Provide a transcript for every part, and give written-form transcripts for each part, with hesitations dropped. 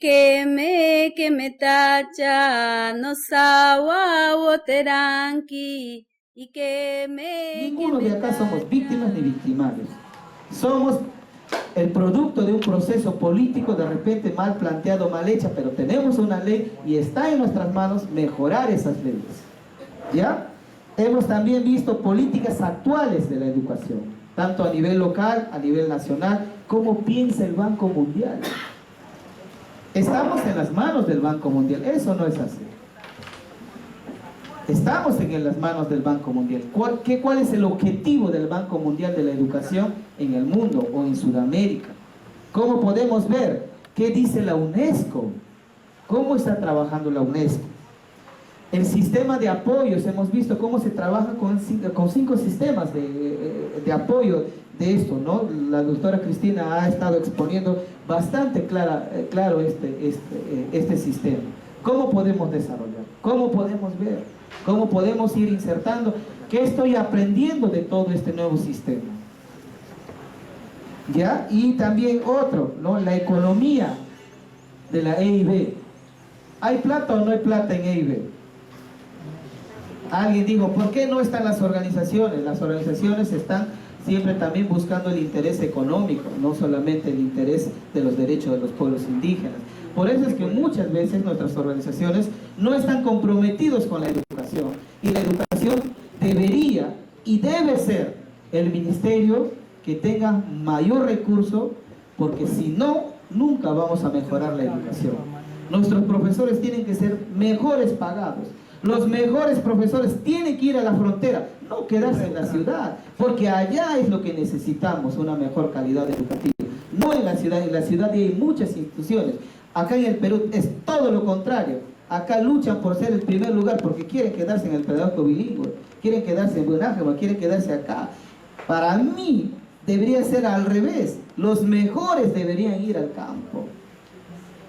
que me tacha, no sawa woteranki, Ninguno de acá somos víctimas ni victimarios. Somos el producto de un proceso político de repente mal planteado, mal hecha, pero tenemos una ley y está en nuestras manos mejorar esas leyes. ¿Ya? Hemos también visto políticas actuales de la educación, tanto a nivel local, a nivel nacional, cómo piensa el Banco Mundial. Estamos en las manos del Banco Mundial, eso no es así. Estamos en las manos del Banco Mundial. ¿Cuál es el objetivo del Banco Mundial de la educación en el mundo o en Sudamérica? ¿Cómo podemos ver? ¿Qué dice la UNESCO? ¿Cómo está trabajando la UNESCO? El sistema de apoyos, hemos visto cómo se trabaja con 5 sistemas de apoyo de esto, ¿no? La doctora Cristina ha estado exponiendo bastante claro este sistema. ¿Cómo podemos desarrollar? ¿Cómo podemos ver? ¿Cómo podemos ir insertando? ¿Qué estoy aprendiendo de todo este nuevo sistema? ¿Ya? Y también otro, ¿no? La economía de la EIB. ¿Hay plata o no hay plata en EIB? Alguien dijo, ¿por qué no están las organizaciones? Las organizaciones están siempre también buscando el interés económico, no solamente el interés de los derechos de los pueblos indígenas. Por eso es que muchas veces nuestras organizaciones no están comprometidos con la educación. Y la educación debería y debe ser el ministerio que tenga mayor recurso, porque si no, nunca vamos a mejorar la educación. Nuestros profesores tienen que ser mejores pagados. Los mejores profesores tienen que ir a la frontera, no quedarse en la ciudad, porque allá es lo que necesitamos, una mejor calidad educativa. No en la ciudad hay muchas instituciones. Acá en el Perú es todo lo contrario. Acá luchan por ser el primer lugar porque quieren quedarse en el pedagógico bilingüe, quieren quedarse en Buenájema, quieren quedarse acá. Para mí debería ser al revés. Los mejores deberían ir al campo.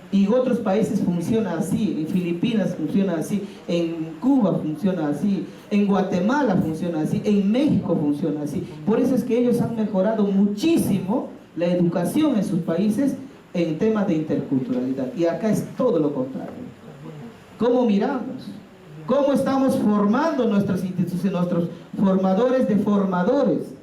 Y en otros países funciona así, en Filipinas funciona así, en Cuba funciona así, en Guatemala funciona así, en México funciona así. Por eso es que ellos han mejorado muchísimo la educación en sus países en temas de interculturalidad. Y acá es todo lo contrario. ¿Cómo miramos? ¿Cómo estamos formando nuestras instituciones, nuestros formadores de formadores?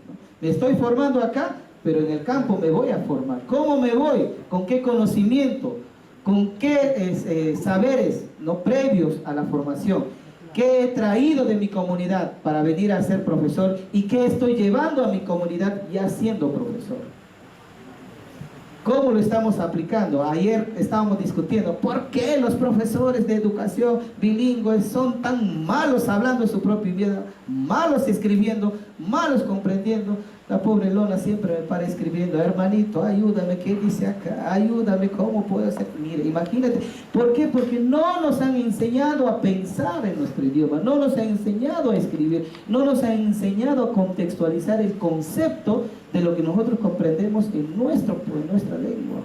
Me estoy formando acá, pero en el campo me voy a formar. ¿Cómo me voy? ¿Con qué conocimiento? ¿Con qué saberes no previos a la formación? ¿Qué he traído de mi comunidad para venir a ser profesor? ¿Y qué estoy llevando a mi comunidad ya siendo profesor? ¿Cómo lo estamos aplicando? Ayer estábamos discutiendo ¿por qué los profesores de educación bilingüe son tan malos hablando su propio idioma, malos escribiendo, malos comprendiendo? La pobre Lona siempre me para escribiendo, hermanito, ayúdame, ¿qué dice acá? Ayúdame, ¿cómo puedo hacer? Mire, imagínate, ¿por qué? Porque no nos han enseñado a pensar en nuestro idioma, no nos han enseñado a escribir, no nos han enseñado a contextualizar el concepto de lo que nosotros comprendemos en nuestra lengua.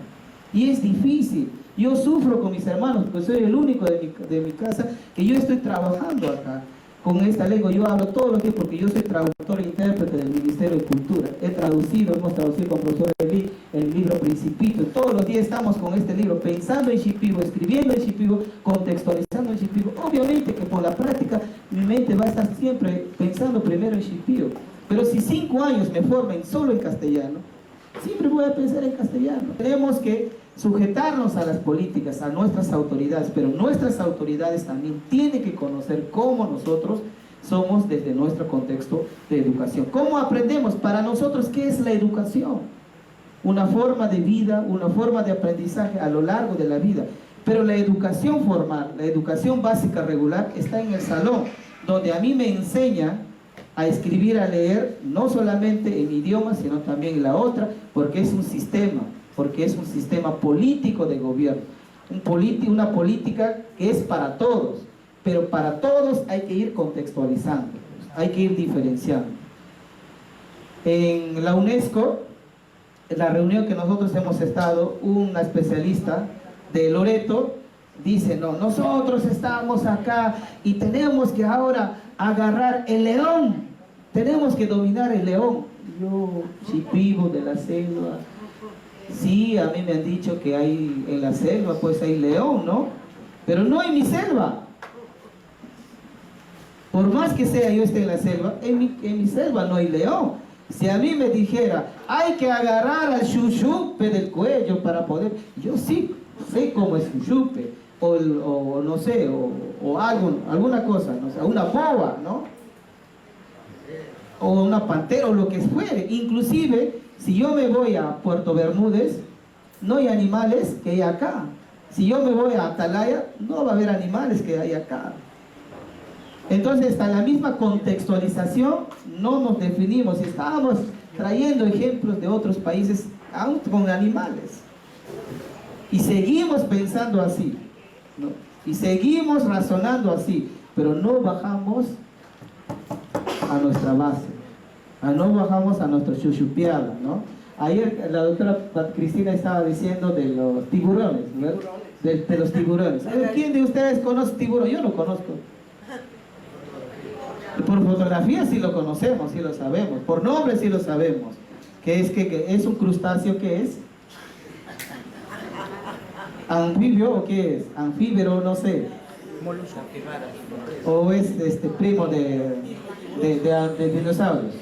Y es difícil. Yo sufro con mis hermanos, pues soy el único de mi casa que yo estoy trabajando acá con esta lengua. Yo hablo todos los días porque yo soy traductor e intérprete del Ministerio de Cultura. Hemos traducido con profesor Eli el libro Principito. Todos los días estamos con este libro, pensando en Shipibo, escribiendo en Shipibo, contextualizando en Shipibo. Obviamente que por la práctica mi mente va a estar siempre pensando primero en Shipibo. Pero si 5 años me formen solo en castellano, siempre voy a pensar en castellano. Tenemos que sujetarnos a las políticas, a nuestras autoridades, pero nuestras autoridades también tienen que conocer cómo nosotros somos desde nuestro contexto de educación. ¿Cómo aprendemos? Para nosotros, ¿qué es la educación? Una forma de vida, una forma de aprendizaje a lo largo de la vida. Pero la educación formal, la educación básica regular, está en el salón, donde a mí me enseña a escribir, a leer, no solamente en mi idioma, sino también en la otra, porque es un sistema político de gobierno, una política que es para todos, pero para todos hay que ir contextualizando, hay que ir diferenciando. En la UNESCO, en la reunión que nosotros hemos estado, una especialista de Loreto dice, no, nosotros estamos acá y tenemos que ahora agarrar el león, tenemos que dominar el león. Yo, Shipibo de la selva, Sí, a mí me han dicho que hay en la selva, pues hay león, ¿no? Pero no en mi selva. Por más que sea yo esté en la selva, en mi selva no hay león. Si a mí me dijera, hay que agarrar al chuchupe del cuello para poder... Yo sí sé cómo es chuchupe, o no sé, o alguna cosa, no sé, una boa, ¿no? O una pantera, o lo que fuere. Inclusive, si yo me voy a Puerto Bermúdez, no hay animales que hay acá. Si yo me voy a Atalaya, no va a haber animales que hay acá. Entonces, hasta la misma contextualización no nos definimos. Estábamos trayendo ejemplos de otros países, aún con animales. Y seguimos pensando así, ¿no? Y seguimos razonando así, pero no bajamos a nuestra base, no bajamos a nuestra chuchupiada, ¿no? Ayer la doctora Cristina estaba diciendo de los tiburones, ¿verdad? De los tiburones. ¿Quién de ustedes conoce tiburón? Yo no conozco. Por fotografía sí lo conocemos, sí lo sabemos. Por nombre sí lo sabemos. Que es un crustáceo, ¿qué es? ¿Anfibio o qué es? Anfíbero, no sé. O es primo de dinosaurios.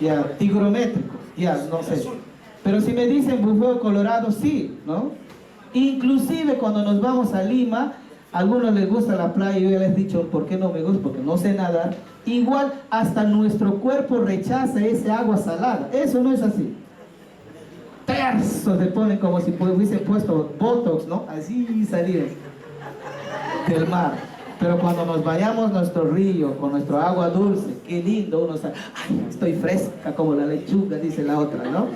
Ya, tigrométrico, ya, no sé. Pero si me dicen bufeo colorado, sí, ¿no? Inclusive cuando nos vamos a Lima, a algunos les gusta la playa, yo ya les he dicho por qué no me gusta, porque no sé nadar. Igual hasta nuestro cuerpo rechaza ese agua salada. Eso no es así. Terzo se ponen como si hubiesen puesto botox, ¿no? Así salir del mar. Pero cuando nos vayamos a nuestro río con nuestro agua dulce, qué lindo, uno sale, ay, estoy fresca como la lechuga, dice la otra, ¿no?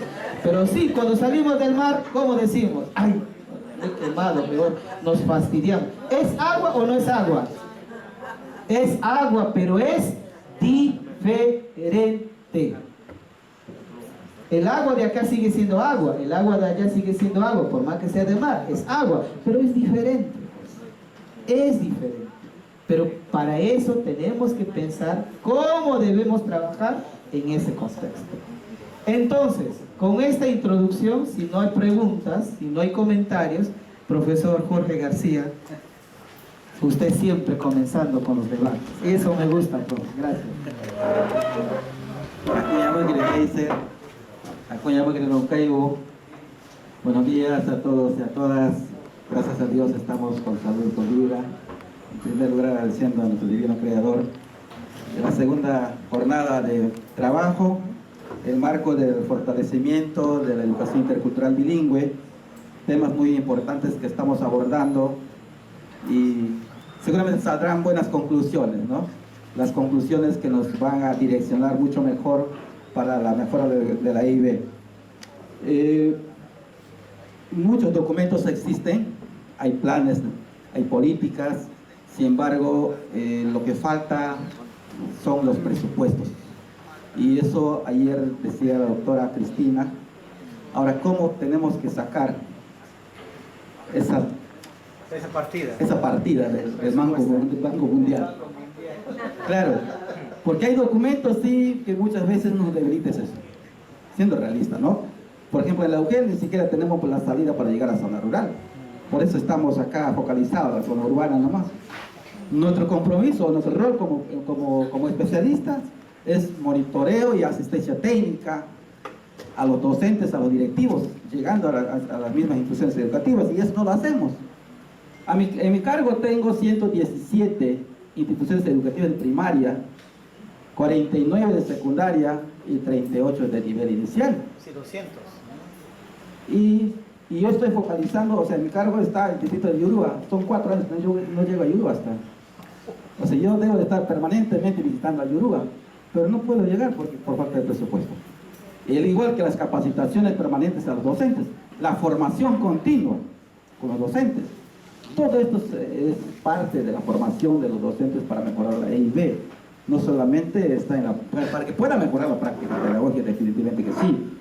Pero sí, cuando salimos del mar, ¿cómo decimos? Ay, he quemado, peor, nos fastidiamos. ¿Es agua o no es agua? Es agua, pero es diferente. El agua de acá sigue siendo agua, el agua de allá sigue siendo agua, por más que sea de mar, es agua, pero es diferente. Es diferente. Pero para eso tenemos que pensar cómo debemos trabajar en ese contexto. Entonces, con esta introducción, si no hay preguntas, si no hay comentarios, profesor Jorge García, usted siempre comenzando con los debates. Eso me gusta, profe. Gracias. Buenos días a todos y a todas. Gracias a Dios estamos con salud, con vida. En primer lugar, agradeciendo a nuestro divino Creador de la segunda jornada de trabajo, el marco del fortalecimiento de la educación intercultural bilingüe, temas muy importantes que estamos abordando y seguramente saldrán buenas conclusiones, ¿no? Las conclusiones que nos van a direccionar mucho mejor para la mejora de la EIB. Muchos documentos existen, hay planes, hay políticas, sin embargo, lo que falta son los presupuestos. Y eso ayer decía la doctora Cristina. Ahora, ¿cómo tenemos que sacar esa partida del Banco Mundial? Claro, porque hay documentos, sí, que muchas veces nos debilitan eso, siendo realista, ¿no? Por ejemplo, en la UGEL ni siquiera tenemos la salida para llegar a zona rural. Por eso estamos acá focalizados en la zona urbana nomás. Nuestro compromiso, nuestro rol como especialistas es monitoreo y asistencia técnica a los docentes, a los directivos, llegando a las mismas instituciones educativas, y eso no lo hacemos. En mi cargo tengo 117 instituciones educativas de primaria, 49 de secundaria y 38 de nivel inicial. Sí, 200. Y yo estoy focalizando, o sea, en mi cargo está el distrito de Yurúa. Son 4 años que no llego a Yurúa hasta. O sea, yo debo de estar permanentemente visitando a Yurúa, pero no puedo llegar por falta de presupuesto. Y al igual que las capacitaciones permanentes a los docentes, la formación continua con los docentes. Todo esto es parte de la formación de los docentes para mejorar la EIB. No solamente está para que pueda mejorar la práctica pedagógica, definitivamente que sí.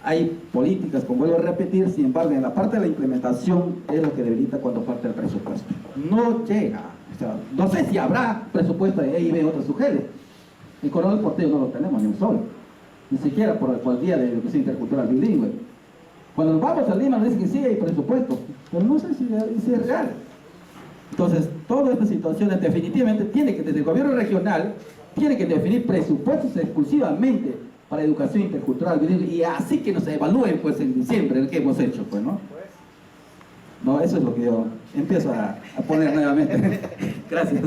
Hay políticas, como vuelvo a repetir, sin embargo, en la parte de la implementación es lo que debilita cuando falta el presupuesto. No llega. O sea, no sé si habrá presupuesto de EIB en otros sujetos. En Coronel Portillo no lo tenemos, ni un solo. Ni siquiera por el Día de Educación Intercultural Bilingüe. Cuando nos vamos a Lima nos dicen que sí hay presupuesto, pero no sé si es real. Entonces, todas estas situaciones definitivamente tiene que, desde el gobierno regional, tiene que definir presupuestos exclusivamente para educación intercultural bilingüe, y así que nos evalúen pues en diciembre el que hemos hecho, pues, ¿no? No, eso es lo que yo empiezo a poner nuevamente. Gracias.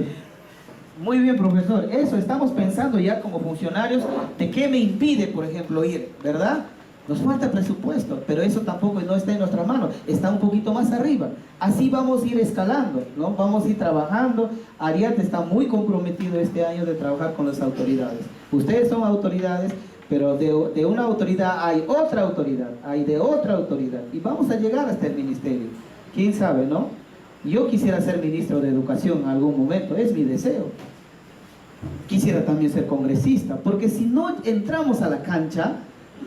Muy bien, profesor. Eso, estamos pensando ya como funcionarios de qué me impide, por ejemplo, ir, ¿verdad? Nos falta presupuesto, pero eso tampoco no está en nuestra mano, está un poquito más arriba. Así vamos a ir escalando, ¿no? Vamos a ir trabajando. Ariat está muy comprometido este año de trabajar con las autoridades. Ustedes son autoridades, pero de una autoridad hay otra autoridad, hay de otra autoridad, y vamos a llegar hasta el ministerio. ¿Quién sabe, no? Yo quisiera ser ministro de Educación en algún momento, es mi deseo. Quisiera también ser congresista, porque si no entramos a la cancha,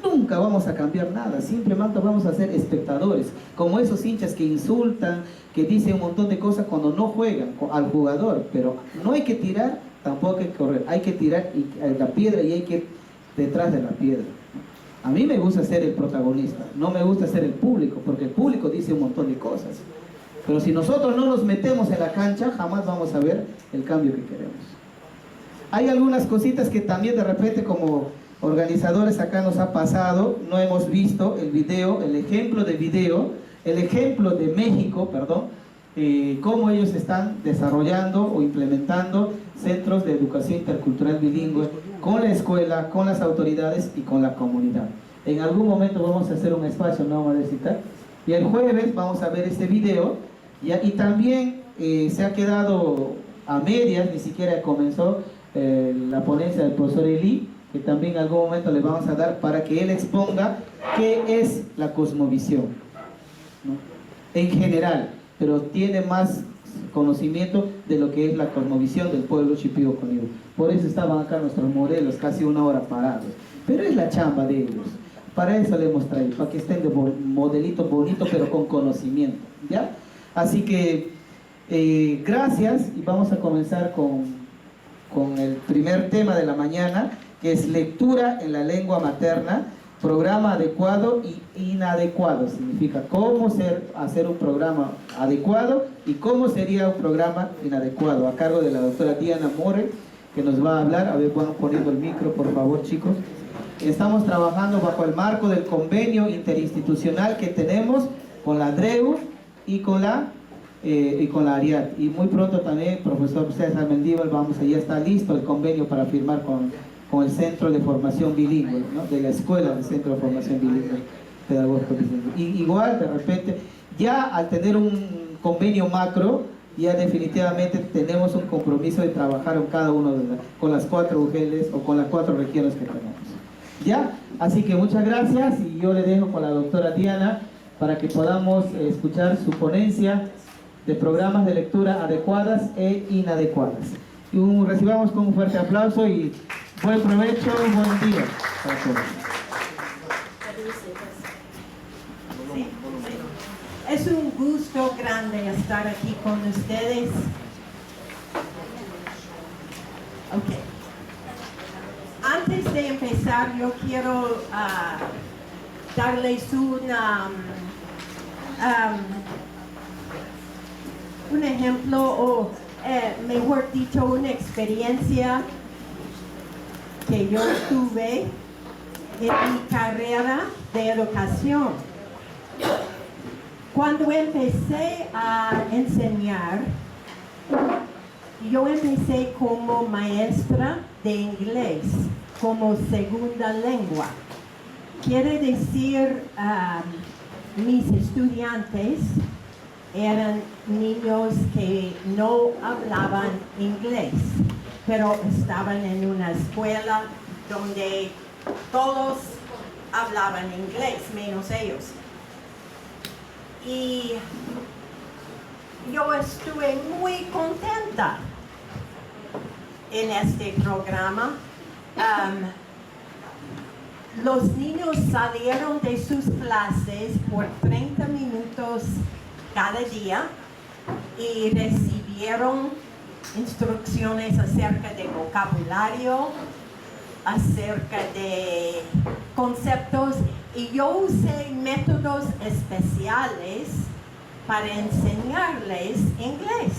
nunca vamos a cambiar nada, simplemente vamos a ser espectadores, como esos hinchas que insultan, que dicen un montón de cosas cuando no juegan al jugador, pero no hay que tirar, tampoco hay que correr, hay que tirar la piedra y hay que ir detrás de la piedra. A mí me gusta ser el protagonista, no me gusta ser el público, porque el público dice un montón de cosas, pero si nosotros no nos metemos en la cancha, jamás vamos a ver el cambio que queremos. Hay algunas cositas que también de repente como organizadores acá nos ha pasado, no hemos visto el video, el ejemplo de México, cómo ellos están desarrollando o implementando centros de educación intercultural bilingüe con la escuela, con las autoridades y con la comunidad. En algún momento vamos a hacer un espacio, no vamos a necesitar, y el jueves vamos a ver este video, y también se ha quedado a medias, ni siquiera comenzó la ponencia del profesor Eli, que también en algún momento le vamos a dar para que él exponga qué es la cosmovisión, ¿no? En general, pero tiene más conocimiento de lo que es la cosmovisión del pueblo Shipibo Conibo. Por eso estaban acá nuestros modelos casi una hora parados, pero es la chamba de ellos, para eso le hemos traído, para que estén de modelito bonito pero con conocimiento, ¿ya? Así que gracias, y vamos a comenzar con el primer tema de la mañana, que es lectura en la lengua materna, programa adecuado y inadecuado. Significa cómo hacer un programa adecuado y cómo sería un programa inadecuado, a cargo de la doctora Diana More, que nos va a hablar. A ver, van poniendo el micro, por favor, chicos. Estamos trabajando bajo el marco del convenio interinstitucional que tenemos con la DREU y con la Ariat. Y muy pronto también, profesor César Mendíbal, ya está listo el convenio para firmar con el Centro de Formación Bilingüe, ¿no? De la Escuela del Centro de Formación Bilingüe Pedagógico Bilingüe. Y igual, de repente, ya al tener un convenio macro, ya definitivamente tenemos un compromiso de trabajar con cada uno con las 4 UGELs o con las 4 regiones que tenemos. ¿Ya? Así que muchas gracias, y yo le dejo con la doctora Diana para que podamos escuchar su ponencia de programas de lectura adecuadas e inadecuadas. Y recibamos con un fuerte aplauso y buen provecho, buen día para todos. Sí. Es un gusto grande estar aquí con ustedes. Okay. Antes de empezar, yo quiero darles un ejemplo, o mejor dicho, una experiencia que yo tuve en mi carrera de educación. Cuando empecé a enseñar, yo empecé como maestra de inglés, como segunda lengua. Quiere decir, mis estudiantes eran niños que no hablaban inglés, pero estaban en una escuela donde todos hablaban inglés, menos ellos. Y yo estuve muy contenta en este programa. Los niños salieron de sus clases por 30 minutos cada día y recibieron instrucciones acerca de vocabulario, acerca de conceptos y yo usé métodos especiales para enseñarles inglés.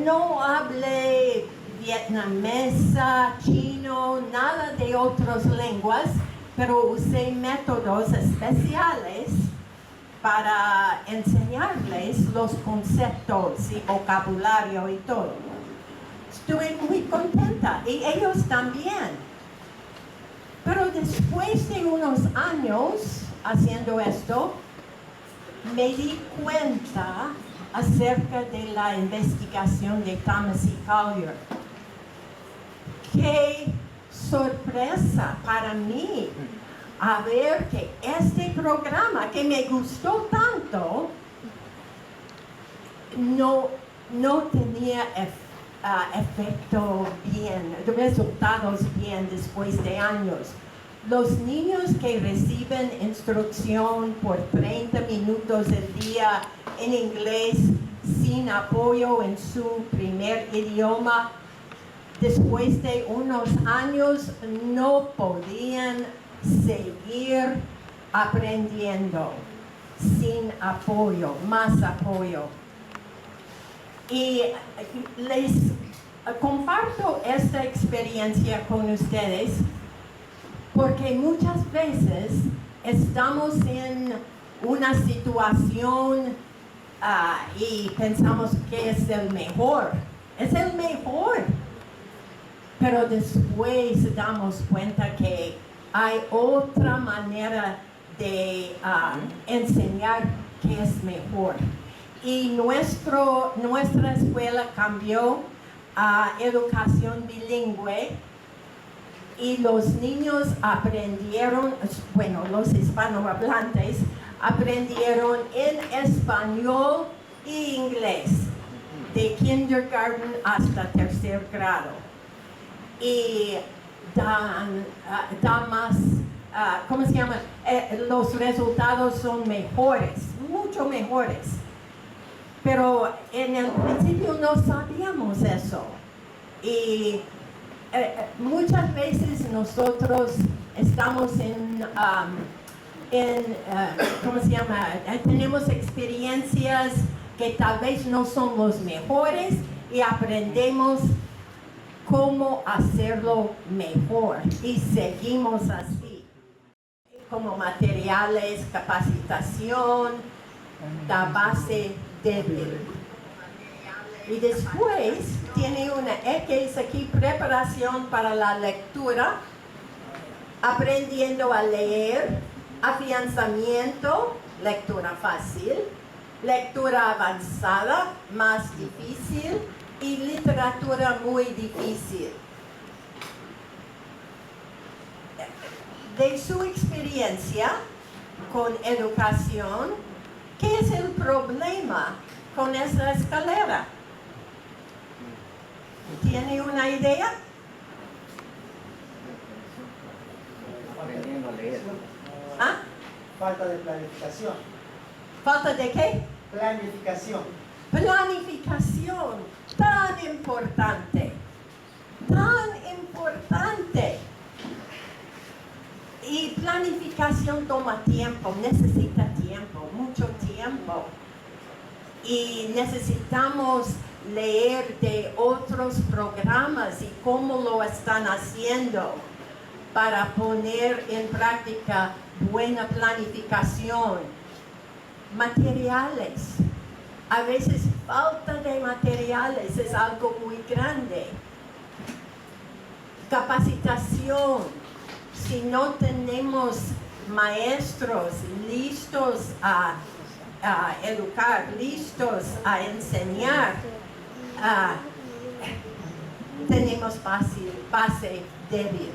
No hablé vietnamesa, chino, nada de otras lenguas, pero usé métodos especiales para enseñarles los conceptos y vocabulario y todo. Estuve muy contenta y ellos también. Pero después de unos años haciendo esto, me di cuenta acerca de la investigación de Thomas E. Collier. Qué sorpresa para mí a ver que este programa que me gustó tanto no tenía efecto bien, resultados bien después de años. Los niños que reciben instrucción por 30 minutos al día en inglés sin apoyo en su primer idioma, después de unos años no podían seguir aprendiendo sin apoyo, más apoyo. Y les comparto esta experiencia con ustedes porque muchas veces estamos en una situación y pensamos que es el mejor. Es el mejor. Pero después damos cuenta que hay otra manera de enseñar que es mejor. Y nuestra escuela cambió a educación bilingüe y los niños aprendieron, bueno, los hispanohablantes aprendieron en español e inglés, de kindergarten hasta tercer grado. Y da más, ¿cómo se llama? Los resultados son mejores, mucho mejores. Pero en el principio no sabíamos eso. Y muchas veces nosotros estamos ¿cómo se llama? Tenemos experiencias que tal vez no son los mejores y aprendemos cómo hacerlo mejor y seguimos así. Como materiales, capacitación, la base débil. Y después tiene una X aquí, preparación para la lectura, aprendiendo a leer, afianzamiento, lectura fácil, lectura avanzada, más difícil, y literatura muy difícil. De su experiencia con educación, ¿qué es el problema con esa escalera? ¿Tiene una idea? Aprendiendo a leer. ¿Ah? Falta de planificación. ¿Falta de qué? Planificación. Planificación, tan importante, tan importante. Y planificación toma tiempo, necesita tiempo, mucho tiempo. Y necesitamos leer de otros programas y cómo lo están haciendo para poner en práctica buena planificación. Materiales. A veces falta de materiales es algo muy grande. Capacitación. Si no tenemos maestros listos a educar, listos a enseñar, tenemos base débil.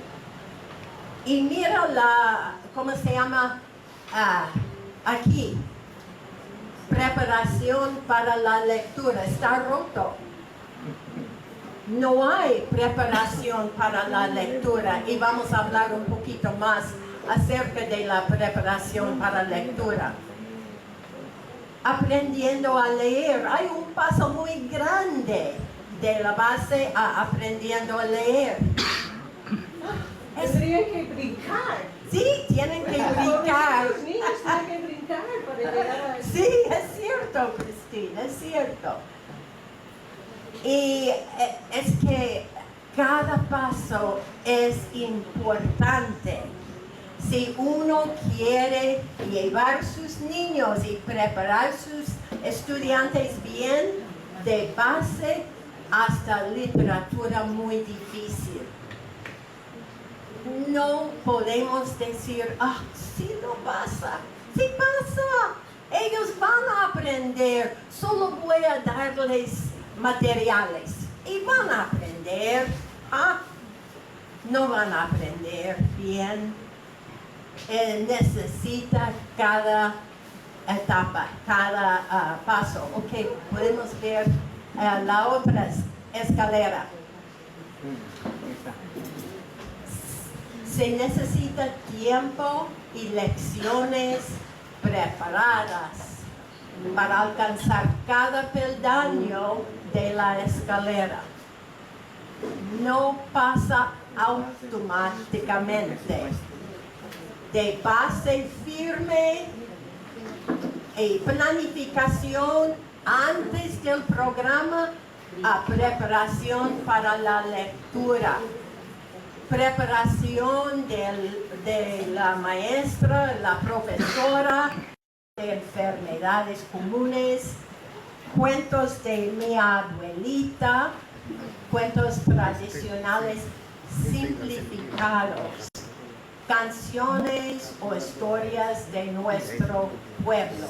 Y mira ¿cómo se llama? Aquí. Preparación para la lectura. Está roto. No hay preparación para la lectura y vamos a hablar un poquito más acerca de la preparación para lectura. Aprendiendo a leer. Hay un paso muy grande de la base a aprendiendo a leer. Tendrían que brincar. Sí, tienen que brincar. Los niños tienen que brincar para llegar a eso. Sí, es cierto, Cristina, es cierto. Y es que cada paso es importante. Si uno quiere llevar sus niños y preparar sus estudiantes bien, de base hasta literatura muy difícil. No podemos decir, sí no pasa, sí pasa. Ellos van a aprender, solo voy a darles materiales y van a aprender. No van a aprender bien. Necesita cada etapa, cada paso. Ok, podemos ver la otra escalera. Se necesita tiempo y lecciones preparadas para alcanzar cada peldaño de la escalera. No pasa automáticamente. De base firme y planificación antes del programa a preparación para la lectura. Preparación de la maestra, la profesora, de enfermedades comunes, cuentos de mi abuelita, cuentos tradicionales simplificados, canciones o historias de nuestro pueblo.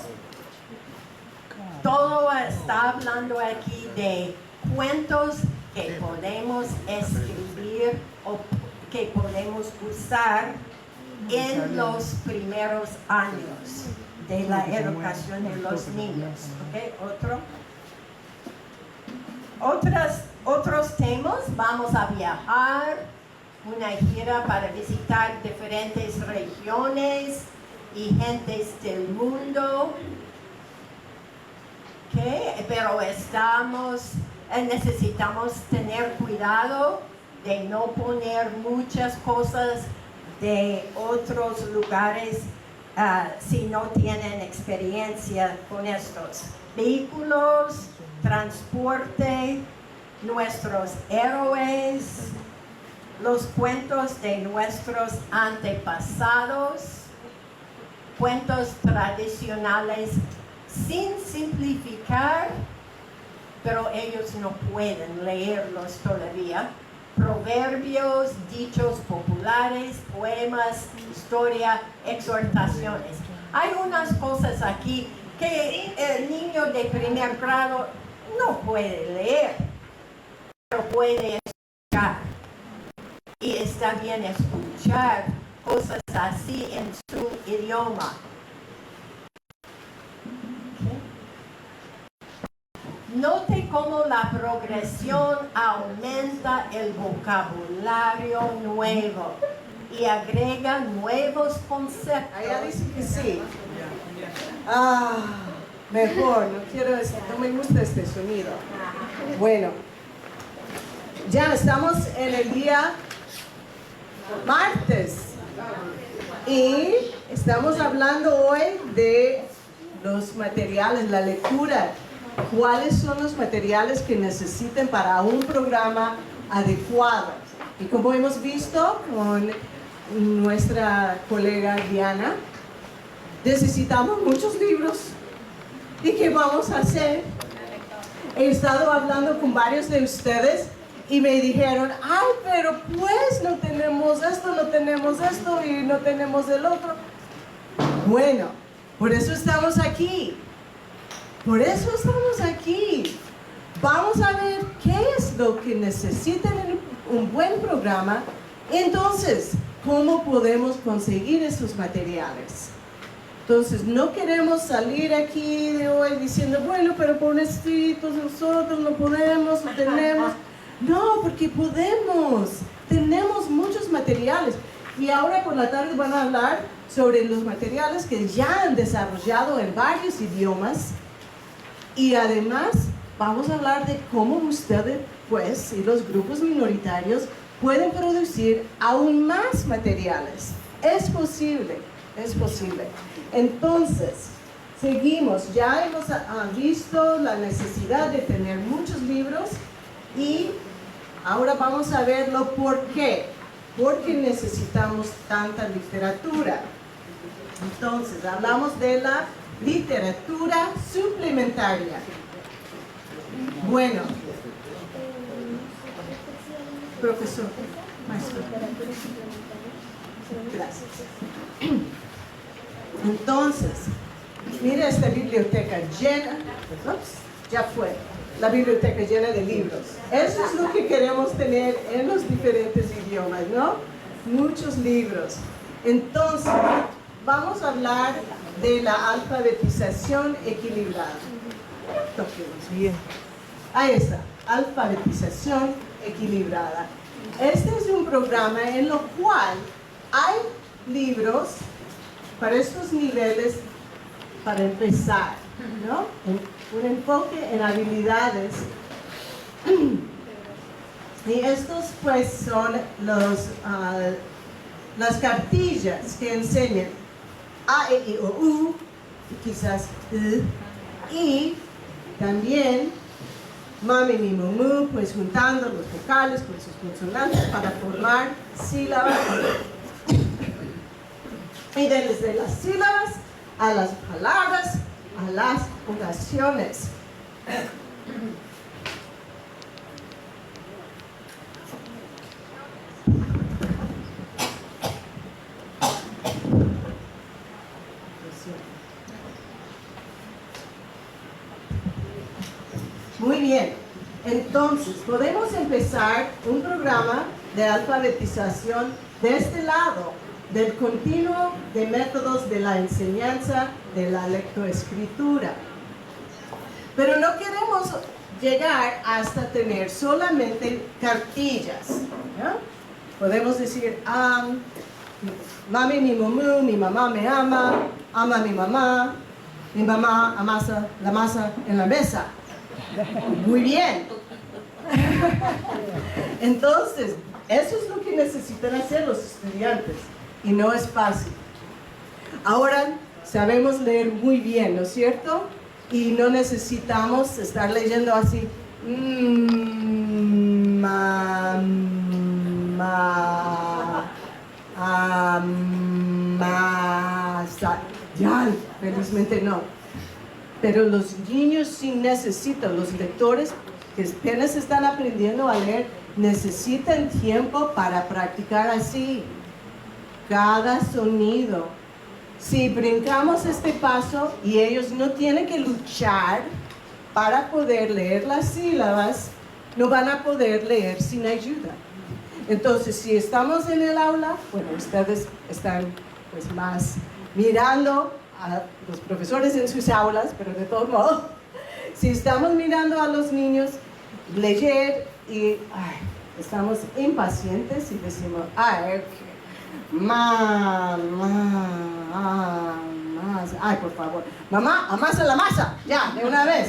Todo está hablando aquí de cuentos que podemos escribir o que podemos usar en los primeros años de la educación de los niños. ¿Okay? Otros temas, vamos a viajar, una gira para visitar diferentes regiones y gentes del mundo. ¿Okay? Pero necesitamos tener cuidado de no poner muchas cosas de otros lugares si no tienen experiencia con estos vehículos, transporte, nuestros héroes, los cuentos de nuestros antepasados, cuentos tradicionales sin simplificar, pero ellos no pueden leerlos todavía. Proverbios, dichos populares, poemas, historia, exhortaciones. Hay unas cosas aquí que el niño de primer grado no puede leer, pero puede escuchar. Y está bien escuchar cosas así en su idioma. Note cómo la progresión aumenta el vocabulario nuevo y agrega nuevos conceptos. Allá dice que sí. Mejor, no me gusta este sonido. Bueno, ya estamos en el día martes y estamos hablando hoy de los materiales, la lectura. ¿Cuáles son los materiales que necesiten para un programa adecuado? Y como hemos visto con nuestra colega Diana, necesitamos muchos libros. ¿Y qué vamos a hacer? He estado hablando con varios de ustedes y me dijeron, pero pues no tenemos esto y no tenemos el otro. Bueno, por eso estamos aquí. Por eso estamos aquí. Vamos a ver qué es lo que necesitan en un buen programa. Entonces, ¿cómo podemos conseguir esos materiales? Entonces, no queremos salir aquí de hoy diciendo, bueno, pero por escritos nosotros no podemos, no tenemos. No, porque podemos. Tenemos muchos materiales. Y ahora por la tarde van a hablar sobre los materiales que ya han desarrollado en varios idiomas. Y además vamos a hablar de cómo ustedes, pues, y los grupos minoritarios pueden producir aún más materiales. Es posible, es posible. Entonces, seguimos. Ya hemos visto la necesidad de tener muchos libros y ahora vamos a verlo por qué. Porque necesitamos tanta literatura. Entonces, hablamos de la literatura suplementaria. Bueno, profesor, maestro. Gracias. Entonces, mira esta biblioteca llena, ya fue, la biblioteca llena de libros. Eso es lo que queremos tener en los diferentes idiomas, ¿no? Muchos libros. Entonces, vamos a hablar de la alfabetización equilibrada. Toquemos bien. Ahí está, alfabetización equilibrada. Este es un programa en lo cual hay libros para estos niveles para empezar, ¿no? Un enfoque en habilidades. Y estos pues son las cartillas que enseñan A, E, I, O, U, quizás y también mami, mi, mu, mu, pues juntando los vocales con sus consonantes para formar sílabas. Y desde las sílabas a las palabras, a las oraciones. Muy bien, entonces podemos empezar un programa de alfabetización de este lado, del continuo de métodos de la enseñanza de la lectoescritura. Pero no queremos llegar hasta tener solamente cartillas, ¿no? Podemos decir, mami, mi mamá, mi mamá me ama mi mamá amasa la masa en la mesa. Muy bien. Entonces, eso es lo que necesitan hacer los estudiantes y no es fácil. Ahora sabemos leer muy bien, ¿no es cierto? Y no necesitamos estar leyendo así. Ya, felizmente no. Pero los niños sí necesitan, los lectores que apenas están aprendiendo a leer, necesitan tiempo para practicar así, cada sonido. Si brincamos este paso y ellos no tienen que luchar para poder leer las sílabas, no van a poder leer sin ayuda. Entonces, si estamos en el aula, bueno, ustedes están pues más mirando a los profesores en sus aulas, pero de todos modos, si estamos mirando a los niños leer y estamos impacientes y decimos, por favor, mamá, amasa la masa, ya, de una vez,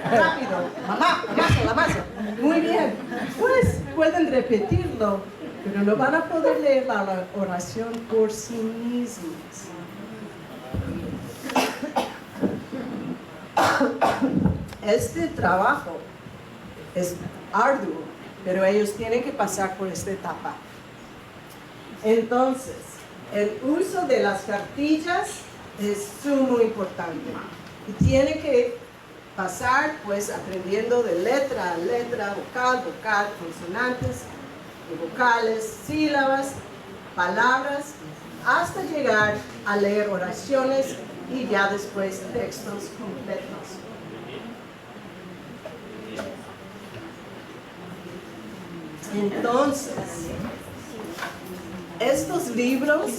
rápido, mamá, amasa la masa, muy bien, pues pueden repetirlo, pero no van a poder leer la oración por sí mismos. Este trabajo es arduo, pero ellos tienen que pasar por esta etapa. Entonces, el uso de las cartillas es muy importante y tiene que pasar pues aprendiendo de letra a letra, vocal, consonantes, vocales, sílabas, palabras, hasta llegar a leer oraciones y ya después textos completos. Entonces, estos libros,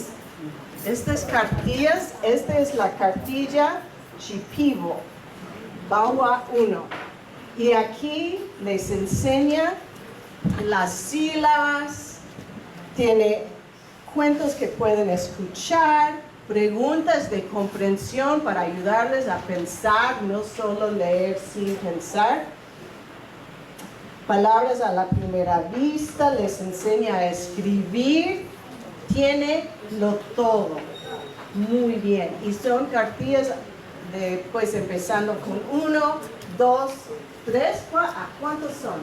estas cartillas, esta es la cartilla Shipibo, Bawa 1. Y aquí les enseña las sílabas, tiene cuentos que pueden escuchar, preguntas de comprensión para ayudarles a pensar, no solo leer sin pensar. palabras a la primera vista, les enseña a escribir, tiene lo todo. Muy bien. Y son cartillas de, pues empezando con 1, 2, 3, ¿cuántos son?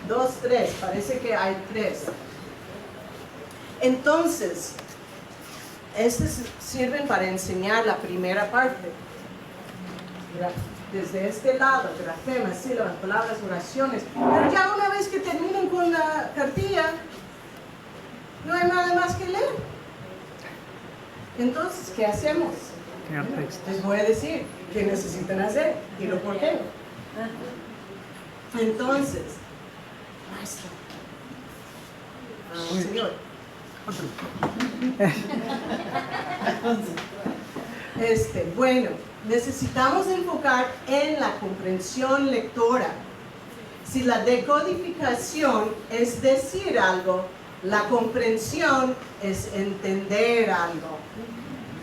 2, 3, parece que hay 3. Entonces, estos sirven para enseñar la primera parte. Desde este lado, grafemas, sílabas, palabras, oraciones. Pero ya una vez que terminen con la cartilla, no hay nada más que leer. Entonces, ¿qué hacemos? Les voy a decir qué necesitan hacer y lo por qué. Entonces, maestro, señor. Bueno, necesitamos enfocar en la comprensión lectora. Si la decodificación es decir algo, la comprensión es entender algo.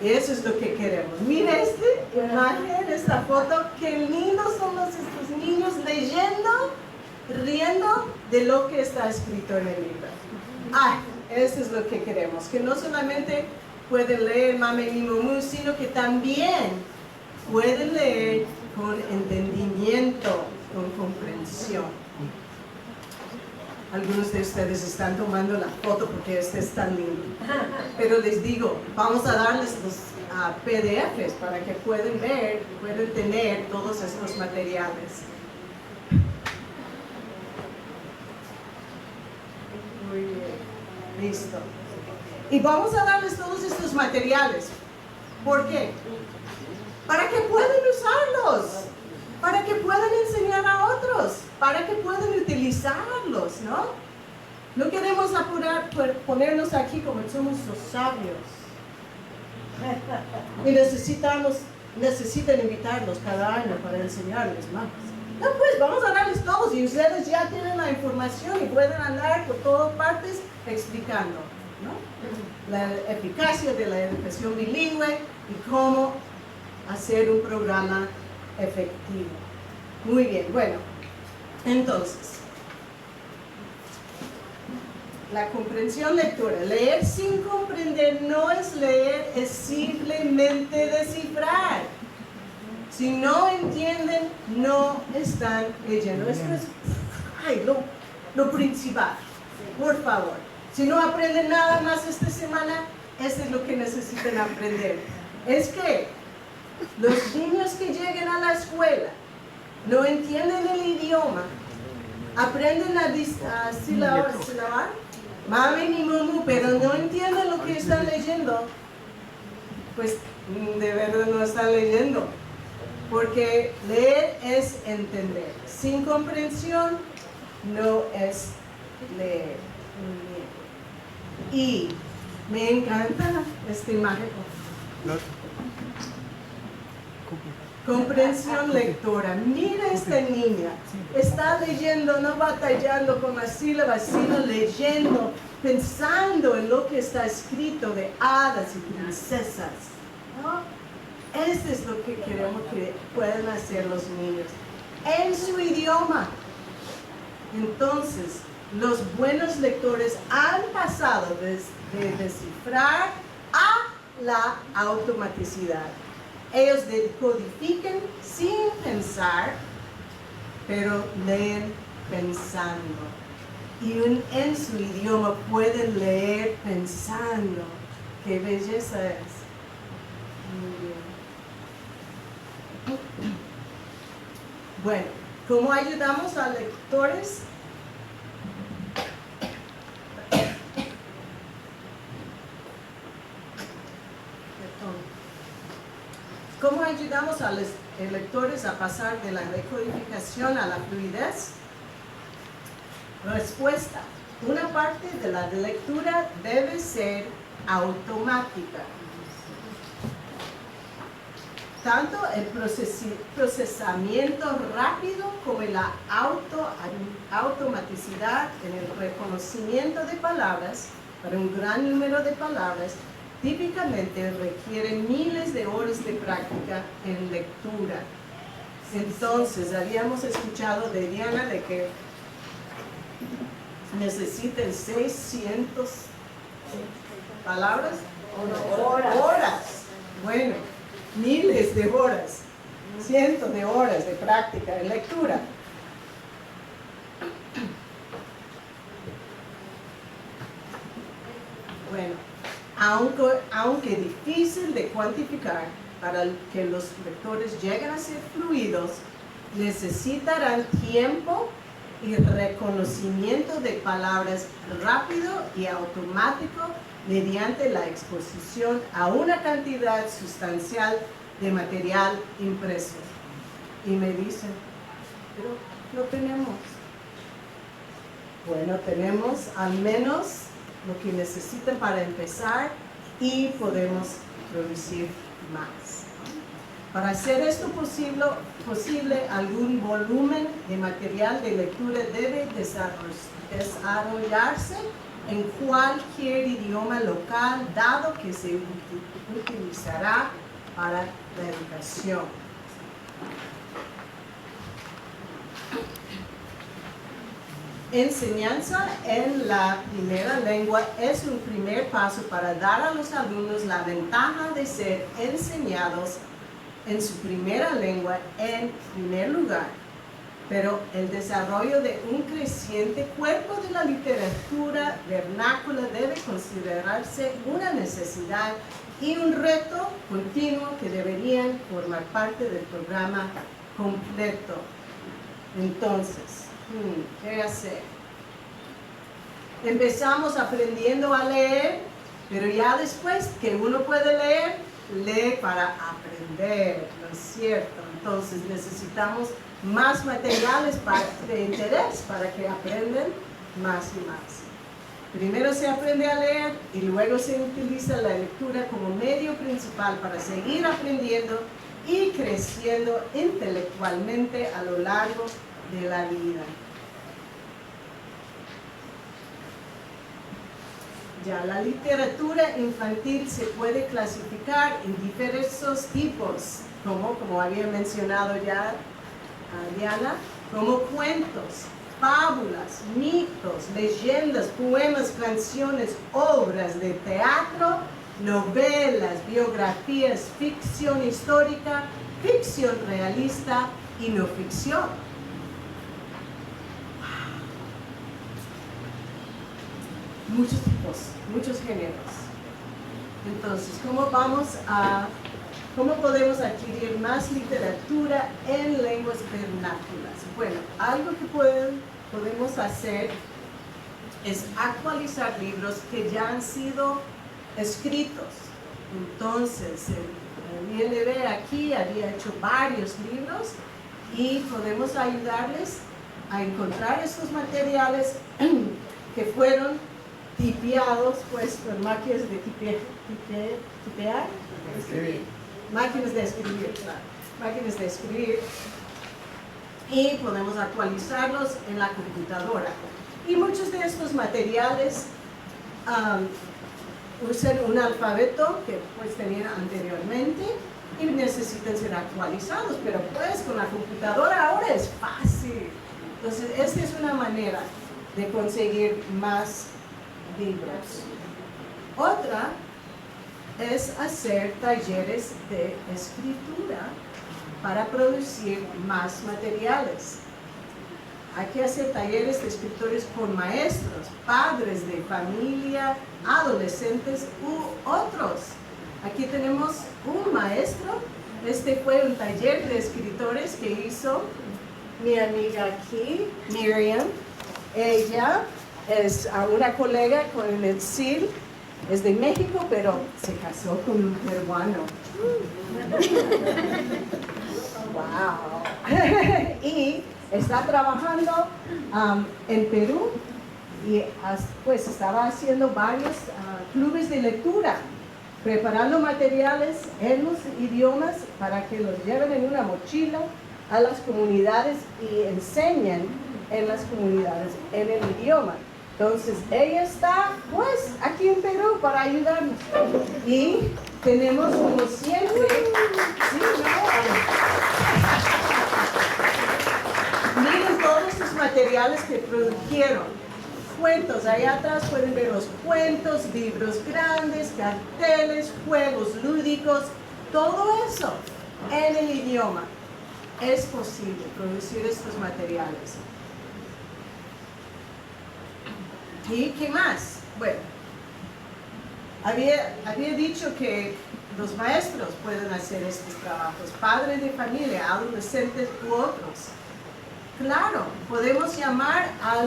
Eso es lo que queremos. Mira esta imagen, esta foto, qué lindos son estos niños leyendo, riendo de lo que está escrito en el libro. Eso es lo que queremos, que no solamente pueden leer Mame ni Mumu, sino que también pueden leer con entendimiento, con comprensión. Algunos de ustedes están tomando la foto porque este es tan lindo. Pero les digo, vamos a darles los PDFs para que puedan ver, pueden tener todos estos materiales. Muy bien. Listo. Y vamos a darles todos estos materiales. ¿Por qué? Para que puedan usarlos, para que puedan enseñar a otros, para que puedan utilizarlos, ¿no? No queremos apurar, ponernos aquí como somos los sabios. Y necesitan invitarlos cada año para enseñarles más. No, pues vamos a darles todos y ustedes ya tienen la información y pueden andar por todas partes explicando, ¿no? La eficacia de la educación bilingüe y cómo hacer un programa efectivo. Muy bien, bueno, entonces, la comprensión lectora. Leer sin comprender no es leer, es simplemente descifrar. Si no entienden, no están leyendo. Esto es lo principal, por favor. Si no aprenden nada más esta semana, eso es lo que necesitan aprender. Es que los niños que lleguen a la escuela no entienden el idioma, aprenden a silabar, Mame ni Mumu, pero no entienden lo que están leyendo, pues de verdad no están leyendo. Porque leer es entender. Sin comprensión no es leer. Y me encanta esta imagen. Comprensión lectora. Mira esta niña. Está leyendo, no batallando con las sílabas, sino leyendo, pensando en lo que está escrito de hadas y princesas, ¿no? Eso es lo que queremos que puedan hacer los niños en su idioma. Entonces, los buenos lectores han pasado de descifrar a la automaticidad. Ellos decodifican sin pensar, pero leen pensando. Y en su idioma pueden leer pensando. ¡Qué belleza es! Muy bien. Bueno, ¿cómo ayudamos a lectores? ¿Cómo ayudamos a los lectores a pasar de la decodificación a la fluidez? Respuesta. Una parte de la lectura debe ser automática. Tanto el procesamiento rápido como la automaticidad en el reconocimiento de palabras para un gran número de palabras típicamente requieren miles de horas de práctica en lectura. Entonces, habíamos escuchado de Diana de que necesitan 600 palabras, horas. Bueno, miles de horas, cientos de horas de práctica, de lectura. Bueno, aunque difícil de cuantificar, para que los lectores lleguen a ser fluidos, necesitarán tiempo y reconocimiento de palabras rápido y automático mediante la exposición a una cantidad sustancial de material impreso. Y me dicen, pero no tenemos. Bueno, tenemos al menos lo que necesitan para empezar y podemos producir más. Para hacer esto posible, algún volumen de material de lectura debe desarrollarse en cualquier idioma local, dado que se utilizará para la educación. Enseñanza en la primera lengua es un primer paso para dar a los alumnos la ventaja de ser enseñados en su primera lengua en primer lugar. Pero el desarrollo de un creciente cuerpo de la literatura vernácula debe considerarse una necesidad y un reto continuo que deberían formar parte del programa completo. Entonces, ¿qué hacer? Empezamos aprendiendo a leer, pero ya después que uno puede leer, lee para aprender, ¿no es cierto? Entonces necesitamos más materiales de interés para que aprendan más y más. Primero se aprende a leer y luego se utiliza la lectura como medio principal para seguir aprendiendo y creciendo intelectualmente a lo largo de la vida. Ya, la literatura infantil se puede clasificar en diversos tipos, como había mencionado ya Diana, como cuentos, fábulas, mitos, leyendas, poemas, canciones, obras de teatro, novelas, biografías, ficción histórica, ficción realista y no ficción. Muchos tipos, muchos géneros. Entonces, ¿cómo podemos adquirir más literatura en lenguas vernáculas? Bueno, algo que podemos hacer es actualizar libros que ya han sido escritos. Entonces, el ILB aquí había hecho varios libros y podemos ayudarles a encontrar estos materiales que fueron tipeados pues con máquinas de tipear, máquinas de escribir, claro, máquinas de escribir, y podemos actualizarlos en la computadora. Y muchos de estos materiales usan un alfabeto que pues tenían anteriormente y necesitan ser actualizados, pero pues con la computadora ahora es fácil. Entonces esta es una manera de conseguir más libros. Otra es hacer talleres de escritura para producir más materiales. Hay que hacer talleres de escritores con maestros, padres de familia, adolescentes u otros. Aquí tenemos un maestro. Este fue un taller de escritores que hizo mi amiga aquí, Miriam. Ella es una colega con el CIL, es de México, pero se casó con un peruano. ¡Wow! Y está trabajando en Perú y pues estaba haciendo varios clubes de lectura, preparando materiales en los idiomas para que los lleven en una mochila a las comunidades y enseñen en las comunidades en el idioma. Entonces ella está pues aquí en Perú para ayudarnos y tenemos como siempre, ¿sí, no? materiales que produjeron. Cuentos, allá atrás pueden ver los cuentos, libros grandes, carteles, juegos lúdicos, todo eso en el idioma. Es posible producir estos materiales. ¿Y qué más? Bueno, había dicho que los maestros pueden hacer estos trabajos, padres de familia, adolescentes u otros. Claro, podemos llamar a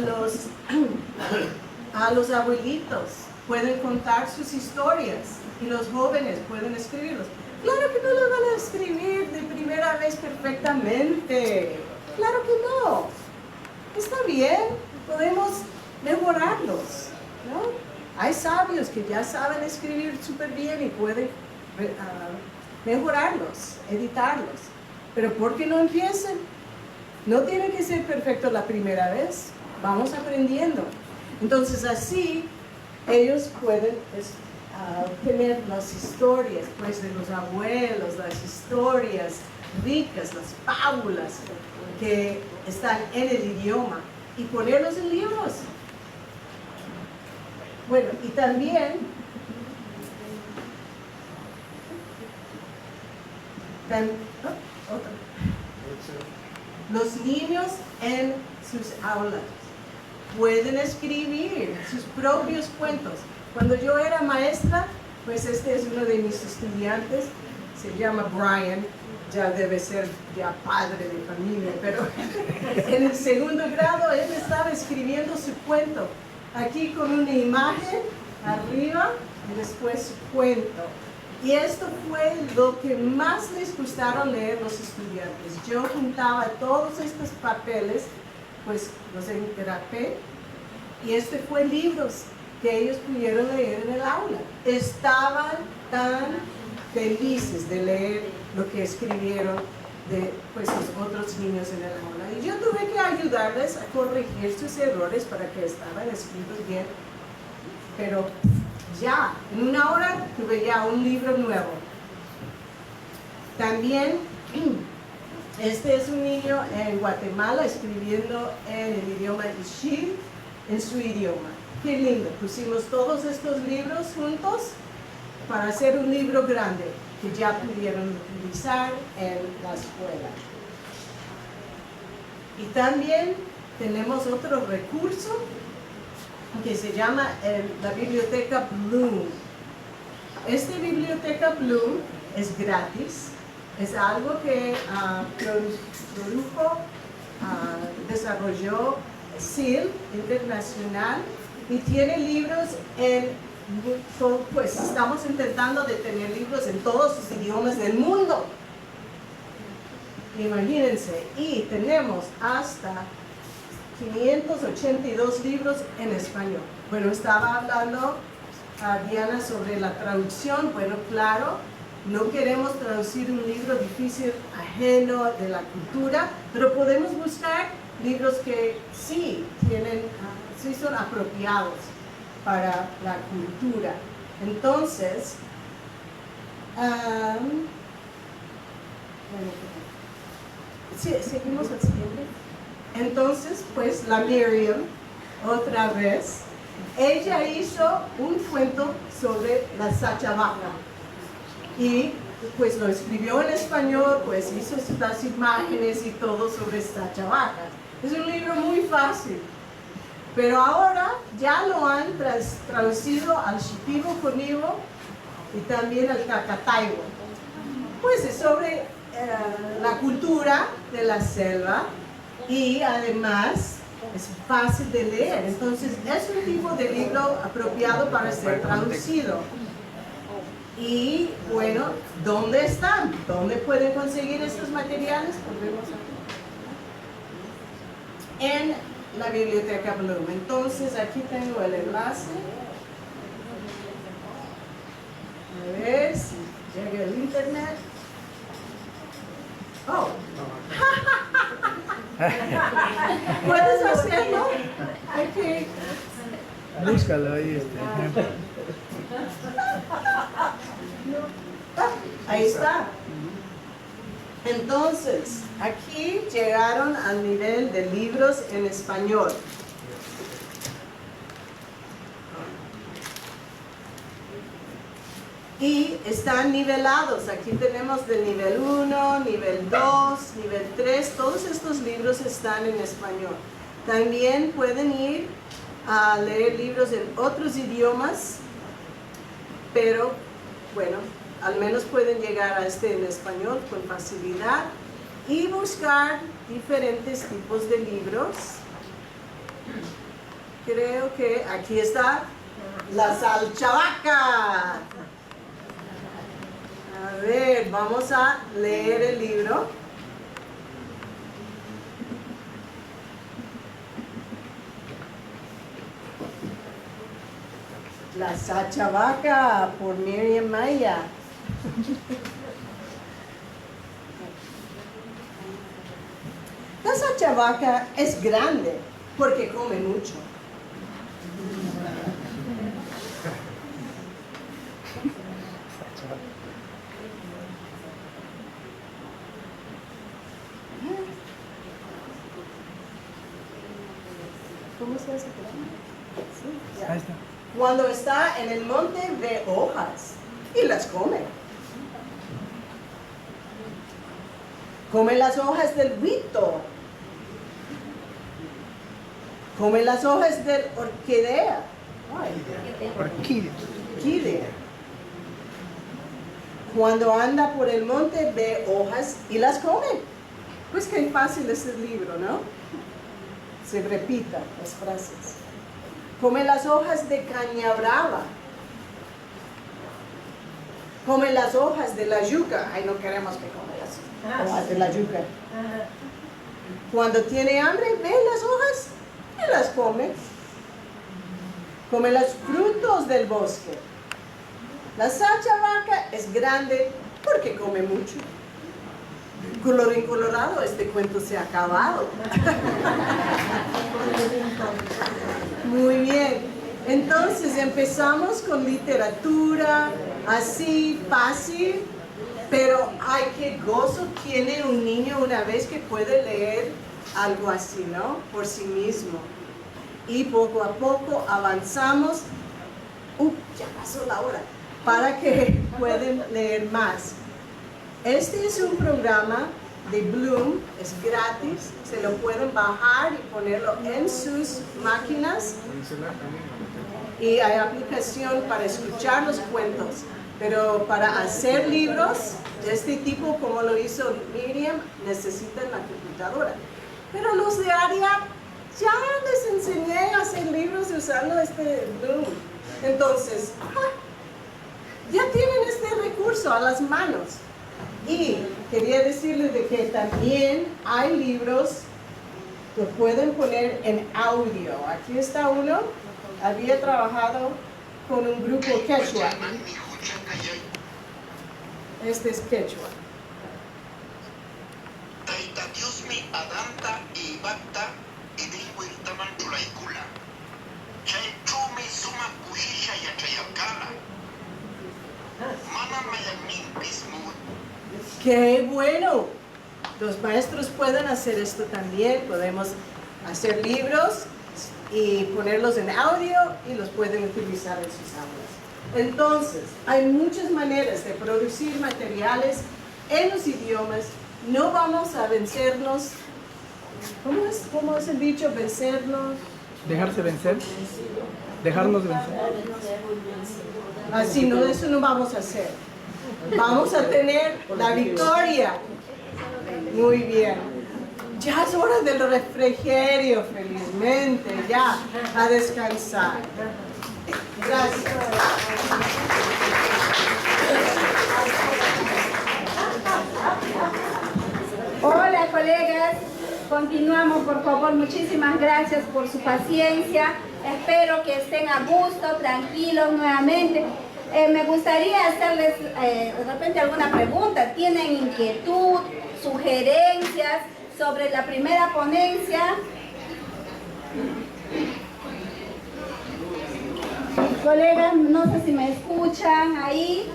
los abuelitos, pueden contar sus historias y los jóvenes pueden escribirlos. Claro que no lo van a escribir de primera vez perfectamente, claro que no. Está bien, podemos mejorarlos, ¿no? Hay sabios que ya saben escribir súper bien y pueden mejorarlos, editarlos. Pero ¿por qué no empiecen? No tiene que ser perfecto la primera vez, vamos aprendiendo. Entonces así ellos pueden tener las historias pues, de los abuelos, las historias ricas, las fábulas que están en el idioma y ponerlos en libros. Bueno, y también los niños en sus aulas pueden escribir sus propios cuentos. Cuando yo era maestra, pues este es uno de mis estudiantes, se llama Brian, ya debe ser ya padre de familia, pero en el segundo grado él estaba escribiendo su cuento, aquí con una imagen arriba y después su cuento. Y esto fue lo que más les gustaron leer los estudiantes. Yo juntaba todos estos papeles, pues los engrapé, y este fue libros que ellos pudieron leer en el aula. Estaban tan felices de leer lo que escribieron de pues, los otros niños en el aula. Y yo tuve que ayudarles a corregir sus errores para que estaban escritos bien. Pero ya, en una hora tuve ya un libro nuevo. También, este es un niño en Guatemala escribiendo en el idioma Ixil, en su idioma. Qué lindo, pusimos todos estos libros juntos para hacer un libro grande que ya pudieron utilizar en la escuela. Y también tenemos otro recurso que se llama la Biblioteca Bloom. Esta Biblioteca Bloom es gratis, es algo que desarrolló SIL Internacional y tiene libros pues estamos intentando de tener libros en todos los idiomas del mundo. Imagínense, y tenemos hasta 582 libros en español. Bueno, estaba hablando a Diana sobre la traducción. Bueno, claro, no queremos traducir un libro difícil ajeno de la cultura, pero podemos buscar libros que sí sí son apropiados para la cultura. Entonces, seguimos al siguiente. Entonces, pues la Miriam, otra vez, ella hizo un cuento sobre la Sachabaca y pues lo escribió en español, pues hizo las imágenes y todo sobre Sachabaca. Es un libro muy fácil, pero ahora ya lo han traducido al Shipibo Conibo y también al Cacataibo. Pues es sobre la cultura de la selva y además es fácil de leer. Entonces es un tipo de libro apropiado para ser traducido. Y bueno, ¿dónde están? ¿Dónde pueden conseguir estos materiales? Volvemos aquí. En la Biblioteca Bloom. Entonces aquí tengo el enlace. A ver si llega el internet. Oh. ¿Puedes hacerlo? Okay. Búscalo ahí. Ahí está. Entonces, aquí llegaron al nivel de libros en español. Y están nivelados. Aquí tenemos del nivel 1, nivel 2, nivel 3. Todos estos libros están en español. También pueden ir a leer libros en otros idiomas, pero bueno, al menos pueden llegar a este en español con facilidad y buscar diferentes tipos de libros. Creo que aquí está la salchavaca. A ver, vamos a leer el libro. La salchavaca por Miriam Maya. La salchavaca es grande porque come mucho. ¿Cómo se hace? Sí, ya. Ahí está. Cuando está en el monte ve hojas y las come. Come las hojas del huito. Come las hojas de orquídea. Orquídea. Cuando anda por el monte ve hojas y las come. Pues qué fácil es el libro, ¿no? Se repitan las frases. Come las hojas de caña brava. Come las hojas de la yuca. Ay, no queremos que come las hojas de la yuca. Cuando tiene hambre, ve las hojas y las come. Come los frutos del bosque. La salchavaca es grande porque come mucho. Colorín colorado, este cuento se ha acabado. Muy bien. Entonces empezamos con literatura, así, fácil, pero ay, qué gozo tiene un niño una vez que puede leer algo así, ¿no? Por sí mismo. Y poco a poco avanzamos. Ya pasó la hora. Para que puedan leer más. Este es un programa de Bloom, es gratis, se lo pueden bajar y ponerlo en sus máquinas. Y hay aplicación para escuchar los cuentos, pero para hacer libros de este tipo, como lo hizo Miriam, necesitan la computadora. Pero los de área, ya les enseñé a hacer libros usando este Bloom. Entonces, ya tienen este recurso a las manos. Y quería decirles de que también hay libros que pueden poner en audio. Aquí está uno. Había trabajado con un grupo quechua. Este es quechua. ¡Qué bueno! Los maestros pueden hacer esto también. Podemos hacer libros y ponerlos en audio y los pueden utilizar en sus aulas. Entonces, hay muchas maneras de producir materiales en los idiomas. No vamos a vencernos. ¿Cómo es el dicho? Vencernos. Dejarse vencer. Dejarnos vencer. Así, no, eso no vamos a hacer. Vamos a tener la victoria. Muy bien. Ya es hora del refrigerio, felizmente. Ya, a descansar. Gracias. Hola, colegas. Continuamos, por favor. Muchísimas gracias por su paciencia. Espero que estén a gusto, tranquilos nuevamente. Me gustaría hacerles de repente alguna pregunta. ¿Tienen inquietud, sugerencias sobre la primera ponencia? Colegas, no sé si me escuchan ahí.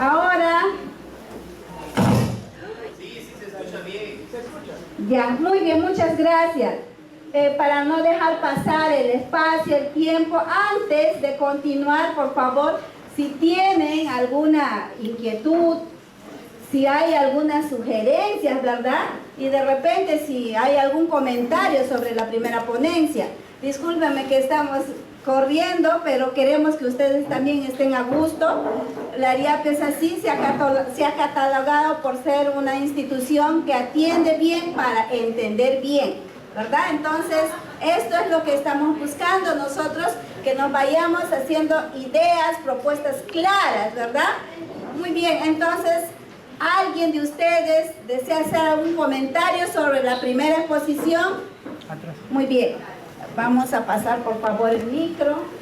Ahora. Ya, muy bien, muchas gracias. Para no dejar pasar el espacio, el tiempo, antes de continuar, por favor, si tienen alguna inquietud, si hay algunas sugerencias, ¿verdad? Y de repente si hay algún comentario sobre la primera ponencia. Discúlpenme que estamos corriendo, pero queremos que ustedes también estén a gusto. La ARIAP es así, se ha catalogado por ser una institución que atiende bien para entender bien, ¿verdad? Entonces, esto es lo que estamos buscando nosotros, que nos vayamos haciendo ideas, propuestas claras, ¿verdad? Muy bien, entonces, ¿alguien de ustedes desea hacer algún comentario sobre la primera exposición? Muy bien, vamos a pasar por favor el micro.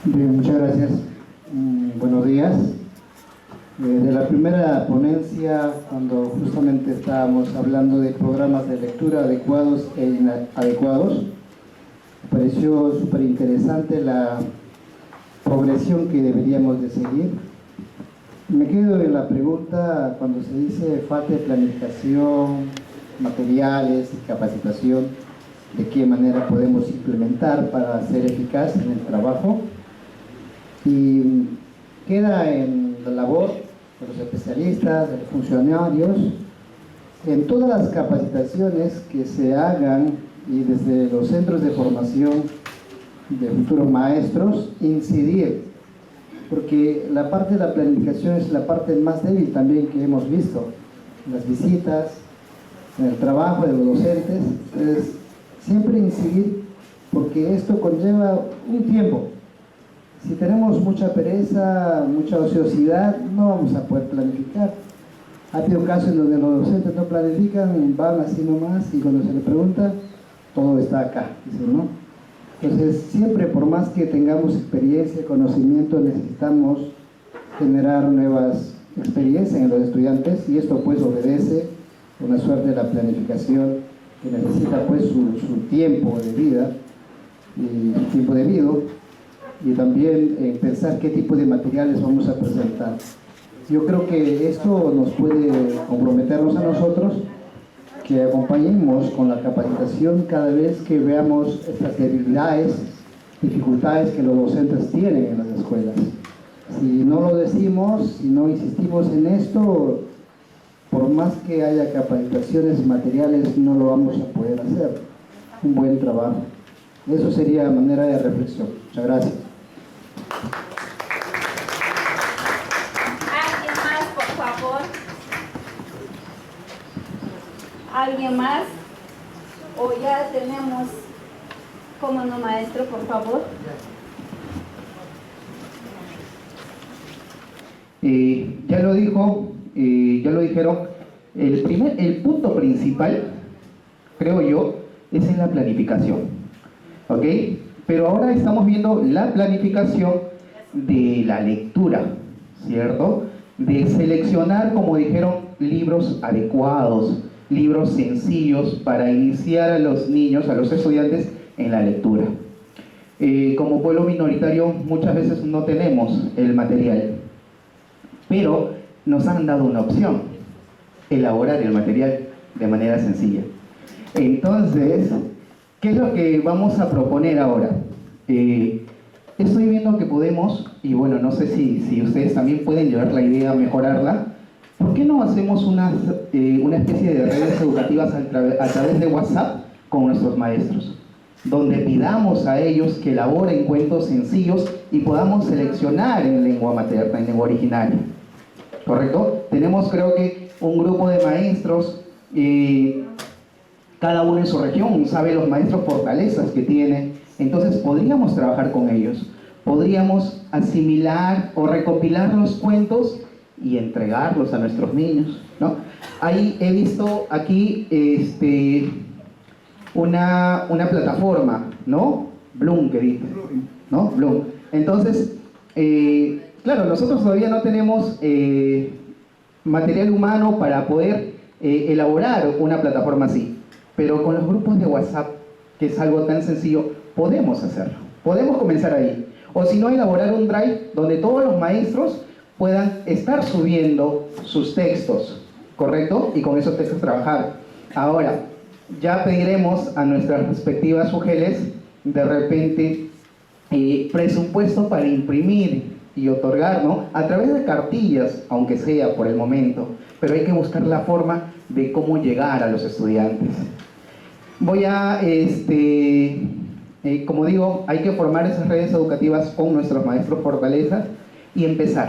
Bien, muchas gracias. Buenos días. De la primera ponencia, cuando justamente estábamos hablando de programas de lectura adecuados e inadecuados, me pareció súper interesante la progresión que deberíamos de seguir. Me quedo en la pregunta cuando se dice falta de planificación, materiales y capacitación, de qué manera podemos implementar para ser eficaz en el trabajo. Y queda en la labor de los especialistas, de los funcionarios, en todas las capacitaciones que se hagan y desde los centros de formación de futuros maestros, incidir, porque la parte de la planificación es la parte más débil también que hemos visto, en las visitas, en el trabajo de los docentes. Entonces, siempre incidir, porque esto conlleva un tiempo. Si tenemos mucha pereza, mucha ociosidad, no vamos a poder planificar. Ha habido casos en donde los docentes no planifican, van así nomás, y cuando se le pregunta, todo está acá, dicen, ¿no? Entonces, siempre, por más que tengamos experiencia, conocimiento, necesitamos generar nuevas experiencias en los estudiantes, y esto pues obedece una suerte de la planificación que necesita pues su tiempo de vida y su tiempo debido, y también pensar qué tipo de materiales vamos a presentar. Yo creo que esto nos puede comprometernos a nosotros, que acompañemos con la capacitación cada vez que veamos estas debilidades, dificultades que los docentes tienen en las escuelas. Si no lo decimos, si no insistimos en esto, por más que haya capacitaciones materiales, no lo vamos a poder hacer un buen trabajo. Eso sería manera de reflexión. Muchas gracias. ¿Alguien más, por favor? ¿Alguien más? ¿O ya tenemos? ¿Cómo no, maestro, por favor? Ya lo dijo, ya lo dijeron, el punto principal, creo yo, es en la planificación, ¿ok? Pero ahora estamos viendo la planificación de la lectura, ¿cierto? De seleccionar, como dijeron, libros adecuados, libros sencillos para iniciar a los niños, a los estudiantes en la lectura. Como pueblo minoritario muchas veces no tenemos el material, pero nos han dado una opción: elaborar el material de manera sencilla. Entonces, ¿qué es lo que vamos a proponer ahora? Estoy viendo que podemos, y bueno, no sé si ustedes también pueden llevar la idea a mejorarla. ¿Por qué no hacemos una especie de redes educativas a través de WhatsApp con nuestros maestros? Donde pidamos a ellos que elaboren cuentos sencillos y podamos seleccionar en lengua materna, en lengua originaria. ¿Correcto? Tenemos, creo que, un grupo de maestros, cada uno en su región, sabe los maestros fortalezas que tiene. Entonces podríamos trabajar con ellos, podríamos asimilar o recopilar los cuentos y entregarlos a nuestros niños, ¿no? Ahí he visto aquí una plataforma, ¿no? Bloom, que dice, ¿no? Bloom. Entonces, claro, nosotros todavía no tenemos material humano para poder elaborar una plataforma así, pero con los grupos de WhatsApp, que es algo tan sencillo, podemos hacerlo, podemos comenzar ahí. O si no, elaborar un drive donde todos los maestros puedan estar subiendo sus textos, ¿correcto? Y con esos textos trabajar. Ahora, ya pediremos a nuestras respectivas UGELs de repente presupuesto para imprimir y otorgar, ¿no? A través de cartillas, aunque sea por el momento, pero hay que buscar la forma de cómo llegar a los estudiantes. Voy a, como digo, hay que formar esas redes educativas con nuestros maestros fortalezas y empezar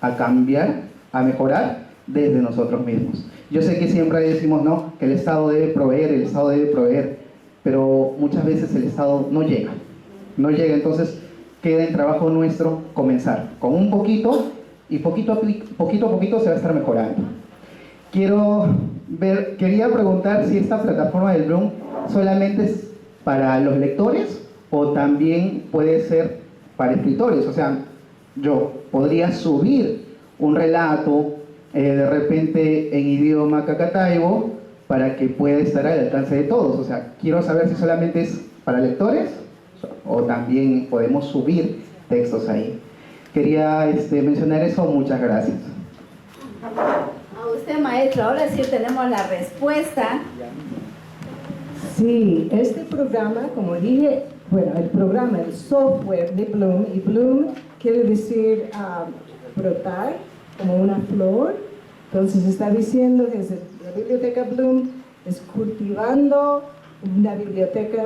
a cambiar, a mejorar desde nosotros mismos. Yo sé que siempre decimos, ¿no?, que el Estado debe proveer, pero muchas veces el Estado no llega, entonces queda en trabajo nuestro comenzar con un poquito y poquito a poquito se va a estar mejorando. Quería preguntar si esta plataforma del Bloom solamente es para los lectores o también puede ser para escritores. O sea, yo podría subir un relato de repente en idioma cacataibo para que pueda estar al alcance de todos. O sea, quiero saber si solamente es para lectores o también podemos subir textos ahí. Quería mencionar eso. Muchas gracias. A usted, maestro, ahora sí tenemos la respuesta. Sí, este programa, como dije, bueno, el software de Bloom, y Bloom quiere decir brotar como una flor. Entonces está diciendo que la biblioteca Bloom es cultivando una biblioteca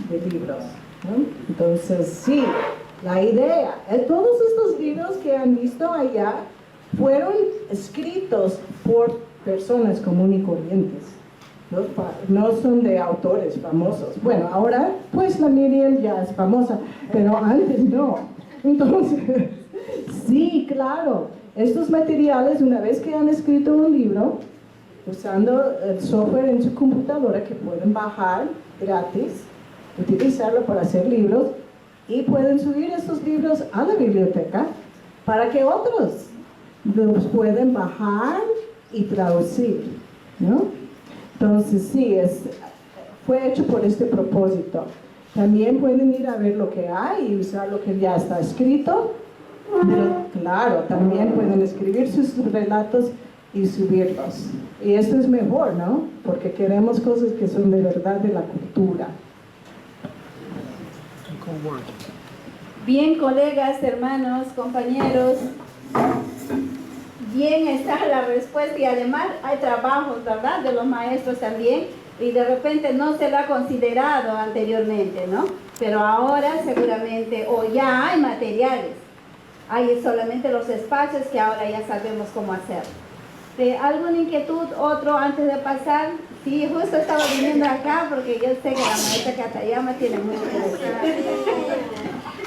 de libros, ¿no? Entonces sí, la idea, todos estos libros que han visto allá fueron escritos por personas comunes y corrientes. No son de autores famosos. Bueno, ahora pues la Miriam ya es famosa, pero antes no. Entonces, sí, claro, estos materiales, una vez que han escrito un libro, usando el software en su computadora que pueden bajar gratis, utilizarlo para hacer libros, y pueden subir estos libros a la biblioteca para que otros los pueden bajar y traducir, ¿no? Entonces sí, fue hecho por este propósito. También pueden ir a ver lo que hay y usar lo que ya está escrito, pero claro, también pueden escribir sus relatos y subirlos. Y esto es mejor, ¿no? Porque queremos cosas que son de verdad de la cultura. Bien, colegas, hermanos, compañeros, bien está la respuesta, y además hay trabajos, ¿verdad?, de los maestros también, y de repente no se lo ha considerado anteriormente, ¿no? Pero ahora seguramente, o ya hay materiales, hay solamente los espacios que ahora ya sabemos cómo hacer. ¿Alguna inquietud, otro, antes de pasar? Sí, justo estaba viniendo acá porque yo sé que la maestra Katayama tiene mucho que decir.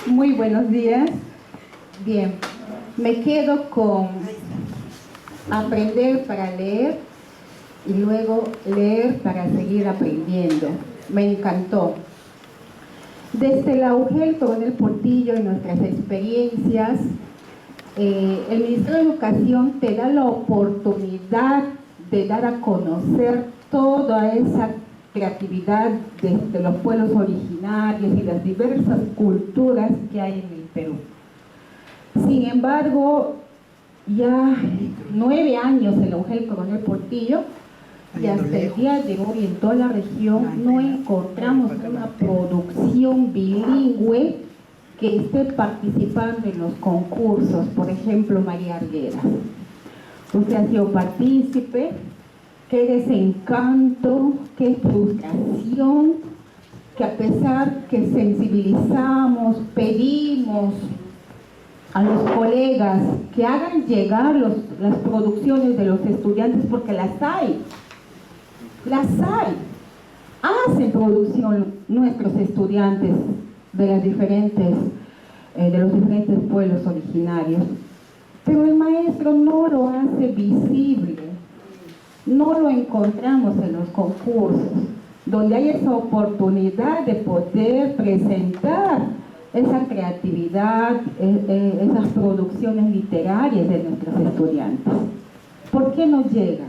Muy buenos días. Bien, me quedo con aprender para leer y luego leer para seguir aprendiendo. Me encantó. Desde la UGEL Coronel Portillo y nuestras experiencias, el Ministerio de Educación te da la oportunidad de dar a conocer toda esa creatividad de los pueblos originarios y las diversas culturas que hay en el Perú. Sin embargo, ya 9 años en la UGEL Coronel Portillo, y hasta el día de hoy en toda la región no encontramos una producción bilingüe que esté participando en los concursos. Por ejemplo, María Arguedas, usted ha sido partícipe. Qué desencanto, qué frustración, que a pesar que sensibilizamos, pedimos a los colegas que hagan llegar las producciones de los estudiantes, porque las hay, hacen producción nuestros estudiantes de los diferentes pueblos originarios, pero el maestro no lo hace visible, no lo encontramos en los concursos, donde hay esa oportunidad de poder presentar esa creatividad, esas producciones literarias de nuestros estudiantes. ¿Por qué no llega?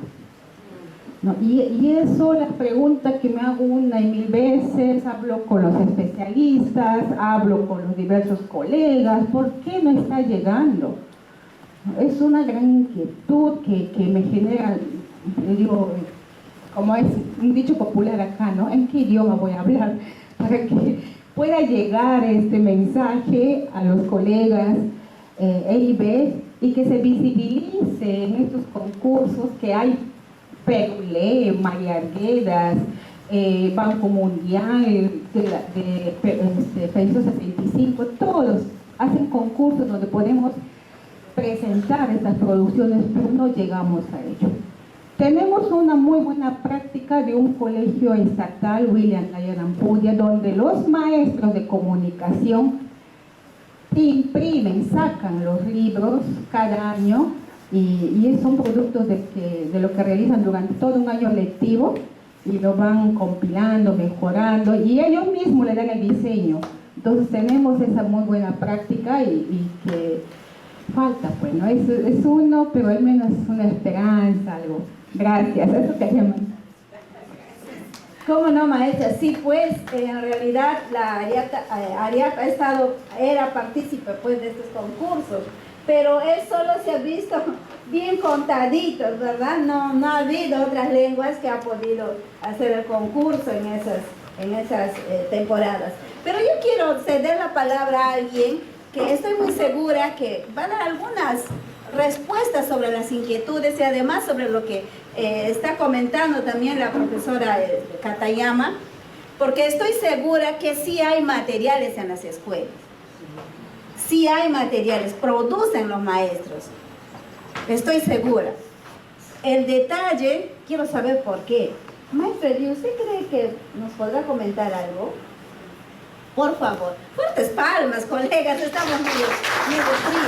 No, y eso, la pregunta que me hago una y mil veces, hablo con los especialistas, hablo con los diversos colegas, ¿por qué no está llegando? Es una gran inquietud que me genera, yo digo, como es un dicho popular acá, ¿no? ¿En qué idioma voy a hablar? Para que pueda llegar este mensaje a los colegas EIB y que se visibilice en estos concursos que hay Perulé, María Arguedas, Banco Mundial, Penso 65, todos hacen concursos donde podemos presentar estas producciones, pero no llegamos a ello. Tenemos una muy buena práctica de un colegio estatal, William Lyon Ampudia, donde los maestros de comunicación imprimen, sacan los libros cada año y son productos de lo que realizan durante todo un año lectivo y lo van compilando, mejorando y ellos mismos le dan el diseño. Entonces tenemos esa muy buena práctica y que falta, pues, ¿no? Es uno, pero al menos es una esperanza, algo. Gracias, eso quería mandar. ¿Cómo no, maestra? Sí, pues, en realidad la Ariap era partícipe, pues, de estos concursos, pero él solo se ha visto bien contaditos, ¿verdad? No ha habido otras lenguas que ha podido hacer el concurso en esas temporadas. Pero yo quiero ceder la palabra a alguien que estoy muy segura que va a dar algunas respuestas sobre las inquietudes y además sobre lo que está comentando también la profesora Katayama, porque estoy segura que sí hay materiales en las escuelas, sí hay materiales, producen los maestros, estoy segura. El detalle, quiero saber por qué. Maestra, ¿usted cree que nos podrá comentar algo? Por favor, fuertes palmas, colegas, estamos medio fríos.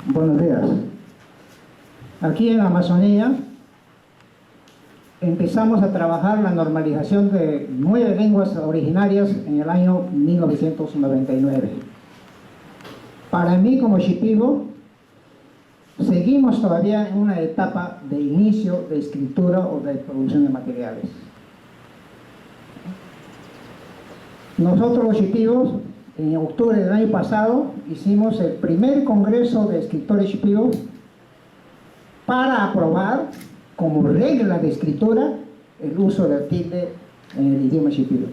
Buenos días. Aquí en la Amazonía empezamos a trabajar la normalización de 9 lenguas originarias en el año 1999. Para mí como shipibo, seguimos todavía en una etapa de inicio de escritura o de producción de materiales. Nosotros los shipibos, en octubre del año pasado, hicimos el primer congreso de escritores shipibos para aprobar como regla de escritura el uso del tilde en el idioma shipibo.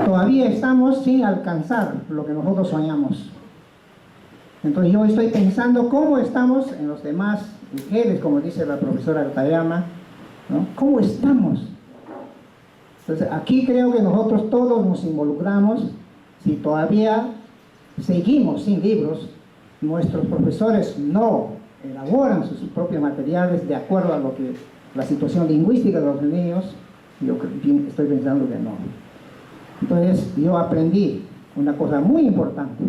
Todavía estamos sin alcanzar lo que nosotros soñamos. Entonces yo estoy pensando cómo estamos en los demás mujeres, como dice la profesora Katayama, ¿no? ¿Cómo estamos? Entonces aquí creo que nosotros todos nos involucramos. Si todavía seguimos sin libros, nuestros profesores no elaboran sus propios materiales de acuerdo a lo que la situación lingüística de los niños, yo estoy pensando que no. Entonces yo aprendí una cosa muy importante: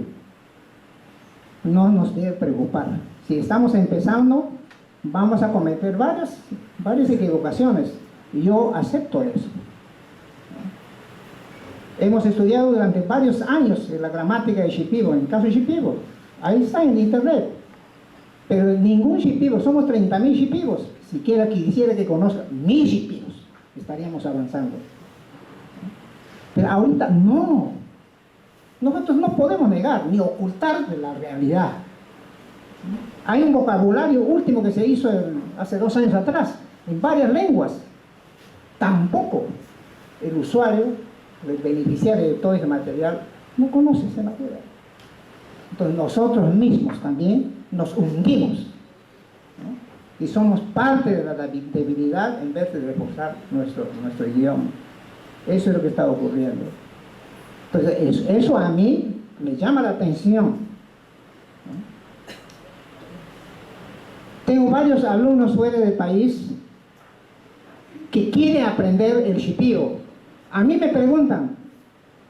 no nos debe preocupar. Si estamos empezando, vamos a cometer varias equivocaciones y yo acepto eso. Hemos estudiado durante varios años la gramática de shipibo, en el caso de shipibo, ahí está en internet, pero ningún shipibo, somos 30.000 shipibos, siquiera quisiera que conozca 1.000 shipibos, estaríamos avanzando. Pero ahorita no, nosotros no podemos negar ni ocultar de la realidad. Hay un vocabulario último que se hizo hace 2 años atrás, en varias lenguas, tampoco el usuario, el beneficiario de todo ese material, no conoce ese material. Entonces nosotros mismos también nos hundimos, ¿no? Y somos parte de la debilidad en vez de reforzar nuestro idioma. Eso es lo que está ocurriendo. Entonces eso a mí me llama la atención, ¿no? Tengo varios alumnos fuera del país que quieren aprender el shipibo. A mí me preguntan,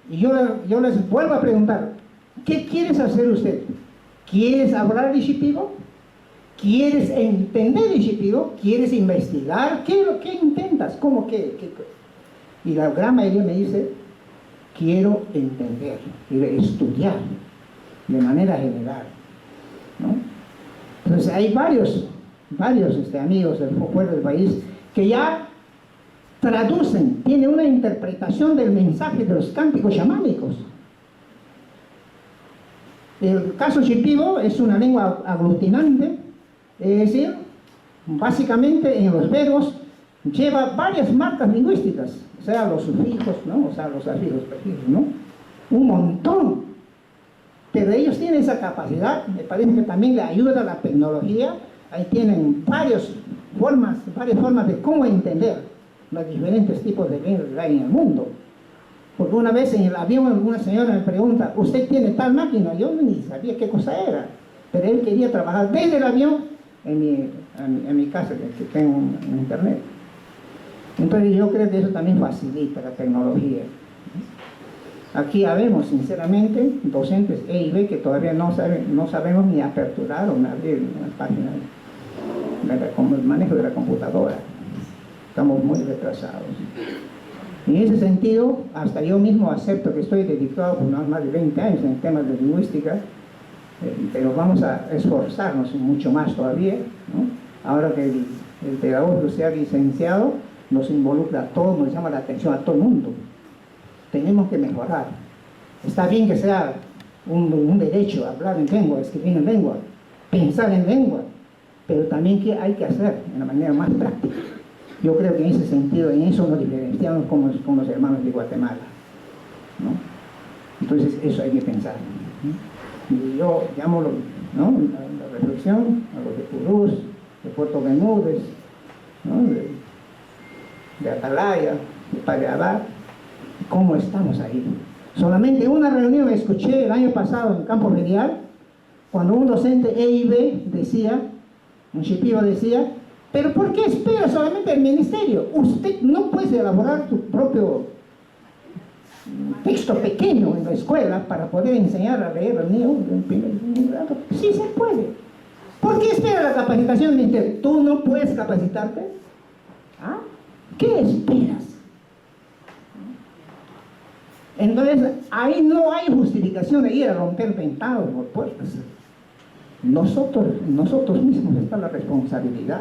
y yo les vuelvo a preguntar, ¿qué quieres hacer usted? ¿Quieres hablar de shipibo? ¿Quieres entender el shipibo? ¿Quieres investigar? ¿Qué intentas? ¿Cómo qué? Y la gran mayoría me dice, quiero entender, quiero estudiar de manera general, ¿no? Entonces hay varios amigos fuera del país que ya traducen, tienen una interpretación del mensaje de los cánticos chamánicos. El caso shipibo es una lengua aglutinante, es decir, básicamente en los verbos lleva varias marcas lingüísticas, o sea, los sufijos, ¿no? O sea, los afijos, prefijos, ¿no? Un montón. Pero ellos tienen esa capacidad, me parece que también le ayuda la tecnología. Ahí tienen varias formas de cómo entender los diferentes tipos de lenguas que hay en el mundo. Porque una vez en el avión una señora me pregunta, ¿usted tiene tal máquina? Yo ni sabía qué cosa era, pero él quería trabajar desde el avión en mi casa, que tengo en internet. Entonces yo creo que eso también facilita la tecnología. Aquí habemos, sinceramente, docentes E y B que todavía no sabemos ni aperturar o abrir una página como el manejo de la computadora. Estamos muy retrasados. En ese sentido, hasta yo mismo acepto que estoy dedicado por más de 20 años en temas de lingüística, pero vamos a esforzarnos mucho más todavía, ¿no? Ahora que el pedagogo sea licenciado, nos involucra a todos, nos llama la atención a todo el mundo. Tenemos que mejorar. Está bien que sea un derecho hablar en lengua, escribir en lengua, pensar en lengua, pero también que hay que hacer de una manera más práctica. Yo creo que en ese sentido, en eso nos diferenciamos con los hermanos de Guatemala, ¿no? Entonces eso hay que pensar, ¿no? Y yo llamo, ¿no?, la reflexión a los de Purús, de Puerto Bermúdez, ¿no?, de Atalaya, de Padre Abad. ¿Cómo estamos ahí? Solamente una reunión escuché el año pasado en Campo Ferial, cuando un docente E y B decía, un shipibo decía, ¿pero por qué espera solamente el ministerio? Usted no puede elaborar su propio texto pequeño en la escuela para poder enseñar a leer al niño en primer grado. Sí se puede. ¿Por qué espera la capacitación del ministerio? ¿Tú no puedes capacitarte? ¿Ah? ¿Qué esperas? Entonces, ahí no hay justificación de ir a romper ventanas o puertas. Nosotros mismos está la responsabilidad.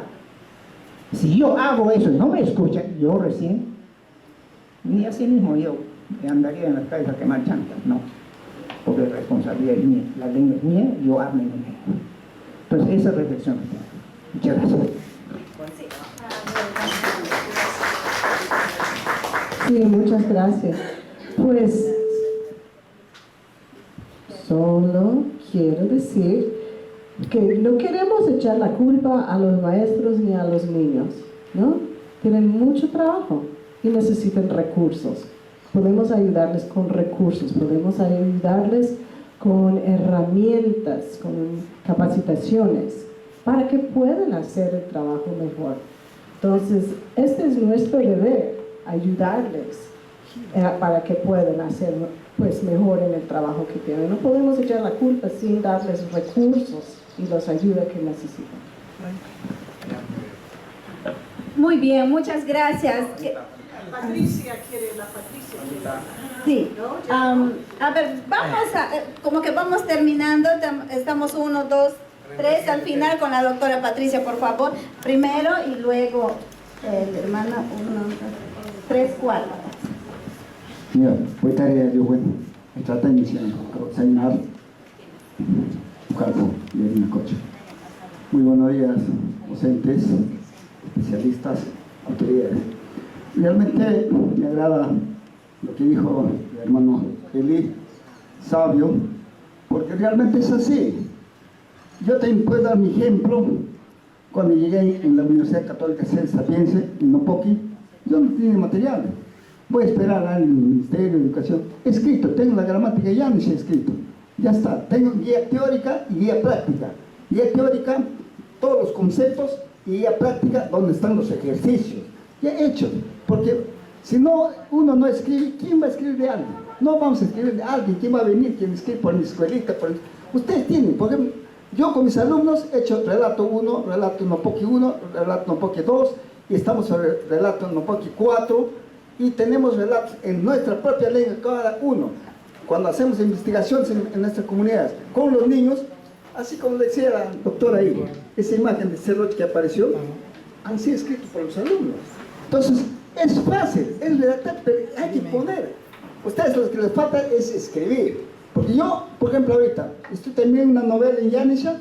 Si yo hago eso y no me escuchan, yo recién, ni así mismo yo andaría en las calles a quemar llantas, no. Porque la responsabilidad es mía, la lengua es mía, yo hablo en mi lengua. Entonces, esa reflexión que tengo. Muchas gracias. Sí, muchas gracias. Pues solo quiero decir que no queremos echar la culpa a los maestros ni a los niños, ¿no? Tienen mucho trabajo y necesitan recursos. Podemos ayudarles con recursos, podemos ayudarles con herramientas, con capacitaciones, para que puedan hacer el trabajo mejor. Entonces, este es nuestro deber, ayudarles para que puedan hacer pues mejor en el trabajo que tienen. No podemos echar la culpa sin darles recursos y los ayuda que necesitan. Muy bien, muchas gracias. Patricia quiere, la Patricia quiere. Sí. A ver, vamos a, como que vamos terminando, estamos 1, 2, 3 al final con la doctora Patricia, por favor. Primero y luego el hermano 1, 3, 4. Mira, voy a tarea yo bueno, me trata de iniciar, Sainar, Ujalpo, y Erina Coche. Muy buenos días, docentes, especialistas, autoridades. Realmente me agrada lo que dijo el hermano Eli, sabio, porque realmente es así. Yo también puedo dar mi ejemplo. Cuando llegué en la Universidad Católica Sapiense, en Nopoqui, yo no tenía material. Voy a esperar al Ministerio de Educación. Escrito, tengo la gramática, ya no sé escrito. Ya está, tengo guía teórica y guía práctica. Guía teórica, todos los conceptos, y guía práctica, donde están los ejercicios. Ya hecho, porque si no, uno no escribe, ¿quién va a escribir de alguien? No vamos a escribir de alguien, ¿quién va a venir? ¿Quién escribe por mi escuelita? Ustedes tienen, por ejemplo, yo con mis alumnos he hecho relato 1, relato Nopoqui 1, relato Nopoqui 2, y estamos sobre relato Nopoqui 4, y tenemos relatos en nuestra propia lengua cada uno. Cuando hacemos investigaciones en nuestras comunidades con los niños, así como decía la doctora ahí, esa imagen de Cerroch que apareció, han sido escritos por los alumnos. Entonces, es fácil, es redactar, pero hay que poner. Ustedes lo que les falta es escribir. Porque yo, por ejemplo, ahorita estoy terminando una novela en Yanisha,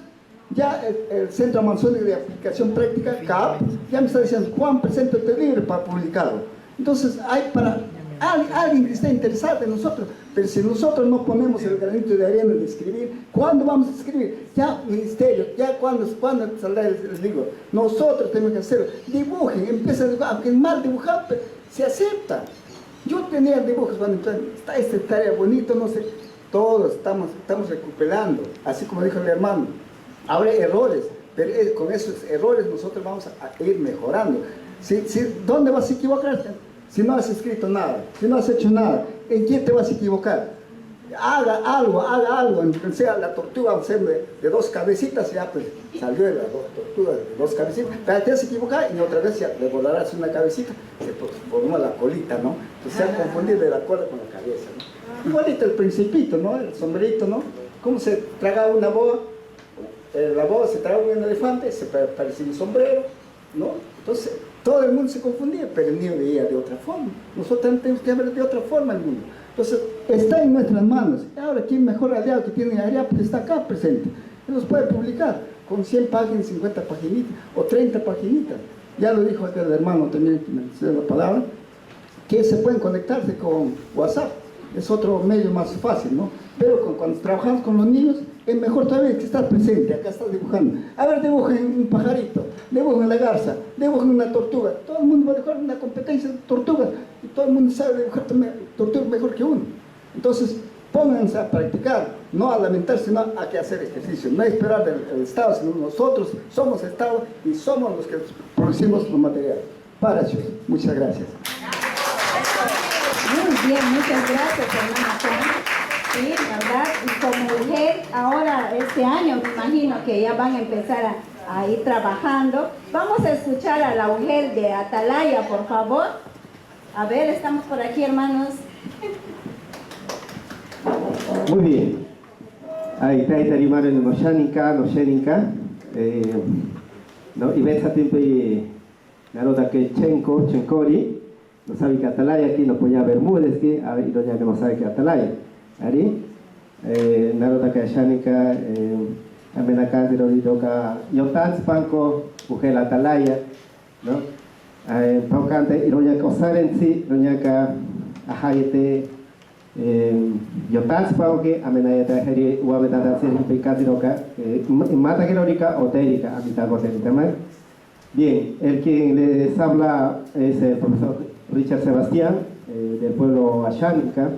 ya el Centro Amazónico de Aplicación Práctica, CAP, ya me está diciendo, Juan, presenta este libro para publicarlo. Entonces, hay para alguien que esté interesado en nosotros, pero si nosotros no ponemos el granito de arena de escribir, ¿cuándo vamos a escribir? Ya, ministerio, ya cuándo saldrá el libro. Nosotros tenemos que hacerlo. Dibujen, empiecen a dibujar, aunque es mal dibujar, pero se acepta. Yo tenía dibujos cuando está esta tarea bonito, no sé, todos estamos recuperando, así como dijo el hermano. Habrá errores, pero con esos errores nosotros vamos a ir mejorando. ¿Dónde vas a equivocarte? Si no has escrito nada, si no has hecho nada, ¿en quién te vas a equivocar? Haga algo, aunque sea la tortuga, de 2 cabecitas, ya pues salió la tortuga de 2 cabecitas, pero te vas a equivocar y otra vez ya le volarás una cabecita, se formó la colita, ¿no? Entonces se han confundido de la cola con la cabeza, ¿no? Igualito el principito, ¿no? El sombrerito, ¿no? ¿Cómo se tragaba una boa? La boa se tragaba un elefante, se parecía un sombrero, ¿no? Entonces todo el mundo se confundía, pero el niño veía de otra forma. Nosotros tenemos que ver de otra forma el mundo. Entonces, está en nuestras manos. Ahora, ¿quién mejor aliado que tiene allá? Pues está acá presente. Él los puede publicar con 100 páginas, 50 paginitas o 30 paginitas. Ya lo dijo acá el hermano también, que me dio la palabra, que se pueden conectarse con WhatsApp. Es otro medio más fácil, ¿no? Pero cuando trabajamos con los niños, es mejor todavía que estar presente, acá estás dibujando. A ver, dibujen un pajarito, dibujen la garza, dibujen una tortuga. Todo el mundo va a dibujar una competencia de tortugas y todo el mundo sabe dibujar tortugas mejor que uno. Entonces, pónganse a practicar, no a lamentarse, sino a que hacer ejercicio. No esperar del Estado, sino nosotros somos Estado y somos los que producimos los materiales. Para eso, muchas gracias. Muy bien, muchas gracias, hermana Juan. Sí, ¿verdad? Y como mujer, ahora este año me imagino que ya van a empezar a ir trabajando. Vamos a escuchar a la mujer de Atalaya, por favor. A ver, estamos por aquí, hermanos. Muy bien. Ahí está tarimar en Noshanika, no, y ves a tiempo y Naroda que Chenkori, no sabe que Atalaya aquí no podía Bermúdez, que a ver, ya no sabe que Atalaya. Ari, Naroda que Shanika, Amenacá, Diroka, Yotans Panko, Ujel Atalaya, ¿no? Paucante, Iroña Cosarensi, Roñaca, Ajayete, Yotans Pauque, Amenayata, Heri, Uametata, Picadiroca, Mata Gerorica, Otérica, Amitago Senteman. Bien, el quien les habla es el profesor Richard Sebastián, del pueblo Ashánica,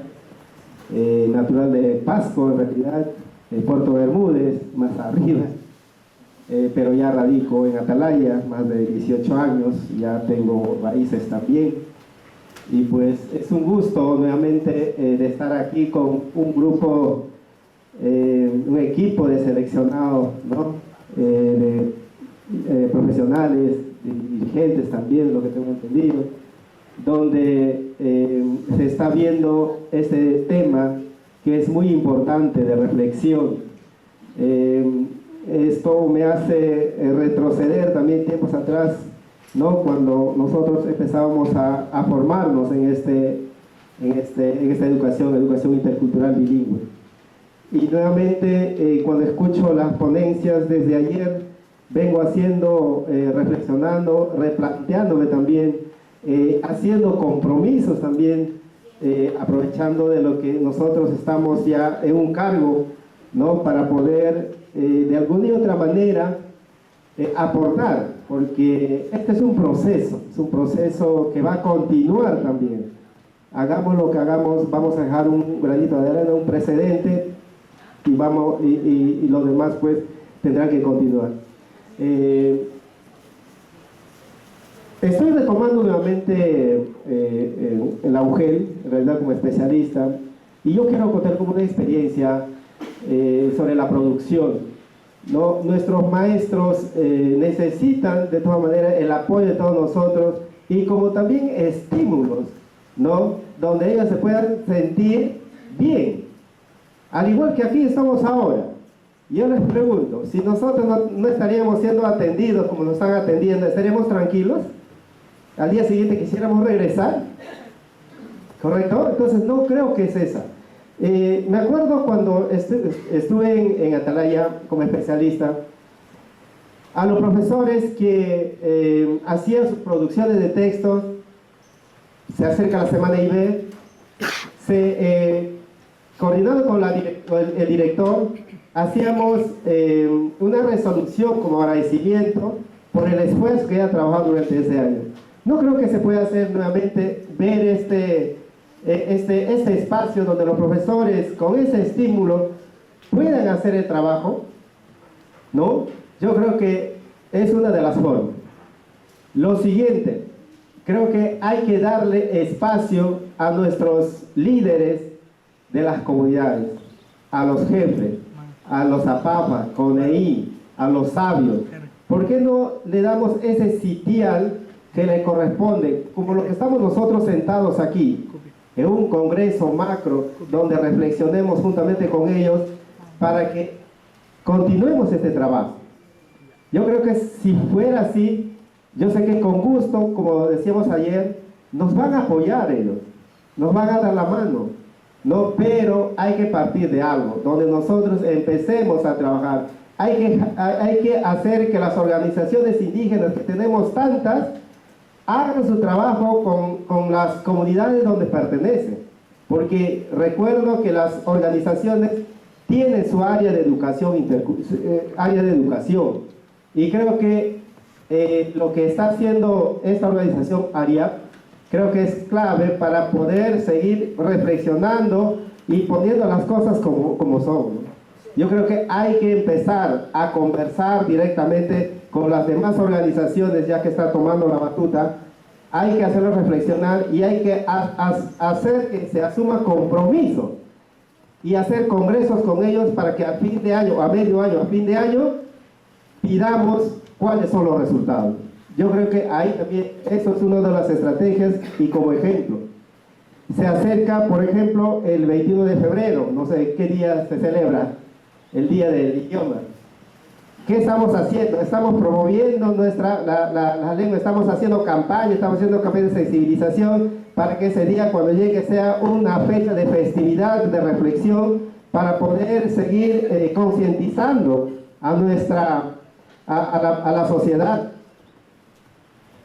natural de Pasco, en realidad, Puerto Bermúdez, más arriba, pero ya radico en Atalaya, más de 18 años, ya tengo raíces también, y pues es un gusto nuevamente de estar aquí con un grupo, un equipo de seleccionados, ¿no? Profesionales, dirigentes también, lo que tengo entendido, donde se está viendo este tema que es muy importante de reflexión. Esto me hace retroceder también tiempos atrás, ¿no? Cuando nosotros empezábamos a formarnos en esta educación intercultural bilingüe. Y nuevamente, cuando escucho las ponencias desde ayer, vengo haciendo, reflexionando, replanteándome también, haciendo compromisos también, aprovechando de lo que nosotros estamos ya en un cargo, ¿no? Para poder de alguna y otra manera aportar, porque este es un proceso que va a continuar también. Hagamos lo que hagamos, vamos a dejar un granito de arena, un precedente, y los demás pues tendrán que continuar. Estoy retomando nuevamente el AUGEL, en realidad como especialista, y yo quiero contar como una experiencia sobre la producción, ¿no? Nuestros maestros necesitan de todas maneras el apoyo de todos nosotros y como también estímulos, ¿no? Donde ellos se puedan sentir bien, al igual que aquí estamos ahora. Yo les pregunto, si nosotros no estaríamos siendo atendidos como nos están atendiendo, ¿estaríamos tranquilos? Al día siguiente quisiéramos regresar, ¿correcto? Entonces no creo que es esa. Me acuerdo cuando estuve en Atalaya como especialista, a los profesores que hacían sus producciones de textos, se acerca la semana IB, coordinado con el director, hacíamos una resolución como agradecimiento por el esfuerzo que ella ha trabajado durante ese año. No creo que se pueda hacer nuevamente ver este espacio donde los profesores con ese estímulo puedan hacer el trabajo, ¿no? Yo creo que es una de las formas. Lo siguiente, creo que hay que darle espacio a nuestros líderes de las comunidades, a los jefes, a los APAPA, CONEI, a los sabios. ¿Por qué no le damos ese sitial que le corresponde, como lo que estamos nosotros sentados aquí, en un congreso macro, donde reflexionemos juntamente con ellos para que continuemos este trabajo? Yo creo que si fuera así, yo sé que con gusto, como decíamos ayer, nos van a apoyar ellos, nos van a dar la mano, ¿no? Pero hay que partir de algo, donde nosotros empecemos a trabajar. Hay que hacer que las organizaciones indígenas, que tenemos tantas, hagan su trabajo con las comunidades donde pertenecen. Porque recuerdo que las organizaciones tienen su área de educación, y creo que lo que está haciendo esta organización ARIAP, creo que es clave para poder seguir reflexionando y poniendo las cosas como son, ¿no? Yo creo que hay que empezar a conversar directamente con las demás organizaciones, ya que están tomando la batuta. Hay que hacerlos reflexionar y hay que hacer que se asuma compromiso y hacer congresos con ellos para que a fin de año, a medio año, a fin de año, pidamos cuáles son los resultados. Yo creo que ahí también, eso es una de las estrategias y como ejemplo. Se acerca, por ejemplo, el 21 de febrero, no sé qué día se celebra, el Día del Idioma. ¿Qué estamos haciendo? Estamos promoviendo la lengua, estamos haciendo campañas de sensibilización para que ese día cuando llegue sea una fecha de festividad, de reflexión, para poder seguir concientizando a la sociedad.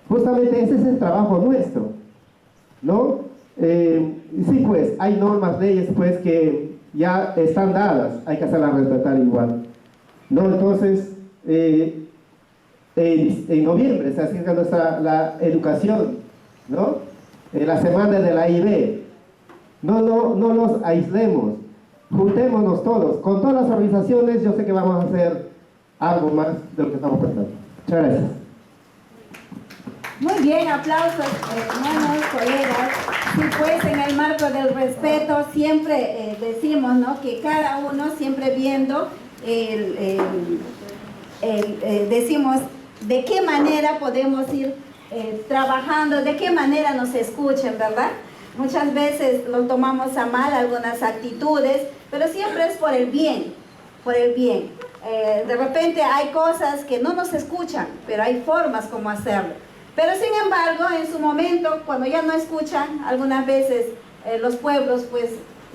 Justamente ese es el trabajo nuestro, ¿no? Sí, pues, hay normas, leyes, pues, que ya están dadas, hay que hacerlas respetar igual, ¿no? Entonces, en noviembre se acerca la educación, ¿no? La semana de la IB. No nos aislemos, juntémonos todos, con todas las organizaciones. Yo sé que vamos a hacer algo más de lo que estamos pensando. Muchas gracias. Muy bien, aplausos, hermanos, colegas. Sí, pues en el marco del respeto siempre decimos, ¿no?, que cada uno siempre viendo decimos de qué manera podemos ir trabajando, de qué manera nos escuchen, ¿verdad? Muchas veces lo tomamos a mal algunas actitudes, pero siempre es por el bien, por el bien. De repente hay cosas que no nos escuchan, pero hay formas como hacerlo. Pero sin embargo, en su momento, cuando ya no escuchan, algunas veces los pueblos, pues,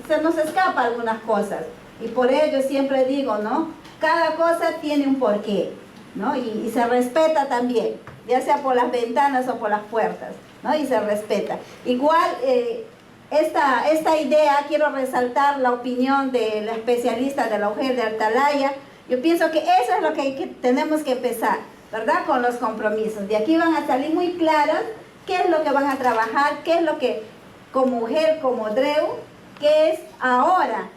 se nos escapa algunas cosas. Y por ello siempre digo, ¿no?, cada cosa tiene un porqué, ¿no? Y se respeta también, ya sea por las ventanas o por las puertas, ¿no? Y se respeta. Igual, esta idea, quiero resaltar la opinión de la especialista de la UGEL de Atalaya. Yo pienso que eso es lo que tenemos que empezar, ¿verdad?, con los compromisos. De aquí van a salir muy claros qué es lo que van a trabajar, qué es lo que, como UGEL, como DREU, qué es ahora,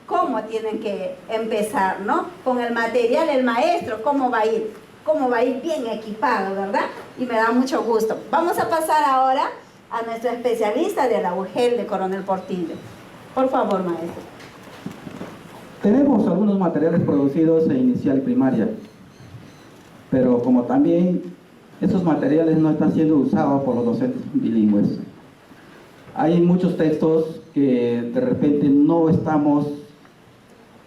cómo tienen que empezar, ¿no? Con el material, el maestro, cómo va a ir bien equipado, ¿verdad? Y me da mucho gusto. Vamos a pasar ahora a nuestro especialista de la UGEL de Coronel Portillo. Por favor, maestro. Tenemos algunos materiales producidos en inicial y primaria, pero como también esos materiales no están siendo usados por los docentes bilingües. Hay muchos textos que de repente no estamos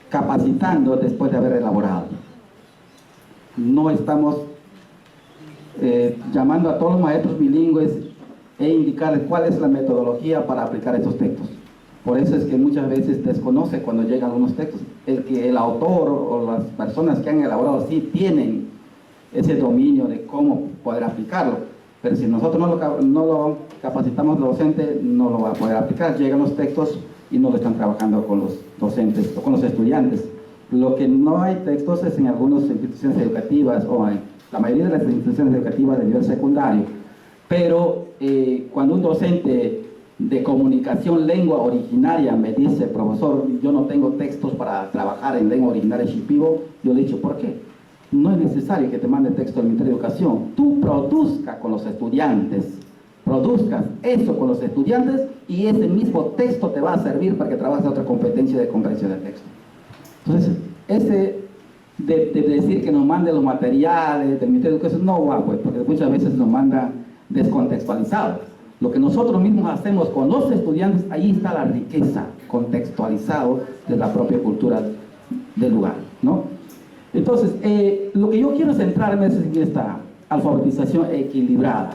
capacitando después de haber elaborado. No estamos llamando a todos los maestros bilingües e indicarles cuál es la metodología para aplicar esos textos. Por eso es que muchas veces desconoce cuando llegan algunos textos. El autor o las personas que han elaborado sí tienen ese dominio de cómo poder aplicarlo. Pero si nosotros no lo capacitamos al docente, no lo va a poder aplicar. Llegan los textos y no lo están trabajando con los docentes o con los estudiantes. Lo que no hay textos es en algunas instituciones educativas o en la mayoría de las instituciones educativas de nivel secundario. Pero cuando un docente de comunicación lengua originaria me dice, profesor, yo no tengo textos para trabajar en lengua originaria shipibo, yo le he dicho, ¿por qué? No es necesario que te mande texto del Ministerio de Educación. Tú produzca con los estudiantes, produzcas eso con los estudiantes y ese mismo texto te va a servir para que trabajes otra competencia de comprensión del texto. Entonces, ese de decir que nos mande los materiales del Ministerio de Educación no va, pues, porque muchas veces nos mandan descontextualizados. Lo que nosotros mismos hacemos con los estudiantes, ahí está la riqueza contextualizado de la propia cultura del lugar, ¿no? Entonces, lo que yo quiero centrarme es en esta alfabetización equilibrada.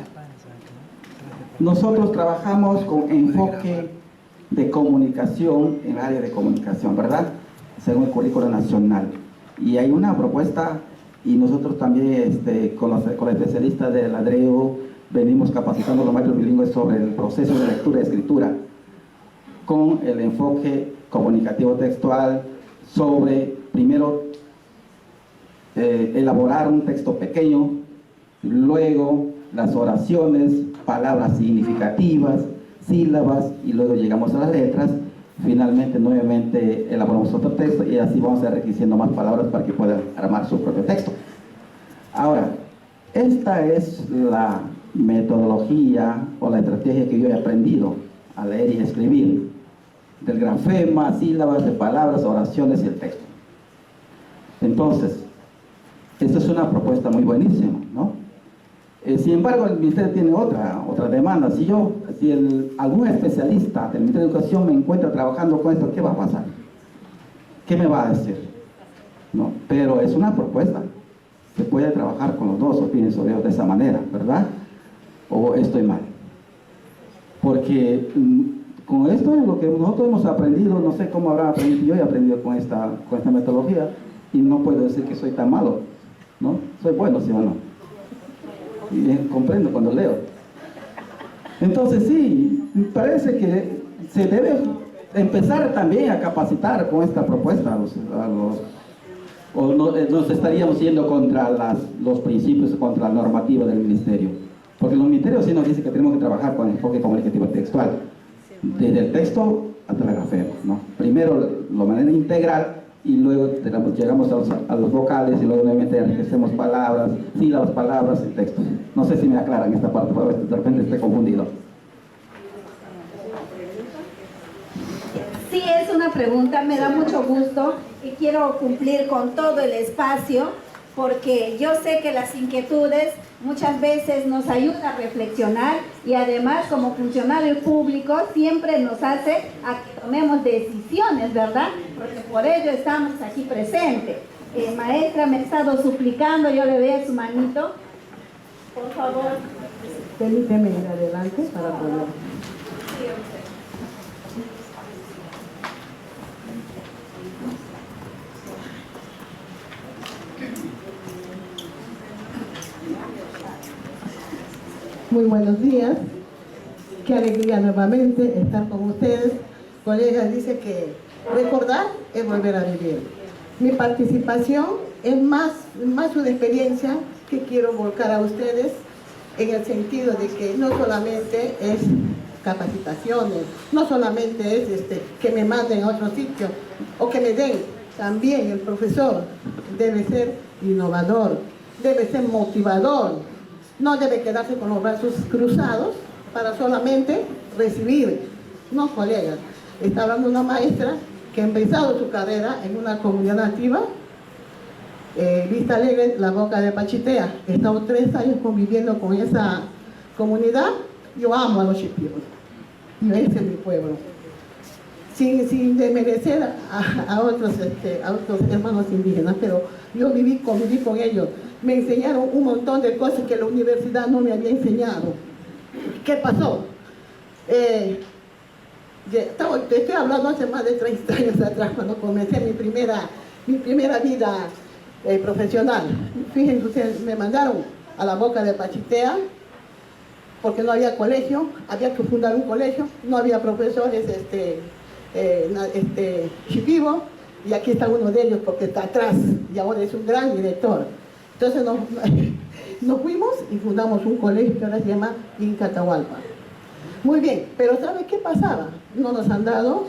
Nosotros trabajamos con enfoque de comunicación en el área de comunicación, ¿verdad? Según el currículo nacional. Y hay una propuesta, y nosotros también con los especialistas del ADREO venimos capacitando a los maestros bilingües sobre el proceso de lectura y escritura con el enfoque comunicativo textual sobre, primero, elaborar un texto pequeño, luego las oraciones, palabras significativas, sílabas, y luego llegamos a las letras. Finalmente, nuevamente, elaboramos otro texto y así vamos a ir requiriendo más palabras para que puedan armar su propio texto. Ahora, esta es la metodología o la estrategia que yo he aprendido a leer y escribir, del grafema, sílabas, de palabras, oraciones y el texto. Entonces, esta es una propuesta muy buenísima, ¿no? Sin embargo, el Ministerio tiene otra demanda. Si algún especialista del Ministerio de Educación me encuentra trabajando con esto, ¿qué va a pasar? ¿Qué me va a decir? ¿No? Pero es una propuesta. Se puede trabajar con los dos, o pienso yo, de esa manera, ¿verdad? ¿O estoy mal? Porque con esto es lo que nosotros hemos aprendido, no sé cómo habrá aprendido, yo he aprendido con esta metodología y no puedo decir que soy tan malo, ¿no? Soy bueno, ¿sí o no? Y comprendo cuando leo. Entonces sí, me parece que se debe empezar también a capacitar con esta propuesta o nos estaríamos yendo contra los principios, contra la normativa del Ministerio. Porque los ministerios sí nos dicen que tenemos que trabajar con enfoque comunicativo textual, desde el texto hasta la grafema, ¿no? Primero de manera integral y luego llegamos a los vocales y luego nuevamente enriquecemos palabras, sílabas, palabras y textos. No sé si me aclaran esta parte, porque de repente estoy confundido. Sí, es una pregunta, me da mucho gusto y quiero cumplir con todo el espacio porque yo sé que las inquietudes muchas veces nos ayudan a reflexionar y además como funcionario público siempre nos hace a que tomemos decisiones, ¿verdad? Porque por ello estamos aquí presentes. Maestra, me ha estado suplicando, yo le veo su manito. Por favor. Permíteme ir adelante para poder. Muy buenos días, qué alegría nuevamente estar con ustedes. Colegas, dice que recordar es volver a vivir. Mi participación es más una experiencia que quiero volcar a ustedes en el sentido de que no solamente es capacitaciones, no solamente es que me manden a otro sitio o que me den, también el profesor debe ser innovador, debe ser motivador. No debe quedarse con los brazos cruzados para solamente recibir. No, colegas. Está hablando una maestra que ha empezado su carrera en una comunidad nativa, Vista Alegre, la Boca de Pachitea. He estado 3 años conviviendo con esa comunidad. Yo amo a los shipibos. Y ese es mi pueblo. Sin desmerecer a otros hermanos indígenas, pero yo conviví con ellos. Me enseñaron un montón de cosas que la universidad no me había enseñado. ¿Qué pasó? Te estoy hablando hace más de 30 años atrás, cuando comencé mi primera vida profesional. Fíjense ustedes, me mandaron a la Boca de Pachitea, porque no había colegio, había que fundar un colegio, no había profesores Shipibo, y aquí está uno de ellos porque está atrás, y ahora es un gran director. Entonces nos fuimos y fundamos un colegio que ahora se llama Incatahualpa. Muy bien, pero ¿sabe qué pasaba? No nos han dado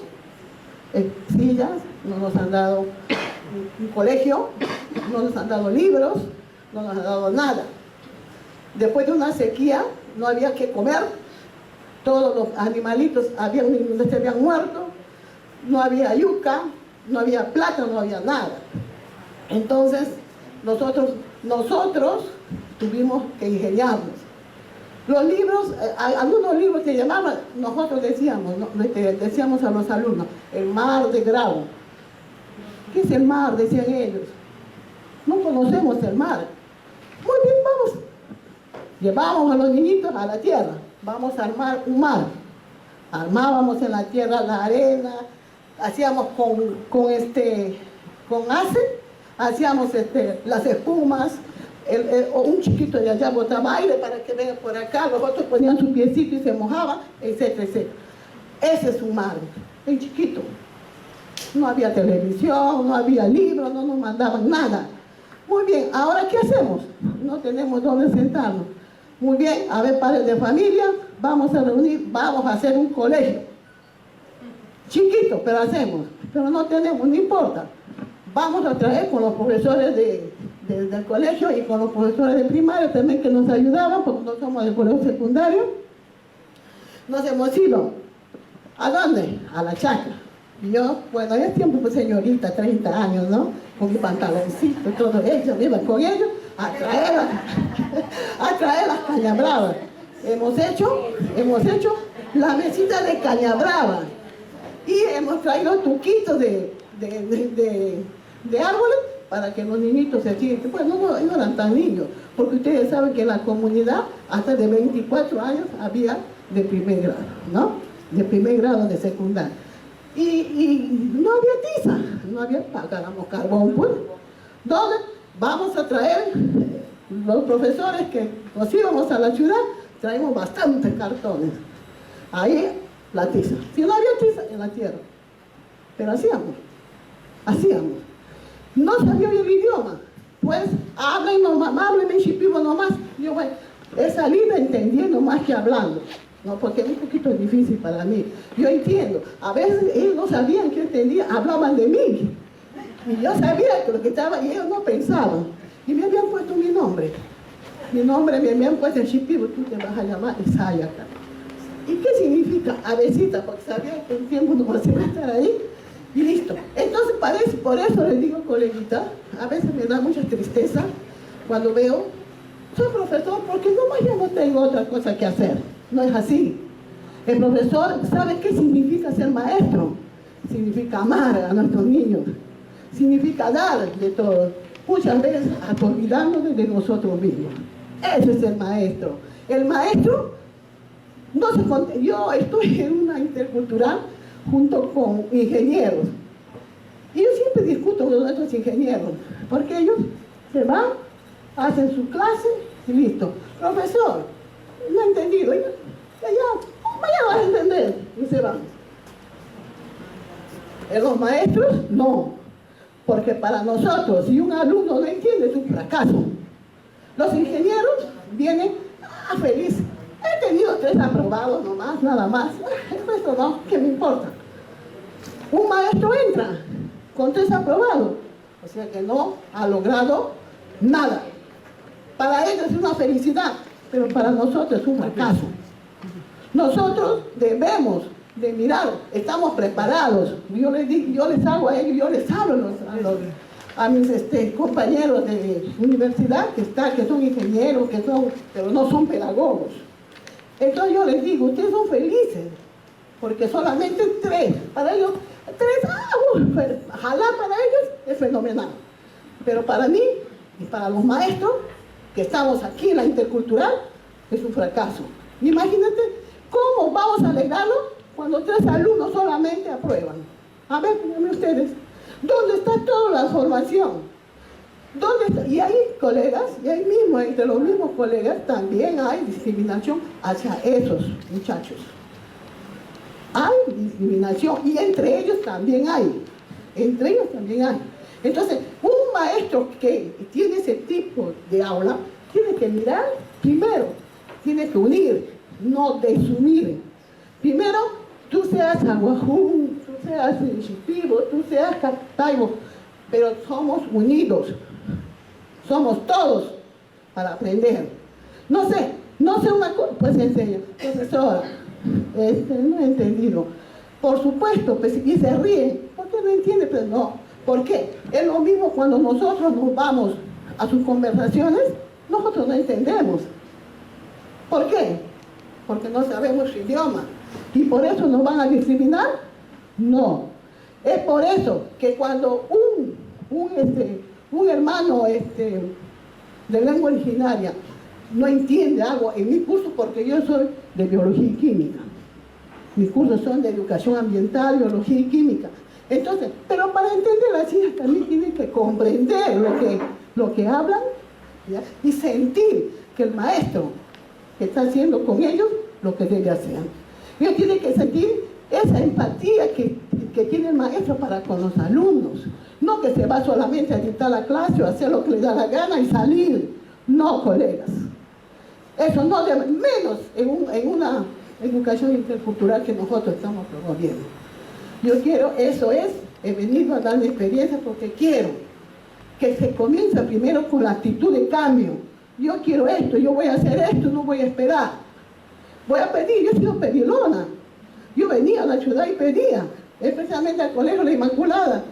sillas, no nos han dado un colegio, no nos han dado libros, no nos han dado nada. Después de una sequía, no había que comer, todos los animalitos se habían muerto, no había yuca, no había plata, no había nada. Entonces, nosotros tuvimos que ingeniarnos. Los libros, algunos libros que llamaban, nosotros decíamos a los alumnos, el mar de Grau. ¿Qué es el mar? Decían ellos. No conocemos el mar. Muy bien, vamos. Llevábamos a los niñitos a la tierra. Vamos a armar un mar. Armábamos en la tierra la arena, hacíamos con ace, hacíamos las espumas, un chiquito de allá botaba aire para que venga por acá, los otros ponían su piecito y se mojaban, etcétera, etcétera. Ese es un mar, en chiquito. No había televisión, no había libros, no nos mandaban nada. Muy bien, ¿ahora qué hacemos? No tenemos dónde sentarnos. Muy bien, a ver, padres de familia, vamos a reunir, vamos a hacer un colegio. Chiquito, pero hacemos, pero no tenemos, no importa. Vamos a traer con los profesores del colegio y con los profesores de primaria también que nos ayudaban, porque no somos del colegio secundario. Nos hemos ido. ¿A dónde? A la chacra. Y yo, bueno, ya tiempo, pues señorita, 30 años, ¿no? Con mi pantaloncito y todo eso, iba con ellos a traer las cañabravas. Hemos hecho la mesita de cañabrava y hemos traído tuquitos de árboles para que los niñitos se sientan. Pues no eran tan niños, porque ustedes saben que en la comunidad hasta de 24 años había de primer grado, ¿no? De primer grado de secundaria. Y no había tiza, no había, pagábamos carbón, pues. ¿Dónde? Vamos a traer los profesores que nos íbamos a la ciudad, traemos bastantes cartones. Ahí la tiza. Si no había tiza, en la tierra. Pero hacíamos. No sabía el idioma. Pues háblenme Shipibo nomás. Yo, bueno, he salido entendiendo más que hablando. No, porque es un poquito difícil para mí. Yo entiendo. A veces ellos no sabían que entendía, hablaban de mí. Y yo sabía que lo que estaba, y ellos no pensaban. Y me habían puesto mi nombre. Mi nombre me habían puesto en Shipibo, tú te vas a llamar Isayaka. ¿Y qué significa? Avecita, porque sabía que un tiempo no se va a estar ahí. Y listo. Entonces, por eso les digo, coleguita, a veces me da mucha tristeza cuando veo, soy profesor porque nomás ya no tengo otra cosa que hacer. No es así. El profesor sabe qué significa ser maestro. Significa amar a nuestros niños. Significa dar de todo. Muchas veces olvidándonos de nosotros mismos. Ese es el maestro. El maestro, yo estoy en una intercultural junto con ingenieros. Y yo siempre discuto con nuestros ingenieros, porque ellos se van, hacen su clase y listo. Profesor, no he entendido. Mañana vas a entender. Y se van. Los maestros, no. Porque para nosotros, si un alumno no entiende, es un fracaso. Los ingenieros vienen felices. He tenido 3 aprobados nomás, nada más. El resto no, ¿qué me importa? Un maestro entra con 3 aprobados. O sea que no ha logrado nada. Para ellos es una felicidad, pero para nosotros es un fracaso. Nosotros debemos de mirar, estamos preparados. Yo les hago a ellos, yo les hablo a mis compañeros de universidad que son ingenieros, pero no son pedagogos. Entonces yo les digo, ustedes son felices, porque solamente 3, para ellos, 3, ojalá para ellos es fenomenal. Pero para mí y para los maestros que estamos aquí en la intercultural, es un fracaso. Imagínate cómo vamos a alegrarlo cuando 3 alumnos solamente aprueban? A ver, díganme ustedes, ¿dónde está toda la formación? ¿Dónde está? Y hay colegas, y ahí mismo, entre los mismos colegas, también hay discriminación hacia esos muchachos. Hay discriminación, y entre ellos también hay. Entre ellos también hay. Entonces, un maestro que tiene ese tipo de aula, tiene que mirar, primero, tiene que unir, no desunir. Primero, tú seas aguajún, tú seas shipibo, tú seas cataibo, pero somos unidos. Somos todos para aprender. No sé una cosa, pues enseño. Profesora, no he entendido. Por supuesto, pues, y se ríe. ¿Por qué no entiende? Pues no. ¿Por qué? Es lo mismo cuando nosotros nos vamos a sus conversaciones, nosotros no entendemos. ¿Por qué? Porque no sabemos su idioma. ¿Y por eso nos van a discriminar? No. Es por eso que cuando un hermano de lengua originaria no entiende algo en mi curso, porque yo soy de biología y química. Mis cursos son de educación ambiental, biología y química. Entonces, pero para entender las hijas también tienen que comprender lo que hablan, ¿ya? Y sentir que el maestro que está haciendo con ellos lo que debe hacer. Ellos tienen que sentir esa empatía que tiene el maestro para con los alumnos. No que se va solamente a dictar la clase o hacer lo que le da la gana y salir. No, colegas. Eso no debe, menos en una educación intercultural que nosotros estamos promoviendo. Yo quiero, he venido a dar mi experiencia porque quiero que se comience primero con la actitud de cambio. Yo quiero esto, yo voy a hacer esto, no voy a esperar. Voy a pedir, yo he sido pedilona. Yo venía a la ciudad y pedía, especialmente al Colegio La Inmaculada,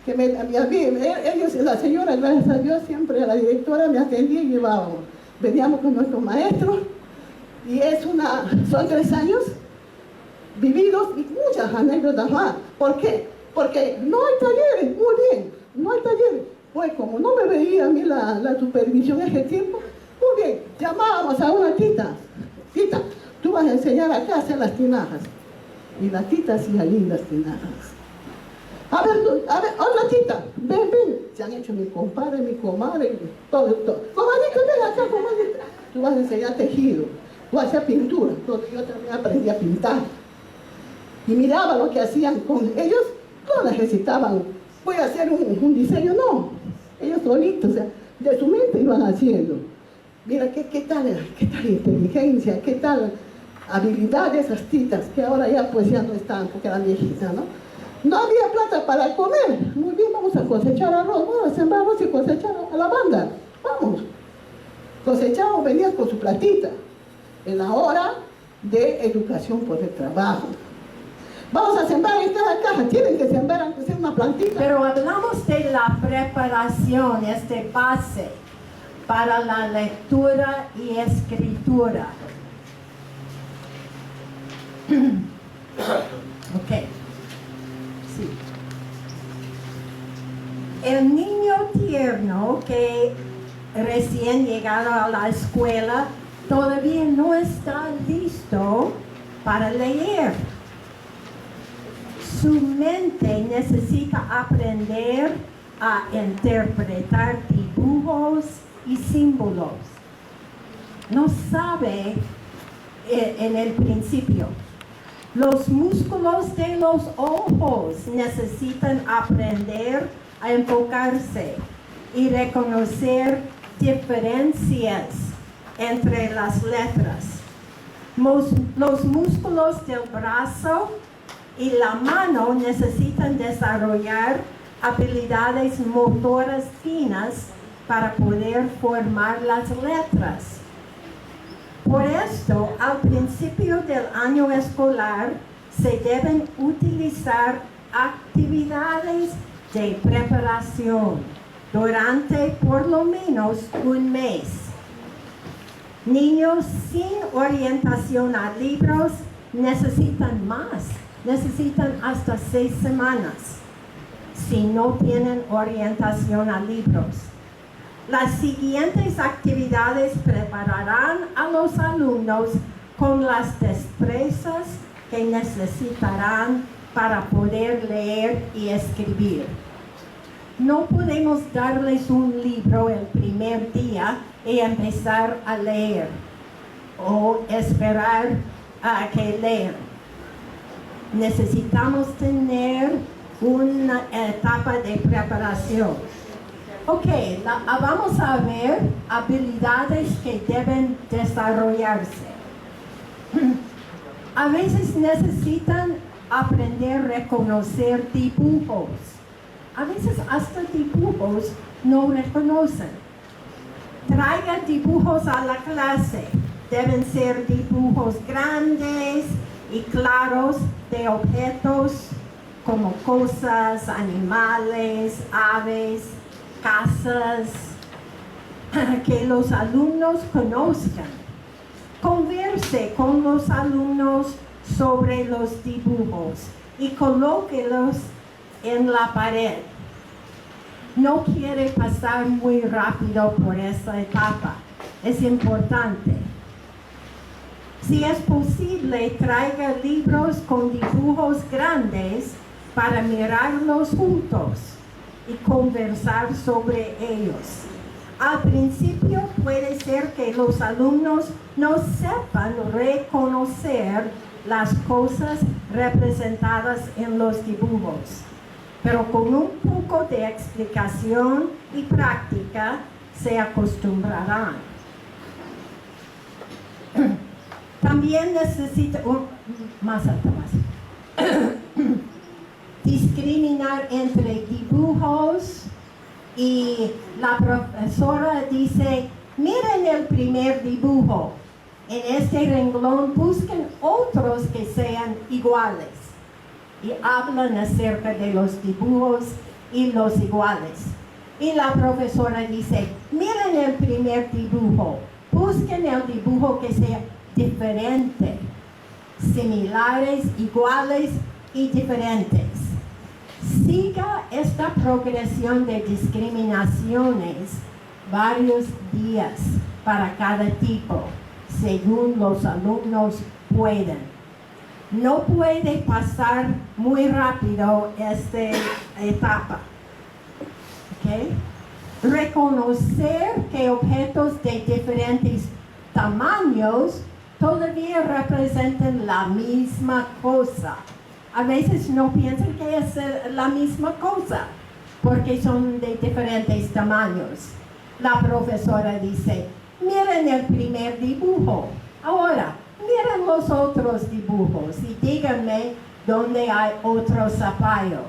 que ellos, la señora, gracias a Dios, siempre la directora me atendía y llevábamos. Veníamos con nuestros maestros y son 3 años vividos y muchas anécdotas más. ¿Por qué? Porque no hay talleres, muy bien, no hay talleres. Pues como no me veía a mí la supervisión en ese tiempo, muy bien, llamábamos a una tita, tú vas a enseñar acá a hacer las tinajas. Y la tita hacía lindas tinajas. A ver, otra tita, ven, se han hecho mi compadre, mi comadre, todo. Comadita, ven acá, comadita. Tú vas a enseñar tejido, tú vas a hacer pintura, yo también aprendí a pintar. Y miraba lo que hacían con ellos, no necesitaban, voy a hacer un diseño, no. Ellos solitos, o sea, de su mente iban haciendo. Mira, ¿qué tal inteligencia, qué tal habilidad de esas titas, que ahora ya pues ya no están, porque eran viejitas, ¿no? No había plata para comer. Muy bien, vamos a cosechar arroz, vamos a sembrar arroz y cosechar a la banda. Vamos. Cosechaban, venían con su platita. En la hora de educación por el trabajo. Vamos a sembrar en cada caja, tienen que sembrar antes de una plantita. Pero hablamos de la preparación, de base para la lectura y escritura. Ok. Sí. El niño tierno que recién llegado a la escuela todavía no está listo para leer. Su mente necesita aprender a interpretar dibujos y símbolos. No sabe en el principio. Los músculos de los ojos necesitan aprender a enfocarse y reconocer diferencias entre las letras. Los músculos del brazo y la mano necesitan desarrollar habilidades motoras finas para poder formar las letras. Por esto, al principio del año escolar, se deben utilizar actividades de preparación durante por lo menos un mes. Niños sin orientación a libros necesitan más, necesitan hasta 6 semanas si no tienen orientación a libros. Las siguientes actividades prepararán a los alumnos con las destrezas que necesitarán para poder leer y escribir. No podemos darles un libro el primer día y empezar a leer o esperar a que lean. Necesitamos tener una etapa de preparación. Ok, vamos a ver habilidades que deben desarrollarse. A veces necesitan aprender a reconocer dibujos. A veces hasta dibujos no reconocen. Traiga dibujos a la clase. Deben ser dibujos grandes y claros de objetos como cosas, animales, aves, casas, que los alumnos conozcan. Converse con los alumnos sobre los dibujos y colóquelos en la pared. No quiere pasar muy rápido por esa etapa. Es importante. Si es posible, traiga libros con dibujos grandes para mirarlos juntos y conversar sobre ellos. Al principio puede ser que los alumnos no sepan reconocer las cosas representadas en los dibujos, pero con un poco de explicación y práctica se acostumbrarán. También necesita más atrás. Discriminar entre dibujos, y la profesora dice, miren el primer dibujo. En este renglón busquen otros que sean iguales y hablan acerca de los dibujos y los iguales. Y la profesora dice, miren el primer dibujo, busquen el dibujo que sea diferente, similares, iguales y diferentes. Siga esta progresión de discriminaciones varios días para cada tipo, según los alumnos pueden. No puede pasar muy rápido esta etapa. ¿Okay? Reconocer que objetos de diferentes tamaños todavía representan la misma cosa. A veces no piensan que es la misma cosa, porque son de diferentes tamaños. La profesora dice, miren el primer dibujo. Ahora, miren los otros dibujos y díganme dónde hay otro zapallo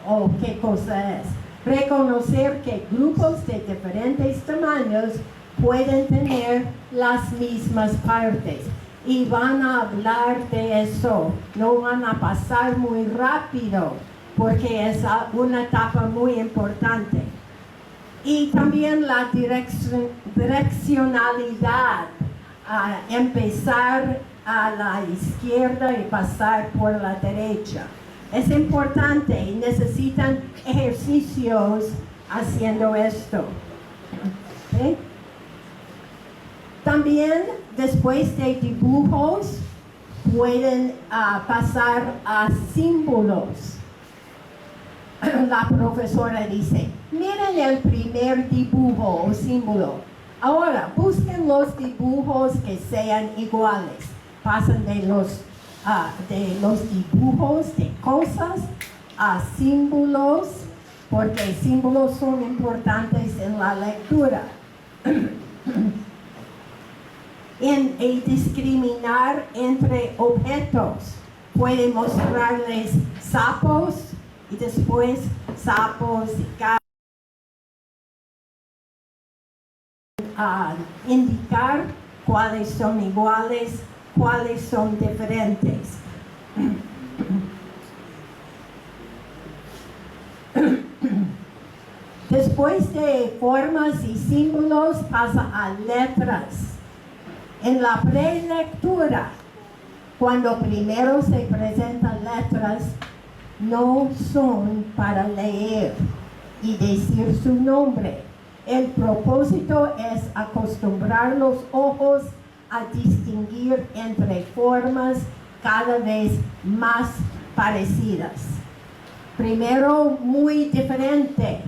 o qué cosa es. Reconocer que grupos de diferentes tamaños pueden tener las mismas partes. Y van a hablar de eso, no van a pasar muy rápido, porque es una etapa muy importante. Y también la direccionalidad, empezar a la izquierda y pasar por la derecha. Es importante y necesitan ejercicios haciendo esto. ¿Okay? También, después de dibujos, pueden pasar a símbolos. La profesora dice, miren el primer dibujo o símbolo. Ahora, busquen los dibujos que sean iguales. Pasan de los dibujos de cosas a símbolos, porque símbolos son importantes en la lectura. Y discriminar entre objetos. Puede mostrarles sapos y después sapos y gatos. Indicar cuáles son iguales, cuáles son diferentes. Después de formas y símbolos pasa a letras. En la prelectura, cuando primero se presentan letras, no son para leer y decir su nombre. El propósito es acostumbrar los ojos a distinguir entre formas cada vez más parecidas. Primero, muy diferente,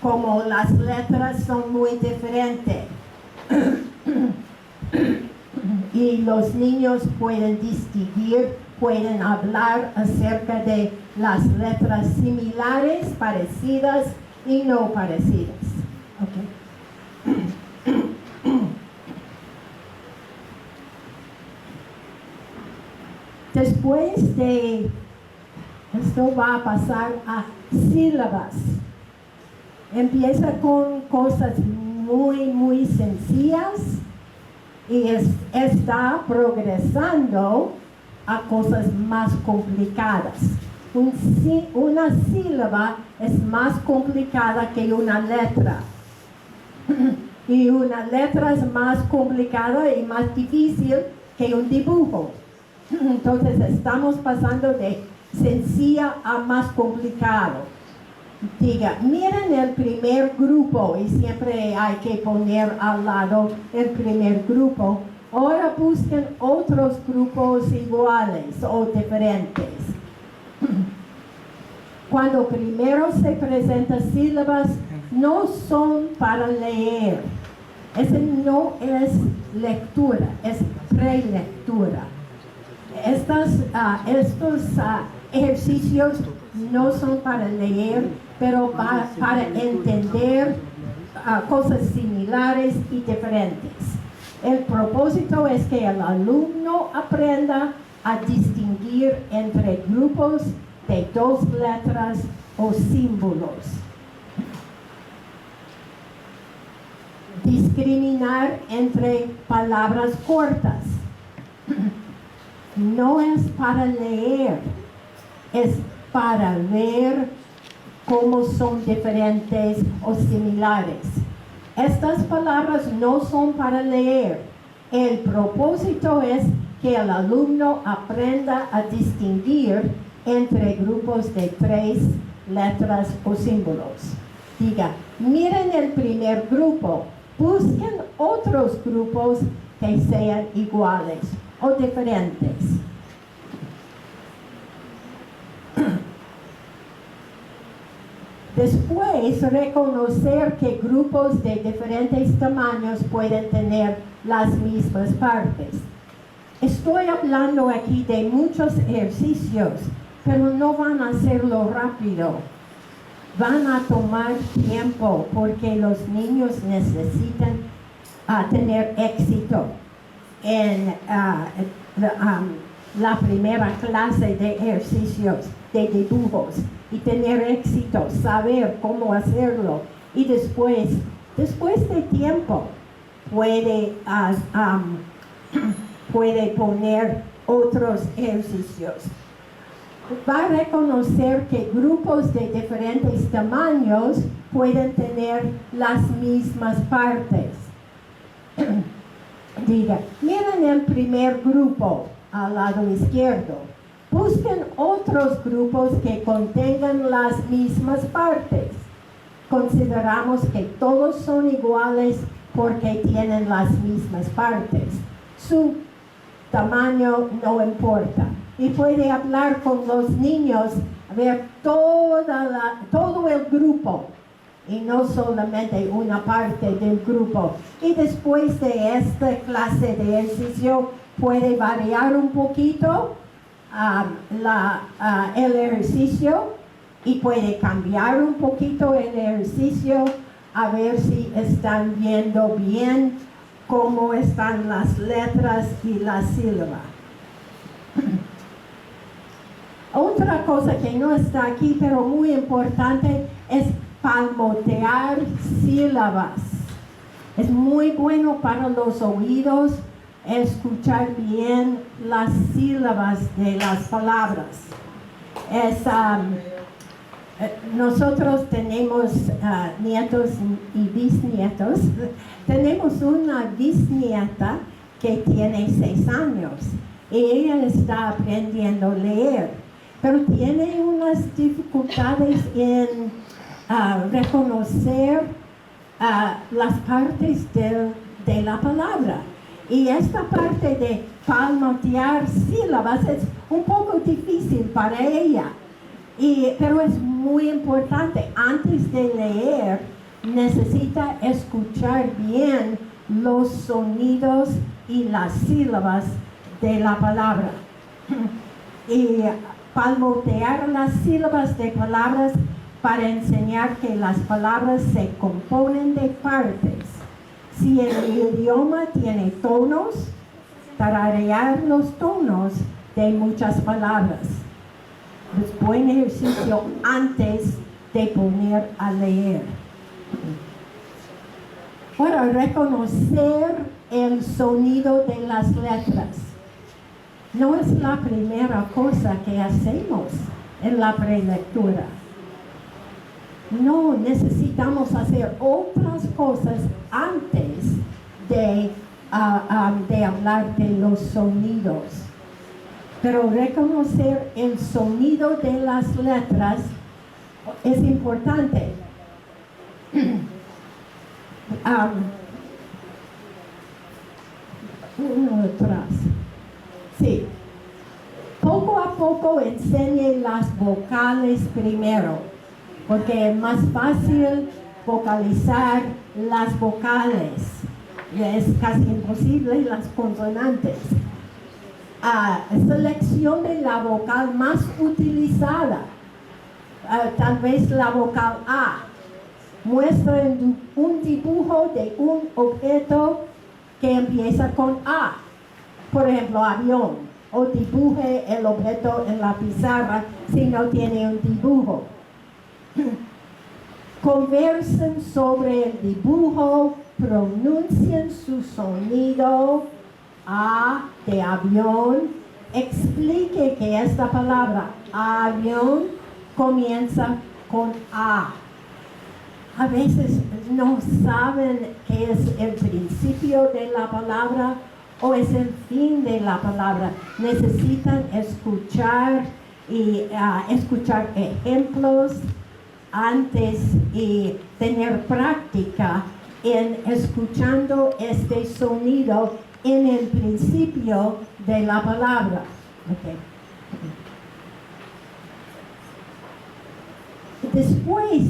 como las letras son muy diferentes. Y los niños pueden distinguir, pueden hablar acerca de las letras similares, parecidas y no parecidas. Okay. Después de esto va a pasar a sílabas. Empieza con cosas muy sencillas y está progresando a cosas más complicadas. Una sílaba es más complicada que una letra. Y una letra es más complicada y más difícil que un dibujo. Entonces estamos pasando de sencilla a más complicado. Diga, miren el primer grupo, y siempre hay que poner al lado el primer grupo. Ahora busquen otros grupos iguales o diferentes. Cuando primero se presentan sílabas, no son para leer. Ese no es lectura, es prelectura. Estos ejercicios no son para leer, pero para entender cosas similares y diferentes. El propósito es que el alumno aprenda a distinguir entre grupos de 2 letras o símbolos. Discriminar entre palabras cortas. No es para leer, es para ver cómo son diferentes o similares. Estas palabras no son para leer. El propósito es que el alumno aprenda a distinguir entre grupos de 3 letras o símbolos. Diga, miren el primer grupo, busquen otros grupos que sean iguales o diferentes. Después, reconocer que grupos de diferentes tamaños pueden tener las mismas partes. Estoy hablando aquí de muchos ejercicios, pero no van a hacerlo rápido. Van a tomar tiempo porque los niños necesitan tener éxito en la primera clase de ejercicios, de dibujos, y tener éxito, saber cómo hacerlo. Y después de tiempo, puede poner otros ejercicios. Va a reconocer que grupos de diferentes tamaños pueden tener las mismas partes. Diga, miren el primer grupo al lado izquierdo. Busquen otros grupos que contengan las mismas partes. Consideramos que todos son iguales porque tienen las mismas partes. Su tamaño no importa. Y puede hablar con los niños, ver todo el grupo y no solamente una parte del grupo. Y después de esta clase de ejercicio puede variar un poquito el ejercicio y puede cambiar un poquito el ejercicio a ver si están viendo bien cómo están las letras y la sílaba. Otra cosa que no está aquí, pero muy importante, es palmotear sílabas. Es muy bueno para los oídos escuchar bien las sílabas de las palabras. Nosotros tenemos nietos y bisnietos. Tenemos una bisnieta que tiene 6 años y ella está aprendiendo a leer, pero tiene unas dificultades en reconocer las partes de la palabra. Y esta parte de palmotear sílabas es un poco difícil para ella. Pero es muy importante. Antes de leer, necesita escuchar bien los sonidos y las sílabas de la palabra. Y palmotear las sílabas de palabras para enseñar que las palabras se componen de partes. Si el idioma tiene tonos, tararear los tonos de muchas palabras. Es buen ejercicio antes de poner a leer. Para reconocer el sonido de las letras. No es la primera cosa que hacemos en la prelectura. No, necesitamos hacer otras cosas antes de hablar de los sonidos. Pero reconocer el sonido de las letras es importante. Uno atrás. Sí. Poco a poco enseñe las vocales primero, porque es más fácil vocalizar las vocales. Es casi imposible las consonantes. Selección de la vocal más utilizada. Tal vez la vocal A. Muestra un dibujo de un objeto que empieza con A. Por ejemplo, avión. O dibuje el objeto en la pizarra si no tiene un dibujo. Conversen sobre el dibujo, pronuncien su sonido. A de avión. Explique que esta palabra avión comienza con A. A veces no saben qué es el principio de la palabra o es el fin de la palabra. Necesitan escuchar y escuchar ejemplos antes y tener práctica en escuchando este sonido en el principio de la palabra. Okay. Después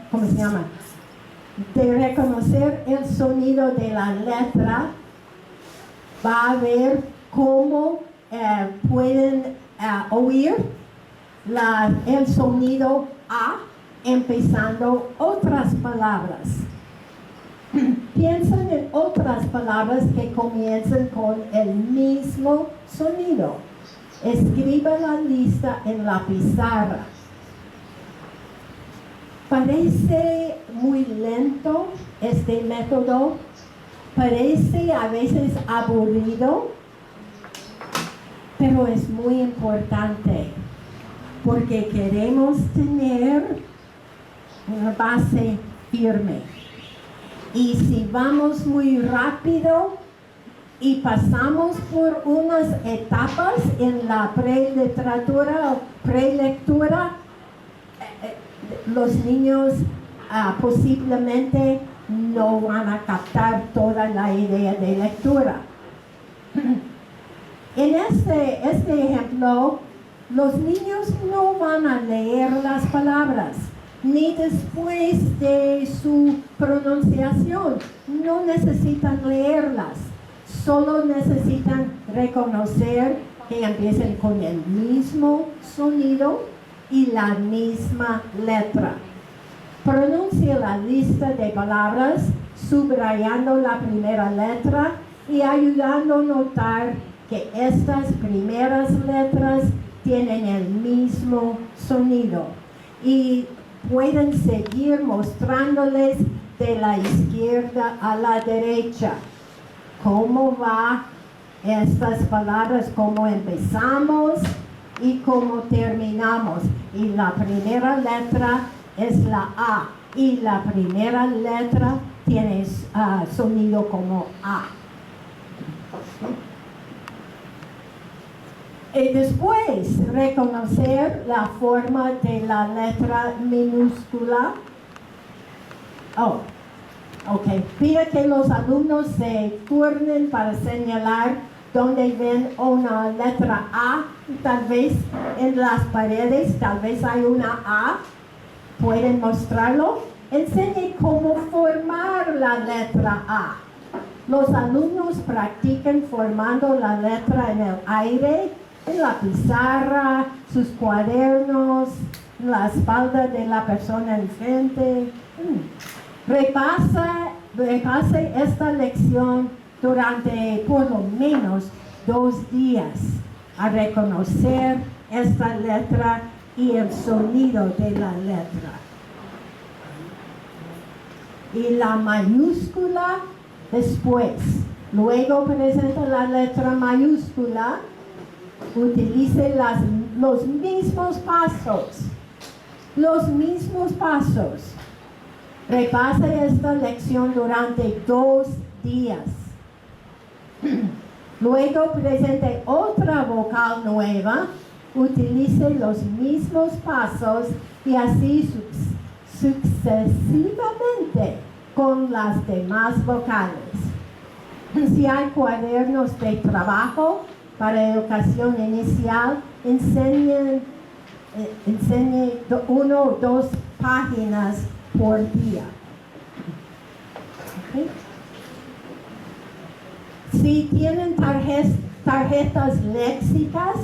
¿cómo se llama? De reconocer el sonido de la letra, va a ver cómo pueden oír el sonido A empezando otras palabras. Piensan en otras palabras que comiencen con el mismo sonido. Escriba la lista en la pizarra. Parece muy lento este método, parece a veces aburrido, pero es muy importante porque queremos tener una base firme. Y si vamos muy rápido y pasamos por unas etapas en la preliteratura o prelectura, los niños posiblemente no van a captar toda la idea de lectura. En este ejemplo, los niños no van a leer las palabras, ni después de su pronunciación. No necesitan leerlas, solo necesitan reconocer que empiecen con el mismo sonido y la misma letra. Pronuncia la lista de palabras, subrayando la primera letra y ayudando a notar que estas primeras letras tienen el mismo sonido. Y pueden seguir mostrándoles de la izquierda a la derecha cómo va estas palabras, cómo empezamos y cómo terminamos. Y la primera letra es la A y la primera letra tiene sonido como A. Y después reconocer la forma de la letra minúscula. Ok, pide que los alumnos se turnen para señalar donde ven una letra A, tal vez en las paredes, tal vez hay una A, pueden mostrarlo. Enseñe cómo formar la letra A. Los alumnos practican formando la letra en el aire, en la pizarra, sus cuadernos, la espalda de la persona enfrente. Repase esta lección durante por lo menos 2 días a reconocer esta letra y el sonido de la letra. Y la mayúscula después. Luego presenta la letra mayúscula. Utilice los mismos pasos. Los mismos pasos. Repase esta lección durante 2 días. Luego presente otra vocal nueva. Utilice los mismos pasos y así sucesivamente con las demás vocales. Si hay cuadernos de trabajo para educación inicial, enseñe 1 o 2 páginas por día. Okay. Si tienen tarjetas léxicas,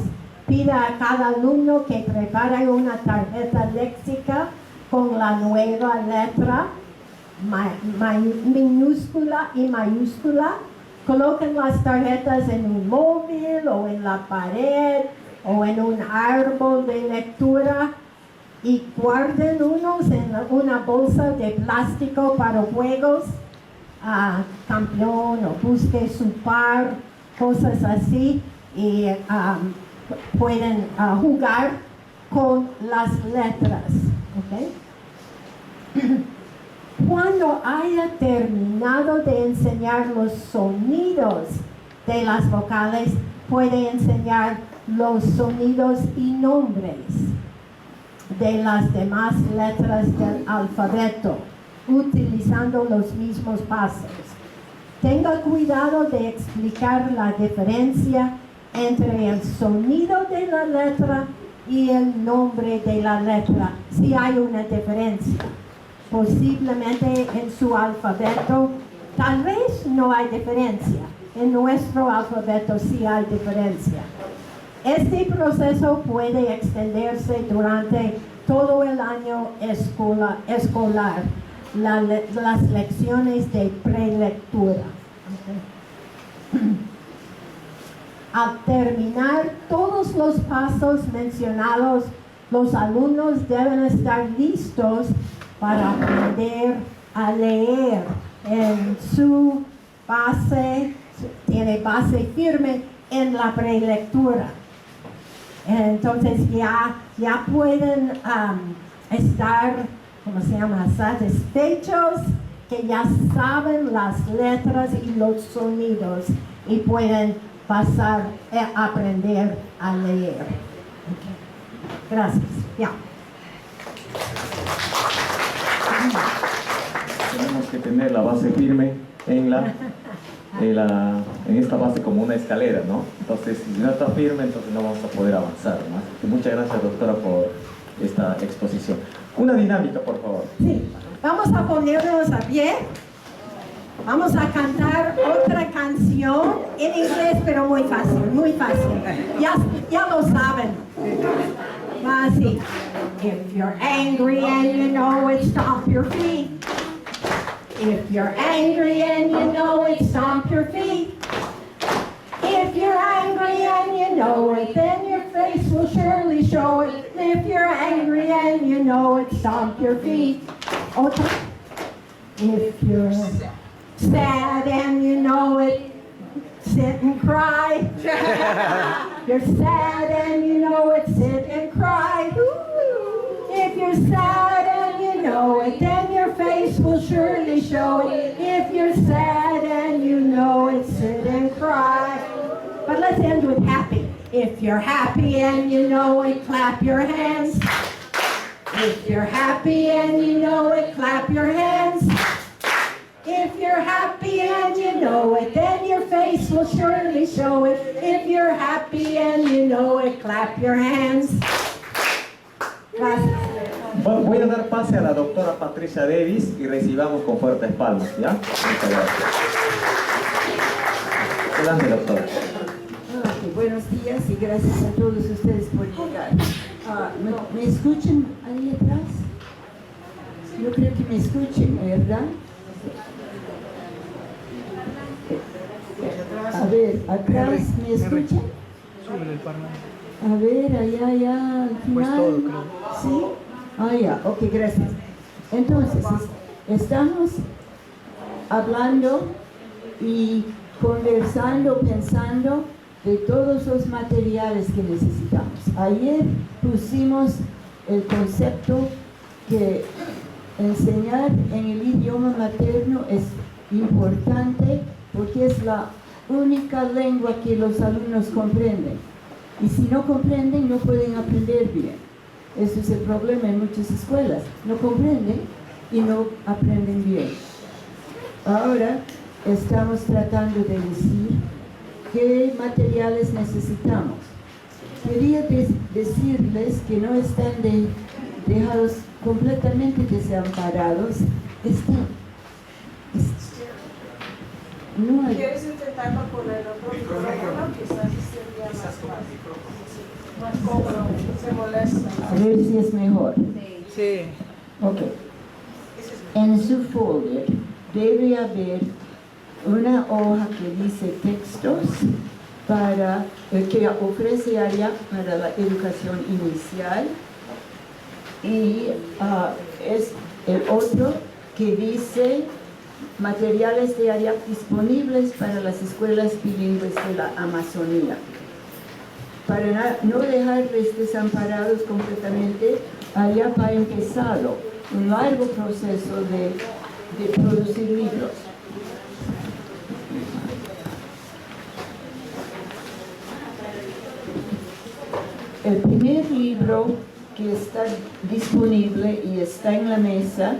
pida a cada alumno que prepare una tarjeta léxica con la nueva letra minúscula y mayúscula. Coloquen las tarjetas en un móvil o en la pared o en un árbol de lectura y guarden unos en una bolsa de plástico para juegos, campeón o busque su par, cosas así, y pueden jugar con las letras. ¿Okay? Cuando haya terminado de enseñar los sonidos de las vocales, puede enseñar los sonidos y nombres de las demás letras del alfabeto, utilizando los mismos pasos. Tenga cuidado de explicar la diferencia entre el sonido de la letra y el nombre de la letra, si hay una diferencia. Posiblemente en su alfabeto, tal vez no hay diferencia. En nuestro alfabeto sí hay diferencia. Este proceso puede extenderse durante todo el año escolar, las lecciones de prelectura. Okay. Al terminar todos los pasos mencionados, los alumnos deben estar listos para aprender a leer en su base, tiene base firme en la prelectura. Entonces ya pueden estar, satisfechos, que ya saben las letras y los sonidos y pueden pasar a aprender a leer. Okay. Gracias. Ya. Tenemos que tener la base firme en esta base como una escalera, ¿no? Entonces, si no está firme, entonces no vamos a poder avanzar, ¿no? Muchas gracias, doctora, por esta exposición. Una dinámica, por favor. Sí, vamos a ponernos a pie. Vamos a cantar otra canción en inglés, pero muy fácil, muy fácil. Ya lo saben. Así. If you're angry and you know it, stomp your feet. If you're angry and you know it, stomp your feet. If you're angry and you know it, then your face will surely show it. If you're angry and you know it, stomp your feet. Otra. If you're sad and you know it, sit and cry. You're sad and you know it, sit and cry. If you're sad and you know it, then your face will surely show it. If you're sad and you know it, sit and cry. But let's end with happy. If you're happy and you know it, clap your hands. If you're happy and you know it, clap your hands. know it, then your face will surely show it. If you're happy and you know it, clap your hands. Gracias. Bueno, voy a dar pase a la doctora Patricia Davis y recibamos con fuertes palmas, ¿ya? Muchas gracias. Adelante, doctora. Okay, buenos días y gracias a todos ustedes por llegar. ¿Me escuchan ahí atrás? Yo creo que me escuchen, ¿verdad? A ver, atrás, ¿me escuchan? A ver, allá, al final. Pues todo, creo. ¿Sí? Ah, ya, ok, gracias. Entonces, estamos hablando y conversando, pensando de todos los materiales que necesitamos. Ayer pusimos el concepto que enseñar en el idioma materno es importante porque es la única lengua que los alumnos comprenden. Y si no comprenden, no pueden aprender bien. Ese es el problema en muchas escuelas. No comprenden y no aprenden bien. Ahora estamos tratando de decir qué materiales necesitamos. Quería decirles que no están dejados completamente desamparados. No hay. ¿Quieres intentarlo con el otro micrófono? Quizás sería más fácil. Más cómodo, se molesta. A ver si es mejor. Sí. Ok. En su folder debe haber una hoja que dice textos que ofrece área para la educación inicial y es el otro que dice materiales de área disponibles para las escuelas bilingües de la Amazonía. Para no dejarles desamparados completamente, allá ha empezado un largo proceso de producir libros. El primer libro que está disponible y está en la mesa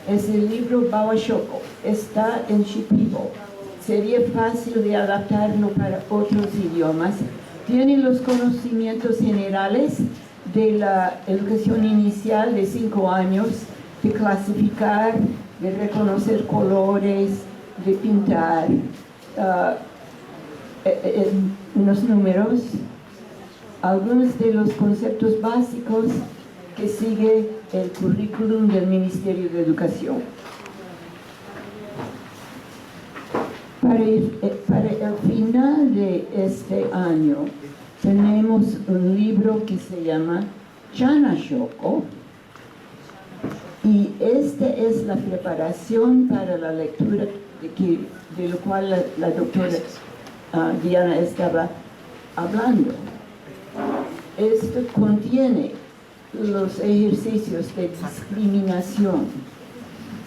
es el libro Bawashoko. Está en Shipibo. Sería fácil de adaptarlo para otros idiomas. Tiene los conocimientos generales de la educación inicial de 5 años, de clasificar, de reconocer colores, de pintar, unos números, algunos de los conceptos básicos que sigue el currículum del Ministerio de Educación. Para el final de este año tenemos un libro que se llama Chana Shoko y esta es la preparación para la lectura de lo cual la doctora Diana estaba hablando. Esto contiene los ejercicios de discriminación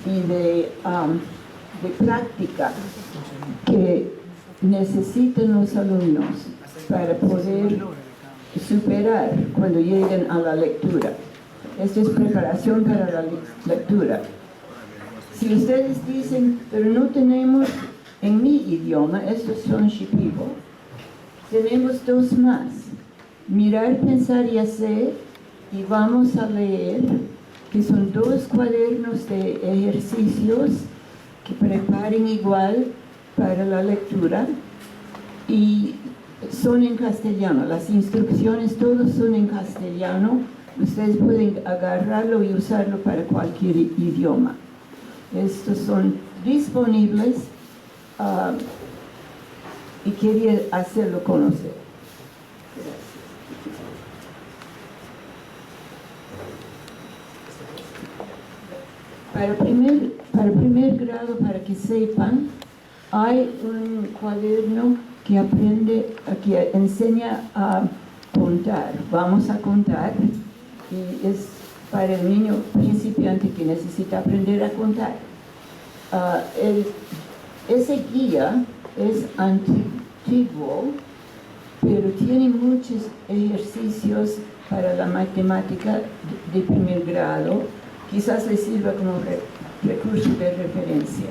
y de práctica que necesitan los alumnos para poder superar cuando lleguen a la lectura. Esto es preparación para la lectura. Si ustedes dicen, pero no tenemos en mi idioma, estos son Shipibo, tenemos 2 más. Mirar, pensar y hacer, y vamos a leer, que son 2 cuadernos de ejercicios que preparen igual para la lectura y son en castellano. Las instrucciones todos son en castellano. Ustedes pueden agarrarlo y usarlo para cualquier idioma. Estos son disponibles y quería hacerlo conocer. Para primer grado, para que sepan, hay un cuaderno que enseña a contar. Vamos a contar y es para el niño principiante que necesita aprender a contar. Ese guía es antiguo, pero tiene muchos ejercicios para la matemática de primer grado. Quizás les sirva como recurso de referencia.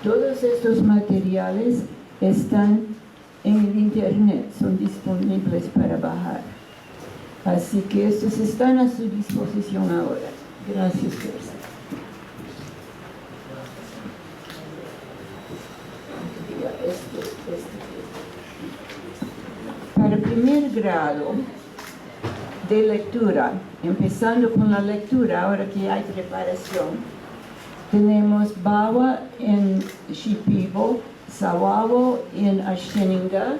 Todos estos materiales están en el internet, son disponibles para bajar. Así que estos están a su disposición ahora. Gracias, Teresa. Para primer grado de lectura, empezando con la lectura, ahora que hay preparación, tenemos Bawa en Shipibo, Sawawo en Ashteninga,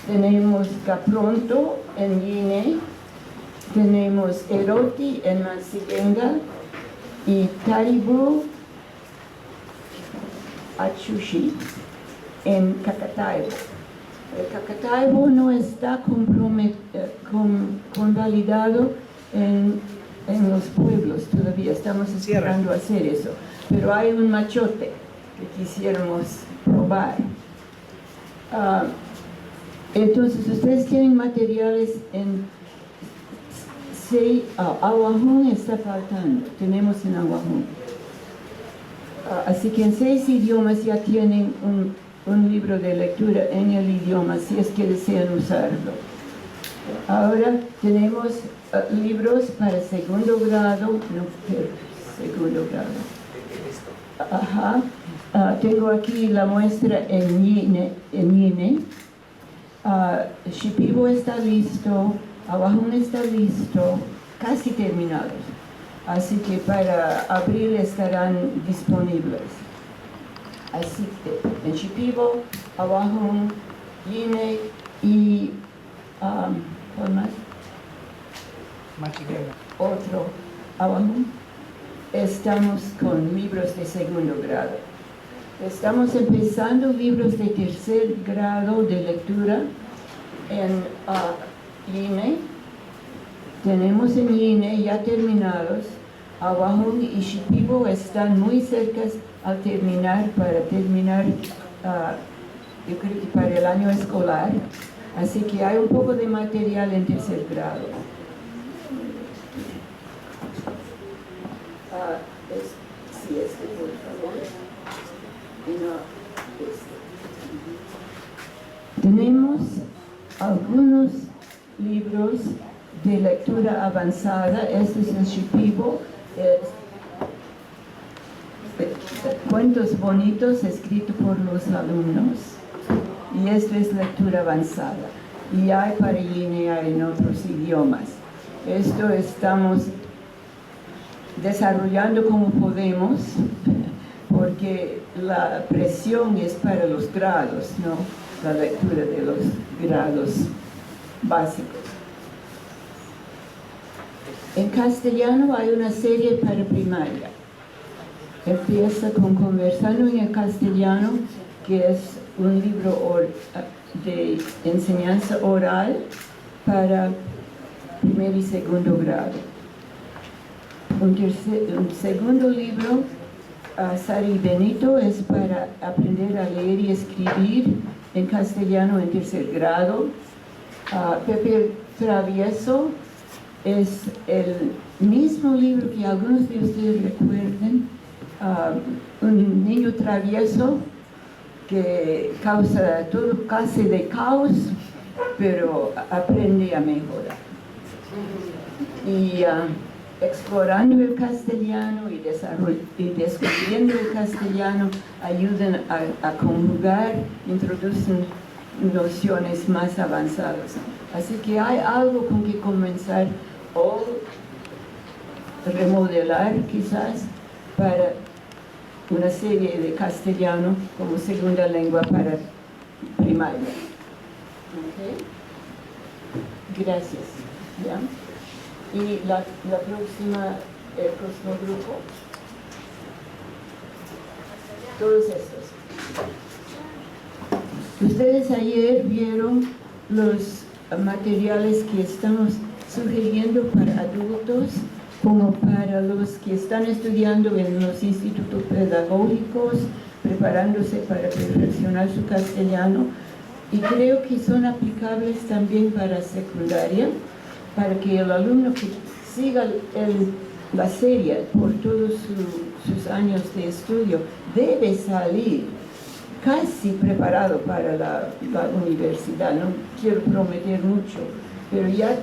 tenemos Gapronto en Yine, tenemos Eroti en Mansigenga y Taribu Achushi en Cacataibo. El Cacataibo no está convalidado en los pueblos todavía, estamos esperando hacer eso, pero hay un machote que quisiéramos probar. Entonces ustedes tienen materiales en Awajún está faltando, tenemos en Awajún. Así que en 6 idiomas ya tienen un libro de lectura en el idioma, si es que desean usarlo. Ahora tenemos libros para segundo grado, segundo grado. Ajá. Tengo aquí la muestra en Yine. Shipibo está listo, Awajún está listo, casi terminados. Así que para abril estarán disponibles. Así que en Shipibo, Awajún, Yine y ¿cuál más? Mansigenga. Otro Awajún. Estamos con libros de segundo grado. Estamos empezando libros de tercer grado de lectura en Yine. Tenemos en Yine ya terminados. Awajún y Shipibo están muy cerca al terminar, yo creo que para el año escolar. Así que hay un poco de material en tercer grado. Por favor. Tenemos algunos libros de lectura avanzada. Este es el Shipibo, cuentos bonitos escritos por los alumnos, y esto es lectura avanzada, y hay para Yine, hay en otros idiomas. Esto estamos desarrollando como podemos, porque la presión es para los grados, ¿no? La lectura de los grados básicos. En castellano hay una serie para primaria. Empieza con Conversando en el Castellano, que es un libro de enseñanza oral para primer y segundo grado. Un segundo libro, Sari Benito, es para aprender a leer y escribir en castellano en tercer grado. Pepe Travieso es el mismo libro que algunos de ustedes recuerden, un niño travieso que causa todo clase de caos, pero aprende a mejorar. Y explorando el castellano y descubriendo el castellano ayudan a conjugar, introducen nociones más avanzadas. Así que hay algo con que comenzar o remodelar quizás para una serie de castellano como segunda lengua para primaria. ¿Okay? Gracias. ¿Ya? Y el próximo grupo, todos estos. Ustedes ayer vieron los materiales que estamos sugiriendo para adultos, como para los que están estudiando en los institutos pedagógicos, preparándose para perfeccionar su castellano, y creo que son aplicables también para secundaria, para que el alumno que siga la serie por todos sus años años de estudio, debe salir casi preparado para la universidad. No quiero prometer mucho, pero ya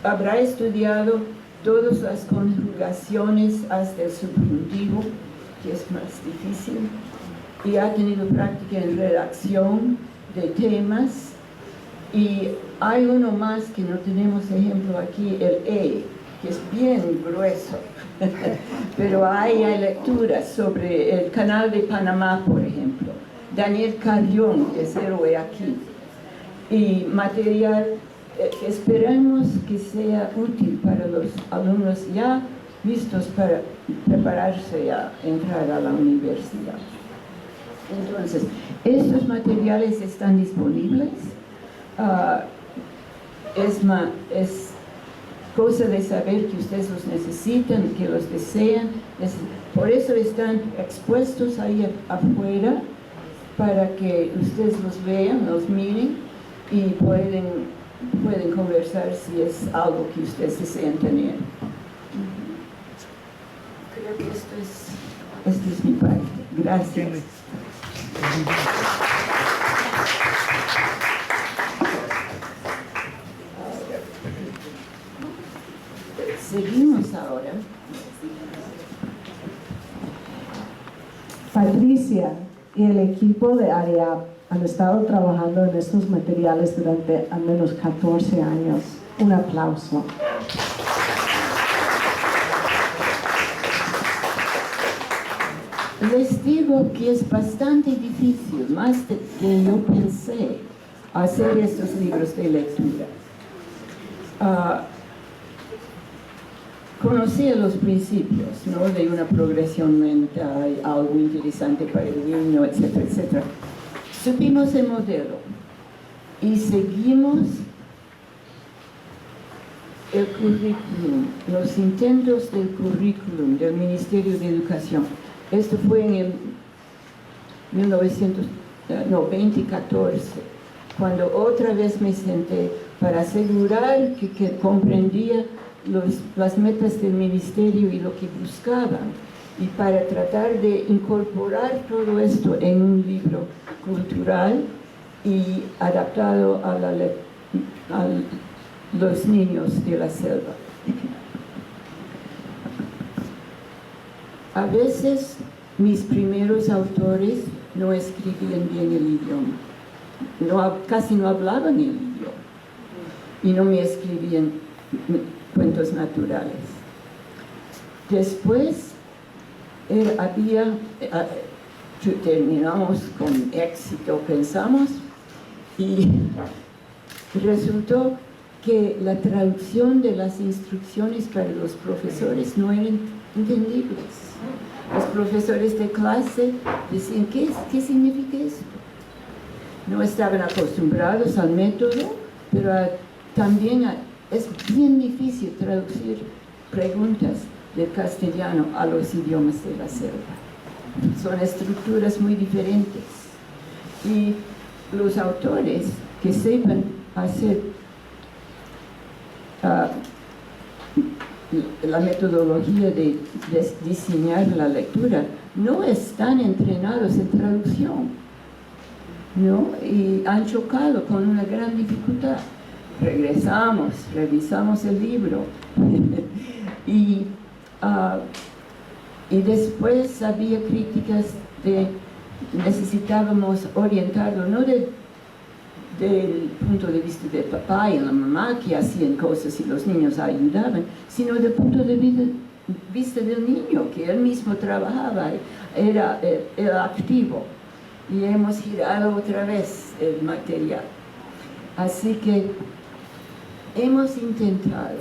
habrá estudiado todas las conjugaciones hasta el subjuntivo, que es más difícil, y ha tenido práctica en redacción de temas. Y hay uno más que no tenemos ejemplo aquí, el E, que es bien grueso, pero hay lecturas sobre el Canal de Panamá, por ejemplo, Daniel Carrión, que es héroe aquí, y material que esperamos que sea útil para los alumnos ya listos para prepararse a entrar a la universidad. Entonces, estos materiales están disponibles. Es cosa de saber que ustedes los necesitan, que los desean. Por eso están expuestos ahí afuera, para que ustedes los vean, los miren y pueden conversar si es algo que ustedes desean tener. Creo que esto es mi parte. Gracias. Seguimos ahora. Patricia y el equipo de AREAP han estado trabajando en estos materiales durante al menos 14 años. Un aplauso. Les digo que es bastante difícil, más de que yo pensé, hacer estos libros de lectura. Conocía los principios, ¿no?, de una progresión mental, algo interesante para el niño, etcétera, etcétera. Supimos el modelo y seguimos el currículum, los intentos del currículum del Ministerio de Educación. Esto fue en el 2014, cuando otra vez me senté para asegurar que comprendía las metas del ministerio y lo que buscaban, y para tratar de incorporar todo esto en un libro cultural y adaptado a los niños de la selva. A veces mis primeros autores no escribían bien el idioma, casi no hablaban el idioma y no me escribían cuentos naturales. Después terminamos con éxito, pensamos, y resultó que la traducción de las instrucciones para los profesores no eran entendibles. Los profesores de clase decían, ¿qué significa esto? No estaban acostumbrados al método, pero también es bien difícil traducir preguntas del castellano a los idiomas de la selva. Son estructuras muy diferentes. Y los autores que sepan hacer la metodología de diseñar la lectura no están entrenados en traducción, ¿no? Y han chocado con una gran dificultad. Regresamos, revisamos el libro y después había críticas de necesitábamos orientarlo no del punto de vista del papá y la mamá que hacían cosas y los niños ayudaban, sino del punto de vista del niño, que él mismo trabajaba, era activo, y hemos girado otra vez el material. Así que hemos intentado,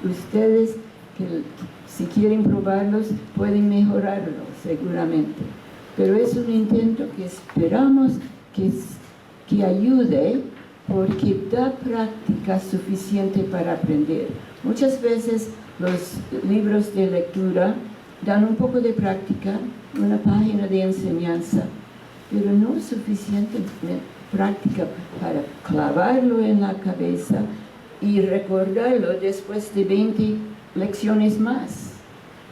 ustedes que si quieren probarlos pueden mejorarlo seguramente, pero es un intento que esperamos que ayude, porque da práctica suficiente para aprender. Muchas veces los libros de lectura dan un poco de práctica, una página de enseñanza, pero no suficiente práctica para clavarlo en la cabeza y recordarlo después de 20 lecciones más.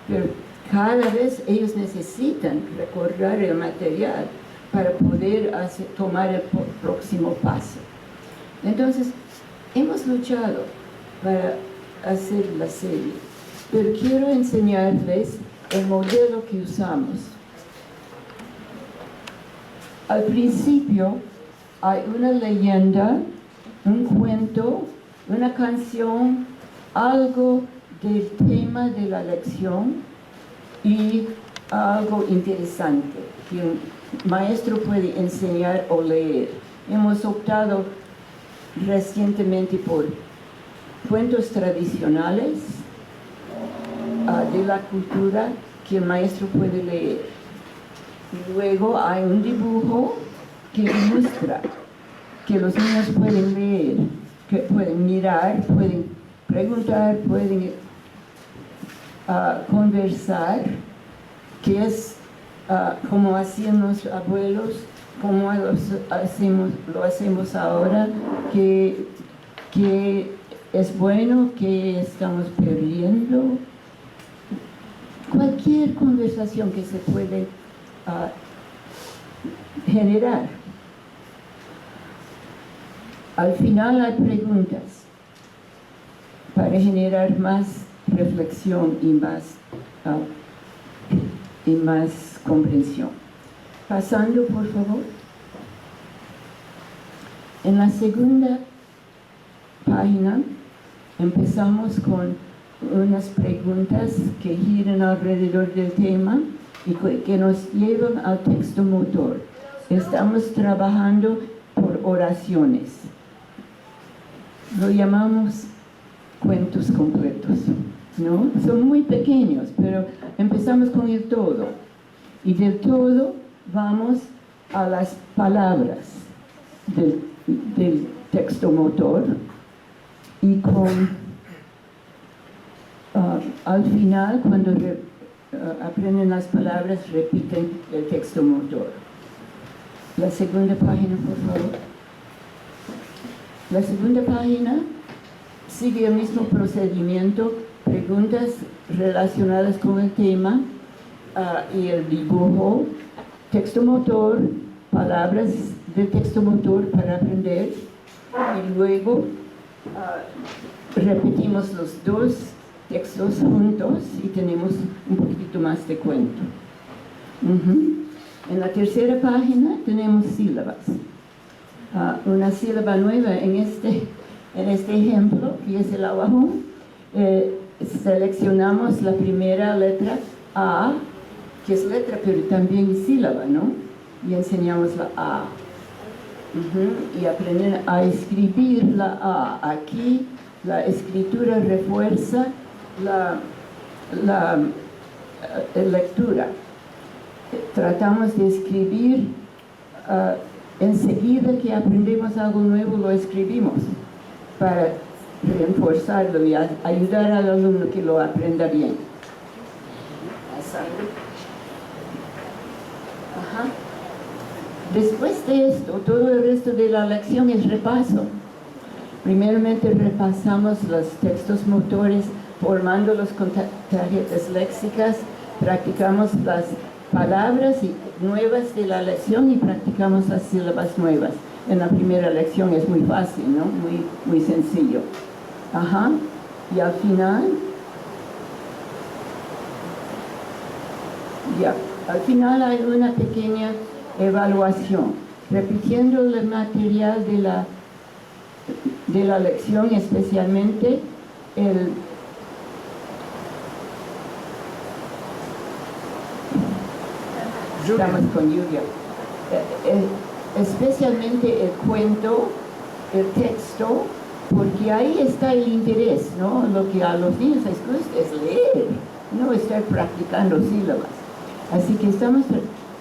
Pero cada vez ellos necesitan recordar el material para poder tomar el próximo paso. Entonces, hemos luchado para hacer la serie, pero quiero enseñarles el modelo que usamos. Al principio hay una leyenda, un cuento, una canción, algo del tema de la lección y algo interesante que un maestro puede enseñar o leer. Hemos optado recientemente por cuentos tradicionales de la cultura que el maestro puede leer. Y luego hay un dibujo que ilustra, que los niños pueden leer, que pueden mirar, pueden preguntar, pueden conversar, que es como hacían los abuelos, como lo hacemos ahora, que es bueno, que estamos perdiendo. Cualquier conversación que se puede generar. Al final hay preguntas para generar más reflexión y más comprensión. Pasando, por favor. En la segunda página empezamos con unas preguntas que giran alrededor del tema y que nos llevan al texto motor. Estamos trabajando por oraciones. Lo llamamos cuentos completos, ¿no? Son muy pequeños, pero empezamos con el todo. Y del todo vamos a las palabras del texto motor y al final, cuando aprenden las palabras, repiten el texto motor. La segunda página, por favor. La segunda página sigue el mismo procedimiento, preguntas relacionadas con el tema y el dibujo, texto motor, palabras del texto motor para aprender, y luego repetimos los dos textos juntos y tenemos un poquito más de cuento. En la tercera página tenemos sílabas. Una sílaba nueva en este ejemplo, que es el abajún. Seleccionamos la primera letra A, que es letra pero también sílaba, ¿no? Y enseñamos la A. Y aprenden a escribir la A. Aquí la escritura refuerza la lectura. Tratamos de escribir enseguida que aprendemos algo nuevo, lo escribimos para reforzarlo y ayudar al alumno que lo aprenda bien. Después de esto, todo el resto de la lección es repaso. Primeramente repasamos los textos motores formándolos con tarjetas léxicas, practicamos las palabras nuevas de la lección y practicamos las sílabas nuevas. En la primera lección es muy fácil, ¿no? Muy sencillo. Y al final hay una pequeña evaluación, repitiendo el material de la lección, especialmente estamos con Julia. Especialmente el cuento, el texto, porque ahí está el interés, ¿no? Lo que a los niños les gusta es leer, no estar practicando sílabas. Así que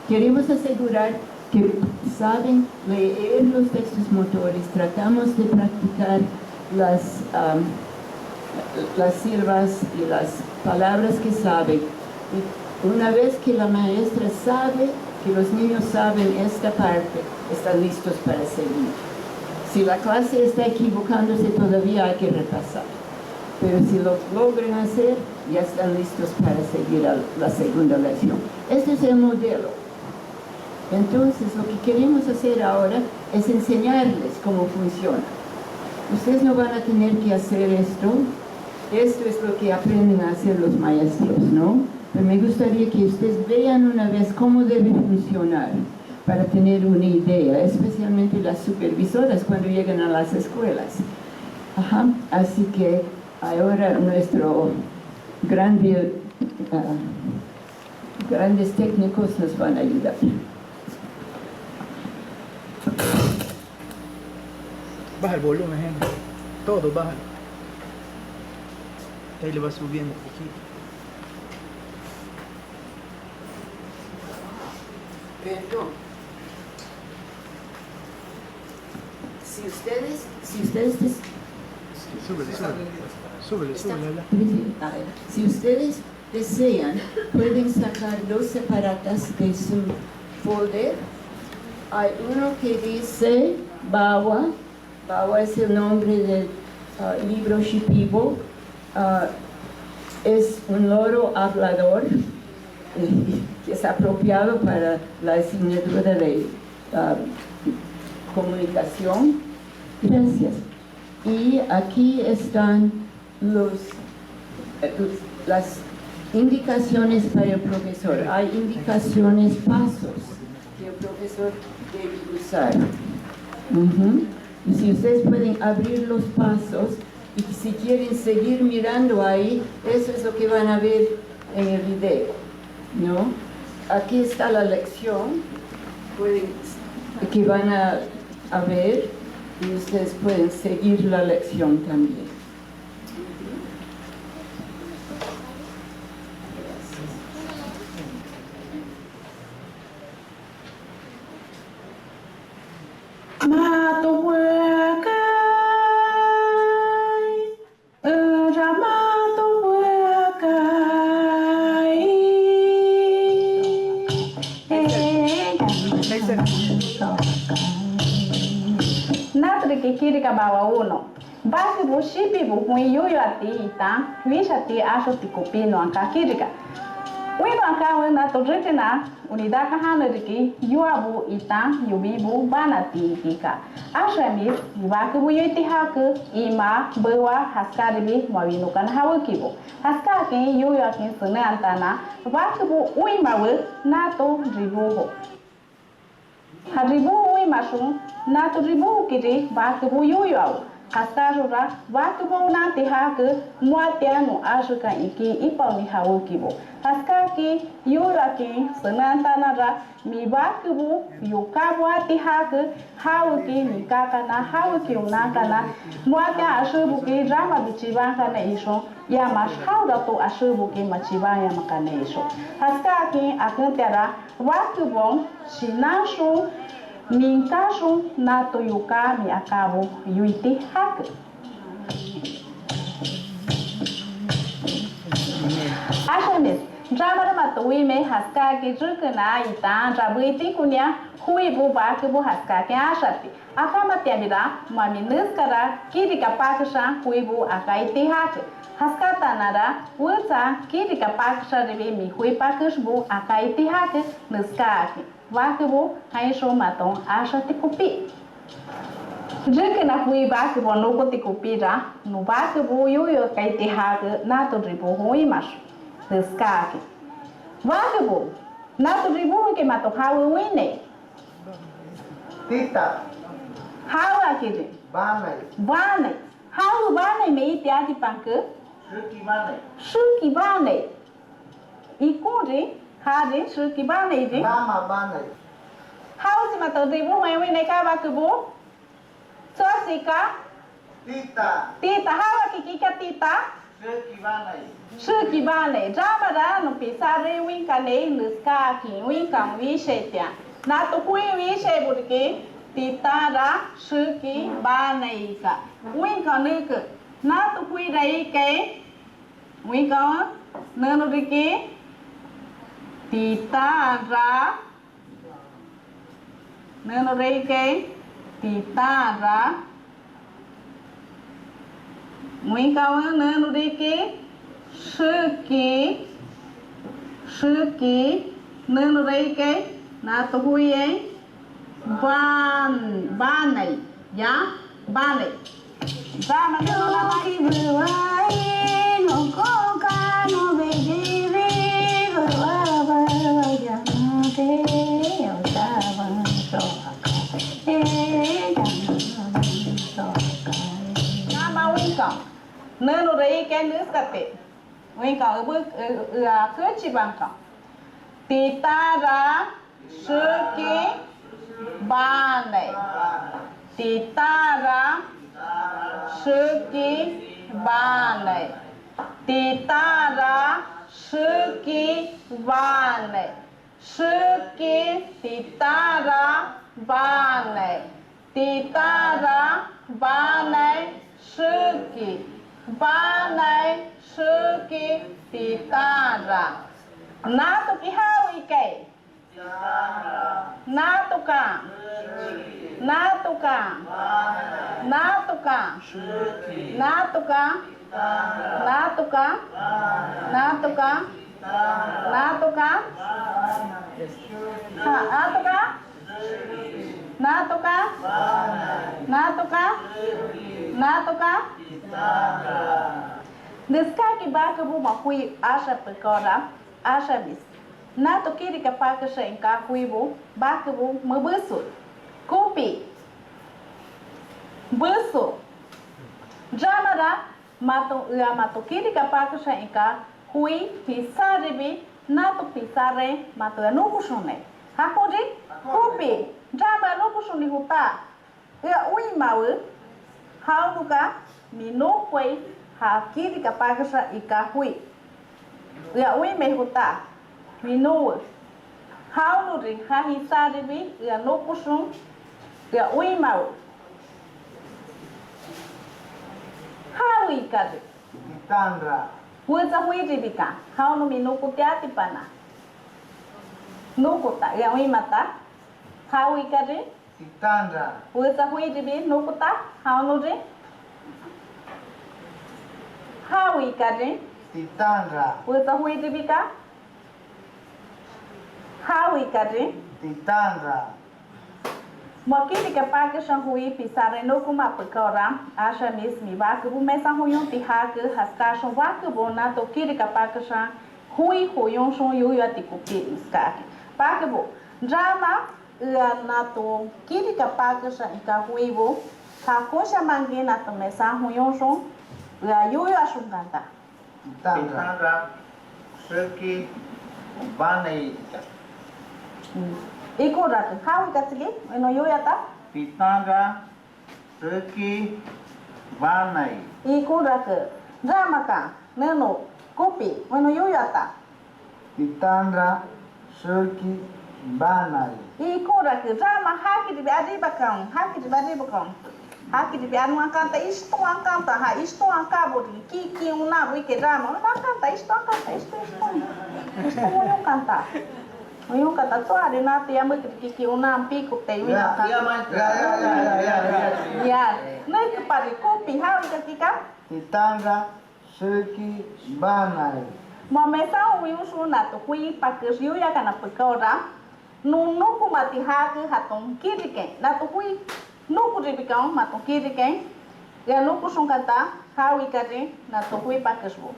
queremos asegurar que saben leer los textos motores, tratamos de practicar las sílabas y las palabras que saben. Y una vez que la maestra sabe, que los niños saben esta parte, están listos para seguir. Si la clase está equivocándose, todavía hay que repasar. Pero si lo logran hacer, ya están listos para seguir a la segunda lección. Este es el modelo. Entonces, lo que queremos hacer ahora es enseñarles cómo funciona. Ustedes no van a tener que hacer esto. Esto es lo que aprenden a hacer los maestros, ¿no? Pero me gustaría que ustedes vean una vez cómo debe funcionar para tener una idea, especialmente las supervisoras cuando llegan a las escuelas. Ajá. Así que ahora nuestro grandes técnicos nos van a ayudar. Baja el volumen, gente. Todo baja. Ahí le va subiendo un poquito. Perdón. Si ustedes si ustedes desean, pueden sacar dos separatas de su folder. Hay uno que dice Bawa. Bawa es el nombre del libro Shipibo. Es un loro hablador que es apropiado para la asignatura de comunicación. Gracias. Y aquí están las indicaciones para el profesor. Hay indicaciones, pasos que el profesor debe usar. Y si ustedes pueden abrir los pasos, y si quieren seguir mirando ahí, eso es lo que van a ver en el video, ¿no? Aquí está la lección que van a ver, y ustedes pueden seguir la lección también. Kirika bawa uno. Basi bushipi buhui yuyo ati ita, huisha ti asho ti kupino anka kirika. Wino anka wena to ritina, unidaka hanariki, yuabu ita, yubibu bana ti kika. Ashamis, yubaki buyo ti haku, ima, bewa, haskaribi, mawinukan hawakibu. Haskaki yuyo akin sune antana, wakibu uimawe, nato ribuho. Haribu uimashun, nato ribu kiri bakubu yuyo hastarura bakubu na tihaku muatianu ashuka iki ipau ni hawukibu haskaki yuraki senantanara mi bakubu yukabu atihaku hawuki nikaka na hawuki unakana muatia ashubuki rama bichibaka na isho ya mashhaura to ashubuki machibaya makane isho haskaki akuntera bakubu shinashu Minkashu nato yuka mi akabo yuiti hak. Ashamis, drama matui me haska ki jukana ita drabuiti kunya hui bu bakubu haska ki ashati. Akama tiamira maminus kara kiri kapakasha hui bu akaiti hak. Haska tanara wuta kiri kapakasha ribi mi hui pakush bu akaiti hak nuskaki. Wakibu haisho maton asha tikupi. Jike na hui wakibu nuko tikupira, no wakibu yuyo kaiti hage nato ribu hui mash. Deskaki. Wakibu nato ribu ke mato hawe wine. Tita. Hawa kiri. Banai. Banai. Hawa banai me iti ati panke. Shuki banai. Shuki banai. Ikuri. Hari shuki banai ji. Mama banai. How si mato ribu mai ne ka bakubu? Sosika. Tita. Tita hawa kikika tita. Shuki banai. Shuki banai. Jamara no pisare winka ne nuska ki winka wishetia. Na to kui wishe burki tita ra shuki banai ka. Winka nuke. Na to kui rai ke winka nanu riki Tita ra nano reike tita ra muikawa nano reike Suki nương đây cái na tu hui ấy ban này giá ban này ra mà nó là cái vừa ai nó có ca nó về đi đi vừa giờ thế ở ta vẫn cho thế na mau cả nương đây cái nước cà phê Wing kau ibu kerja bangka. Titara suki banai. Titara suki banai. Titara suki banai. Suki titara banai. Titara banai suki banai. Suki titara Natu ki hawi kay Natu ka Natu ka Natu ka Natu ka Natu ka Natu ka Natu ka Natu ka Natu ka Natu ka Natu ka Nska ki baka bu ma hui asha pekora asha bis na to kiri ka paka sha inka hui bu baka bu mabusu kupi busu jamara mato kiri ka paka sha inka hui pisare bi na to pisare mato no kushone hakodi kupi jama no kushoni huta ya ui mau haunuka mino kwei ha kiri ka pakasa ika hui ya ui me huta minu how no ring ha hi sari bi ya no kusung ya ui mau how i kadi Tandra Huza hui ribika how no minu kutiati pana no kuta ya ui mata how i kadi Tandra Huza hui ribi no kuta how no ring Hawi kadi Titandra Weza hui ribika Hawi kadi Titandra Makiri ka pakishan hui pisare no kuma pekora asha mis mi baku mesa huyong tihake haskashon waku bona to kiri ka pakishan hui huyong shon yuya tikupi iskaki pakibo drama na to kiri ka pakishan ika hui bo hakosha mangi na to mesa huyong shon ya yuya shunganta Titandra Suki Banai Iko rak hawi katsigi eno yuya ta Titandra Suki Banai Iko rak drama ka neno kopi eno yuya ta Titandra Suki Banai Iko rak drama haki di adibakang Haki di anu angkanta isto angkanta ha isto angkabo di kiki una wike drama angkanta isto moyong kanta moyong kanta to ada na tiya mo kiki una ampi ko tayo ya na kepari kopi hawi ketika Titandra Suki Banai Mamesa uyusu na to hui pakas yuya kana pekora nunu kumati haki hatong kirike na to hui Nuku ribikang mato kiri keng, ya nuku sung kata hawi kari na to hui pakesbo.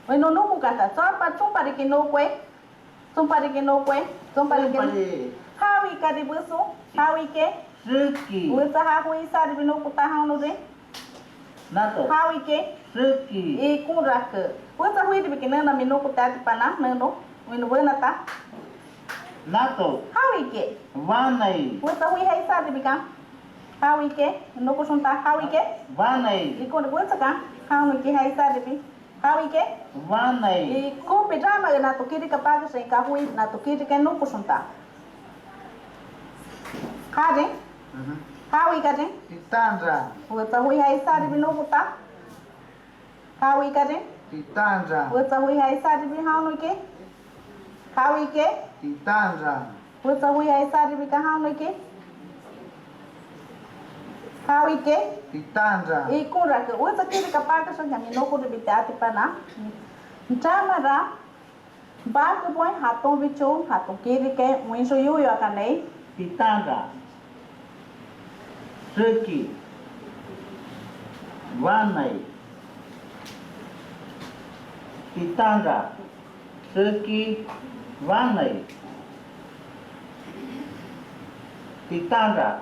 Weno nuku kata sopa tumpa di kinokwe, hawi kari busu, hawi ke, Suki wesa hawi sari binoku tahang nure, Nato hawi ke, Suki iku rake, wesa hui ribikina na minoku tati panah neno, weno wena ta, Nato hawi ke, Banai wesa hui hai sari bikang. Hawi ke, nuku sunta hawi ke, Banai iko ni buat sekarang, hawi ke hai sa depi, hawi ke, Banai iko pejama na to kiri kapag sa ikahui na to kiri ke nuku sunta. Kade, hawi kade, Titandra buat hui hai sa depi nuku ta, hawi kade, Titandra buat hui hai sa depi hawi ke, Titandra buat hui hai sa depi hawi ke. Hawi ke Titandra iko rake wesa kiri kapaka sa nyami noko de bitati pana Jamara, Bak boy hato bicho, hato kiri ke, winso yuyo akane. Pitanga. Suki. Vanai. Pitanga. Suki. Vanai. Pitanga.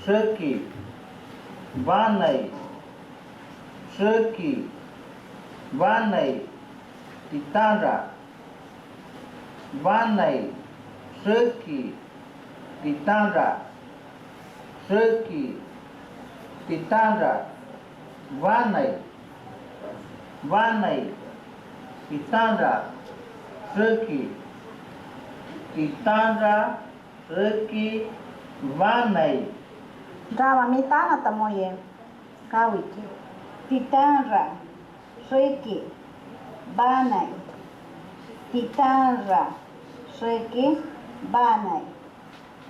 Suki. Vanai. Suki. Vanai. Pitanga. Vanai. Suki. Pitanga. Suki. Pitanga. Vanai. Vanai. Pitanga. Suki. Pitanga. Suki. Vanai. Drama mitana tamoye. Kawiki. Pitanga. Suki. Vanai. Pitanga. Suki. Vanai.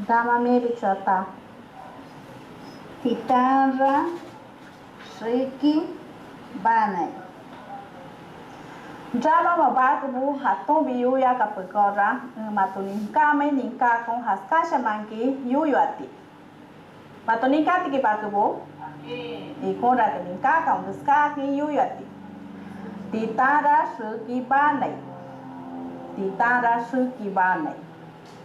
Drama me bichota. Pitanga. Suki. Vanai. Drama mabaku hato biyu ya kapagora matuninka me ninka kung haskasha manki yuyati. Matuninka tiki bakubo ikora ke ninka kung haska ki yuyati. Titara suki banai. Titara suki banai.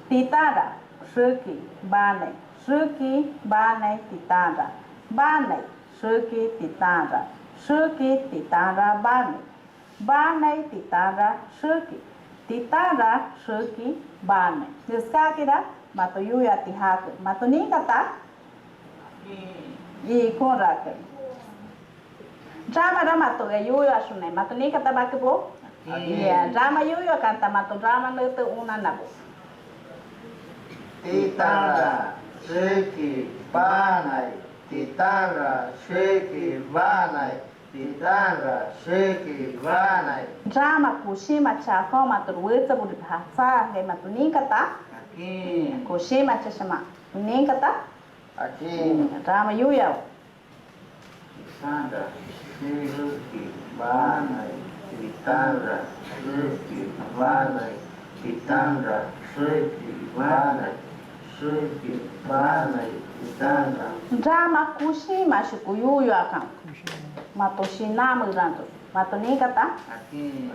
Titara suki banai. Suki banai titara. Banai suki titara. Suki titara banai. Banai titara suki. Titara suki banai. Jiska kira mato yuya tihak. Mato ni kata ikora ke. Drama rama to yuya sunai. Mato ni kata bakubo. Iya, drama yuya kanta mato drama nete una nabu. Titanga. Suki. Vanai. Titanga. Suki. Vanai. Titanga, Suki, Vanai. Drama kushima chako maturuweza budhasa ngai matunikata. Aqui. Kushima chashama. Tunikata. Aqui. Drama yuya. Titanga, Suki, Vanai. Titanga, Suki, Vanai. Titanga, Suki, Vanai. Suki, Vanai. Titanga. Drama kushima shikuyu akan. Matoshina muranto. Matonikata. Aqui.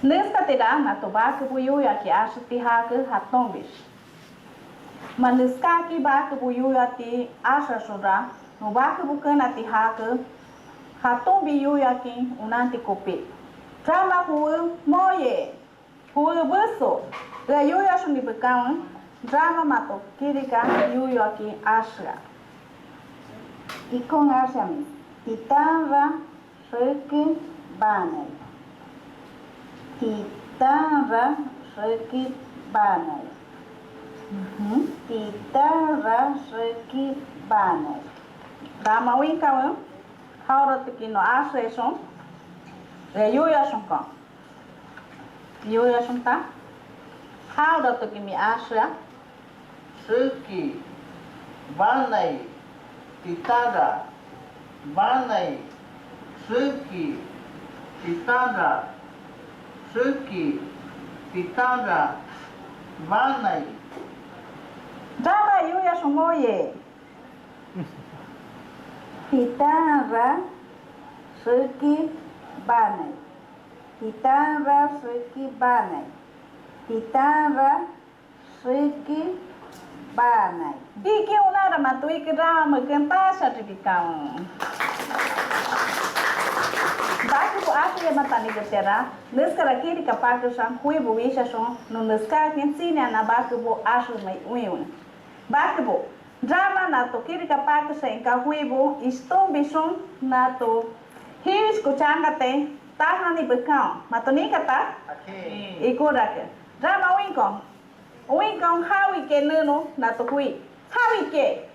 Nesta tira natobak buyu ya ki ashti hak hatombish. Manuska ki bak buyu ya ti asha sura. Nobak bukan ti hak hatombi yu ya ki unanti kopi. Drama hu moye. Hu buso. La yu ya shuni bekawan. Drama mato kirika yu ya ki asha. Ikon asha mi. Titara suki banai. Titara suki banai. Titara suki banai. Drama wikawan. Hauro tikino asha son. La yu ya son kan. Yu ya son ta. Hauro tikimi asha. Suki, Vanai, Titanga, Vanai, Suki, Titanga, Suki, Titanga, Vanai. Drama yu ya son moye. Titanga, suki, banai. Titanga, suki, banai. Titanga, suki, banai. Iki unara matu iki drama kenta sertifikat. Baki bu asli matani getera. Neskara kiri kapatu sang hui bu wisha song. No neskara kensini ana baki bu asli mai uiun. Baki bu drama nato kiri kapatu sang ka hui bu istom bisong nato hiris kuchangate tahani bekau. Matoni kata? Ikurake. Drama uinkong. Uinkong hawi ke neno nato hui. Hawi ke.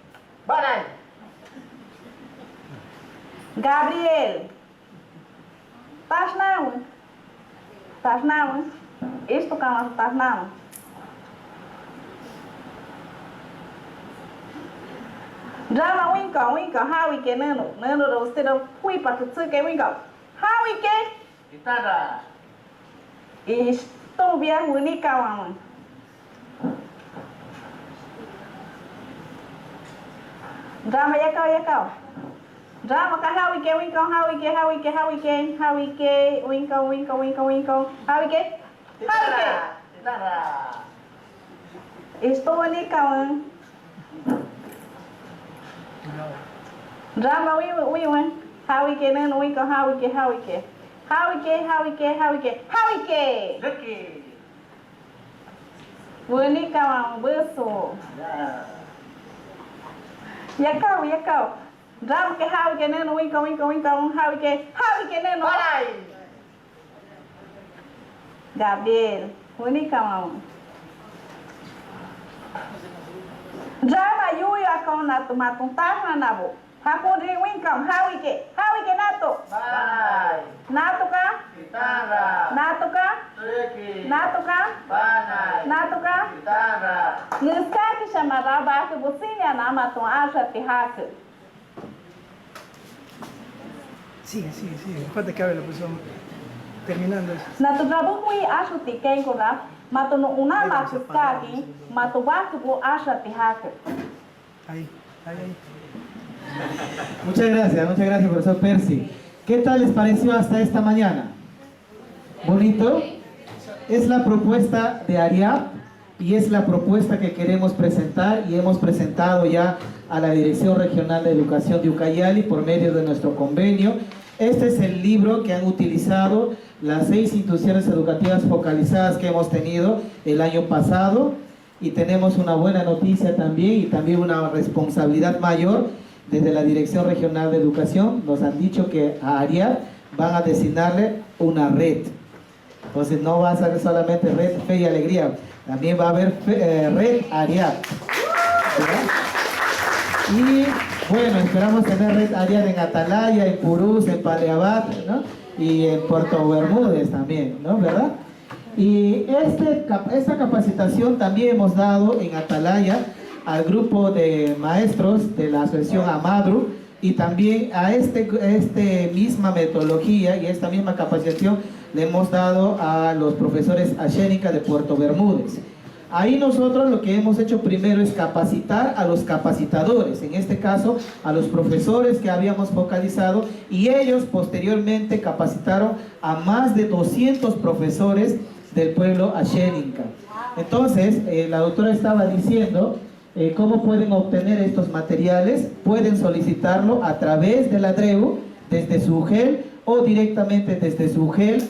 Banai. Gabriel. Tasnaun. Tasnaun. Isto kamu tasnaun. Drama winko, how we can no instead of hui patuke winko. How we can? Guitarra. Is to be a unica one. Drama yakao. Drama ka how we can winko, how we can, how we can, how we can, how we can, winko, how we can? Guitarra. Is to unica one. Drama we win. How we can and winko, how we can, how we can. How we can, how we can, how we can, how we can. Lucky. Unica one, burso. Yakao. Drama ke how we can and winko, how we can and Bye. Gabriel, unica one. Drama you akon na tumatong tama na bo. Hako din winkam, how we can nato. Bye. Nato ka? Guitarra. Nato ka? Lucky. Nato ka? Bye. Nato ka? Guitarra. Nuskaki shamaraba ke businya na matong asha tihake. Sigue. Falta que hable la persona. Terminando eso. Nato drabu hui asha tiken kora, mato no una matuskaki, mato baku bo asha tihake. Ahí. Muchas gracias, profesor Percy. ¿Qué tal les pareció hasta esta mañana? ¿Bonito? Es la propuesta de ARIAP y es la propuesta que queremos presentar y hemos presentado ya a la Dirección Regional de Educación de Ucayali por medio de nuestro convenio. Este es el libro que han utilizado las 6 instituciones educativas focalizadas que hemos tenido el año pasado y tenemos una buena noticia también y también una responsabilidad mayor. Desde la Dirección Regional de Educación nos han dicho que a ARIAP van a designarle una red. Entonces no va a ser solamente Red Fe y Alegría, también va a haber Red ARIAP. Y bueno, esperamos tener Red ARIAP en Atalaya, en Purús, en Paleabat, ¿no? Y en Puerto Bermúdez también, ¿no? ¿Verdad? Y esta capacitación también hemos dado en Atalaya al grupo de maestros de la asociación Amadru y también a este misma metodología y esta misma capacitación le hemos dado a los profesores Ashénica de Puerto Bermúdez. Ahí nosotros lo que hemos hecho primero es capacitar a los capacitadores, en este caso a los profesores que habíamos focalizado y ellos posteriormente capacitaron a más de 200 profesores del pueblo Ashénica. Entonces, la doctora estaba diciendo cómo pueden obtener estos materiales. Pueden solicitarlo a través de la DREU, desde su UGEL o directamente desde su UGEL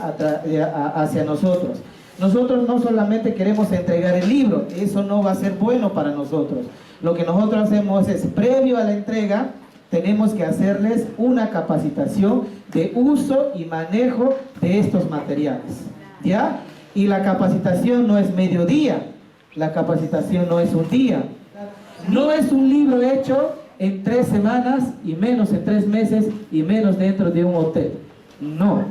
hacia nosotros. Nosotros no solamente queremos entregar el libro, eso no va a ser bueno para nosotros. Lo que nosotros hacemos es, previo a la entrega, tenemos que hacerles una capacitación de uso y manejo de estos materiales, ¿ya? Y la capacitación no es mediodía, la capacitación no es un día. No es un libro hecho en 3 semanas y menos en 3 meses y menos dentro de un hotel. No,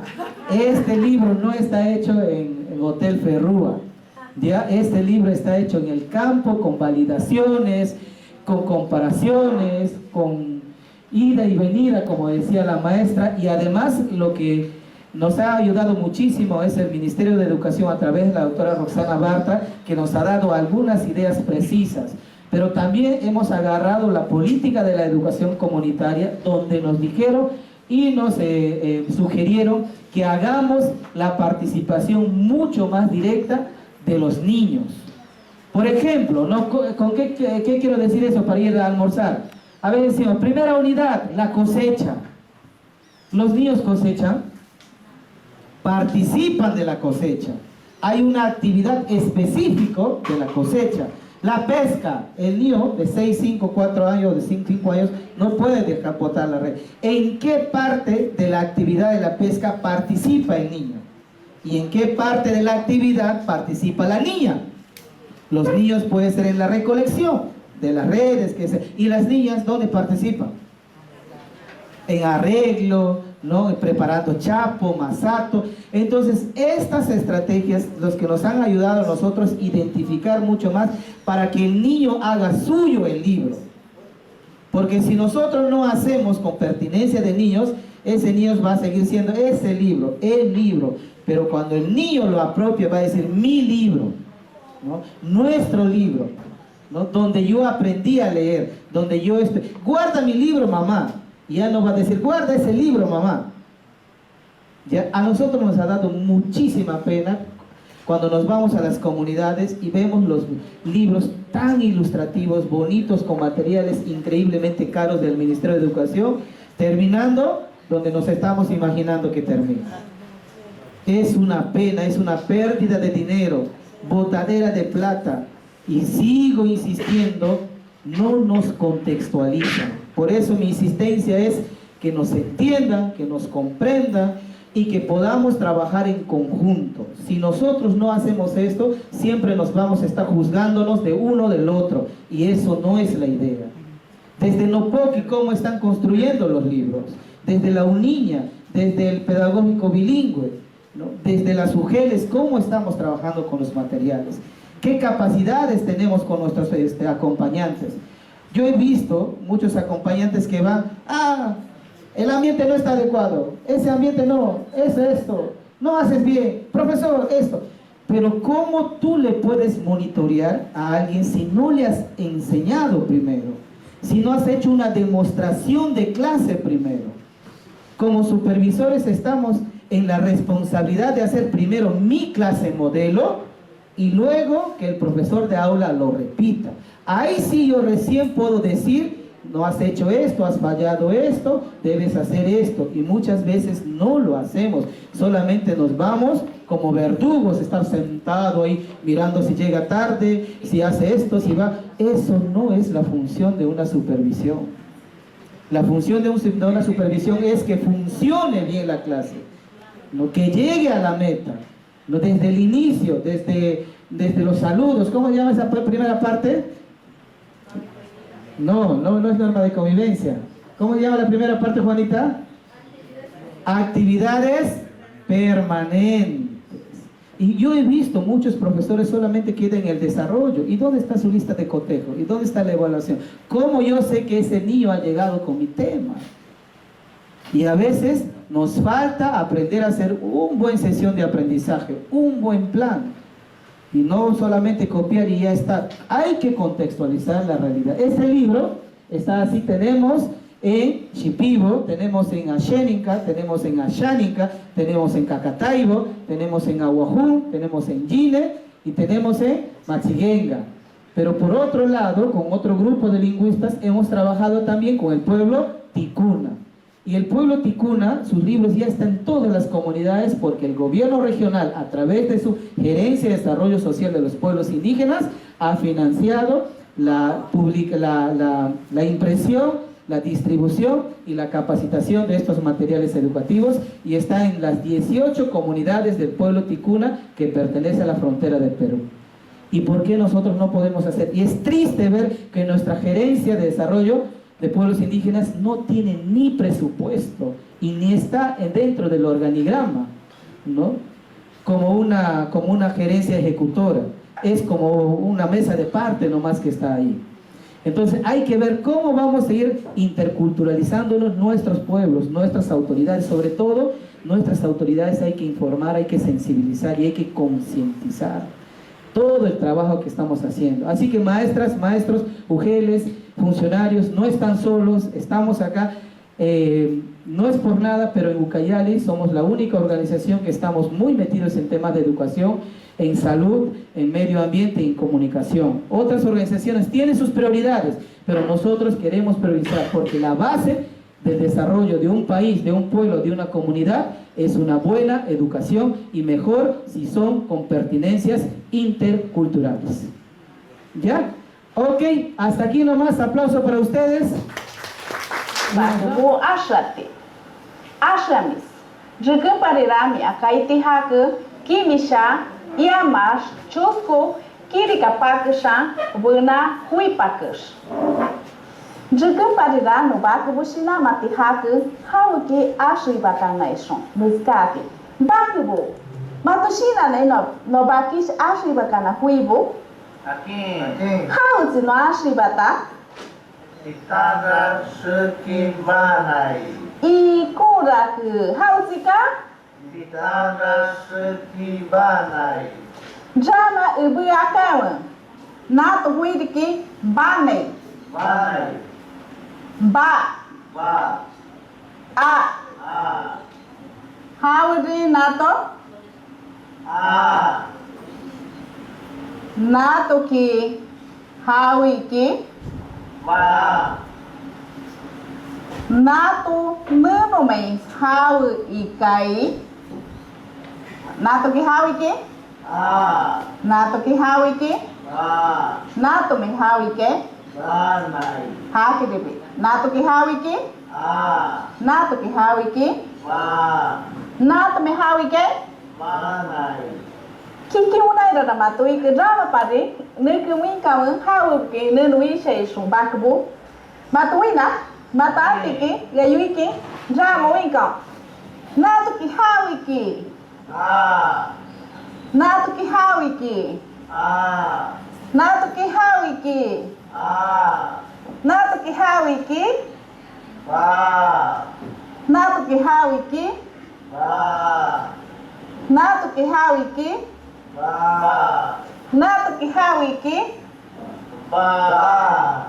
este libro no está hecho en Hotel Ferrúa. Ya, este libro está hecho en el campo, con validaciones, con comparaciones, con ida y venida, como decía la maestra, y además lo que nos ha ayudado muchísimo es el Ministerio de Educación a través de la doctora Roxana Barta, que nos ha dado algunas ideas precisas. Pero también hemos agarrado la política de la educación comunitaria, donde nos dijeron y nos sugirieron que hagamos la participación mucho más directa de los niños. Por ejemplo, ¿no? ¿Con qué quiero decir eso para ir a almorzar? A ver, decimos, primera unidad, la cosecha. Los niños cosechan, participan de la cosecha. Hay una actividad específica de la cosecha. La pesca, el niño de 6, 5, 4 años, de 5 años, no puede dejar botar la red. ¿En qué parte de la actividad de la pesca participa el niño? ¿Y en qué parte de la actividad participa la niña? Los niños pueden ser en la recolección de las redes, y las niñas, ¿dónde participan? En arreglo, ¿no? Preparando chapo, masato. Entonces, estas estrategias, los que nos han ayudado a nosotros identificar mucho más para que el niño haga suyo el libro. Porque si nosotros no hacemos con pertinencia de niños, ese niño va a seguir siendo ese libro, el libro. Pero cuando el niño lo apropia, va a decir mi libro, ¿no? Nuestro libro, ¿no? Donde yo aprendí a leer, donde yo guarda mi libro, mamá. Y ya no va a decir, guarda ese libro, mamá. Ya, a nosotros nos ha dado muchísima pena cuando nos vamos a las comunidades y vemos los libros tan ilustrativos, bonitos, con materiales increíblemente caros del Ministerio de Educación, terminando donde nos estamos imaginando que termina. Es una pena, es una pérdida de dinero, botadera de plata. Y sigo insistiendo, no nos contextualizan. Por eso mi insistencia es que nos entiendan, que nos comprendan y que podamos trabajar en conjunto. Si nosotros no hacemos esto, siempre nos vamos a estar juzgándonos de uno del otro, y eso no es la idea. Desde Nopoqui, cómo están construyendo los libros, desde la UNIña, desde el pedagógico bilingüe, ¿no? Desde las UGELES, cómo estamos trabajando con los materiales, qué capacidades tenemos con nuestros acompañantes. Yo he visto muchos acompañantes que van, el ambiente no está adecuado, ese ambiente no, esto, no haces bien, profesor, esto. Pero ¿cómo tú le puedes monitorear a alguien si no le has enseñado primero? Si no has hecho una demostración de clase primero. Como supervisores estamos en la responsabilidad de hacer primero mi clase modelo y luego que el profesor de aula lo repita. Ahí sí yo recién puedo decir, no has hecho esto, has fallado esto, debes hacer esto. Y muchas veces no lo hacemos, solamente nos vamos como verdugos, estar sentado ahí mirando si llega tarde, si hace esto, si va. Eso no es la función de una supervisión. La función de una supervisión es que funcione bien la clase, ¿no? Que llegue a la meta, ¿no? Desde el inicio, desde los saludos. ¿Cómo se llama esa primera parte? No es norma de convivencia. ¿Cómo se llama la primera parte, Juanita? Actividades permanentes. Y yo he visto muchos profesores solamente quieren el desarrollo. ¿Y dónde está su lista de cotejo? ¿Y dónde está la evaluación? ¿Cómo yo sé que ese niño ha llegado con mi tema? Y a veces nos falta aprender a hacer una buena sesión de aprendizaje, un buen plan. Y no solamente copiar y ya está. Hay que contextualizar la realidad. Este libro está así. Tenemos en Shipibo, tenemos en Asheninka, tenemos en Ashaninka, tenemos en Cacataibo, tenemos en Aguajún, tenemos en Yile y tenemos en Machigenga. Pero por otro lado, con otro grupo de lingüistas, hemos trabajado también con el pueblo Ticuna. Y el pueblo Ticuna, sus libros ya están en todas las comunidades porque el gobierno regional, a través de su Gerencia de Desarrollo Social de los Pueblos Indígenas, ha financiado la impresión, la distribución y la capacitación de estos materiales educativos, y está en las 18 comunidades del pueblo Ticuna que pertenece a la frontera del Perú. ¿Y por qué nosotros no podemos hacer? Y es triste ver que nuestra Gerencia de Desarrollo de Pueblos Indígenas no tiene ni presupuesto y ni está dentro del organigrama, ¿no? Como una gerencia ejecutora. Es como una mesa de parte nomás que está ahí. Entonces hay que ver cómo vamos a ir interculturalizándonos nuestros pueblos, nuestras autoridades. Sobre todo, nuestras autoridades hay que informar, hay que sensibilizar y hay que concientizar todo el trabajo que estamos haciendo. Así que maestras, maestros, UGELES, funcionarios, no están solos, estamos acá. No es por nada, pero en Ucayali somos la única organización que estamos muy metidos en temas de educación, en salud, en medio ambiente y en comunicación. Otras organizaciones tienen sus prioridades, pero nosotros queremos priorizar porque la base del desarrollo de un país, de un pueblo, de una comunidad es una buena educación, y mejor si son con pertinencias interculturales. ¿Ya? Ok, hasta aquí nomás, aplauso para ustedes. Bago ashrati, ashramis, jika parirami akaiti hake, kimisha, iamas, chusko, kirikapakisha, vuna huipakish. Jika parira no baku bushina mati hake, hauki ashri bakanaishon, muskaki. Bakubo, matushina no bakish ashri bakana huibo. Hauti no ashri bata. Itara sekibanai. Ikuraku hauzika. Itara sekibanai. Jama ibu akawan. Nato huidiki banai. Banai. Ba. Ba. A. A. Haudi nato. A. Nato ki. Hawi ki. Ba. Nato nuno mai hawi ikai. Nato ki hawi ki. A. Nato ki hawi ki. Ba. Nato mai hawi ke. Banai. Ha ki debi. Nato ki hawi ki. A. Nato ki hawi ki. Ba. Nato mai hawi ke. Banai. Kiki unai da matui ke drama pare. Nuku min kawan hawi ke nunui shei sung bakbu. Matui na. Matati ki. Gayui ki. Drama win kawan. Nato ki hawi ki. A. Nato ki hawi ki. A. Nato ki hawi ki. A. Nato ki hawi ki. Ba. Nato ki hawi ki. Ba. Nato ki hawi ki. Ba. Nato ki hawi ki. Ba.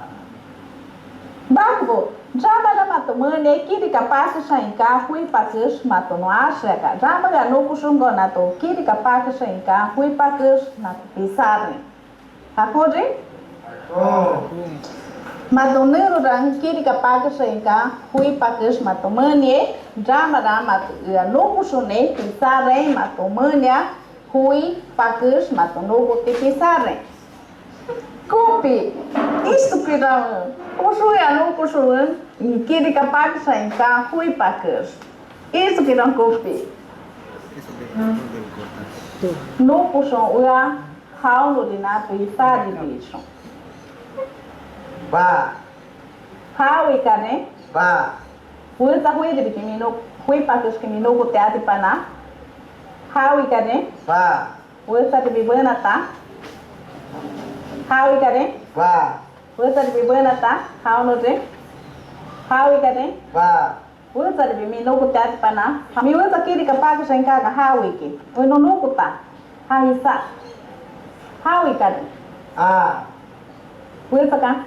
Bakbo, drama da matomane kiri kapasa shanka hui pakus matono ashaka. Drama ga no kushungo nato kiri kapasa shanka hui pakus nato pisarne. Hakori? Oh. Matonero rang kiri kapasa shanka hui pakus matomane. Drama da ga no kushune pisarne matomania hui pakus matono te pisarne. Kopi, isto que dá construir não construir e que de capaz de sair cá fui para que isso que não kopi. Não puxam o ar how no de nato e faz isso. Ba. How e cane? Ba. Fui para fui de que me não fui para que me não bote a tipo na. How e cane? Ba. Fui para de viver na tá. How e cane? Ba. Usa de beber na tá? How no de? How e cane? Ba. Usa de beber no kuta pa na. Mi usa kiri kapag sa inka how e ke. O no kuta. Ha isa. How e cane? A. Usa ka?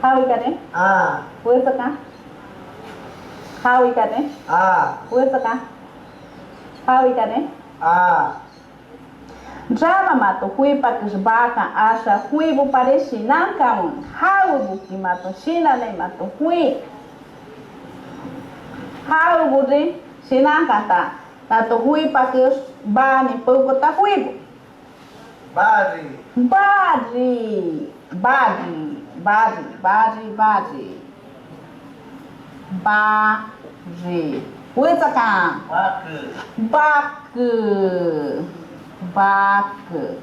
How e cane? A. Usa ka? How e cane? A. Usa ka? How e cane? A. Drama mato hui pakus baka asa hui bu paresi nangkamun hau bu ki mato sina nei mato hui hau bu de sinang kata tato hui pakus ba ni poko ta hui bu Bari. badi badi badi badi badi badi hui saka baku baku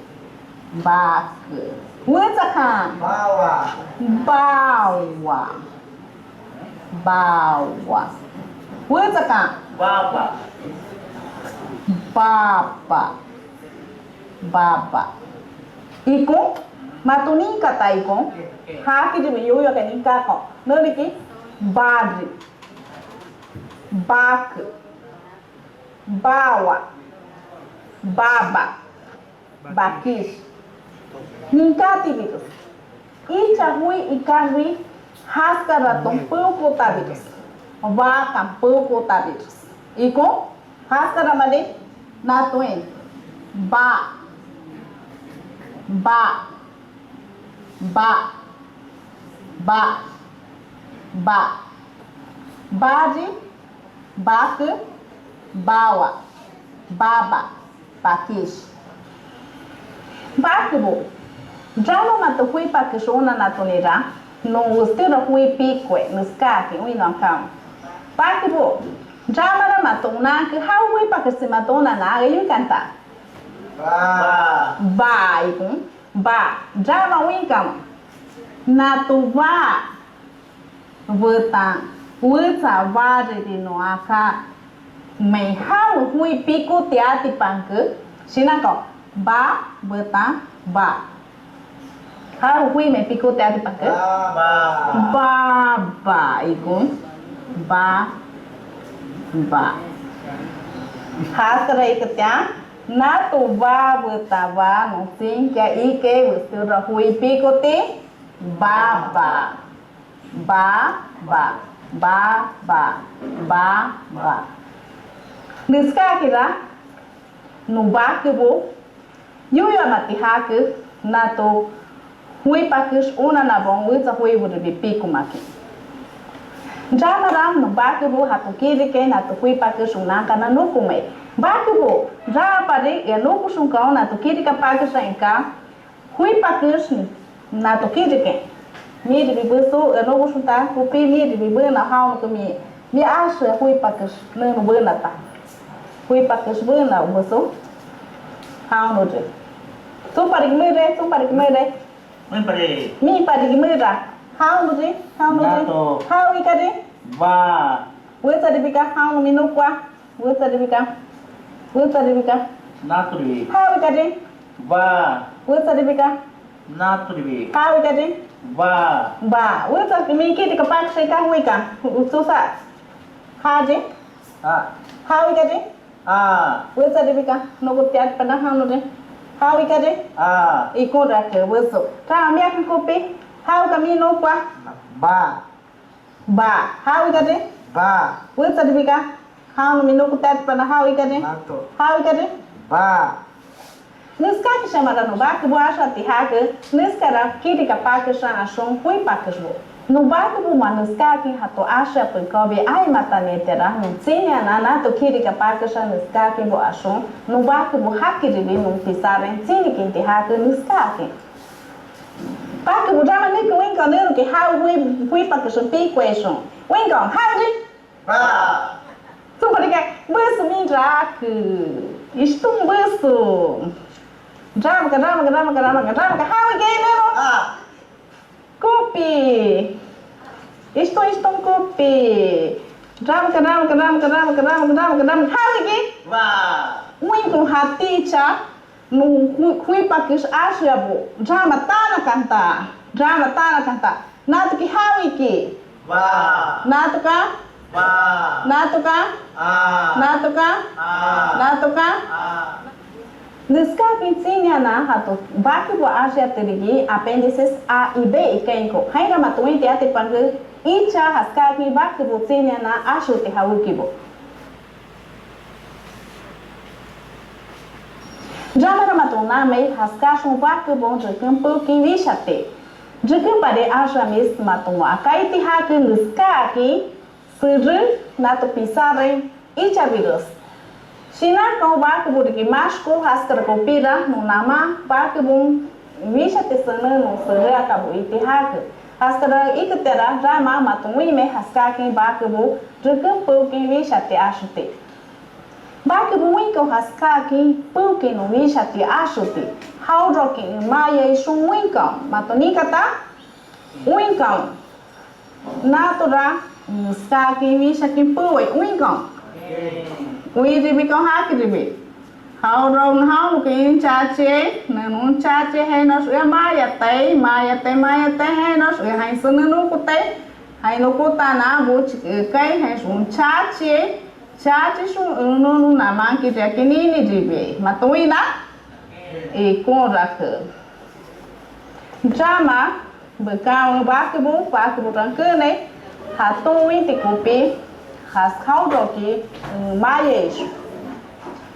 baku Wetaka Bawa bawa bawa Wetaka Baba baba baba Iko matuning kata iko haki de yo yo kaning ka ko noliki badi bak bawa baba bakis ningkati bitus icha hui ikanwi haskara tong puko tabitus wa kam puko tabitus iko haskara made natuen ba ba ba ba ba baji bak bawa baba bakis bakbo jalo mato hui pakishona natonera no ustira hui pikwe no skaki ui no kam bakbo jamara matona que how hui pakisimatona na yu kanta ba ikun ba jama ui kam nato va vota uta va de no aka mai how hui piku tiati pangke sinako ba beta ba Ha hui me pico te ati pakai. Baba ikun. Ba. Hasra ikatya. Na tu va butava no sin que ike bustura hui pico te. Baba. Ba. Niska kira. No bakubo. Yuya mati haku. Na tu hui pakus una na bong wita hui would be pico maki. Jamaram no bakubo hatu kirike na tu hui pakus unaka na nukume. Bakubo, já parei, eu não puxo cão na toquiri que paga sem cá, hui pagas na toquiri que, me de bibuço, eu não puxo tá, copi me de bibu na hau no me acha hui pagas não no bana tá, hui pagas bana o bibuço, hau no je, tu para que me re, me para que me ra, hau no je, hau e cadê? Va. Você deve ficar hau no minuto qua, você deve ficar Naturi. How we getting? Va. What's the difficult? Naturi. How we getting? Va. What's the mean kid? Kapak shake and wake up. Utusa. Haji? How we getting? What's the difficult? No good yet, but not how we getting? Equal director, whistle. Tell me I can copy. How come you know what? Ba. How we getting? Va. What's the difficult? How no minuto tat para how we getting? How we getting? Va. Niska que chama no barco bo acha ti haga, niska ra kiri ka paca sha achon hui pacas bo. No barco bo manuska que hato acha por cobe ai matanete ra no tinha na to kiri ka paca sha niska que bo achon, no barco bo hakiri bi no pisaren tinha que ti haga niska que. Barco bo jama ni ko inka no que how hui pacas pi question. Winka, how di? Va. Supaya besu minrak, isto besu. Drama, how we get it? Copy. Isto copy. Drama, how we get? Va. Muito haticha, no hui pakis asiabu. Drama tana canta. Nada que how we get? Va. Nada ka? Va. Natuka? Niska pinsinya na hato baki bo asia terigi appendices A e B e kenko. Haira matuin te ate pangu icha haskaki baki bo tsinya na asho te hawukibo. Jamara matuna me haskashun baki bo jekumpu ki vishate. Jekumpade asha mis matuma akaiti haki niskaki Suru nato pisare icha virus. Shina kau bak buriki masku haskar kopira no nama bak bum visha tesana no suru akabu iti hak. Haskar ikatera rama matui me haskaki bak bu jukum puki visha te ashute. Bak bu winko haskaki puki no visha te ashute. How roki maya shun winko matonikata winko. Natura Niskaki visha kimpui uingong. Uiribi kong hakiribi. How ron how kin chache, nanun chache hai nos uya maya te hai nos uya hai sunanu kute. Hai no kuta na buch kai hai sun chache sun ununu na manki jakinini ribi. Matui na? Ikon rak. Drama bekau bakubu rangke ne. Hatui te kopi has kaudoki maies.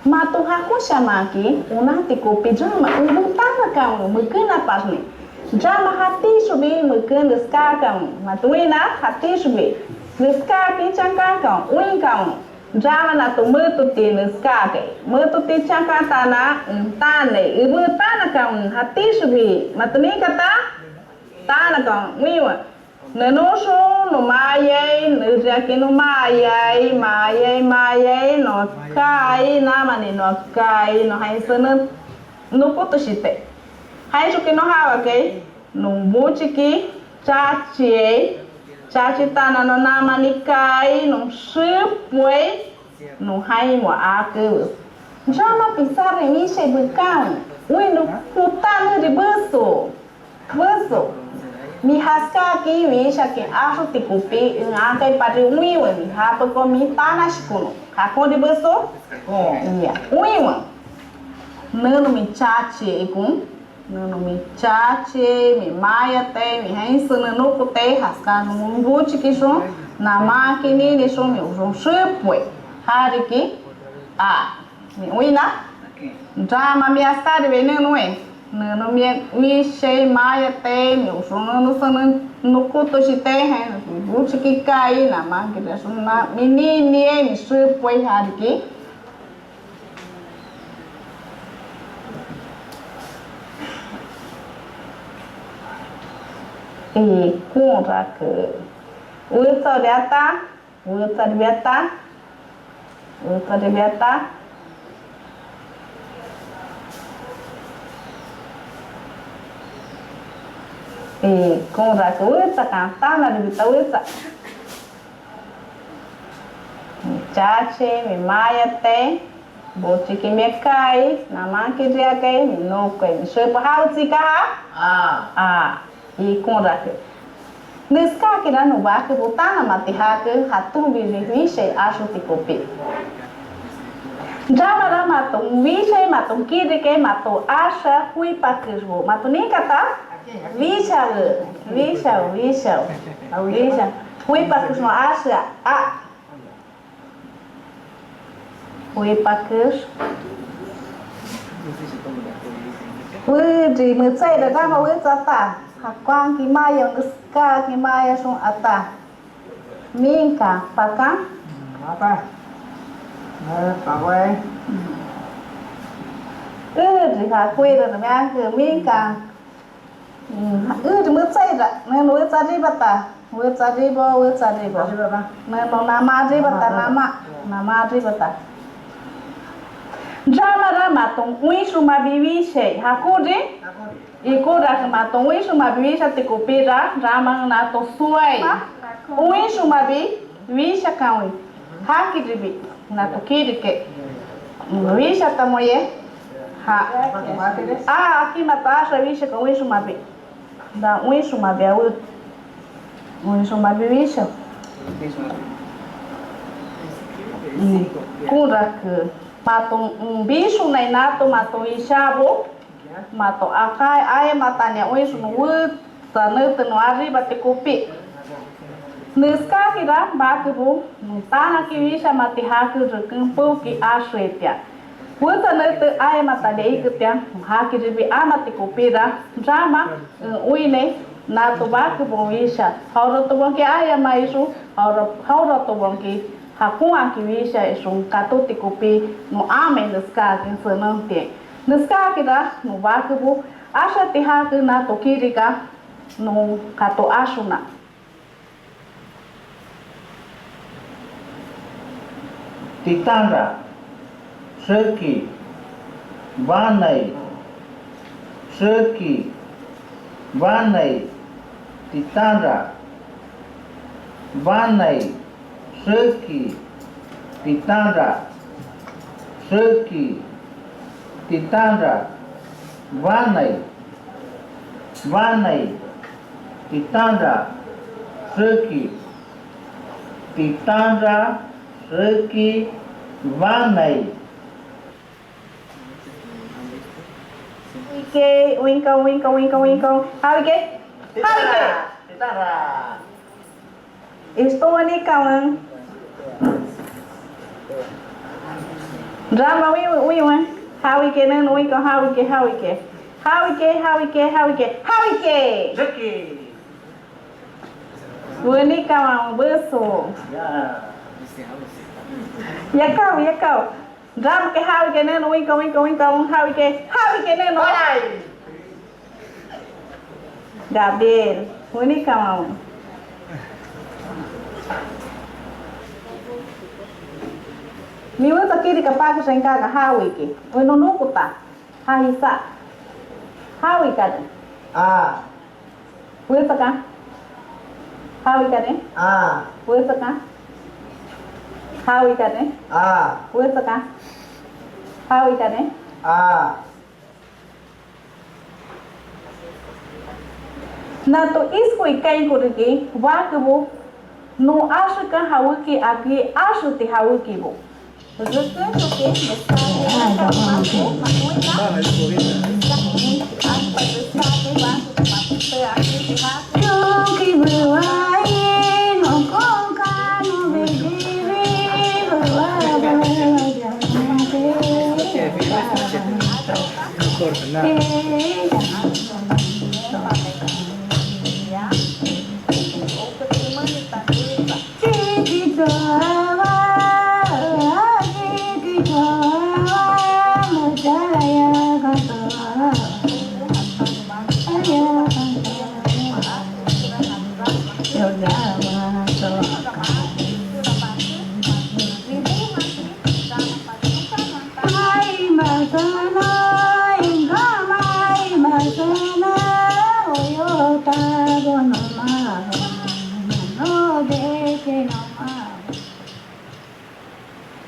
Matu haku shamaki una te kopi drama ubutana kau mukena pasni. Drama hati subi mukena skakau matuina hati subi. Skaki changka kau uin kau. Drama na tu mutu te skake. Mutu te changka tana tane ubutana kau hati subi. Matuni kata tana kau wiwa. Nenoso no mayay, nujaki no mayay, no kai, namani no kai, no haisana no putoshite. Haisuki no hawake, no buchiki, chachitana no namani kai, no shipway, no haimo aku. Jama pisare mishe bukau, uino putano de buso. Beso. Mi haska ki wisha ki asu tikupi in akai pari uiwe mi hapa ko mi tanas kuno. Kako di beso? Iya. Uiwe. Nano mi chache ikun. Nano mi chache, mi maya te, mi hensa nano ko te haska no mbuchi kisho na makini ni so mi uson shepwe. Hariki a mi uina. Drama mi haska de veneno e. Nano mi shei maya te, mi uson nano sana no kuto shi te hen. Mbuchi ki kai na makini so na mi ni e mi shepwe hariki. E contra que usa de ata, usa de beta, usa de beta. E contra que usa cantar na de usa. Chache, mi maya te, boti que me cai, na manque de aqui, mi no que me chega para o cigarro. E contra que Niska kira no barco botar na matihaque, ratum vive acho que copi. Já mara matou vixe matou kiri que matou acha fui para que vou matou nem cata vixa fui para que não acha fui para que fui de me sai da dama fui tá quang ki maya niska ki maya sung ata minka paka apa pakai thì hà quê rồi mẹ cứ minka thì mới xây ra nên nuôi cha đi bata nuôi cha đi bo nên nó nama đi bata nama đi bata drama drama tung uy suma bibi se hakudi iko ra ma tung uy suma bibi sa tikupira drama na to suai uy suma bibi sa kawi hakidribi na to kidike uy sa tamoye ha aqui mata sa uy sa uy suma bi da uy suma bi uy suma bibi sa kurak matung bisu nai nato matung isabo mato akai ai matanya oi sunu tanu tanu ari bate kopi niska kira ba ku tana ki visa mati haku rukun ki aswetia tanu te ai matanya ikutya haki ribi amati kopi ra drama oi ne nato ba ku visa hauro to bonke ai maisu hauro to bonke hakung ki visa isung katuti kopi no ame niska kin senante niska kira no bakubu asha tiha na tokirika no kato asuna Titanda Seki Vanai Seki Vanai Titanda Vanai Seki Titanda Seki Titanda Vanai Titanda Seki Titanda Seki Vanai Okay, winkle. Harike. Titanda Estou ali kawan. Drama we Harike nan winkle Harike. Seki Wani kawan beso. Ya kau. Drama ke Harike nan winkle Harike nan oi. Gabriel, wani kawan. Miwa takiri kapag sa ka hawi ke. O no kuta. Hahisa. Hawi ka din. Wita ka? Hawi ka din? Wita ka? Hawi ka din? Wita ka? Hawi ka din? Nato isco y caen corrigi, vacubo, no acho que hawiki aquí, acho te hawiki bo.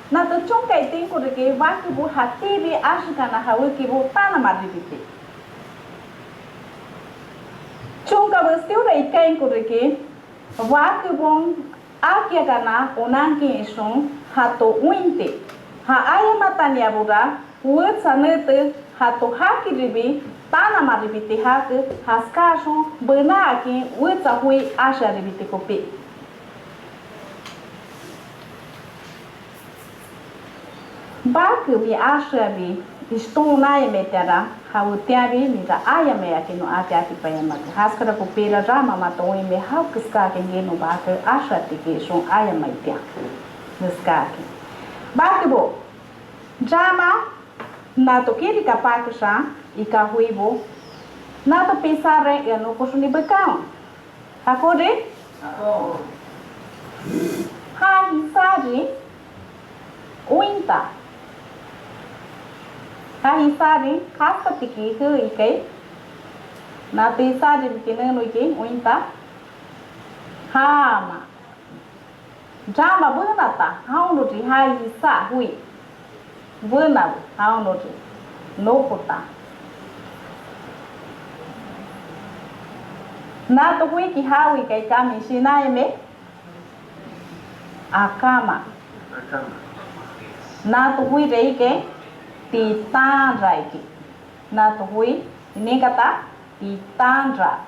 Nato chungkai tingko de ke wakibu hatibi ashikana hawikibu tana madribiti. Chungka bestiu de ikainko de ke wakibong akiagana onanki isong hato uinte. Ha ayamatanya buda wut sanete hato hakiribi tana madribiti hak haskasho bena aki wut sahui asharibiti kopi. Baku mi ashabi istung na ya metera hawutiabi mi da aya me akino ati payamak haskara pupira rama matoi me hau kiska kengeno baku ashati ke shong aya maitia niskaki baku bo drama na to kiri kapakusha ikahuibo na to pisare ya no kusuni bekang hakode ha hisari uinta Kahisari khas patiki ke ikai na pisari bikine no ikai uinta hama jama bunata haunoti haisa hui buna haunoti no puta na to hui ki hawi kai kami sinai me akama na to hui rei ke Titan Raiki. Na tuhui, ini kata Titandra.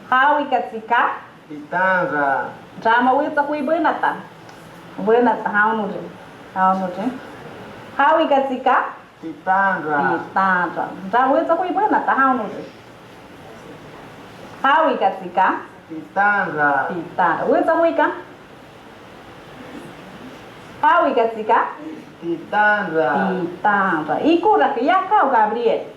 Hawi katsika Titandra. Drama wi tuhui benata. Benata haunuri. Haunuri. Hawi katsika Titandra. Titandra. Drama wi tuhui benata haunuri. Hawi katsika Titandra. Titandra. Wi tuhui ka? Hawi katsika Titandra. Titandra. Ikura que ya kau Gabriel.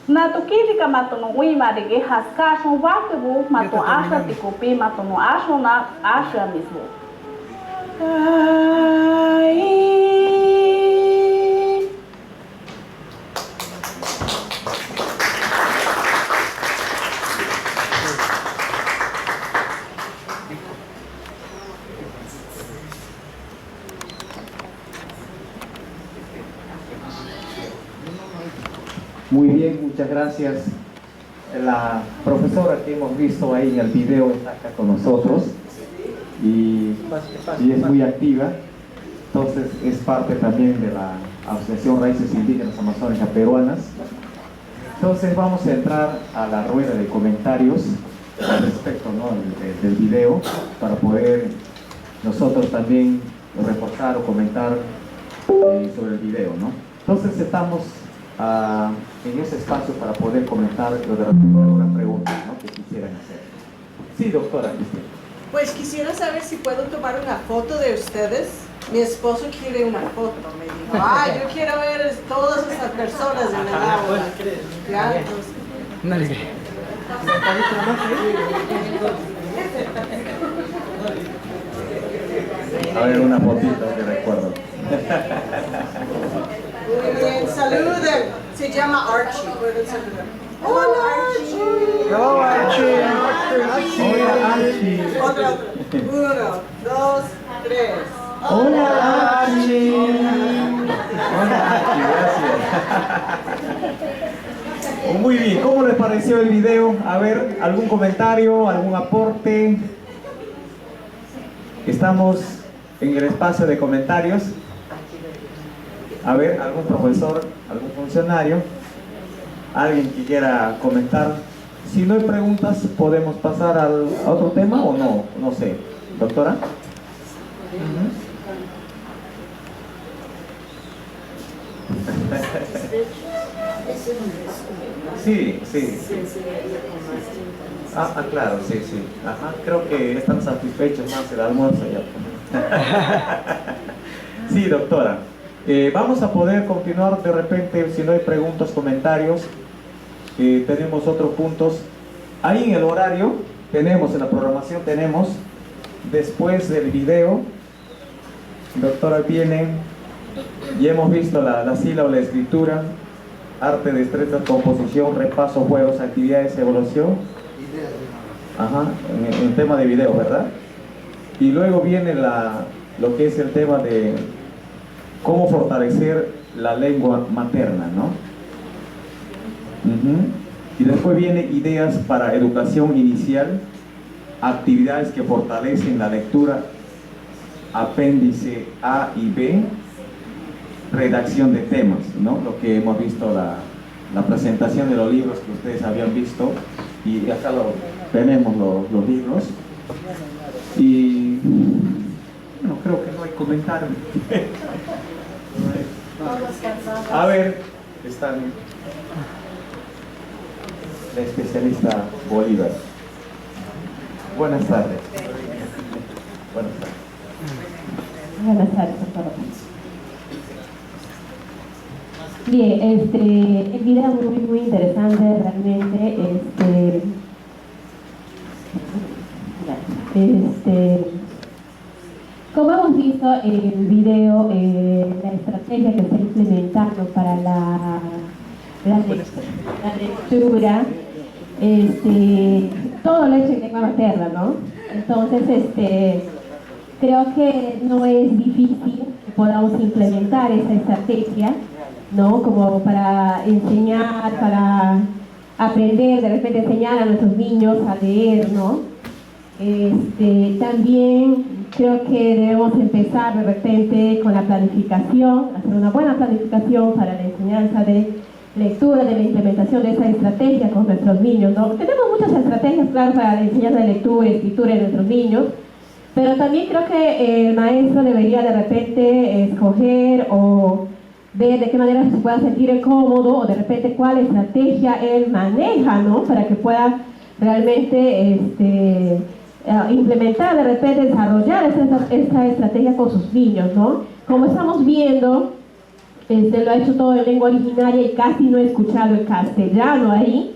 Na tu kiri ka matono ui mari ke haska son wakebu mato asha tikopi matono asho na asha mismo. Muy bien, muchas gracias. La profesora que hemos visto ahí en el video está acá con nosotros y es muy activa. Entonces es parte también de la Asociación Raíces Indígenas Amazónicas Peruanas. Entonces vamos a entrar a la rueda de comentarios al respecto, ¿no?, del video para poder nosotros también reportar o comentar sobre el video, ¿no? Entonces estamos en ese espacio para poder comentar lo de alguna pregunta, ¿no?, que quisieran hacer. Sí, doctora Cristina. Pues quisiera saber si puedo tomar una foto de ustedes. Mi esposo quiere una foto, me dijo, yo quiero ver todas esas personas en el aula. Ya, entonces. No le creo. A ver, una fotito de recuerdo. Muy bien, saluden. Se llama Archie. ¿Pueden saludar? Hola, Archie. Hola, Archie. Hola, Archie. Otra. 1, 2, 3. Hola, Archie. Hola, Archie, gracias. Muy bien, ¿cómo les pareció el video? A ver, ¿algún comentario, algún aporte? Estamos en el espacio de comentarios. A ver, algún profesor, algún funcionario, alguien que quiera comentar. Si no hay preguntas, ¿podemos pasar a otro tema o no? No sé. ¿Doctora? Sí. Claro, sí. Ajá, creo que están satisfechos más el almuerzo ya. Sí, doctora. Vamos a poder continuar de repente, si no hay preguntas, comentarios. Tenemos otros puntos. Ahí en el horario, tenemos en la programación, tenemos después del video, doctora, viene, y hemos visto la sílaba, la escritura, arte, destreza, composición, repaso, juegos, actividades, evaluación. Ajá, en el tema de video, ¿verdad? Y luego viene lo que es el tema de cómo fortalecer la lengua materna, ¿no? Y después viene ideas para educación inicial, actividades que fortalecen la lectura, apéndice A y B, redacción de temas, ¿no? Lo que hemos visto, la presentación de los libros que ustedes habían visto, y acá tenemos los libros. Y bueno, creo que no hay comentario. A ver, están la especialista Bolívar. Buenas tardes. Buenas tardes, doctora. Bien, el video es muy interesante realmente. Como hemos visto en el video, la estrategia que se está implementando para la lectura, todo lo hecho en lengua materna, ¿no? Entonces, creo que no es difícil que podamos implementar esa estrategia, ¿no? Como para enseñar, para aprender, de repente enseñar a nuestros niños a leer, ¿no? También creo que debemos empezar de repente con la planificación, hacer una buena planificación para la enseñanza de lectura, de la implementación de esa estrategia con nuestros niños, ¿no? Tenemos muchas estrategias, claro, para la enseñanza de lectura y escritura de nuestros niños, pero también creo que el maestro debería de repente escoger o ver de qué manera se pueda sentir cómodo, o de repente cuál estrategia él maneja, ¿no? Para que pueda realmente implementar, de repente desarrollar esta estrategia con sus niños, ¿no? Como estamos viendo, lo ha hecho todo en lengua originaria y casi no he escuchado el castellano ahí,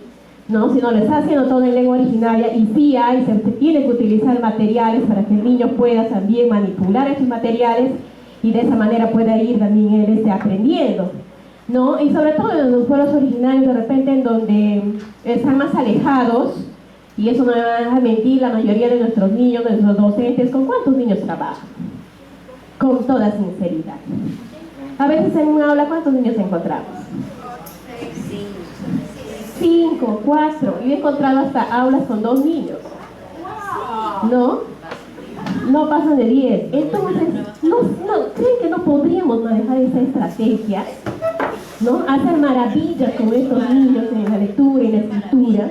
¿no? Sino lo está haciendo todo en lengua originaria, y sí se tiene que utilizar materiales para que el niño pueda también manipular esos materiales y de esa manera pueda ir también él aprendiendo, ¿no? Y sobre todo en los pueblos originarios, de repente en donde están más alejados, y eso no me va a mentir, la mayoría de nuestros niños, de nuestros docentes, ¿con cuántos niños trabajan? Con toda sinceridad. A veces en un aula, ¿cuántos niños encontramos? 5, 4. Yo he encontrado hasta aulas con 2 niños. ¿No? No pasan de 10. Entonces, ¿creen que no podríamos manejar esa estrategia? ¿No? Hacer maravillas con estos niños en la lectura y la escritura,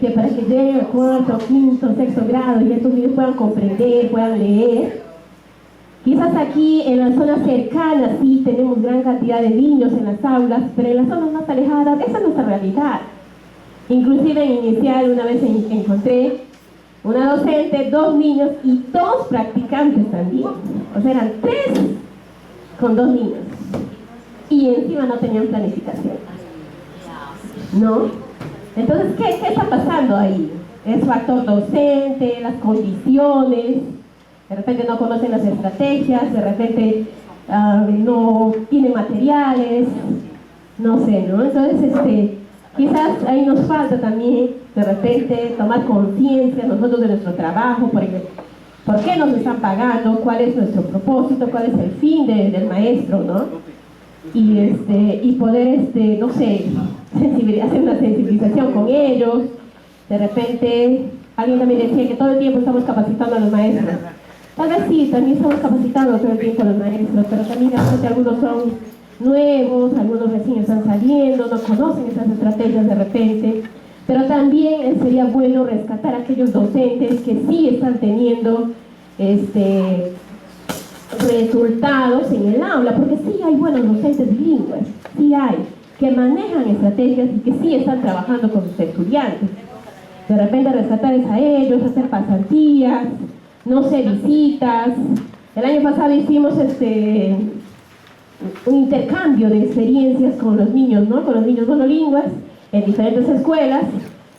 que para que lleguen al 4, 5, 6 grado y estos niños puedan comprender, puedan leer. Quizás aquí en las zonas cercanas sí tenemos gran cantidad de niños en las aulas, pero en las zonas más alejadas esa es nuestra realidad. Inclusive en inicial una vez encontré una docente, 2 niños y 2 practicantes también. O sea, eran 3 con 2 niños. Y encima no tenían planificación. ¿No? Entonces, ¿qué está pasando ahí? Es factor docente, las condiciones. De repente no conocen las estrategias, de repente no tienen materiales, no sé, ¿no? Entonces, quizás ahí nos falta también, de repente, tomar conciencia nosotros de nuestro trabajo, por qué nos están pagando, cuál es nuestro propósito, cuál es el fin del maestro, ¿no? y poder, no sé, hacer una sensibilización con ellos. De repente, alguien también decía que todo el tiempo estamos capacitando a los maestros. Tal vez sí, también estamos capacitando todo el tiempo a los maestros, pero también de repente algunos son nuevos, algunos recién están saliendo, no conocen esas estrategias de repente. Pero también sería bueno rescatar a aquellos docentes que sí están teniendo resultados en el aula, porque sí hay buenos docentes bilingües, sí hay, que manejan estrategias y que sí están trabajando con sus estudiantes. De repente rescatar a ellos, hacer pasantías, no sé, visitas. El año pasado hicimos un intercambio de experiencias con los niños, ¿no? Con los niños monolingües en diferentes escuelas,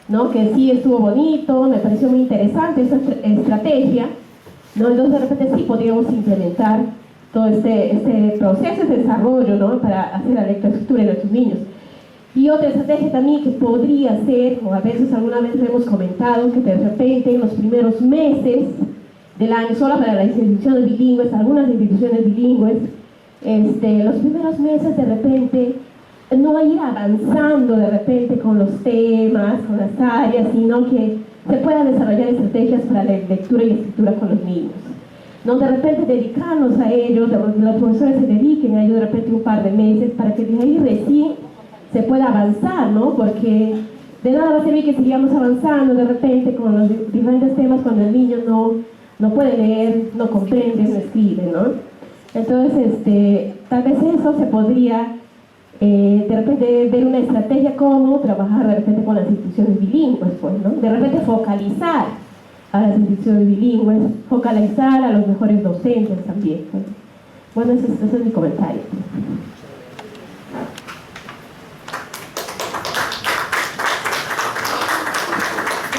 ¿no? Que sí estuvo bonito, me pareció muy interesante esa estrategia, ¿no? Entonces de repente sí podríamos implementar todo este proceso de desarrollo, ¿no? Para hacer la lectoescritura de nuestros niños. Y otra estrategia también que podría ser, o a veces alguna vez lo hemos comentado, que de repente en los primeros meses del año, solo para las instituciones bilingües, algunas instituciones bilingües, los primeros meses de repente no ir avanzando de repente con los temas, con las áreas, sino que se puedan desarrollar estrategias para la lectura y escritura con los niños. No de repente dedicarnos a ellos, los profesores se dediquen a ellos de repente un par de meses para que de ahí recién se pueda avanzar, ¿no? Porque de nada va a servir que sigamos avanzando de repente con los diferentes temas cuando el niño no puede leer, no comprende, no escribe, ¿no? Entonces, tal vez eso se podría de repente ver una estrategia como trabajar de repente con las instituciones bilingües, pues, ¿no? De repente focalizar a las instituciones bilingües, focalizar a los mejores docentes también, pues. Bueno, ese es mi comentario.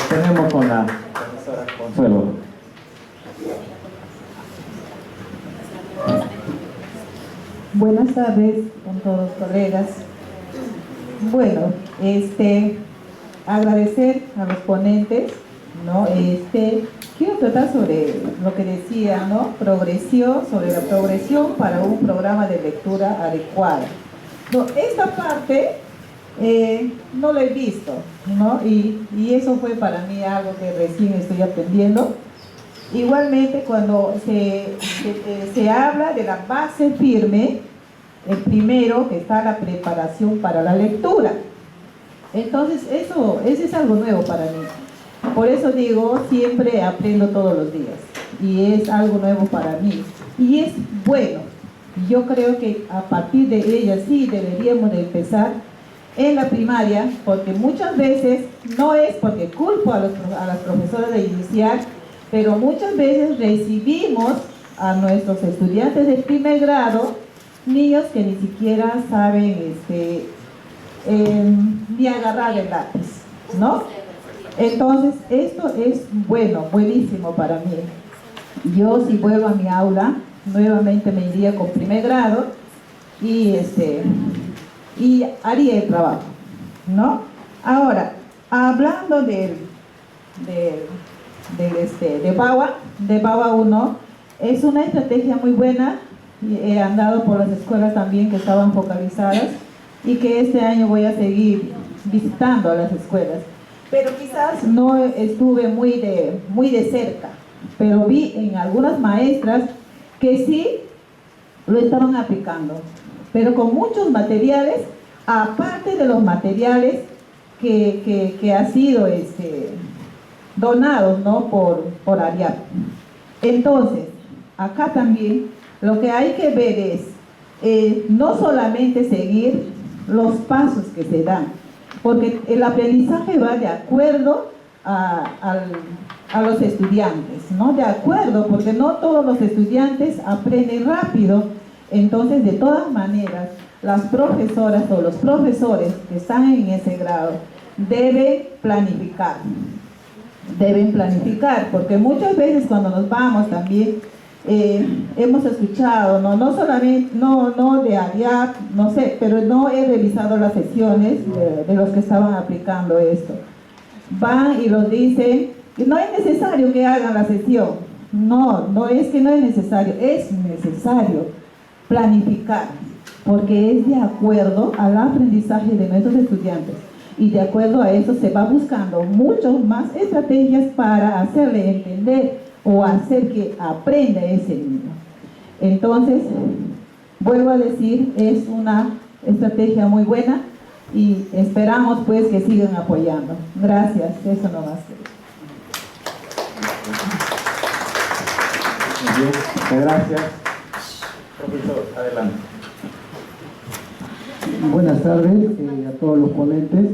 Tenemos con la profesora Consuelo. Buenas tardes con todos los colegas. Bueno, agradecer a los ponentes, ¿no? Quiero tratar sobre lo que decía, ¿no? Sobre la progresión para un programa de lectura adecuado. No, esta parte no lo he visto, ¿no? Y eso fue para mí algo que recién estoy aprendiendo. Igualmente, cuando se habla de la base firme, el primero que está la preparación para la lectura. Entonces, eso es algo nuevo para mí. Por eso digo, siempre aprendo todos los días. Y es algo nuevo para mí. Y es bueno. Yo creo que a partir de ella sí deberíamos de empezar en la primaria, porque muchas veces, no es porque culpo a las profesoras de inicial, pero muchas veces recibimos a nuestros estudiantes de primer grado, niños que ni siquiera saben ni agarrar el lápiz, ¿no? Entonces, esto es bueno, buenísimo para mí. Yo, si vuelvo a mi aula, nuevamente me iría con primer grado y haría el trabajo, ¿no? Ahora, hablando de BAWA 1, es una estrategia muy buena. He andado por las escuelas también que estaban focalizadas y que este año voy a seguir visitando a las escuelas. Pero quizás no estuve muy de cerca, pero vi en algunas maestras que sí lo estaban aplicando, pero con muchos materiales, aparte de los materiales que ha sido donados, ¿no? por ARIAP. Entonces, acá también lo que hay que ver es no solamente seguir los pasos que se dan, porque el aprendizaje va de acuerdo a los estudiantes, ¿no? De acuerdo, porque no todos los estudiantes aprenden rápido. Entonces, de todas maneras, las profesoras o los profesores que están en ese grado deben planificar, porque muchas veces cuando nos vamos también hemos escuchado, no solamente, no de ARIAP, no sé, pero no he revisado las sesiones de los que estaban aplicando esto. Van y los dicen, no es necesario que hagan la sesión. No es que no es necesario, es necesario planificar. porque es de acuerdo al aprendizaje de nuestros estudiantes. Y de acuerdo a eso se va buscando muchas más estrategias para hacerle entender o hacer que aprenda ese niño. Entonces, vuelvo a decir, es una estrategia muy buena y esperamos pues que sigan apoyando. Gracias, eso nomás. Muy bien, muchas gracias. Profesor, adelante. Buenas tardes a todos los ponentes.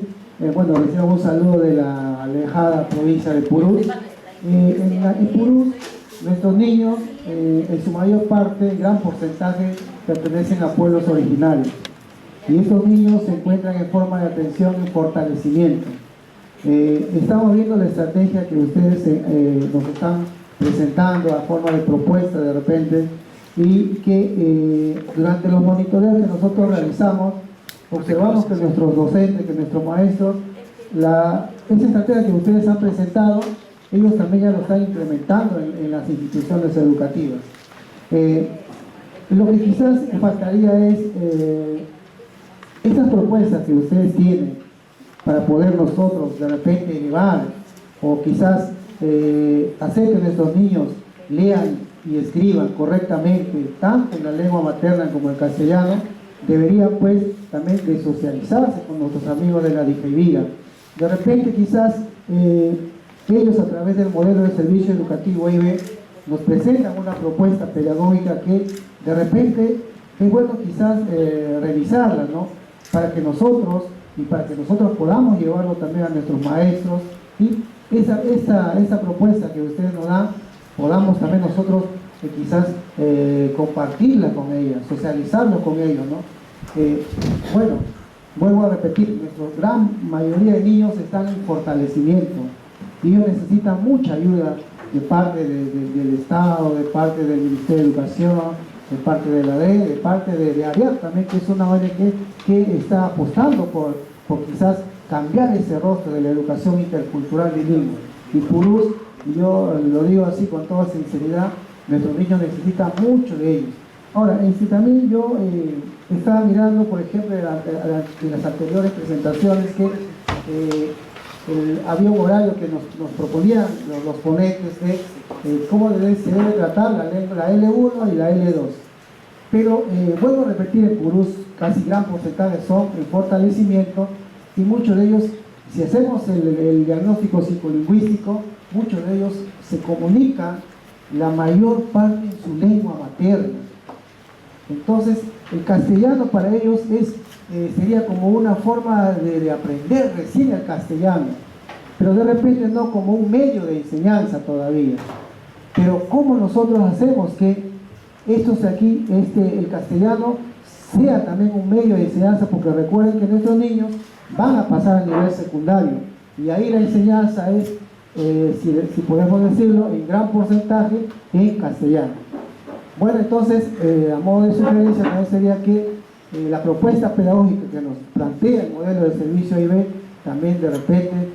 Bueno, recibimos un saludo de la alejada provincia de Purús. En Purús, nuestros niños, en su mayor parte, gran porcentaje, pertenecen a pueblos originarios. Y estos niños se encuentran en forma de atención y fortalecimiento. Estamos viendo la estrategia que ustedes nos están presentando a forma de propuesta de repente, y que durante los monitoreos que nosotros realizamos, observamos que nuestros docentes, que nuestros maestros, esa estrategia que ustedes han presentado, ellos también ya lo están implementando en las instituciones educativas. Lo que quizás faltaría es esas propuestas que ustedes tienen para poder nosotros de repente llevar, o quizás hacer que nuestros niños lean y escriban correctamente, tanto en la lengua materna como en castellano, deberían pues también de socializarse con nuestros amigos de la DIJEVIGA. De repente quizás ellos a través del modelo de servicio educativo EIB nos presentan una propuesta pedagógica que de repente es bueno quizás revisarla, ¿no? Para que nosotros podamos llevarlo también a nuestros maestros, y esa propuesta que ustedes nos dan, podamos también nosotros quizás compartirla con ellas, socializarlo con ellos, ¿no? Bueno, vuelvo a repetir, nuestra gran mayoría de niños están en fortalecimiento y ellos necesitan mucha ayuda de parte del Estado, de parte del Ministerio de Educación, de parte de la DE, de parte de ARIAC también, que es una ONG que está apostando por quizás cambiar ese rostro de la educación intercultural bilingüe. Y Purús, yo lo digo así con toda sinceridad, nuestros niños necesitan mucho de ellos. Ahora, también yo estaba mirando, por ejemplo, de las anteriores presentaciones, que había un horario que nos proponían los ponentes de cómo se debe tratar la L1 y la L2. Pero vuelvo a repetir, en Purús casi gran porcentaje son en fortalecimiento, y muchos de ellos, si hacemos el diagnóstico psicolingüístico, muchos de ellos se comunican la mayor parte en su lengua materna. Entonces, el castellano para ellos sería como una forma de aprender recién el castellano, pero de repente no como un medio de enseñanza todavía. Pero ¿cómo nosotros hacemos que el castellano sea también un medio de enseñanza? Porque recuerden que nuestros niños van a pasar al nivel secundario, y ahí la enseñanza es, si podemos decirlo, en gran porcentaje en castellano. Bueno, entonces, a modo de sugerencia también sería que la propuesta pedagógica que nos plantea el modelo de servicio EIB también de repente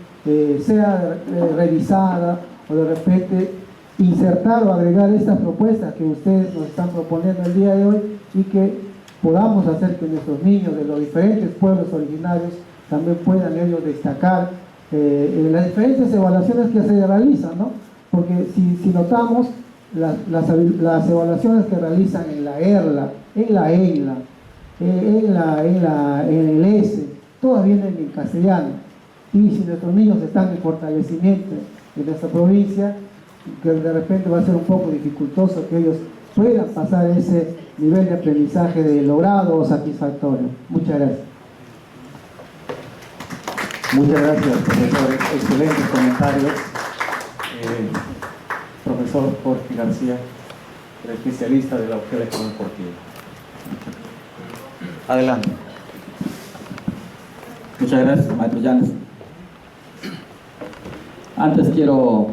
sea revisada, o de repente insertar o agregar estas propuestas que ustedes nos están proponiendo el día de hoy, y que podamos hacer que nuestros niños de los diferentes pueblos originarios también puedan ellos destacar las diferentes evaluaciones que se realizan, ¿no? Porque si notamos las evaluaciones que realizan en la ERLA, en la ENLA, en el ESE, todas vienen en castellano. Y si nuestros niños están en fortalecimiento en nuestra provincia, que de repente va a ser un poco dificultoso que ellos puedan pasar ese nivel de aprendizaje de logrado o satisfactorio. Muchas gracias. Muchas gracias, profesor. Excelentes comentarios. Profesor Jorge García, el especialista de la UGEL Deportiva. Adelante. Muchas gracias, maestro Llanes. Antes quiero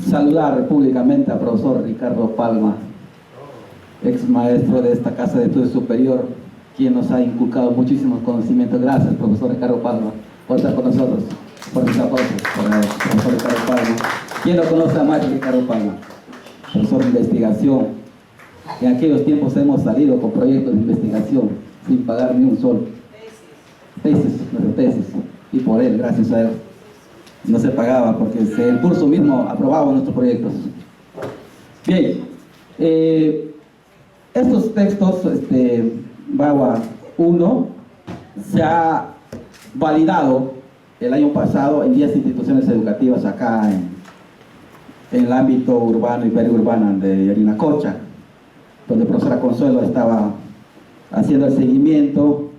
saludar públicamente al profesor Ricardo Palma, ex maestro de esta Casa de Estudios Superior, quien nos ha inculcado muchísimos conocimientos. Gracias, profesor Ricardo Palma, por estar con nosotros. Por mis aplausos para el profesor Ricardo Palma. ¿Quién no conoce a maestro Ricardo Palma? Profesor de investigación, En aquellos tiempos hemos salido con proyectos de investigación sin pagar ni un sol. Tesis. Y por él, gracias a él, no se pagaba porque el curso mismo aprobaba nuestros proyectos. Bien, estos textos, BAWA 1, se ha validado el año pasado en 10 instituciones educativas acá en el ámbito urbano y periurbano de Yarinacocha, donde la profesora Consuelo estaba haciendo el seguimiento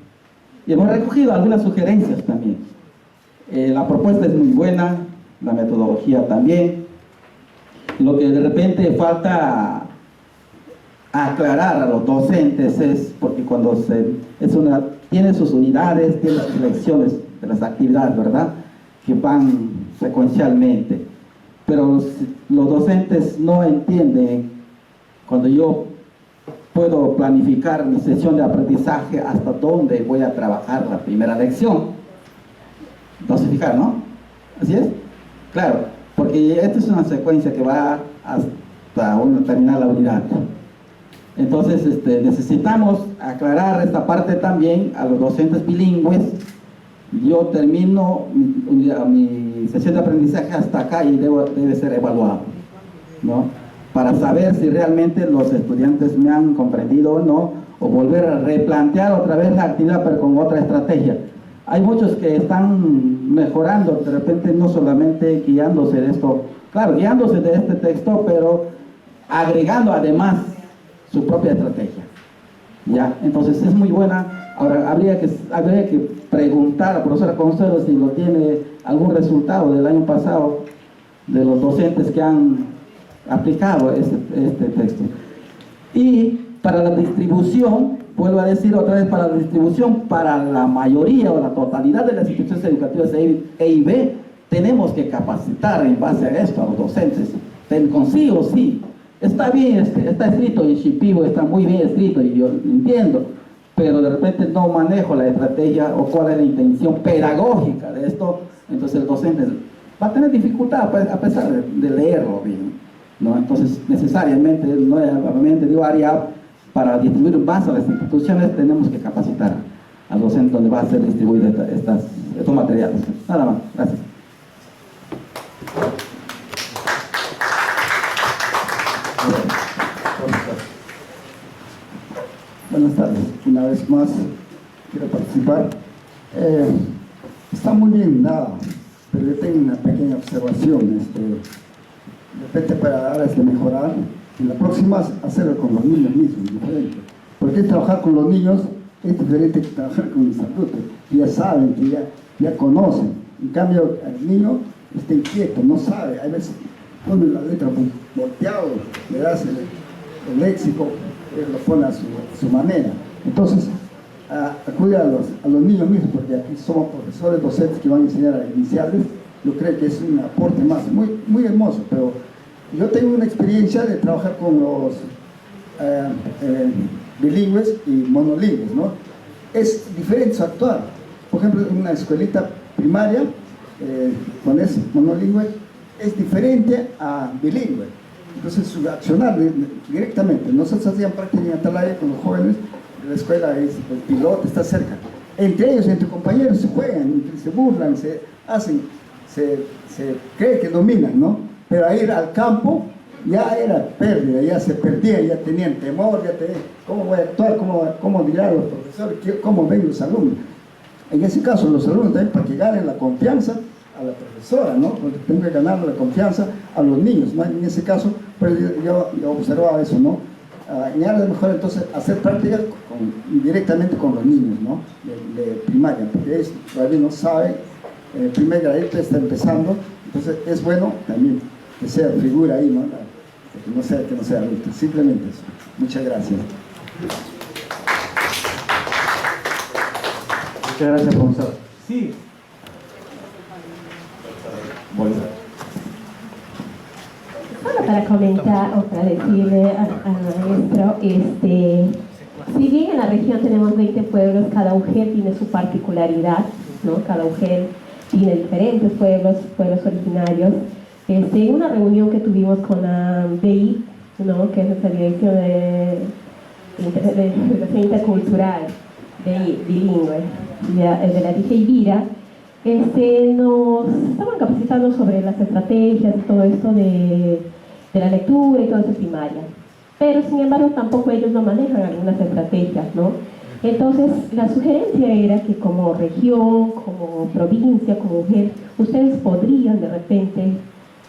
y hemos recogido algunas sugerencias también. La propuesta es muy buena, la metodología también. Lo que de repente falta aclarar a los docentes es porque cuando tiene sus unidades, tiene sus lecciones de las actividades, ¿verdad?, que van secuencialmente, pero los docentes no entienden cuando yo puedo planificar mi sesión de aprendizaje hasta dónde voy a trabajar la primera lección. Dosificar, ¿no? ¿Así es? Claro, porque esta es una secuencia que va hasta terminar la unidad. Entonces necesitamos aclarar esta parte también a los docentes bilingües. Yo termino mi sesión de aprendizaje hasta acá y debe ser evaluado, ¿no?, para saber si realmente los estudiantes me han comprendido o no, o volver a replantear otra vez la actividad pero con otra estrategia. Hay muchos que están mejorando, de repente no solamente guiándose de esto, claro, guiándose de este texto, pero agregando además su propia estrategia. ¿Ya? Entonces es muy buena. Ahora habría que preguntar a la profesora Consuelo si no tiene algún resultado del año pasado de los docentes que han aplicado este texto. Y para la distribución, vuelvo a decir otra vez, para la distribución, para la mayoría o la totalidad de las instituciones educativas EIB, tenemos que capacitar en base a esto a los docentes. Consigo, sí, está bien, está escrito en Shipibo, está muy bien escrito y yo entiendo, pero de repente no manejo la estrategia o cuál es la intención pedagógica de esto, entonces el docente va a tener dificultad a pesar de leerlo bien, ¿no? Entonces necesariamente, nuevamente digo, para distribuir más a las instituciones tenemos que capacitar al docente donde va a ser distribuido estos materiales. Nada más, gracias. Buenas tardes, una vez más quiero participar. Está muy bien dado, pero yo tengo una pequeña observación. De repente para dar mejorar, y la próxima es hacerlo con los niños mismos, diferente. Porque trabajar con los niños es diferente que trabajar con los adultos, que ya saben, que ya conocen. En cambio, el niño está inquieto, no sabe, a veces pone la letra volteado, le das el léxico, lo pone a su manera. Entonces, acude a los niños mismos, porque aquí somos profesores docentes que van a enseñar a iniciales. Yo creo que es un aporte más, muy, muy hermoso, pero yo tengo una experiencia de trabajar con los bilingües y monolingües, ¿no? Es diferente su actuar. Por ejemplo, en una escuelita primaria, cuando es monolingüe, es diferente a bilingüe. Entonces, su accionar directamente. Nosotros hacíamos práctica en Atalaya con los jóvenes, la escuela es el piloto, está cerca. Entre ellos, entre compañeros, se juegan, se burlan, se hacen, se cree que dominan, ¿no? Pero a ir al campo ya era pérdida, ya se perdía, ya tenían temor, ¿cómo voy a actuar? ¿Cómo dirán los profesores? ¿Cómo ven los alumnos? En ese caso, los alumnos también para que ganen la confianza a la profesora, ¿no? Porque tengo que ganar la confianza a los niños, ¿no? En ese caso, pues yo observaba eso, ¿no? Y ahora es mejor entonces hacer prácticas directamente con los niños, ¿no? De primaria, porque ellos todavía no saben, el primer gradito está empezando, entonces es bueno también que sea figura ahí, ¿no? Que no sea adulto, simplemente eso. Muchas gracias. Muchas gracias, profesor. Sí. Solo para comentar o para decirle al maestro, si bien en la región tenemos 20 pueblos, cada UGEL tiene su particularidad, ¿no? Cada UGEL tiene diferentes pueblos originarios. En una reunión que tuvimos con la BI, ¿no? Que es nuestra dirección de educación intercultural bilingüe de la DJ Vira, nos estaban capacitando sobre las estrategias y todo esto de la lectura y todo eso primaria. Pero sin embargo tampoco ellos no manejan algunas estrategias, ¿no? Entonces la sugerencia era que como región, como provincia, como mujer, ustedes podrían de repente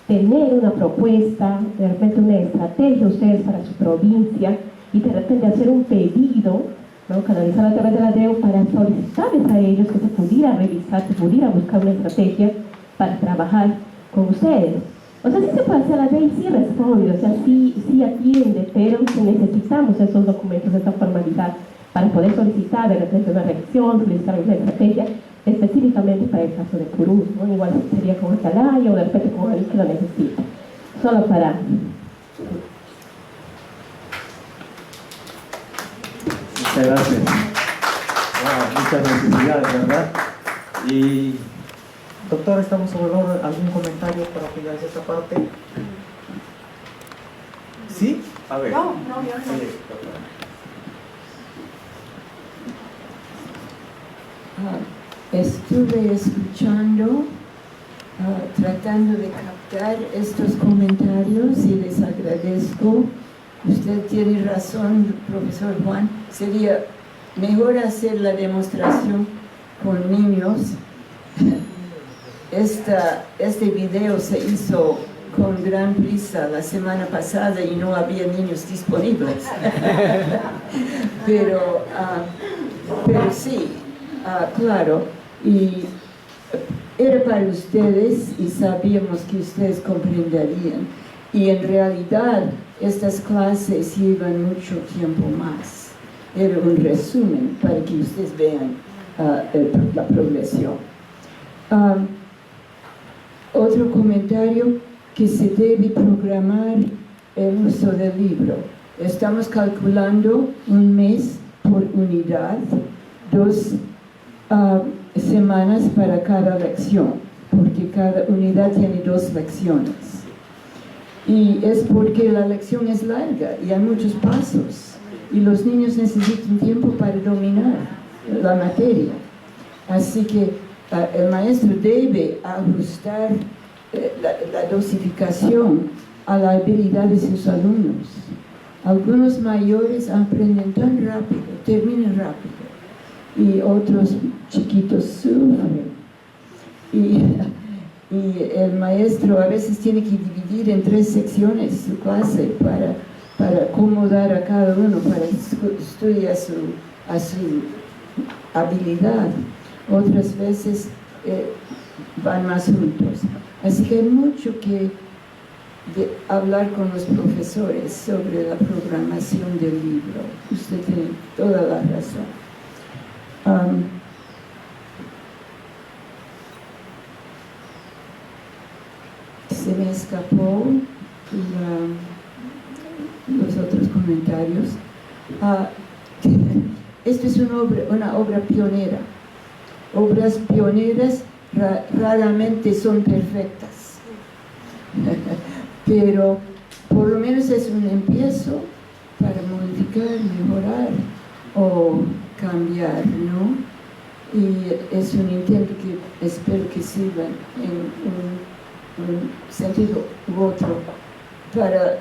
tener una propuesta, de repente una estrategia ustedes para su provincia y de repente hacer un pedido, ¿no? Canalizar a través de la DEU para solicitarles a ellos que se pudiera revisar, se pudiera buscar una estrategia para trabajar con ustedes. O sea, sí se puede hacer, la ley sí responde, o sea, sí atiende, pero necesitamos esos documentos, esa formalidad para poder solicitar de repente una revisión, solicitar una estrategia específicamente para el caso de Purús, ¿no? Igual sería con Atalaya o de repente con alguien que lo necesita. Solo para... Muchas gracias. Wow, muchas necesidades, ¿verdad? Y doctor, ¿estamos sobre algún comentario para finalizar esta parte? ¿Sí? A ver. No, yo no. Estuve escuchando, tratando de captar estos comentarios y les agradezco. Usted tiene razón, profesor Juan, sería mejor hacer la demostración con niños. Este video se hizo con gran prisa la semana pasada y no había niños disponibles. pero sí, claro, y era para ustedes y sabíamos que ustedes comprenderían. Y en realidad estas clases llevan mucho tiempo más. Era un resumen para que ustedes vean la progresión. Otro comentario, que se debe programar el uso del libro. Estamos calculando un mes por unidad, 2 semanas para cada lección, porque cada unidad tiene 2 lecciones. Y es porque la lección es larga y hay muchos pasos, y los niños necesitan tiempo para dominar la materia. Así que el maestro debe ajustar la dosificación a la habilidad de sus alumnos. Algunos mayores aprenden tan rápido, terminan rápido, y otros chiquitos sufren. Y el maestro a veces tiene que dividir en 3 secciones su clase para acomodar a cada uno, para estudiar a su habilidad. Otras veces van más juntos. Así que hay mucho que hablar con los profesores sobre la programación del libro. Usted tiene toda la razón. Se me escapó los otros comentarios. Esto es una obra pionera. Obras pioneras raramente son perfectas, pero por lo menos es un empiezo para modificar, mejorar o cambiar, ¿no? Y es un intento que espero que sirva en un sentido u otro para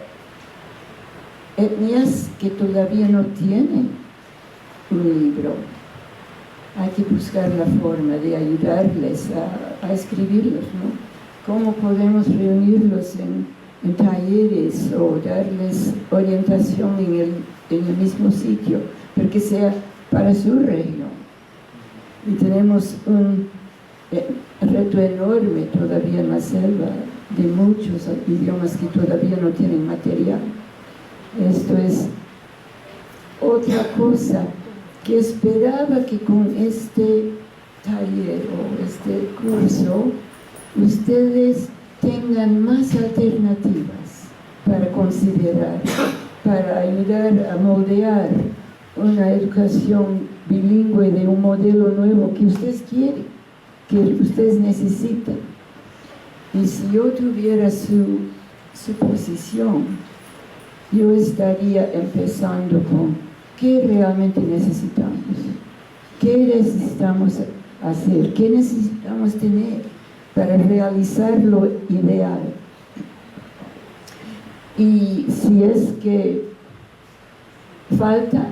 etnias que todavía no tienen un libro. Hay que buscar la forma de ayudarles a escribirlos, ¿no? ¿Cómo podemos reunirlos en talleres o darles orientación en el mismo sitio, porque sea para su región? Y tenemos un reto enorme todavía en la selva de muchos idiomas que todavía no tienen material. Esto es otra cosa que esperaba que con este taller o este curso ustedes tengan más alternativas para considerar, para ayudar a moldear una educación bilingüe de un modelo nuevo que ustedes quieren, que ustedes necesitan. Y si yo tuviera su posición, yo estaría empezando con qué realmente necesitamos, qué necesitamos hacer, qué necesitamos tener para realizar lo ideal. Y si es que falta,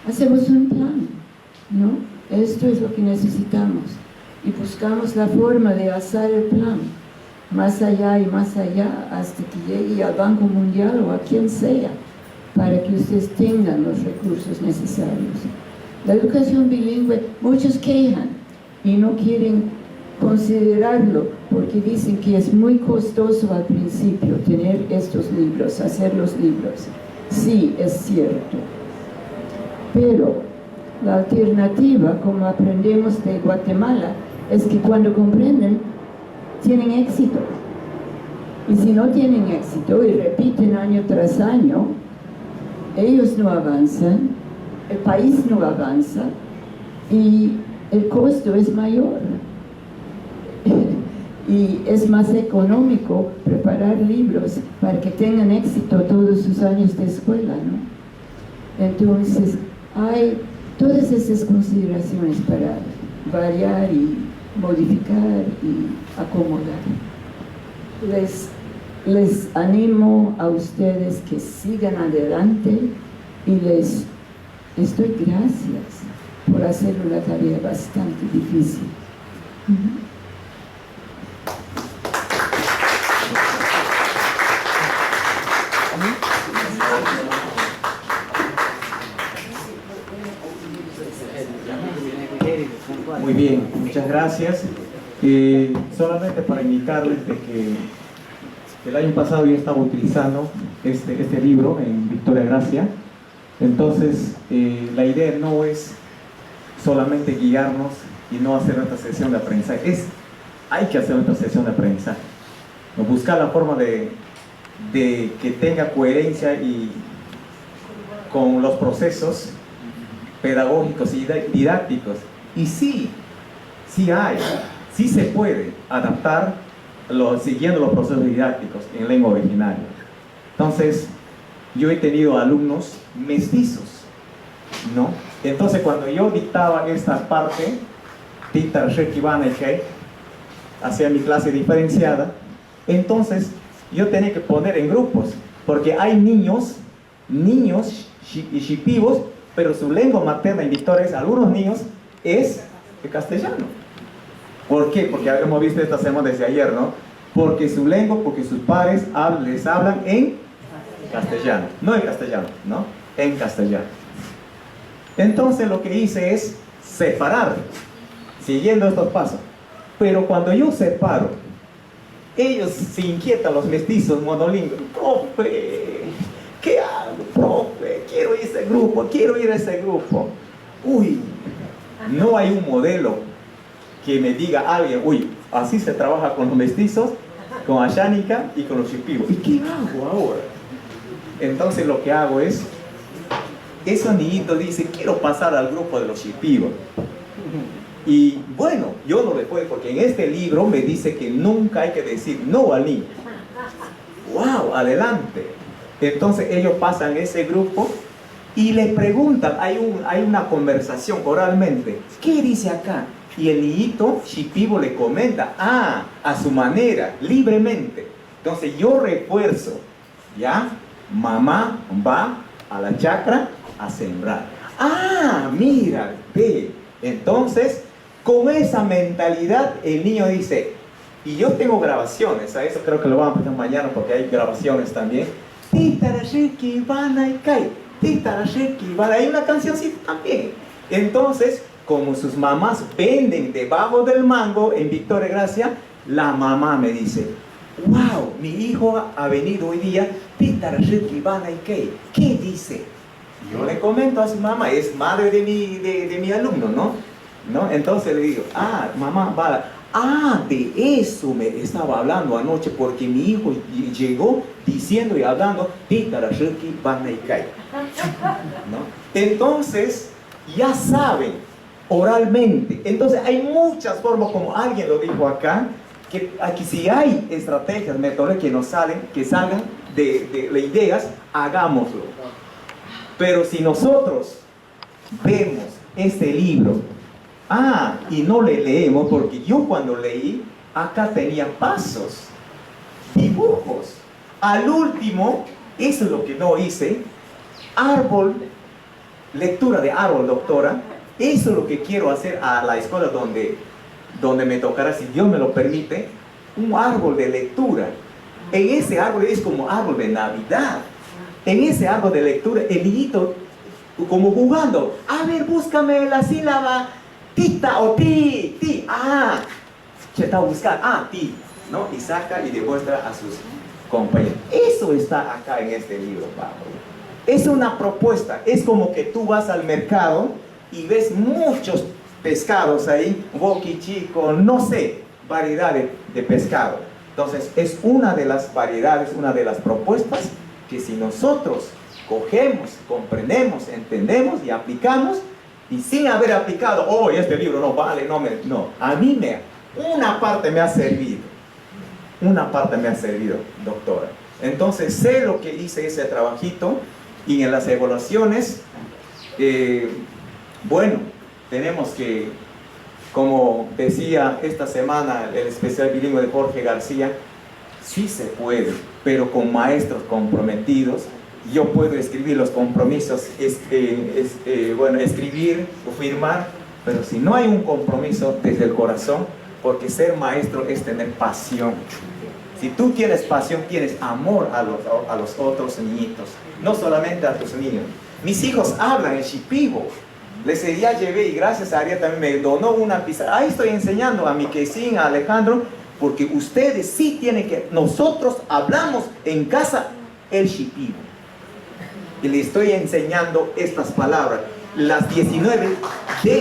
hacemos un plan, ¿no? Esto es lo que necesitamos y buscamos la forma de hacer el plan más allá y más allá hasta que llegue al Banco Mundial o a quien sea para que ustedes tengan los recursos necesarios. La educación bilingüe, muchos quejan y no quieren considerarlo porque dicen que es muy costoso al principio tener estos libros, hacer los libros. Sí, es cierto. Pero la alternativa, como aprendemos de Guatemala, es que cuando comprenden, tienen éxito. Y si no tienen éxito y repiten año tras año, ellos no avanzan, el país no avanza y el costo es mayor. Y es más económico preparar libros para que tengan éxito todos sus años de escuela, ¿no? Entonces, hay todas esas consideraciones para variar y modificar y acomodar. Les animo a ustedes que sigan adelante y les doy gracias por hacer una tarea bastante difícil. Muy bien, muchas gracias. Solamente para indicarles de que el año pasado yo estaba utilizando este libro en Victoria Gracia. Entonces, la idea no es solamente guiarnos y no hacer nuestra sesión de aprendizaje. Hay que hacer nuestra sesión de aprendizaje. Buscar la forma de que tenga coherencia y con los procesos pedagógicos y didácticos. Y sí se puede adaptar siguiendo los procesos didácticos en lengua originaria. Entonces, yo he tenido alumnos mestizos, ¿no? Entonces, cuando yo dictaba esta parte, hacía mi clase diferenciada, entonces yo tenía que poner en grupos, porque hay niños y shipibos, pero su lengua materna en Victoria, algunos niños, es el castellano. ¿Por qué? Porque hemos visto esta semana desde ayer, ¿no? Porque su lengua, porque sus padres les hablan en castellano, no en castellano, ¿no? En castellano. Entonces lo que hice es separar, siguiendo estos pasos. Pero cuando yo separo, ellos se inquietan, los mestizos monolingües. Profe, ¿qué hago, profe? Quiero ir a ese grupo. Uy, no hay un modelo que me diga alguien, uy, así se trabaja con los mestizos, con Ashánica y con los shipibos. ¿Y qué hago ahora? Entonces lo que hago es, esos niñitos dicen, quiero pasar al grupo de los shipibos. Y bueno, yo no le puedo, porque en este libro me dice que nunca hay que decir no al niño. ¡Wow! Adelante. Entonces ellos pasan ese grupo y le preguntan, hay una conversación oralmente. ¿Qué dice acá? Y el niñito shipibo le comenta, a su manera, libremente. Entonces yo refuerzo, ¿ya? Mamá va a la chacra a sembrar. Mira, ve. Entonces, con esa mentalidad, el niño dice, y yo tengo grabaciones, a eso creo que lo vamos a poner mañana porque hay grabaciones también. Hay una cancioncita también. Entonces, como sus mamás venden debajo del mango en Victoria Gracia, la mamá me dice, wow, mi hijo ha venido hoy día, ¿qué dice? Yo le comento a su mamá, es madre de mi alumno, ¿no? Entonces le digo, mamá, de eso me estaba hablando anoche, porque mi hijo llegó diciendo y hablando, ¿no? Entonces, ya saben, oralmente. Entonces, hay muchas formas, como alguien lo dijo acá, que aquí si hay estrategias, metodologías que salgan de ideas, hagámoslo. Pero si nosotros vemos este libro, y no le leemos, porque yo cuando leí, acá tenía pasos, dibujos. Al último, eso es lo que no hice, árbol, lectura de árbol, doctora. Eso es lo que quiero hacer a la escuela donde me tocará, si Dios me lo permite, un árbol de lectura. En ese árbol es como árbol de Navidad. En ese árbol de lectura, el niñito como jugando, a ver, búscame la sílaba tita o ti, se está buscando, ti, ¿no? Y saca y demuestra a sus compañeros. Eso está acá en este libro, Pablo. Es una propuesta, es como que tú vas al mercado y ves muchos pescados ahí, boqui, chico, no sé, variedad de pescado. Entonces es una de las variedades, una de las propuestas que si nosotros cogemos, comprendemos, entendemos y aplicamos, y sin haber aplicado, este libro no vale, no, a mí una parte me ha servido, doctora. Entonces sé lo que hice ese trabajito, y en las evaluaciones, bueno, tenemos que, como decía esta semana el especial bilingüe de Jorge García, sí se puede, pero con maestros comprometidos. Yo puedo escribir los compromisos, escribir o firmar, pero si no hay un compromiso desde el corazón, porque ser maestro es tener pasión. Si tú tienes pasión, tienes amor a los otros niñitos, no solamente a tus niños. Mis hijos hablan en Shipibo. Ya llevé, y gracias a Ariel también me donó una pizarra. Ahí estoy enseñando a mi Quesín, a Alejandro, porque ustedes sí tienen que, nosotros hablamos en casa el Shipibo. Y le estoy enseñando estas palabras, las 19 sílabas, las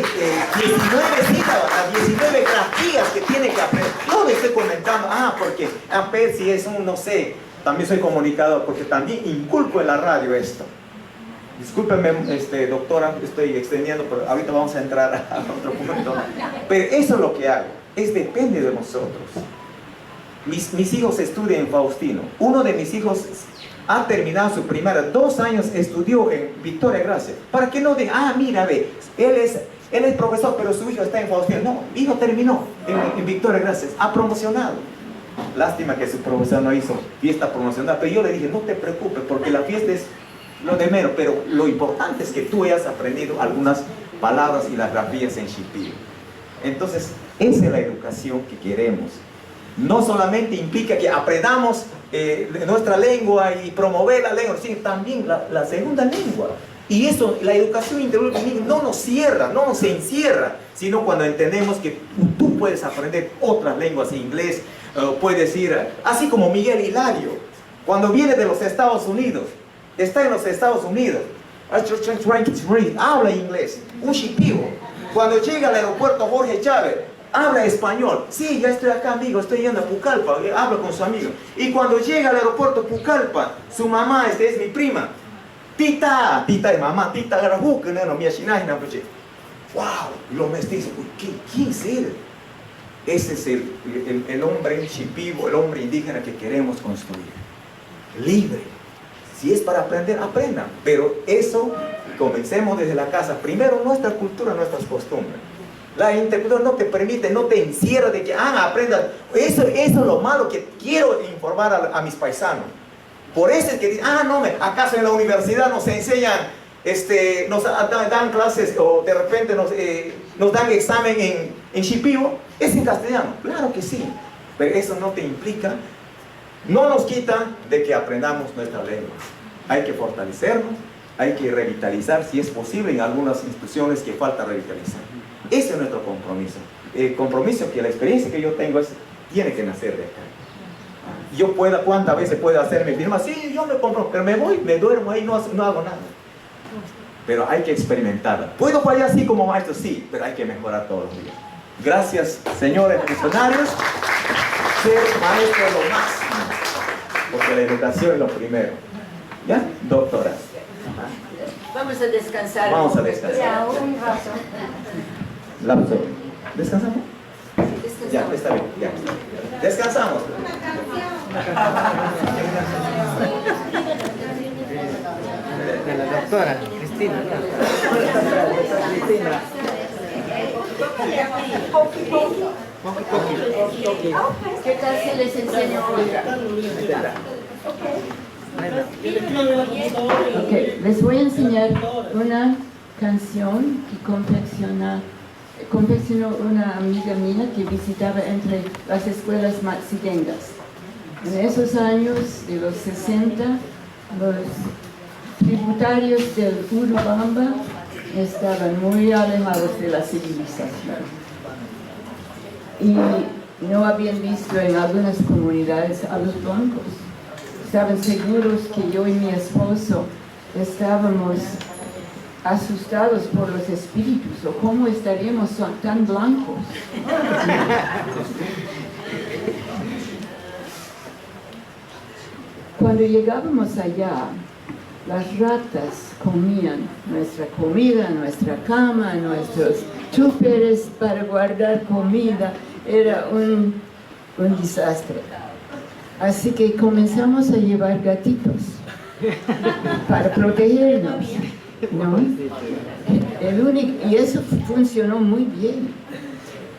19 grafías que tiene que aprender. Yo le estoy comentando, porque a ver si es no sé, también soy comunicador, porque también inculco en la radio esto. Discúlpeme, doctora, estoy extendiendo, pero ahorita vamos a entrar a otro punto. Pero eso es lo que hago, depende de nosotros. Mis hijos estudian en Faustino. Uno de mis hijos ha terminado su primaria, 2 años estudió en Victoria Gracia. Para que no digan, mira, ve, él es profesor, pero su hijo está en Faustino. No, mi hijo terminó en Victoria Gracia, ha promocionado. Lástima que su profesor no hizo fiesta promocional, pero yo le dije, no te preocupes, porque la fiesta es lo de menos, pero lo importante es que tú hayas aprendido algunas palabras y las grafías en Shipibo. Entonces, esa es la educación que queremos. No solamente implica que aprendamos nuestra lengua y promover la lengua, sino también la segunda lengua. Y eso, la educación integral no nos cierra, no nos encierra, sino cuando entendemos que tú puedes aprender otras lenguas, inglés, puedes ir, así como Miguel Hilario, cuando viene de los Estados Unidos, está en los Estados Unidos, habla inglés, un Shipibo. Cuando llega al aeropuerto Jorge Chávez, habla español. Sí, ya estoy acá, amigo, estoy yendo a Pucallpa, habla con su amigo. Y cuando llega al aeropuerto Pucallpa, su mamá, es mi prima, tita de mamá, tita Garajú, que no me asinaje, wow, los mestizos, ¿quién es él? Ese es el hombre Shipibo, el hombre indígena que queremos construir. Libre. Si es para aprender, aprendan. Pero eso, comencemos desde la casa. Primero, nuestra cultura, nuestras costumbres. La intercultura no te permite, no te encierra de que, aprendan. Eso es lo malo que quiero informar a mis paisanos. Por eso es que dicen, ¿acaso en la universidad nos enseñan, nos dan clases o de repente nos dan examen en Shipibo? Es en castellano, claro que sí. Pero eso no te implica, no nos quita de que aprendamos nuestra lengua. Hay que fortalecernos, hay que revitalizar, si es posible, en algunas instituciones que falta revitalizar. Ese es nuestro compromiso. El compromiso que la experiencia que yo tengo tiene que nacer de acá. Yo ¿cuántas veces puedo hacer mi firma? Sí, yo me comprometo, pero me voy, me duermo ahí, no hago nada. Pero hay que experimentarla. ¿Puedo fallar así como maestro? Sí, pero hay que mejorar todos los días. Gracias, señores funcionarios. Ser maestro es lo máximo, porque la educación es lo primero. ¿Ya? Doctora. Vamos a descansar. Vamos a descansar. Ya, un rato. ¿Descansamos? Ya, está bien. Ya. Descansamos. de la doctora Cristina. ¿Qué tal si les enseño otra? Ok, les voy a enseñar una canción que confeccionó una amiga mía que visitaba entre las escuelas maxigengas. En esos años de los 60, los tributarios del Urubamba estaban muy alejados de la civilización y no habían visto en algunas comunidades a los blancos. Estaban seguros que yo y mi esposo estábamos asustados por los espíritus, o cómo estaríamos tan blancos. Cuando llegábamos allá, las ratas comían nuestra comida, nuestra cama, nuestros túperes para guardar comida. Era un desastre. Así que comenzamos a llevar gatitos para protegernos, ¿no? Y eso funcionó muy bien.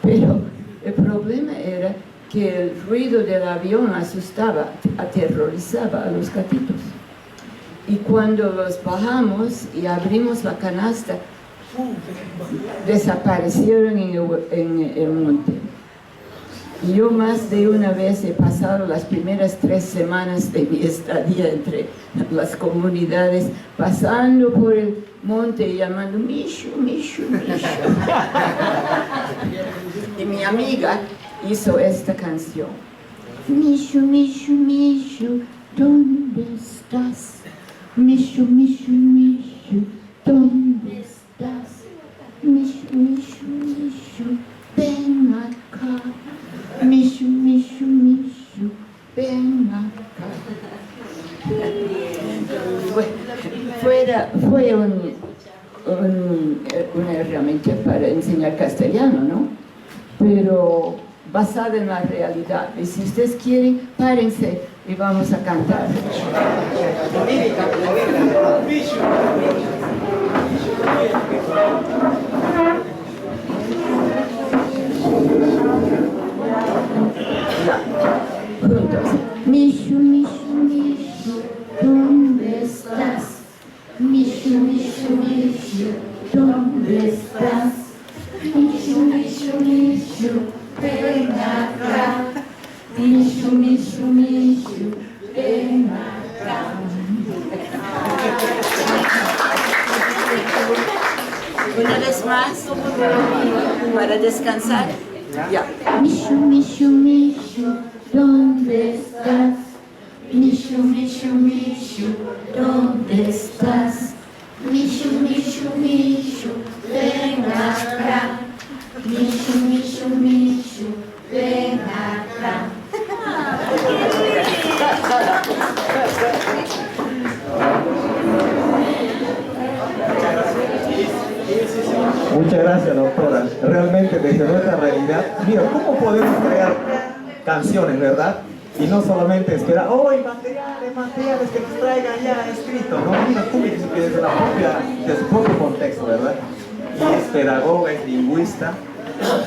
Pero el problema era que el ruido del avión asustaba, aterrorizaba a los gatitos. Y cuando los bajamos y abrimos la canasta, desaparecieron en el monte. Y yo más de una vez he pasado las primeras 3 semanas de mi estadía entre las comunidades, pasando por el monte y llamando Mishu, Mishu, Mishu. Y mi amiga hizo esta canción. Mishu, Mishu, Mishu, ¿dónde estás? Mishu, Mishu, Mishu, ¿dónde estás? Mishu, Mishu, Mishu, ven acá. Mishu, Mishu, Mishu, ven acá. Fue una herramienta para enseñar castellano, ¿no? Pero basada en la realidad. Y si ustedes quieren, párense y vamos a cantar. Juntos. Mishu, Mishu, Mishu, ¿dónde estás? Mishu, Mishu, Mishu, ¿dónde estás? Mishu, Mishu, Mishu, ven acá. Mishu, Mishu, Mishu, ven acá. Una vez más, para descansar. Ya. Mishu, Mishu, Mishu, ¿dónde estás? Mishu, Mishu, Mishu, ¿dónde estás? Mishu, Mishu, Mishu, ven acá. Mishu, Mishu, Mishu, ven acá. Muchas gracias, doctora. Realmente desde nuestra realidad, mira, ¿cómo podemos crear canciones, verdad? Y no solamente esperar, materiales que nos traigan ya escrito, ¿no? Mira, tú dices que desde su propio contexto, ¿verdad? Y es pedagoga, es lingüista.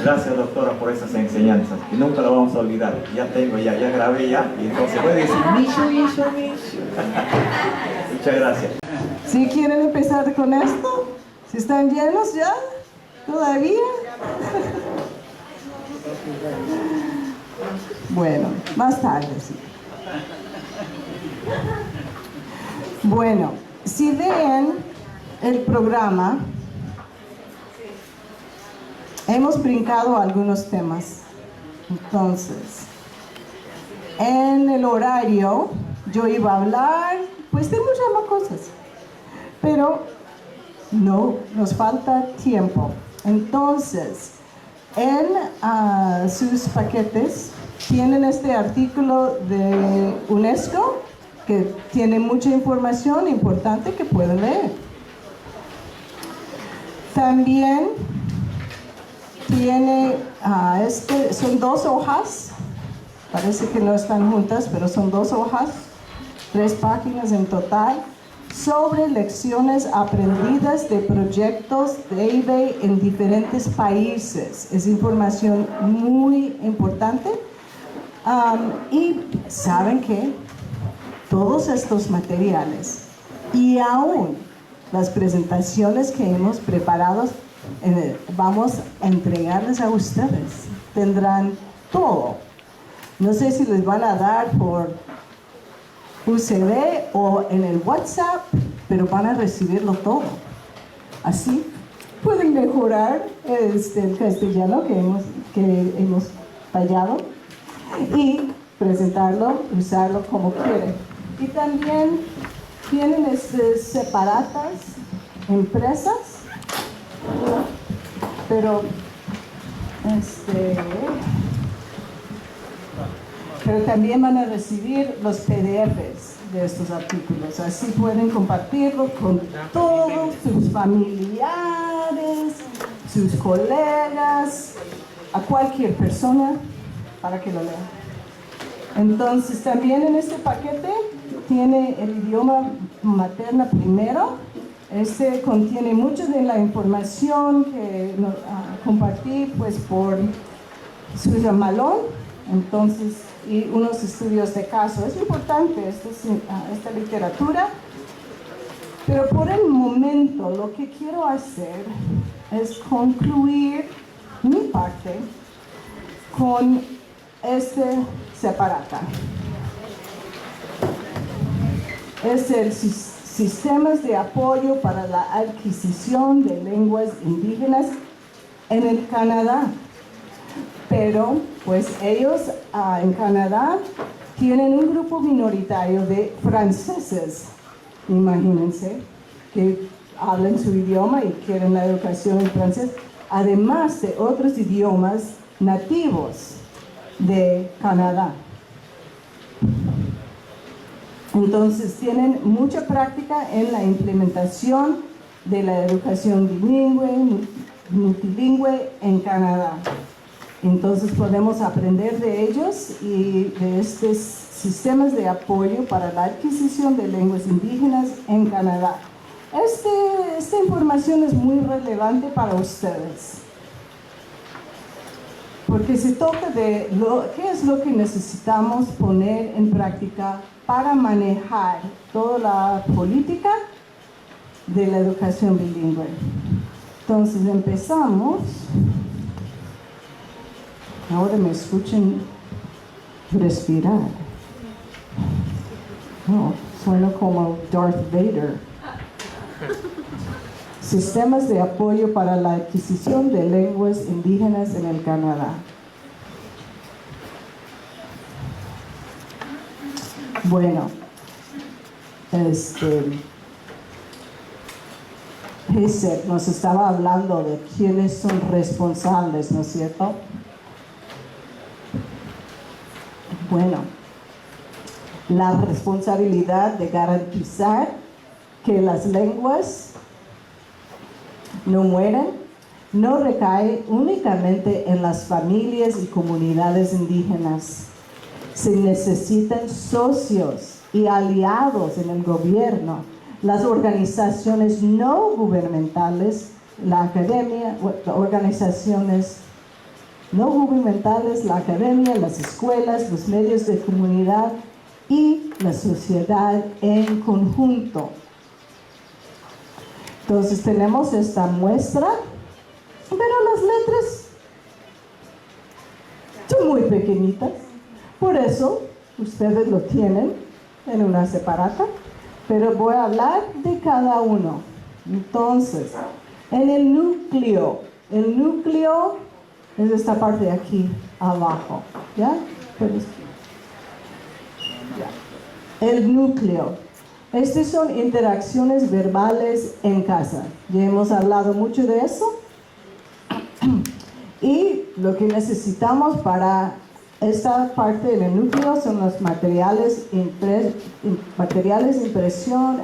Gracias, doctora, por esas enseñanzas. Y nunca lo vamos a olvidar. Ya grabé ya. Y entonces voy a decir, Mishu, Mishu, Mishu. Muchas gracias. ¿Sí quieren empezar con esto? ¿Si están llenos ya? ¿Todavía? Bueno, más tarde, sí. Bueno, si ven el programa, hemos brincado algunos temas. Entonces, en el horario yo iba a hablar, pues de muchas más cosas, pero no, nos falta tiempo. Entonces, en sus paquetes tienen este artículo de UNESCO que tiene mucha información importante que pueden leer. También tiene, son 2 hojas, parece que no están juntas, pero son 2 hojas, 3 páginas en total, sobre lecciones aprendidas de proyectos de EIVE en diferentes países. Es información muy importante. Y saben que todos estos materiales y aún las presentaciones que hemos preparado, vamos a entregarles a ustedes. Tendrán todo. No sé si les van a dar por UCB o en el WhatsApp, pero van a recibirlo todo. Así pueden mejorar el castellano que hemos tallado y presentarlo, usarlo como quieren. Y también tienen separatas impresas, pero también van a recibir los PDFs de estos artículos. Así pueden compartirlo con todos sus familiares, sus colegas, a cualquier persona para que lo lean. Entonces también en este paquete tiene el idioma materno primero. Este contiene mucha de la información que compartí pues por Susan Malone, entonces, y unos estudios de caso. Es importante esta literatura, pero por el momento lo que quiero hacer es concluir mi parte con separata. Es el Sistemas de Apoyo para la Adquisición de Lenguas Indígenas en el Canadá. Pero, pues ellos en Canadá tienen un grupo minoritario de franceses, imagínense, que hablan su idioma y quieren la educación en francés, además de otros idiomas nativos de Canadá. Entonces tienen mucha práctica en la implementación de la educación bilingüe, multilingüe en Canadá. Entonces podemos aprender de ellos y de estos sistemas de apoyo para la adquisición de lenguas indígenas en Canadá. Esta información es muy relevante para ustedes, porque se toca de qué es lo que necesitamos poner en práctica para manejar toda la política de la educación bilingüe. Entonces empezamos. Ahora me escuchen respirar. No, suena como Darth Vader. Sistemas de apoyo para la adquisición de lenguas indígenas en el Canadá. Bueno, Gesed nos estaba hablando de quiénes son responsables, ¿no es cierto? Bueno, la responsabilidad de garantizar que las lenguas no mueran no recae únicamente en las familias y comunidades indígenas. Se necesitan socios y aliados en el gobierno, las organizaciones no gubernamentales, la academia, organizaciones no gubernamentales, la academia, las escuelas, los medios de comunidad y la sociedad en conjunto. Entonces tenemos esta muestra, pero las letras son muy pequeñitas, por eso ustedes lo tienen en una separata, pero voy a hablar de cada uno. Entonces, en el núcleo es esta parte de aquí abajo, ¿ya? El núcleo. Estas son interacciones verbales en casa. Ya hemos hablado mucho de eso. Y lo que necesitamos para esta parte del núcleo son los materiales de impresión,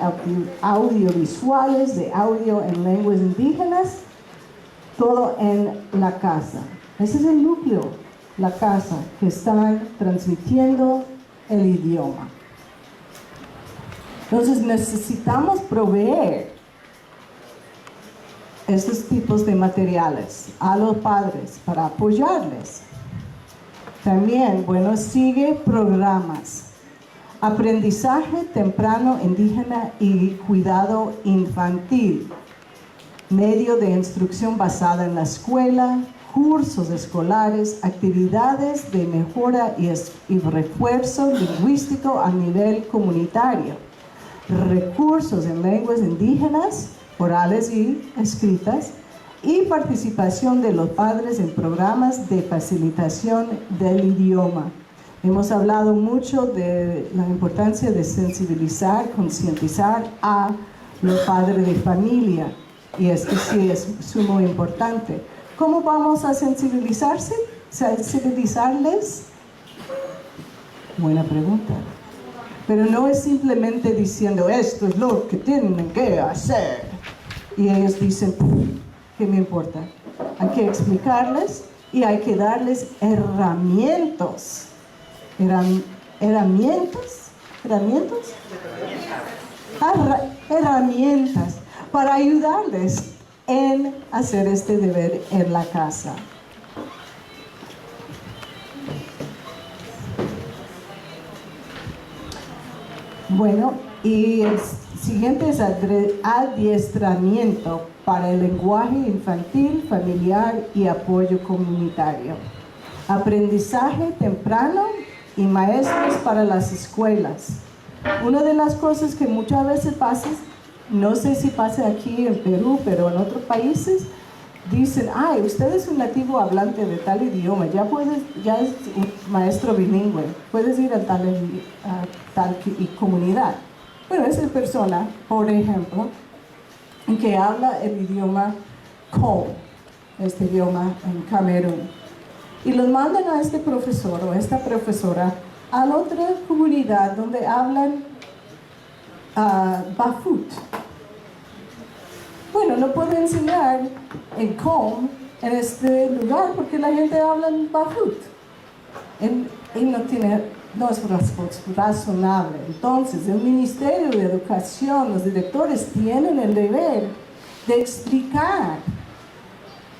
audiovisuales, de audio en lenguas indígenas, todo en la casa. Ese es el núcleo, la casa, que están transmitiendo el idioma. Entonces necesitamos proveer estos tipos de materiales a los padres para apoyarles. También, bueno, sigue programas. Aprendizaje temprano indígena y cuidado infantil. Medio de instrucción basada en la escuela, cursos escolares, actividades de mejora y refuerzo lingüístico a nivel comunitario. Recursos en lenguas indígenas, orales y escritas, y participación de los padres en programas de facilitación del idioma. Hemos hablado mucho de la importancia de sensibilizar, concientizar a los padres de familia, y esto sí es muy importante. ¿Cómo vamos a sensibilizarles? Buena pregunta. Pero no es simplemente diciendo esto es lo que tienen que hacer. Y ellos dicen, ¿qué me importa? Hay que explicarles y hay que darles herramientas. Herramientas para ayudarles en hacer este deber en la casa. Bueno, y el siguiente es adiestramiento para el lenguaje infantil, familiar y apoyo comunitario. Aprendizaje temprano y maestros para las escuelas. Una de las cosas que muchas veces pasa, no sé si pasa aquí en Perú, pero en otros países, dicen, ay, usted es un nativo hablante de tal idioma, ya es un maestro bilingüe, puedes ir a tal comunidad. Bueno, esa persona, por ejemplo, que habla el idioma Kom, este idioma en Camerún, y los mandan a este profesor o esta profesora a la otra comunidad donde hablan Bafut. Bueno, no puedo enseñar en Com en este lugar porque la gente habla en Bafut y no es razonable. Entonces, el Ministerio de Educación, los directores tienen el deber de explicar,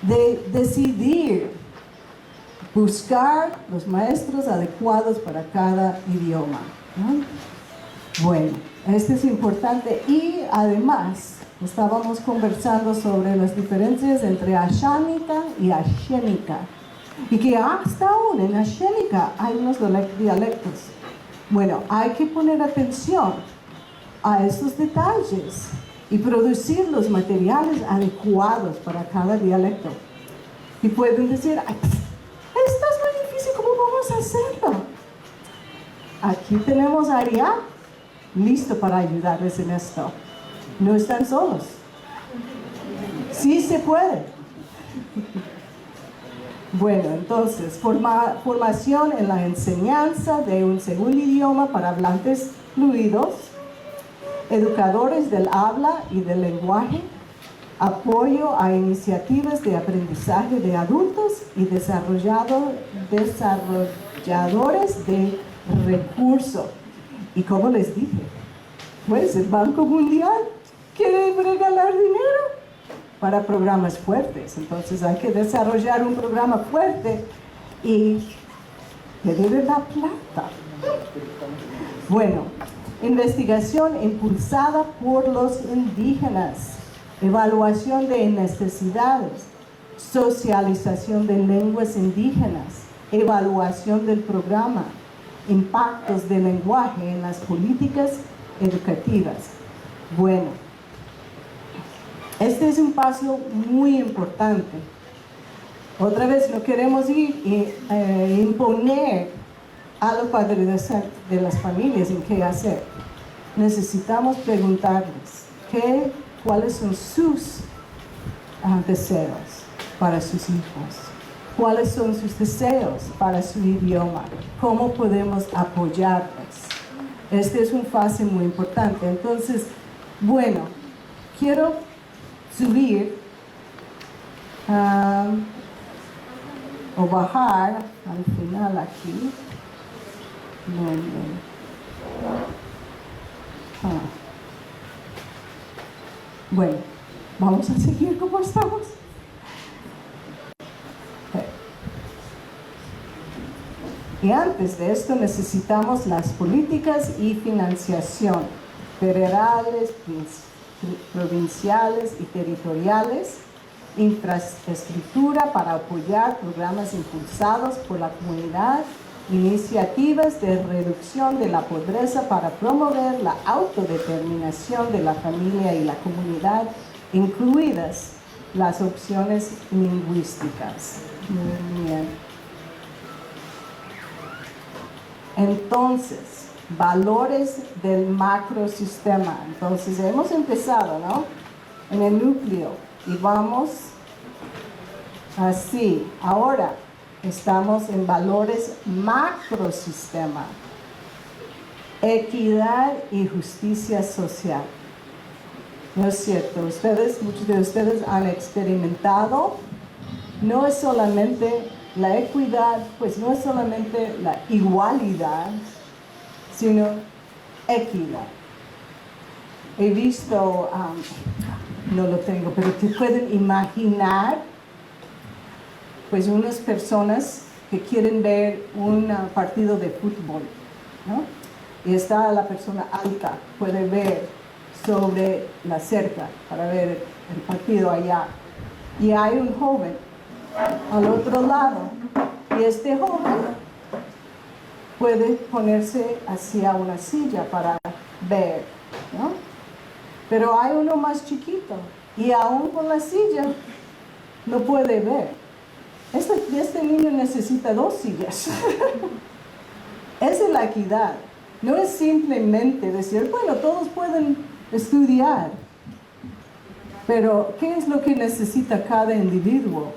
de decidir, buscar los maestros adecuados para cada idioma, ¿no? Bueno, esto es importante y además estábamos conversando sobre las diferencias entre ashánica y ashénica y que hasta aún en ashénica hay unos dialectos. Bueno, hay que poner atención a estos detalles y producir los materiales adecuados para cada dialecto. Y pueden decir, esto es muy difícil, ¿cómo vamos a hacerlo? Aquí tenemos a Ariad listo para ayudarles en esto. No están solos. Sí se puede. Bueno, entonces, formación en la enseñanza de un segundo idioma para hablantes fluidos, educadores del habla y del lenguaje, apoyo a iniciativas de aprendizaje de adultos y desarrolladores de recursos. Y como les dije, pues el Banco Mundial quiere regalar dinero para programas fuertes. Entonces hay que desarrollar un programa fuerte y pedir la plata. Bueno, investigación impulsada por los indígenas, evaluación de necesidades, socialización de lenguas indígenas, evaluación del programa, impactos del lenguaje en las políticas educativas. Bueno, este es un paso muy importante. Otra vez, no queremos ir y imponer a los padres de las familias en qué hacer. Necesitamos preguntarles cuáles son sus deseos para sus hijos, cuáles son sus deseos para su idioma, cómo podemos apoyarles. Este es un fase muy importante. Entonces, bueno, quiero subir o bajar al final aquí. Bueno, vamos a seguir como estamos. Y antes de esto necesitamos las políticas y financiación federales, provinciales y territoriales, infraestructura para apoyar programas impulsados por la comunidad, iniciativas de reducción de la pobreza para promover la autodeterminación de la familia y la comunidad, incluidas las opciones lingüísticas. Muy bien. Entonces, valores del macrosistema. Entonces, hemos empezado, ¿no? En el núcleo y vamos así. Ahora estamos en valores macrosistema. Equidad y justicia social. ¿No es cierto? Muchos de ustedes han experimentado, no es solamente la equidad, pues no es solamente la igualdad, sino equidad. He visto, no lo tengo, pero te pueden imaginar, pues unas personas que quieren ver un partido de fútbol, ¿no? Y está la persona alta, puede ver sobre la cerca para ver el partido allá. Y hay un joven al otro lado, y este joven puede ponerse hacia una silla para ver, ¿no? Pero hay uno más chiquito y aún con la silla no puede ver. Este niño necesita 2 sillas. Esa es la equidad. No es simplemente decir, bueno, todos pueden estudiar, pero ¿qué es lo que necesita cada individuo?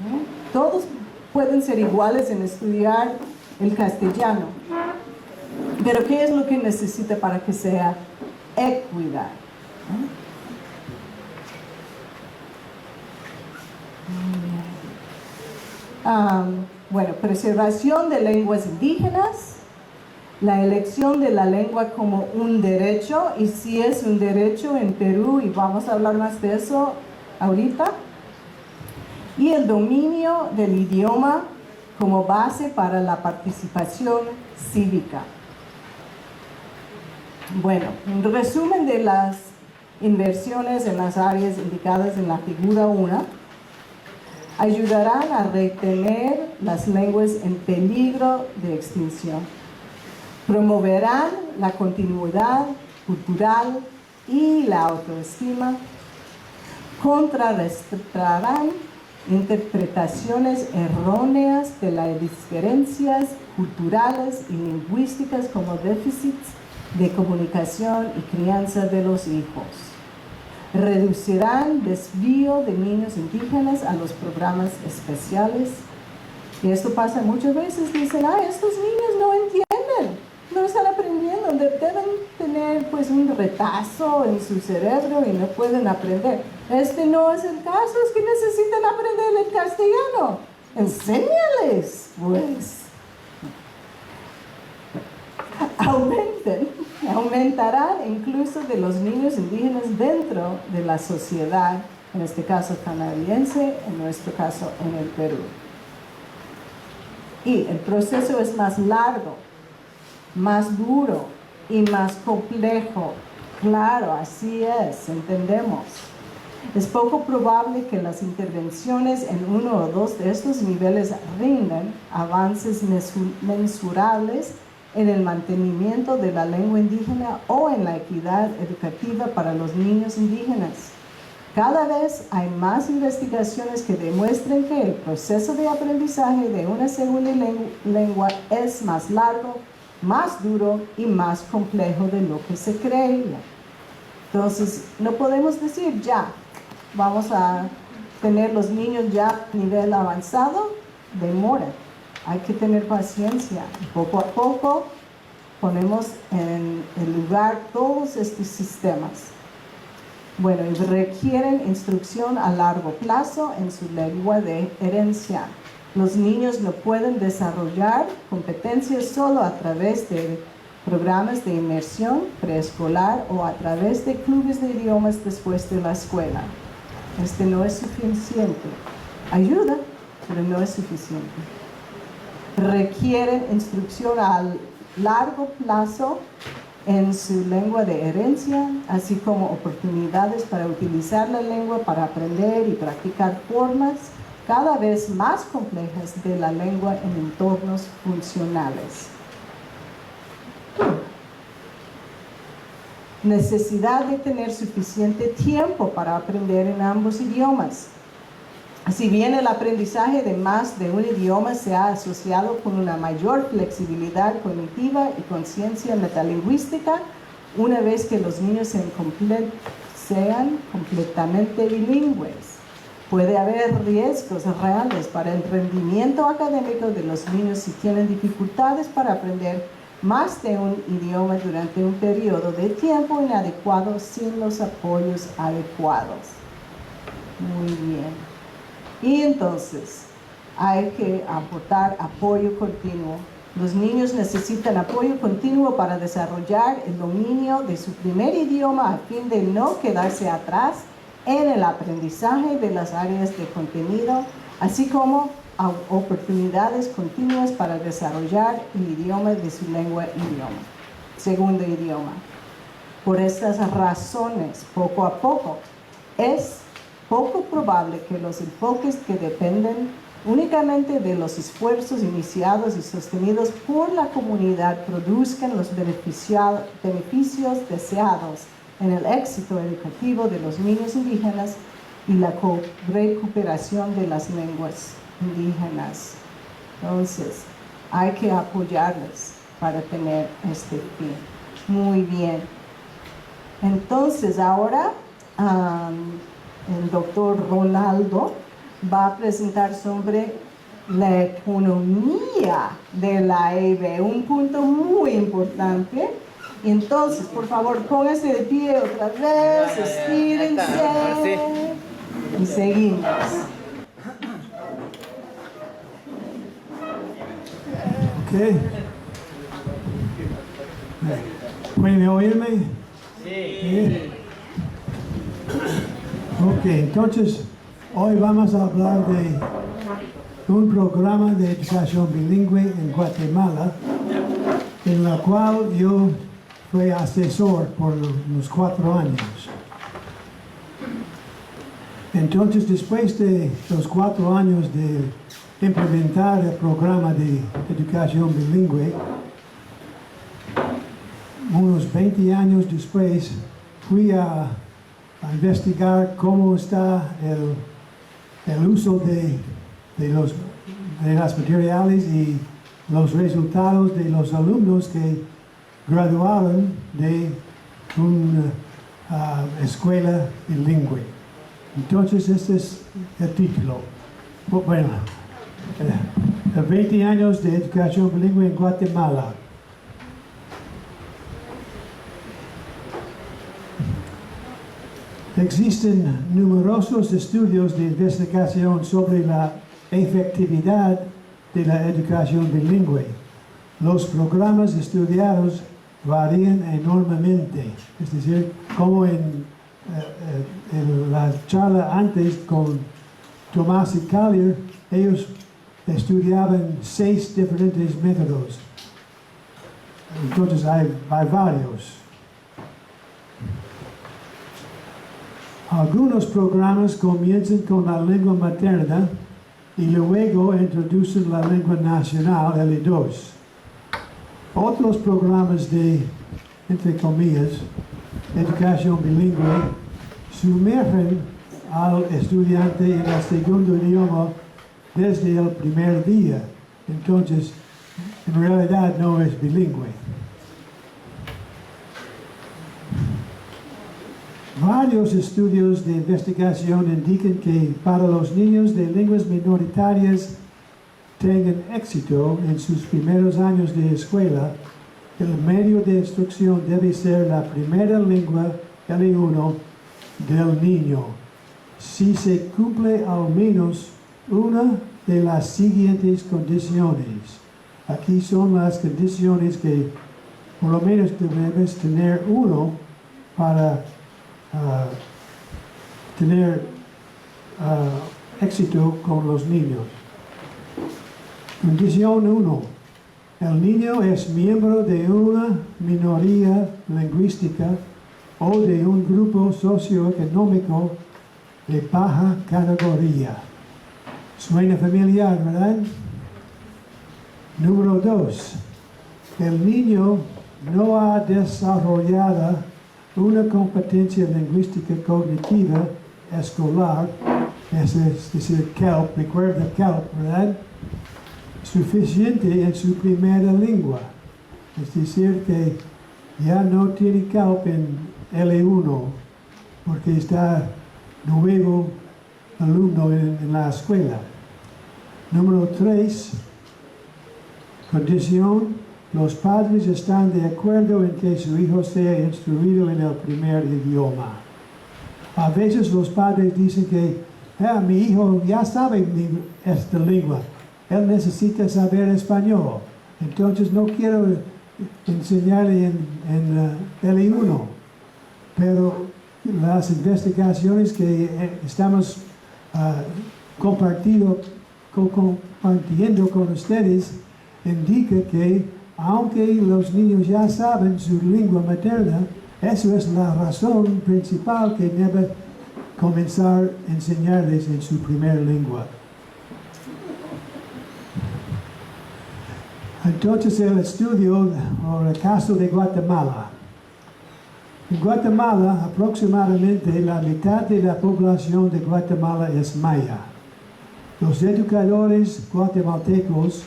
¿No? Todos pueden ser iguales en estudiar el castellano, pero ¿qué es lo que necesita para que sea equidad? Bueno, preservación de lenguas indígenas, la elección de la lengua como un derecho, y si es un derecho en Perú, y vamos a hablar más de eso ahorita, y el dominio del idioma como base para la participación cívica. Bueno, un resumen de las inversiones en las áreas indicadas en la figura 1 ayudarán a retener las lenguas en peligro de extinción, promoverán la continuidad cultural y la autoestima, contrarrestarán interpretaciones erróneas de las diferencias culturales y lingüísticas como déficits de comunicación y crianza de los hijos. Reducirán desvío de niños indígenas a los programas especiales. Y esto pasa muchas veces, dicen, estos niños no entienden, no están aprendiendo, deben tener pues un retazo en su cerebro y no pueden aprender. Este no es el caso, es que necesitan aprender el castellano. Enséñales, pues. Aumentarán incluso de los niños indígenas dentro de la sociedad, en este caso canadiense, en nuestro caso en el Perú. Y el proceso es más largo, más duro y más complejo. Claro, así es, entendemos. Es poco probable que las intervenciones en uno o dos de estos niveles rindan avances mensurables en el mantenimiento de la lengua indígena o en la equidad educativa para los niños indígenas. Cada vez hay más investigaciones que demuestran que el proceso de aprendizaje de una segunda lengua es más largo, más duro y más complejo de lo que se creía. Entonces, no podemos decir ya, vamos a tener los niños ya a nivel avanzado, demora. Hay que tener paciencia. Poco a poco ponemos en el lugar todos estos sistemas. Bueno, y requieren instrucción a largo plazo en su lengua de herencia. Los niños no pueden desarrollar competencias solo a través de programas de inmersión preescolar o a través de clubes de idiomas después de la escuela. Este no es suficiente. Ayuda, pero no es suficiente. Requieren instrucción a largo plazo en su lengua de herencia, así como oportunidades para utilizar la lengua para aprender y practicar formas cada vez más complejas de la lengua en entornos funcionales. Necesidad de tener suficiente tiempo para aprender en ambos idiomas. Si bien el aprendizaje de más de un idioma se ha asociado con una mayor flexibilidad cognitiva y conciencia metalingüística, una vez que los niños sean completamente bilingües, puede haber riesgos reales para el rendimiento académico de los niños si tienen dificultades para aprender más de un idioma durante un periodo de tiempo inadecuado sin los apoyos adecuados. Muy bien. Y entonces, hay que aportar apoyo continuo. Los niños necesitan apoyo continuo para desarrollar el dominio de su primer idioma a fin de no quedarse atrás en el aprendizaje de las áreas de contenido, así como oportunidades continuas para desarrollar el idioma de su segundo idioma. Por estas razones, poco a poco, es poco probable que los enfoques que dependen únicamente de los esfuerzos iniciados y sostenidos por la comunidad produzcan los beneficios deseados en el éxito educativo de los niños indígenas y la recuperación de las lenguas indígenas. Entonces, hay que apoyarles para tener este fin. Muy bien. Entonces, ahora el doctor Ronaldo va a presentar sobre la economía de la EIB, un punto muy importante. Entonces, por favor, pónganse de pie otra vez, estírense y seguimos. Ok. ¿Pueden oírme? Sí. Ok, entonces hoy vamos a hablar de un programa de educación bilingüe en Guatemala, en la cual yo fui asesor por unos 4 años. Entonces, después de los 4 años de implementar el programa de educación bilingüe, unos 20 años después, fui a investigar cómo está el uso de las materiales y los resultados de los alumnos que graduaron de una escuela bilingüe. Entonces, este es el título. Bueno, 20 años de educación bilingüe en Guatemala. Existen numerosos estudios de investigación sobre la efectividad de la educación bilingüe. Los programas estudiados varían enormemente. Es decir, como en la charla antes con Tomás y Collier, ellos estudiaban 6 diferentes métodos. Entonces hay varios. Algunos programas comienzan con la lengua materna y luego introducen la lengua nacional, L2. Otros programas de, entre comillas, educación bilingüe sumergen al estudiante en el segundo idioma desde el primer día. Entonces, en realidad no es bilingüe. Varios estudios de investigación indican que para los niños de lenguas minoritarias tengan éxito en sus primeros años de escuela, el medio de instrucción debe ser la primera lengua L1 del niño, si se cumple al menos una de las siguientes condiciones. Aquí son las condiciones que por lo menos debes tener uno para tener éxito con los niños. Condición 1. El niño es miembro de una minoría lingüística o de un grupo socioeconómico de baja categoría. Suena familiar, ¿verdad? Número 2. El niño no ha desarrollado una competencia lingüística cognitiva escolar, es decir, CALP, recuerda CALP, ¿verdad? Suficiente en su primera lengua. Es decir, que ya no tiene CALP en L1, porque está nuevo alumno en la escuela. Número 3, condición, los padres están de acuerdo en que su hijo sea instruido en el primer idioma. A veces los padres dicen que mi hijo ya sabe esta lengua, él necesita saber español, entonces no quiero enseñarle en L1. Pero las investigaciones que estamos compartiendo con ustedes indican que aunque los niños ya saben su lengua materna, eso es la razón principal que debe comenzar a enseñarles en su primera lengua. Entonces el estudio o el caso de Guatemala. En Guatemala, aproximadamente la mitad de la población de Guatemala es maya. Los educadores guatemaltecos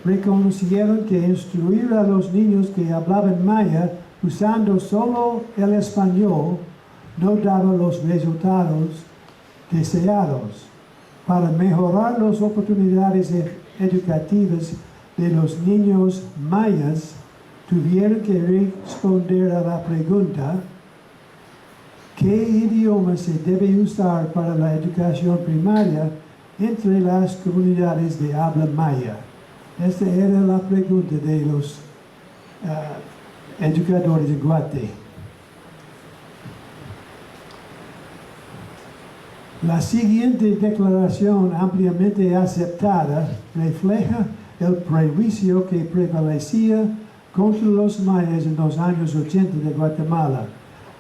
reconocieron que instruir a los niños que hablaban maya usando solo el español no daba los resultados deseados. Para mejorar las oportunidades educativas de los niños mayas, tuvieron que responder a la pregunta: ¿qué idioma se debe usar para la educación primaria entre las comunidades de habla maya? Esta era la pregunta de los educadores de Guate. La siguiente declaración, ampliamente aceptada, refleja el prejuicio que prevalecía contra los mayas en los años 80 de Guatemala.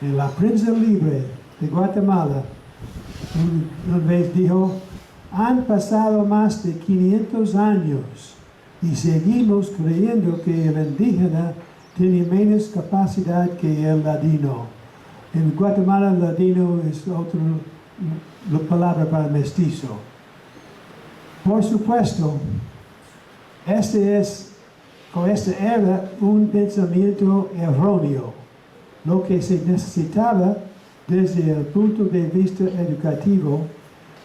En la prensa libre de Guatemala, una vez dijo: han pasado más de 500 años y seguimos creyendo que el indígena tiene menos capacidad que el ladino. En Guatemala, el ladino es otra palabra para mestizo. Por supuesto, este era un pensamiento erróneo. Lo que se necesitaba desde el punto de vista educativo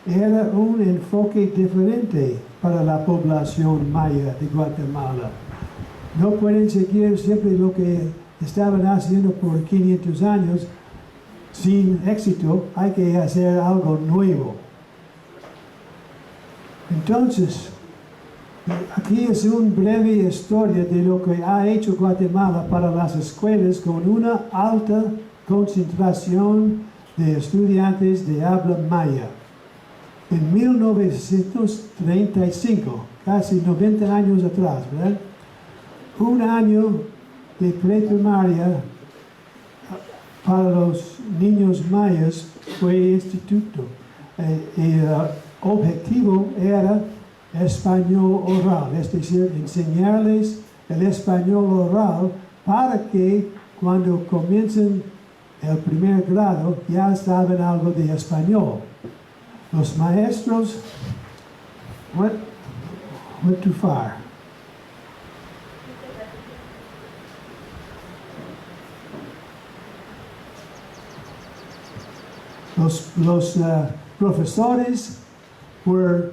era un enfoque diferente para la población maya de Guatemala. No pueden seguir siempre lo que estaban haciendo por 500 años sin éxito. Hay que hacer algo nuevo. Entonces, aquí es una breve historia de lo que ha hecho Guatemala para las escuelas con una alta concentración de estudiantes de habla maya. En 1935, casi 90 años atrás, ¿verdad? Un año de preprimaria para los niños mayas fue instituto. El objetivo era español oral, es decir, enseñarles el español oral para que cuando comiencen el primer grado ya saben algo de español. Los maestros went too far. Los profesores were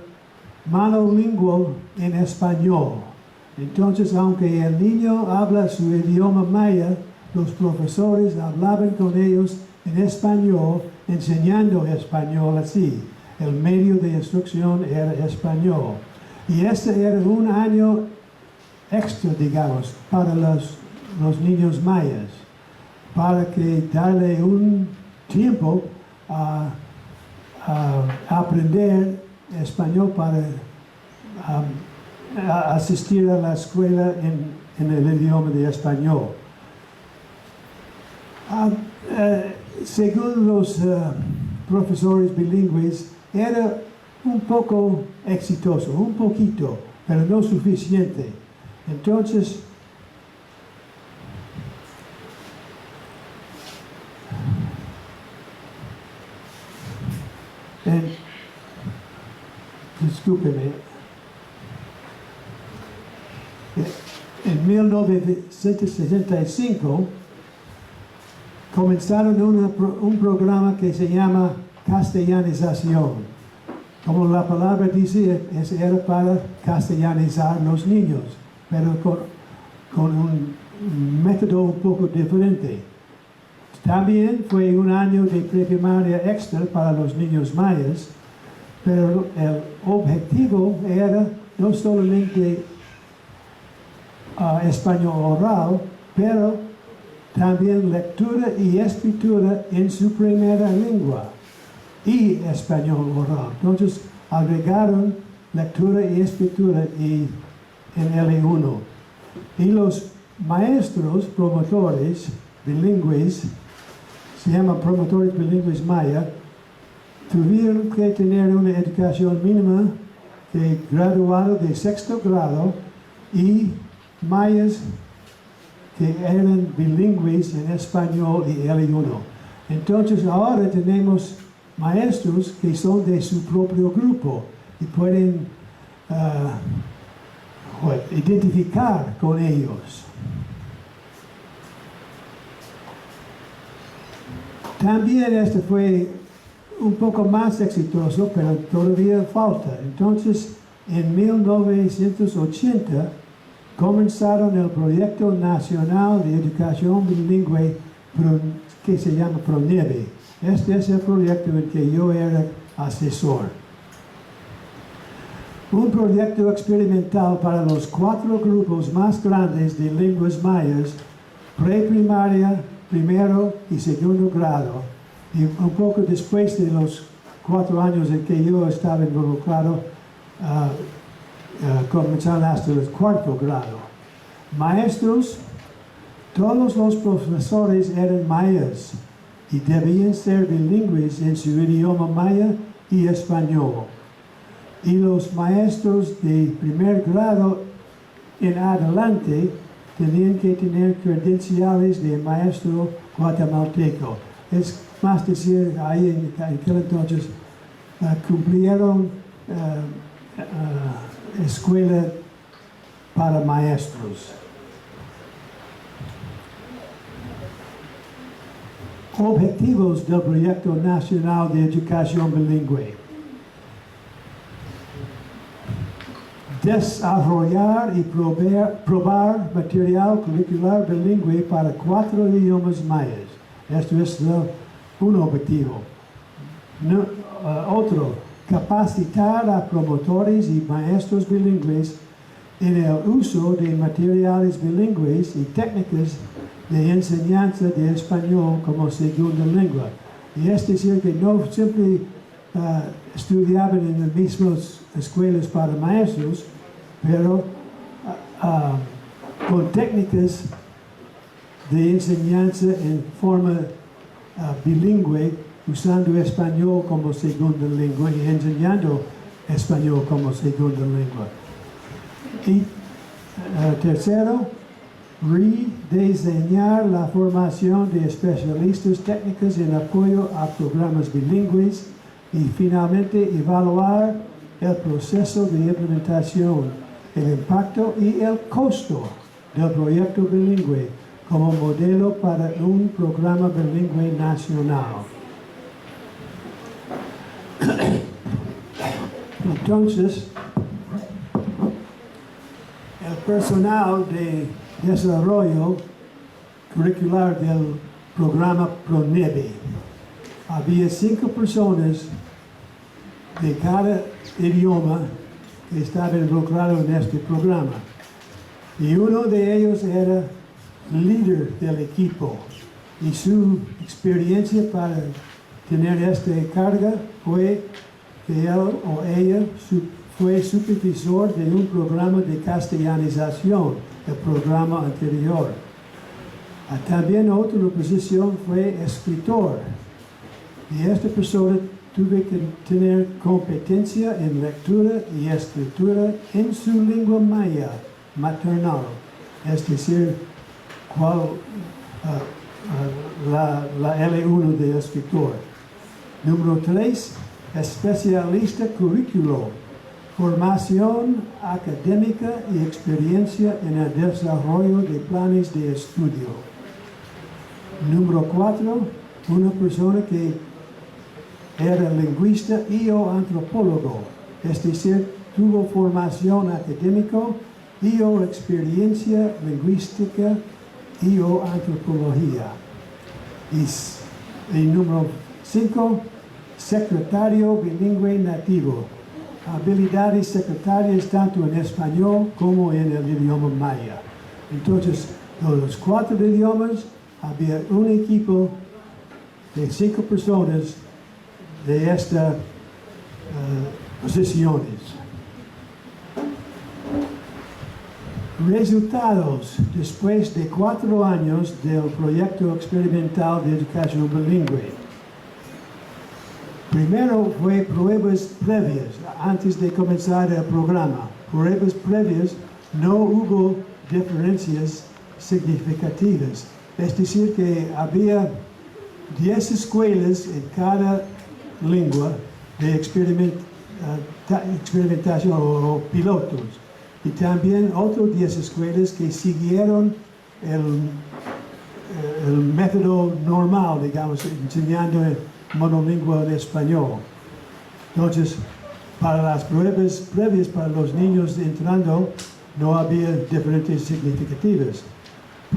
monolingual en español. Entonces, aunque el niño habla su idioma maya, los profesores hablaban con ellos en español, enseñando español así. El medio de instrucción era español. Y este era un año extra, digamos, para los los niños mayas, para que darle un tiempo a aprender español para asistir a la escuela en el idioma de español. Según los profesores bilingües, era un poco exitoso, un poquito, pero no suficiente. Entonces, discúlpeme, en 1965 comenzaron un programa que se llama castellanización. Como la palabra dice, era para castellanizar los niños, pero con un método un poco diferente. También fue un año de preprimaria extra para los niños mayas, pero el objetivo era no solamente español oral, pero también lectura y escritura en su primera lengua y español oral. Entonces agregaron lectura y escritura en L1. Y los maestros promotores bilingües, se llaman promotores bilingües maya, tuvieron que tener una educación mínima de graduado de 6º grado y mayas que eran bilingües en español y L1. Entonces ahora tenemos maestros que son de su propio grupo y pueden identificar con ellos. También este fue un poco más exitoso, pero todavía falta. Entonces, en 1980 comenzaron el Proyecto Nacional de Educación Bilingüe que se llama PRONEBE. Este es el proyecto en que yo era asesor. Un proyecto experimental para los 4 grupos más grandes de lenguas mayas, preprimaria, primero y segundo grado. Y un poco después de los 4 años en que yo estaba involucrado, comenzaron hasta el 4º grado. Maestros, todos los profesores eran mayas y debían ser bilingües en su idioma maya y español. Y los maestros de primer grado en adelante tenían que tener credenciales de maestro guatemalteco. Es más decir, ahí en aquel entonces cumplieron escuela para maestros. Objetivos del Proyecto Nacional de Educación Bilingüe. Desarrollar y probar material curricular bilingüe para 4 idiomas mayas. Esto es un objetivo. Otro, capacitar a promotores y maestros bilingües en el uso de materiales bilingües y técnicas de enseñanza de español como segunda lengua. Y es decir, que no siempre estudiaban en las mismas escuelas para maestros, pero con técnicas de enseñanza en forma bilingüe, usando español como segunda lengua y enseñando español como segunda lengua. Y tercero, rediseñar la formación de especialistas técnicos en apoyo a programas bilingües y finalmente evaluar el proceso de implementación, el impacto y el costo del proyecto bilingüe como modelo para un programa bilingüe nacional. Entonces, el personal de desarrollo curricular del programa PRONEBE. Había 5 personas de cada idioma que estaban involucrados en este programa. Y uno de ellos era líder del equipo y su experiencia para tener esta carga fue que él o ella fue supervisor de un programa de castellanización, el programa anterior. También otra posición fue escritor. Y esta persona tuvo que tener competencia en lectura y escritura en su lengua maya maternal, es decir, la L1 de escritor. Número 3, especialista currículo, formación académica y experiencia en el desarrollo de planes de estudio. Número 4, una persona que era lingüista y o antropólogo, es decir, tuvo formación académica y o experiencia lingüística y o antropología. Y número 5, secretario bilingüe nativo, habilidades secretarias tanto en español como en el idioma maya. Entonces, de los 4 idiomas, había un equipo de 5 personas de estas posiciones. Resultados después de 4 años del proyecto experimental de educación bilingüe. Primero fue pruebas previas, antes de comenzar el programa. Pruebas previas, no hubo diferencias significativas. Es decir, que había 10 escuelas en cada lengua de experimentación o pilotos. Y también otras 10 escuelas que siguieron el método normal, digamos, enseñando monolingüe en español. Entonces, para las pruebas previas para los niños entrando, no había diferencias significativas.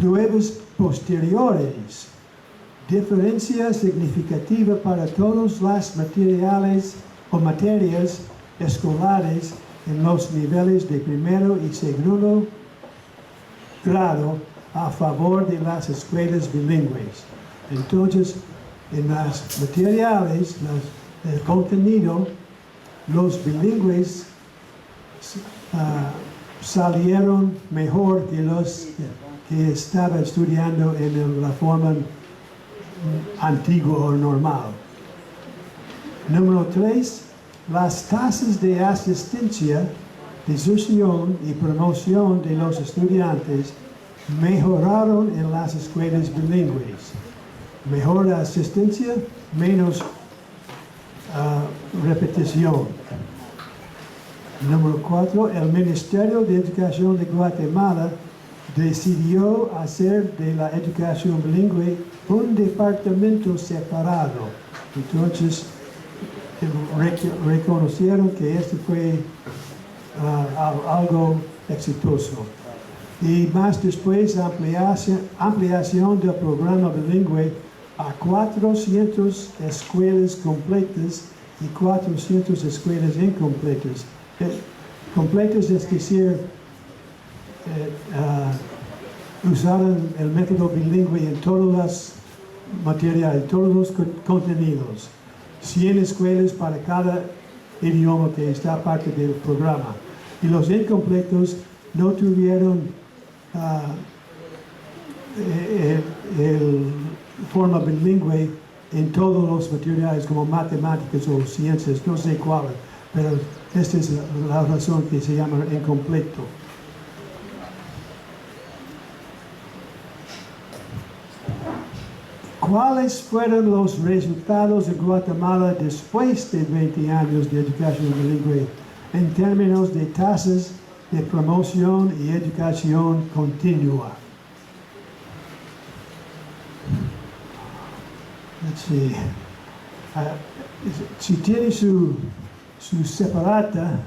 Pruebas posteriores, diferencia significativa para todos los materiales o materias escolares en los niveles de primero y segundo grado a favor de las escuelas bilingües. Entonces, en los materiales, el contenido, los bilingües salieron mejor que los que estaban estudiando en la forma antigua o normal. Número 3, las tasas de asistencia, deserción y promoción de los estudiantes mejoraron en las escuelas bilingües. Mejor asistencia, menos repetición. Número 4, el Ministerio de Educación de Guatemala decidió hacer de la educación bilingüe un departamento separado. Entonces, reconocieron que esto fue algo exitoso. Y más después, ampliación del programa bilingüe a 400 escuelas completas y 400 escuelas incompletas. Completas es decir, usaron el método bilingüe en todas las materiales, todos los contenidos. 100 escuelas para cada idioma que está parte del programa. Y los incompletos no tuvieron forma bilingüe en todos los materiales como matemáticas o ciencias, no sé cuál, pero esta es la razón que se llama incompleto. ¿Cuáles fueron los resultados en Guatemala después de 20 años de educación bilingüe en términos de tasas de promoción y educación continua? Si tiene su separata,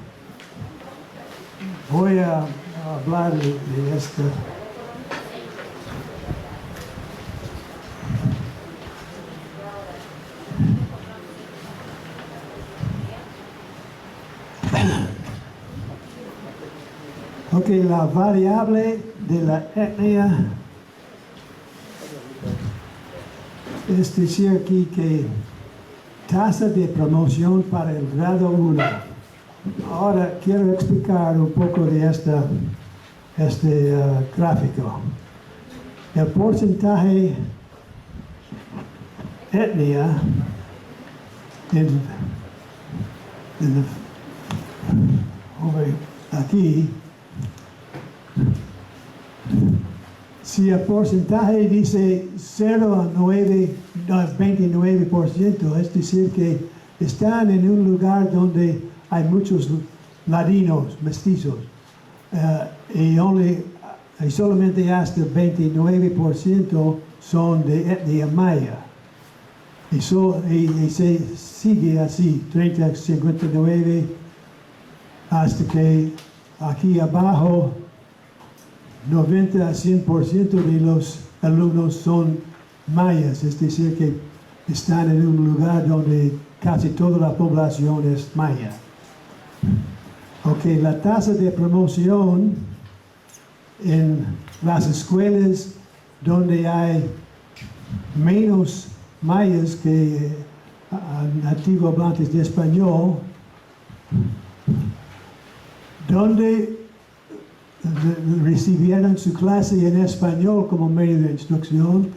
voy a hablar de esta. Ok, la variable de la etnia es decir aquí que tasa de promoción para el grado 1. Ahora quiero explicar un poco de este gráfico. El porcentaje etnia aquí, si el porcentaje dice 0 a 29%, es decir que están en un lugar donde hay muchos ladinos, mestizos, y solamente hasta 29% son de etnia maya. Y se sigue así, 30, 59, hasta que aquí abajo 90 a 100% de los alumnos son mayas, es decir que están en un lugar donde casi toda la población es maya. Ok, la tasa de promoción en las escuelas donde hay menos mayas que nativos hablantes de español, donde recibieron su clase en español como medio de instrucción,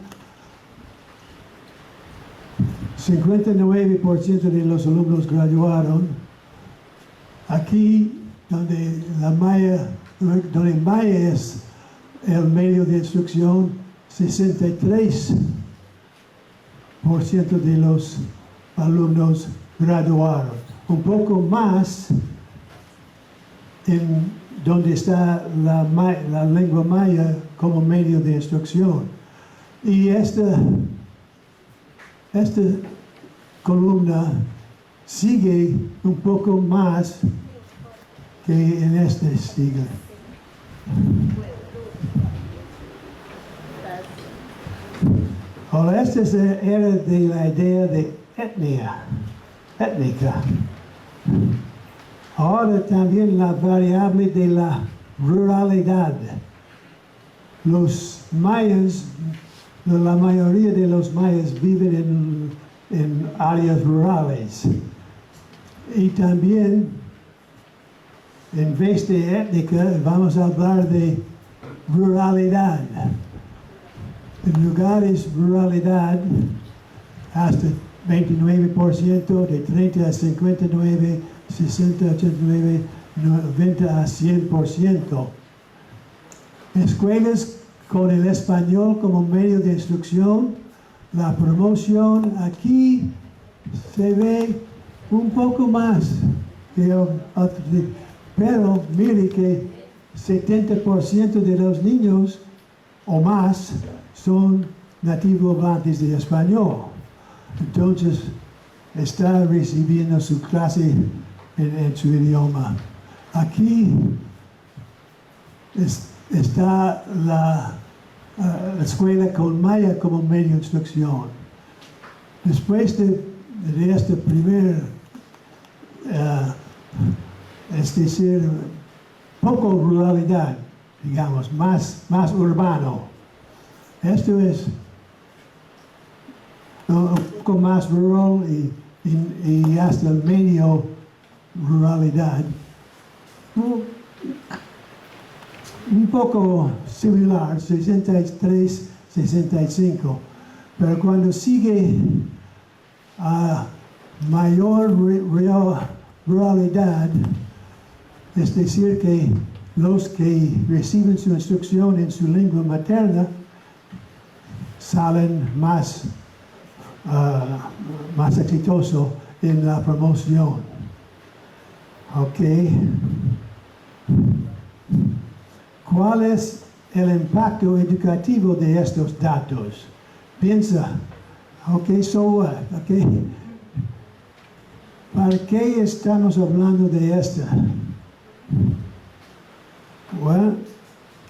59% de los alumnos graduaron. Aquí, donde maya es el medio de instrucción, 63% de los alumnos graduaron. Un poco más en donde está la lengua maya como medio de instrucción. Y esta columna sigue un poco más que en este siglo. Ahora, era de la idea de étnica. Ahora también la variable de la ruralidad. Los mayas, la mayoría de los mayas viven en áreas rurales. Y también, en vez de étnica, vamos a hablar de ruralidad. En lugares ruralidad, hasta 29%, de 30 a 59, 60 a 89, 90 a 100%. Escuelas con el español como medio de instrucción, la promoción aquí se ve un poco más que pero mire que 70% de los niños o más son nativos hablantes de español. Entonces, está recibiendo su clase en su idioma. Aquí está la escuela con maya como medio de instrucción. Después de este primer, es decir, poco ruralidad, digamos, más urbano. Esto es un poco más rural y hasta el medio ruralidad. Un poco similar, 63, 65. Pero cuando sigue a mayor ruralidad, es decir que los que reciben su instrucción en su lengua materna salen más exitosos en la promoción. Ok. ¿Cuál es el impacto educativo de estos datos? Piensa. Ok, so what? Okay. ¿Para qué estamos hablando de esto? Bueno,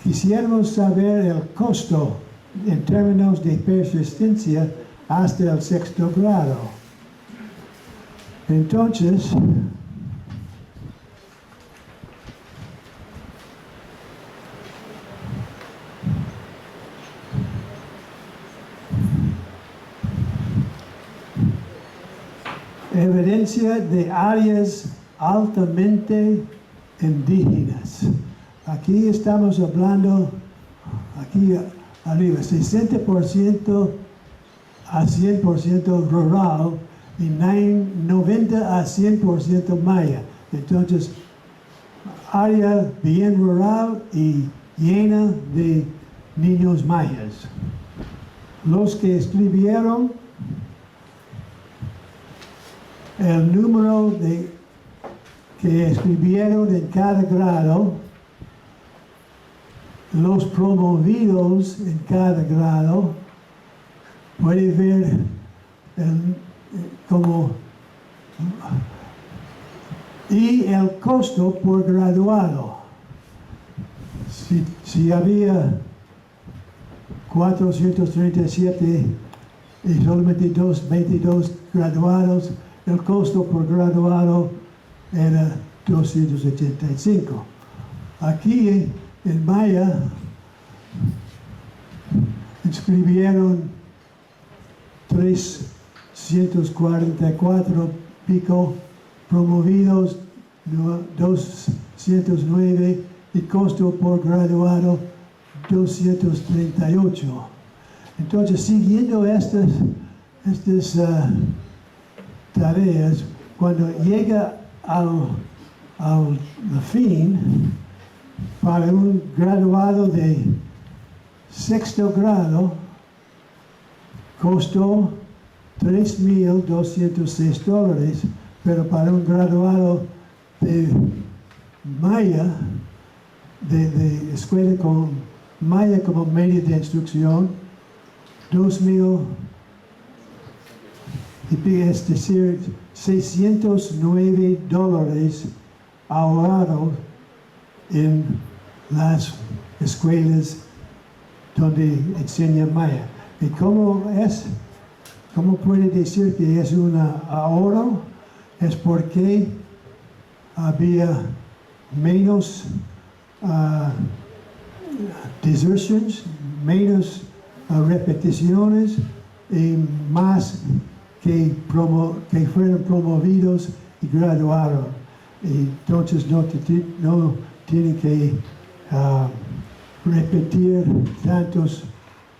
quisiéramos saber el costo en términos de persistencia hasta el 6º grado. Entonces, evidencia de áreas altamente indígenas. Aquí estamos hablando, aquí arriba, 60% a 100% rural y 90 a 100% maya. Entonces, área bien rural y llena de niños mayas. Los que escribieron el número que escribieron en cada grado, los promovidos en cada grado, puede ver y el costo por graduado. Si había 437 y solamente 22 graduados, el costo por graduado era 285. Aquí en Maya inscribieron 344 pico, promovidos 209 y costo por graduado 238. Entonces, siguiendo estas tareas, cuando llega al fin, para un graduado de sexto grado, costó $3,206, pero para un graduado de Maya, de escuela con Maya como medio de instrucción, es decir, $609 ahorrados en las escuelas donde enseña Maya. ¿Y cómo puede decir que es un ahorro? Es porque había menos desertions, menos repeticiones y más que fueron promovidos y graduaron. Y entonces no tienen que repetir tantas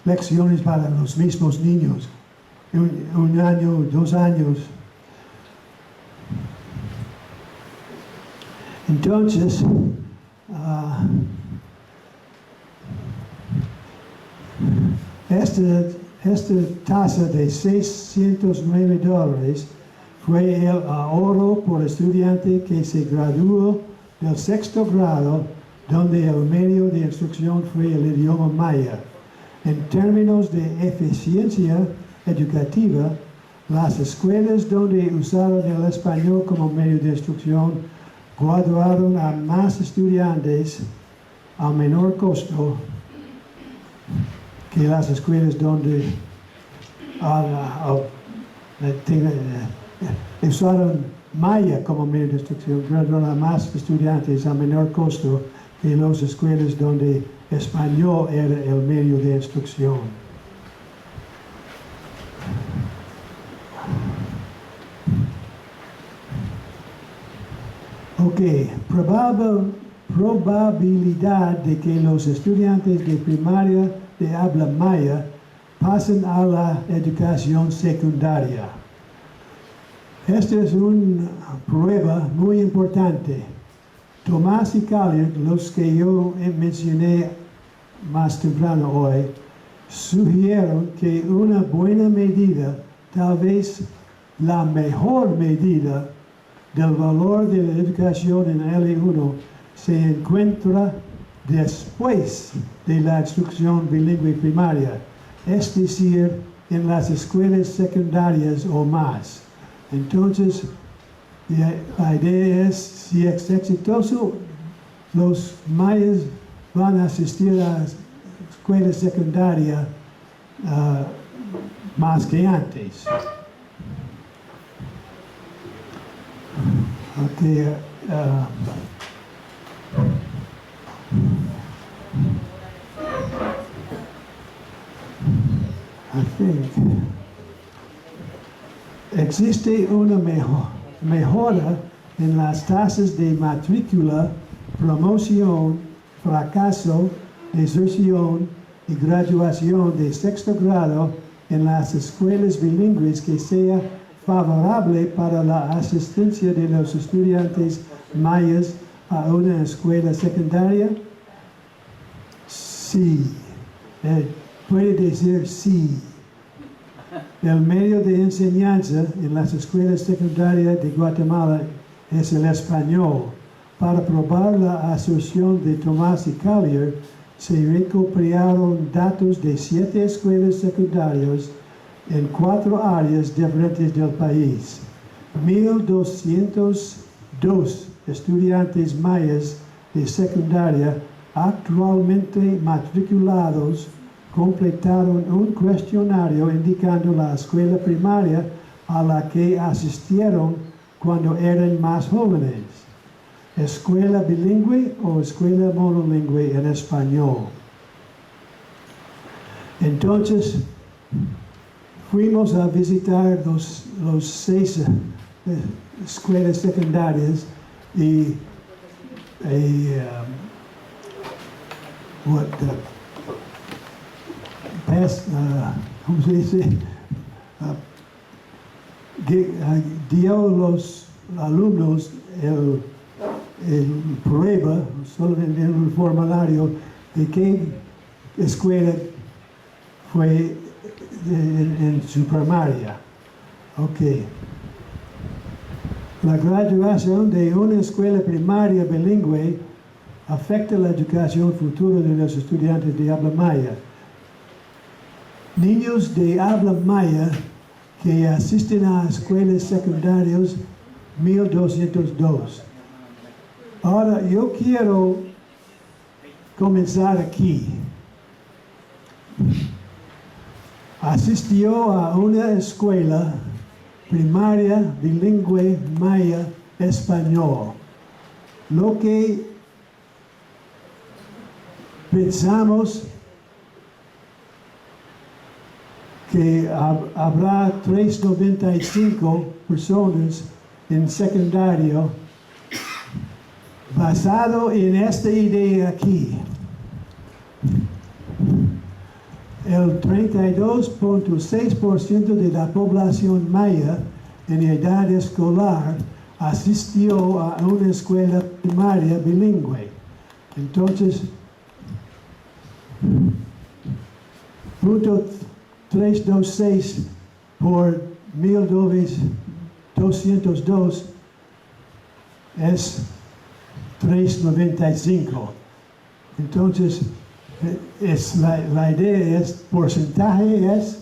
lecciones para los mismos niños. Un año, 2 años. Entonces, esta tasa de $609 fue el ahorro por estudiante que se graduó del sexto grado, donde el medio de instrucción fue el idioma maya. En términos de eficiencia educativa, las escuelas donde usaron el español como medio de instrucción graduaron a más estudiantes a menor costo que las escuelas donde usaron maya como medio de instrucción, graduaron a más estudiantes a menor costo que las escuelas donde español era el medio de instrucción. Ok, probabilidad de que los estudiantes de primaria de habla maya pasen a la educación secundaria. Esta es una prueba muy importante. Tomás y Collier, los que yo mencioné más temprano hoy, sugirieron que una buena medida, tal vez la mejor medida del valor de la educación en L1 se encuentra después de la instrucción bilingüe primaria, es decir, en las escuelas secundarias o más. Entonces, la idea es, si es exitoso, los mayas van a asistir a la escuela secundaria más que antes. Okay, I think existe una mejora en las tasas de matrícula, promoción, fracaso, deserción y graduación de sexto grado en las escuelas bilingües que sea favorable para la asistencia de los estudiantes mayas a una escuela secundaria? Sí. Puede decir sí. El medio de enseñanza en las escuelas secundarias de Guatemala es el español. Para probar la asunción de Tomás y Collier, se recopilaron datos de 7 escuelas secundarias en 4 áreas diferentes del país. 1,202 estudiantes mayas de secundaria actualmente matriculados completaron un cuestionario indicando la escuela primaria a la que asistieron cuando eran más jóvenes. ¿Escuela bilingüe o escuela monolingüe en español? Entonces, fuimos a visitar los 6 escuelas secundarias y ¿cómo se dice? Dio a los alumnos el prueba, solo en el formulario, de qué escuela fue en su primaria. Ok. La graduación de una escuela primaria bilingüe afecta la educación futura de los estudiantes de habla maya. Niños de habla maya que asisten a escuelas secundarias, 1,202. Ahora, yo quiero comenzar aquí. Asistió a una escuela primaria bilingüe maya español. Lo que pensamos que habrá 395 personas en secundario basado en esta idea aquí. El 32.6% de la población maya en edad escolar asistió a una escuela primaria bilingüe. Entonces, punto 326 por 1,202 es 395. Entonces, la idea es, porcentaje es,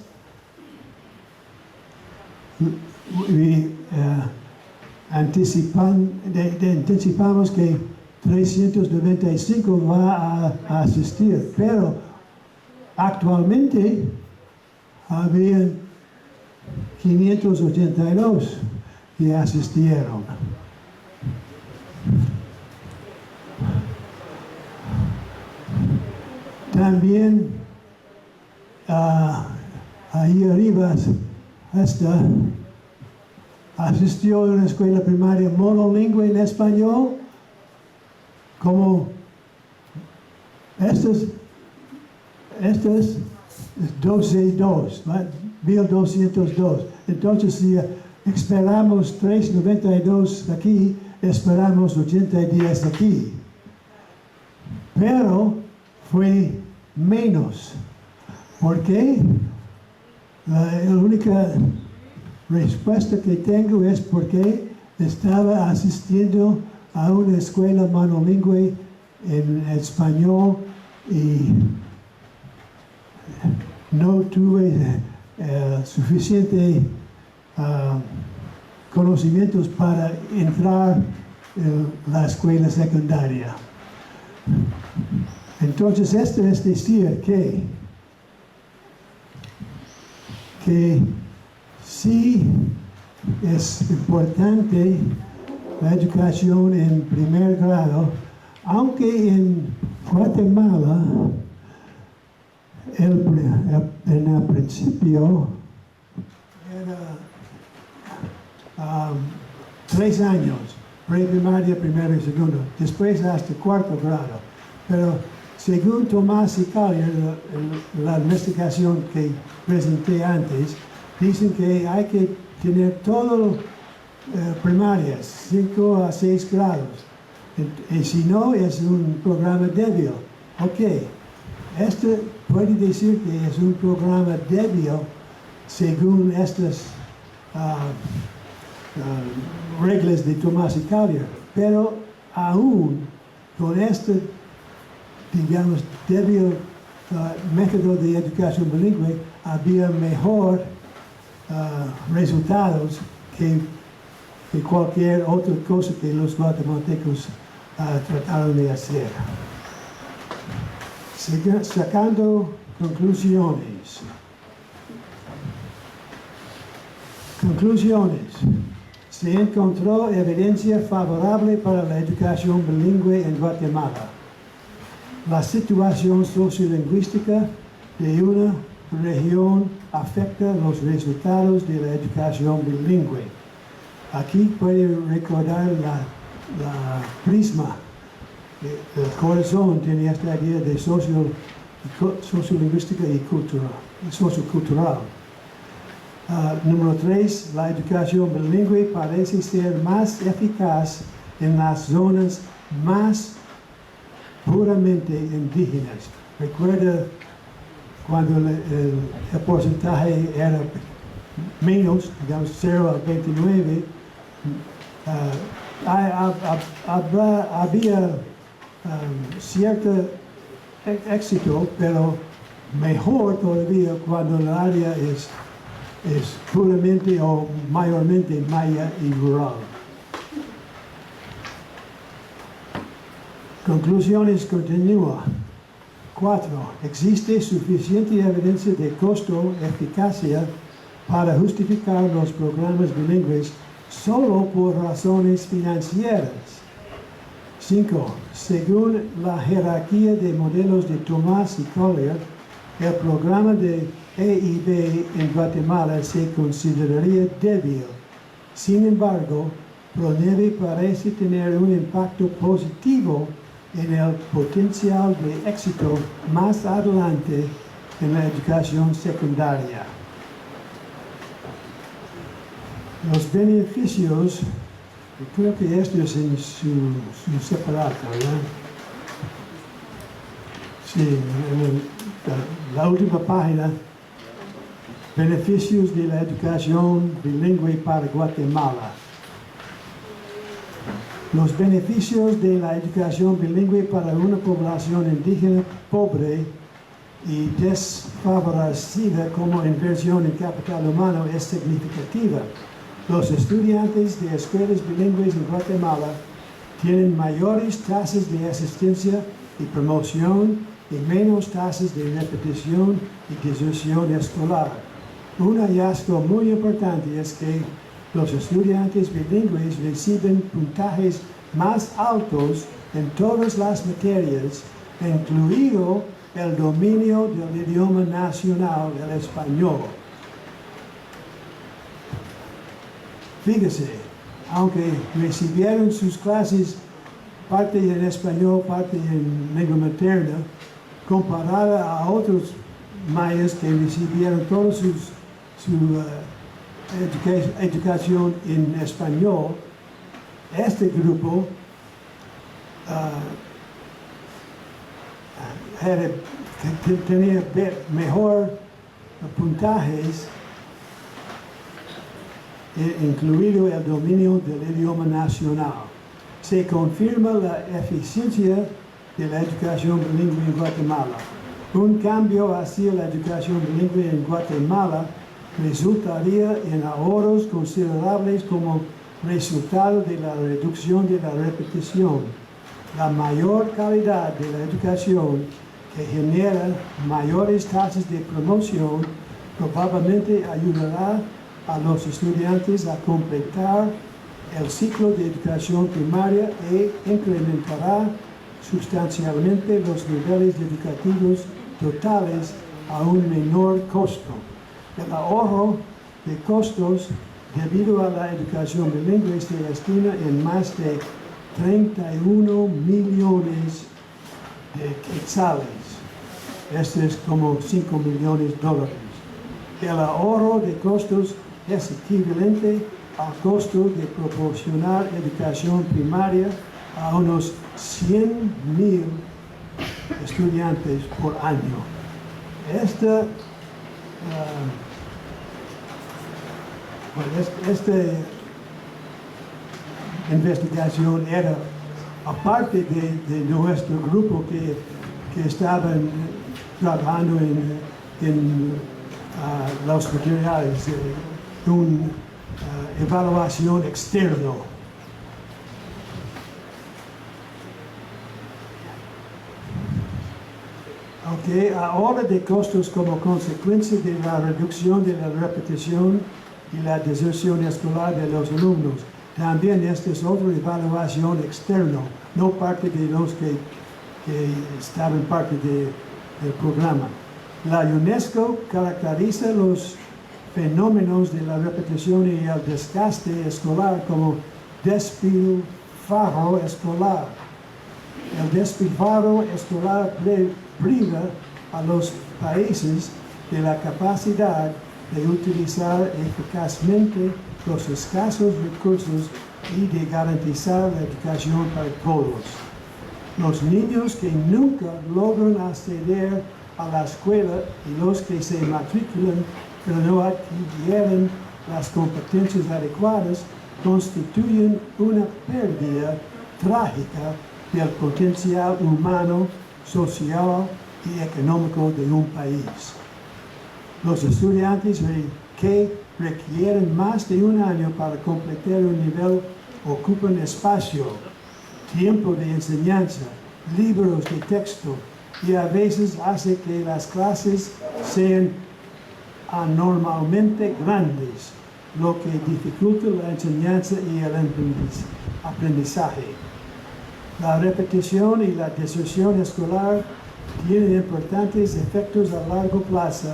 anticipamos que 395 va a asistir, pero actualmente habían 582 que asistieron. También ahí arriba asistió a una escuela primaria monolingüe en español, como estos 262, 1,202. Entonces, si esperamos 392 aquí, esperamos 80 aquí. Pero fue menos. ¿Por qué? La única respuesta que tengo es porque estaba asistiendo a una escuela monolingüe en español y no tuve suficiente conocimientos para entrar en la escuela secundaria. Entonces, esto es decir que sí es importante la educación en primer grado, aunque en Guatemala en el principio era 3 años, preprimaria, primero y segundo, después hasta 4º grado. Pero según Tomás y Collier, la investigación que presenté antes, dicen que hay que tener todo primarias, 5 a 6 grados. Y si no, es un programa débil. Ok, esto puede decir que es un programa débil según estas reglas de Tomás y Collier, pero aún con este, digamos, débil método de educación bilingüe, había mejor resultados que cualquier otra cosa que los guatemaltecos trataron de hacer. Sacando conclusiones. Se encontró evidencia favorable para la educación bilingüe en Guatemala. La situación sociolingüística de una región afecta los resultados de la educación bilingüe. Aquí puede recordar la prisma. El corazón tiene esta idea de sociolingüística y sociocultural. Número 3, la educación bilingüe parece ser más eficaz en las zonas más puramente indígenas. Recuerda cuando el porcentaje era menos, digamos 0 a 29, había cierto éxito, pero mejor todavía cuando el área es puramente o mayormente maya y rural. Conclusiones continúa. 4. Existe suficiente evidencia de costo-eficacia para justificar los programas bilingües solo por razones financieras. 5. Según la jerarquía de modelos de Tomás y Collier, el programa de EIB en Guatemala se consideraría débil. Sin embargo, PRONEVI parece tener un impacto positivo en el potencial de éxito más adelante en la educación secundaria. Los beneficios, creo que esto es en su separado, ¿verdad? Sí, en la última página. Beneficios de la educación bilingüe para Guatemala. Los beneficios de la educación bilingüe para una población indígena pobre y desfavorecida como inversión en capital humano es significativa. Los estudiantes de escuelas bilingües en Guatemala tienen mayores tasas de asistencia y promoción y menos tasas de repetición y deserción escolar. Un hallazgo muy importante es que los estudiantes bilingües reciben puntajes más altos en todas las materias, incluido el dominio del idioma nacional, el español. Fíjese, aunque recibieron sus clases parte en español, parte en lengua materna, comparada a otros mayas que recibieron toda su educación en español, este grupo tenía mejor puntajes, incluido el dominio del idioma nacional. Se confirma la eficiencia de la educación bilingüe en Guatemala. Un cambio hacia la educación bilingüe en Guatemala resultaría en ahorros considerables como resultado de la reducción de la repetición. La mayor calidad de la educación, que genera mayores tasas de promoción, probablemente ayudará a los estudiantes a completar el ciclo de educación primaria e incrementará sustancialmente los niveles educativos totales a un menor costo. El ahorro de costos debido a la educación bilingüe, se estima en más de 31 millones de quetzales. Esto es como 5 millones de dólares. El ahorro de costos es equivalente al costo de proporcionar educación primaria a unos 100,000 estudiantes por año. Esta investigación era aparte de nuestro grupo que estaban trabajando en los materiales, una evaluación externa. Ahorro de costos como consecuencia de la reducción de la repetición y la deserción escolar de los alumnos. También esta es otra evaluación externa, no parte de los que estaban parte del programa. La UNESCO caracteriza los fenómenos de la repetición y el desgaste escolar como despilfarro escolar. El despilfarro escolar priva a los países de la capacidad de utilizar eficazmente los escasos recursos y de garantizar la educación para todos. Los niños que nunca logran acceder a la escuela y los que se matriculan pero no adquieren las competencias adecuadas constituyen una pérdida trágica del potencial humano, social y económico de un país. Los estudiantes que requieren más de un año para completar un nivel ocupan espacio, tiempo de enseñanza, libros de texto y a veces hace que las clases sean anormalmente grandes, lo que dificulta la enseñanza y el aprendizaje. La repetición y la deserción escolar tienen importantes efectos a largo plazo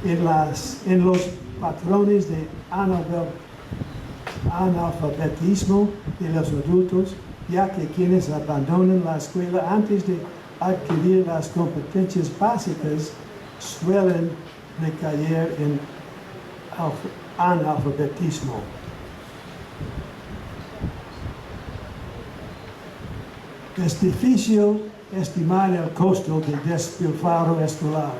en los patrones de analfabetismo de los adultos, ya que quienes abandonan la escuela antes de adquirir las competencias básicas suelen recaer en analfabetismo. Es difícil estimar el costo del despilfarro escolar.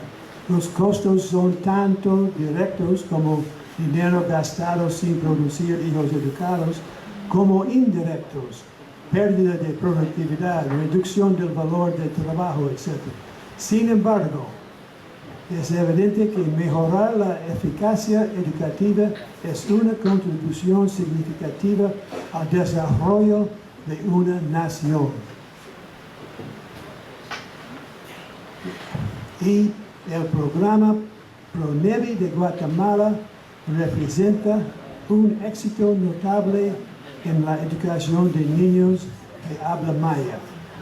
Los costos son tanto directos como dinero gastado sin producir hijos educados, como indirectos, pérdida de productividad, reducción del valor del trabajo, etc. Sin embargo, es evidente que mejorar la eficacia educativa es una contribución significativa al desarrollo de una nación. Y el programa PRONEVI de Guatemala representa un éxito notable en la educación de niños de habla maya.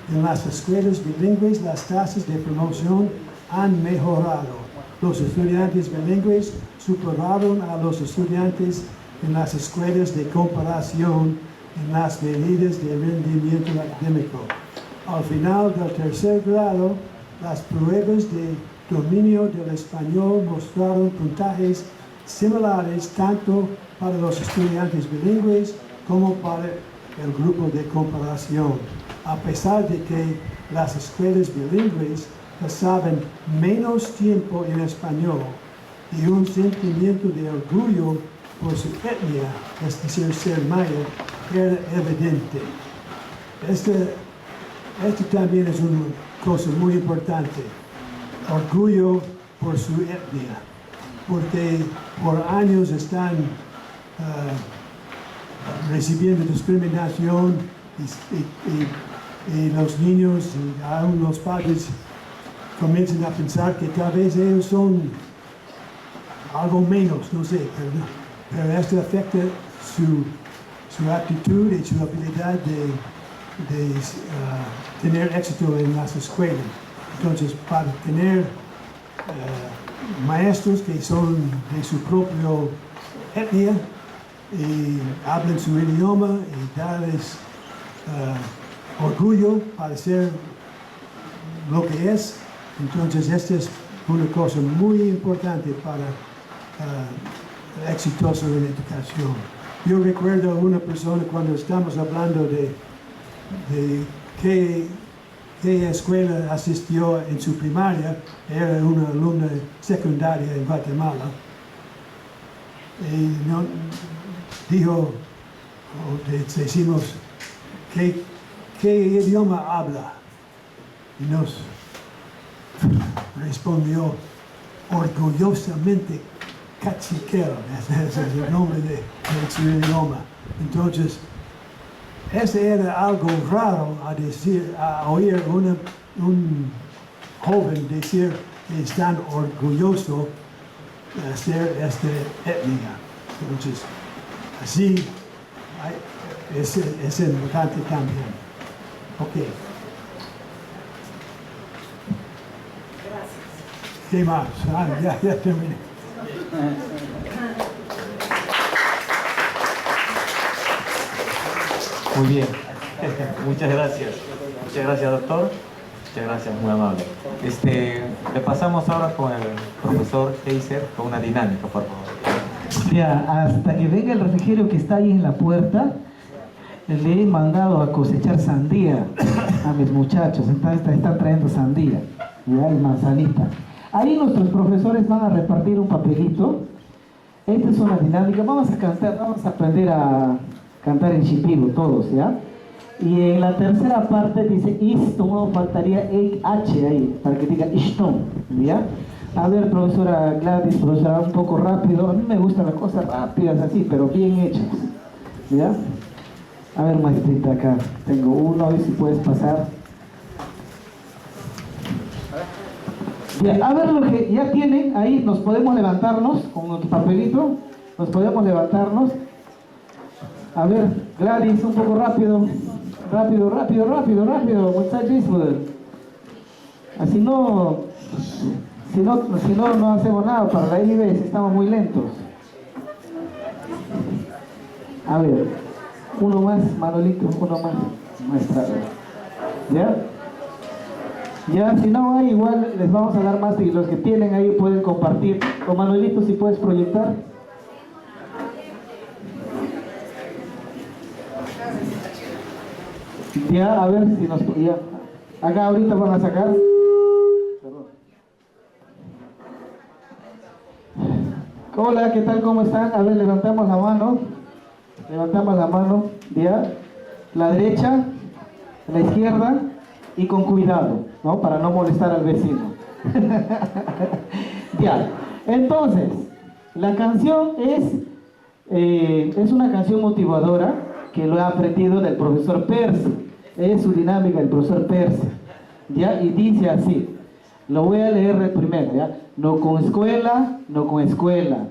En las escuelas bilingües las tasas de promoción han mejorado. Los estudiantes bilingües superaron a los estudiantes en las escuelas de comparación en las medidas de rendimiento académico. Al final del tercer grado, las pruebas de dominio del español mostraron puntajes similares tanto para los estudiantes bilingües como para el grupo de comparación, a pesar de que las escuelas bilingües pasaban menos tiempo en español y un sentimiento de orgullo por su etnia, es decir, ser maya, era evidente. Esto también es una cosa muy importante, orgullo por su etnia, porque por años están recibiendo discriminación y los niños y aún los padres comienzan a pensar que tal vez ellos son algo menos, no sé, pero esto afecta su actitud y su habilidad de tener éxito en las escuelas. Entonces, para tener maestros que son de su propia etnia, y hablen su idioma y darles orgullo para ser lo que es. Entonces, esta es una cosa muy importante para exitoso en la educación. Yo recuerdo a una persona cuando estamos hablando de qué escuela asistió en su primaria, era una alumna secundaria en Guatemala, y dijo, decimos, ¿qué idioma habla? Y nos respondió orgullosamente cachiquero, ese es el nombre de su idioma. Entonces, ese era algo raro a oír un joven decir que es tan orgulloso de ser esta etnia. Entonces, así es importante también. Ok. Gracias. ¿Qué más? Ya terminé. Muy bien, muchas gracias. Muchas gracias, doctor. Muchas gracias, muy amable. Le pasamos ahora con el profesor Heiser con una dinámica, por favor. Ya, hasta que venga el refrigerio que está ahí en la puerta, le he mandado a cosechar sandía a mis muchachos. Están trayendo sandía, ya, y manzanita. Ahí nuestros profesores van a repartir un papelito. Esta es una dinámica. Vamos a cantar, vamos a aprender a cantar en shipibo todos, ¿ya? Y en la tercera parte dice isto, no faltaría el H ahí, para que diga ishton, ¿ya? A ver, profesora Gladys, profesora, un poco rápido. A mí me gustan las cosas rápidas así, pero bien hechas, ¿ya? A ver, maestrita, acá tengo uno, a ver si puedes pasar. Ya, a ver lo que ya tienen ahí, nos podemos levantarnos con nuestro papelito, nos podemos levantarnos. A ver, Gladys, un poco rápido, muchachos. Así no hacemos nada para la IB, si estamos muy lentos. A ver, uno más, Manolito, uno más, maestra. ¿Ya? Ya, si no hay, igual les vamos a dar más y los que tienen ahí pueden compartir. Con Manuelito, si puedes proyectar. Ya, a ver si nos... Ya. Acá ahorita van a sacar. Hola, ¿qué tal? ¿Cómo están? A ver, levantamos la mano. Levantamos la mano. Ya. La derecha, la izquierda y con cuidado, ¿no? Para no molestar al vecino. Ya. Entonces, la canción es una canción motivadora que lo he aprendido del profesor Percy. Es su dinámica del profesor Percy. ¿Ya? Y dice así. Lo voy a leer primero, ¿ya? No con escuela, no con escuela.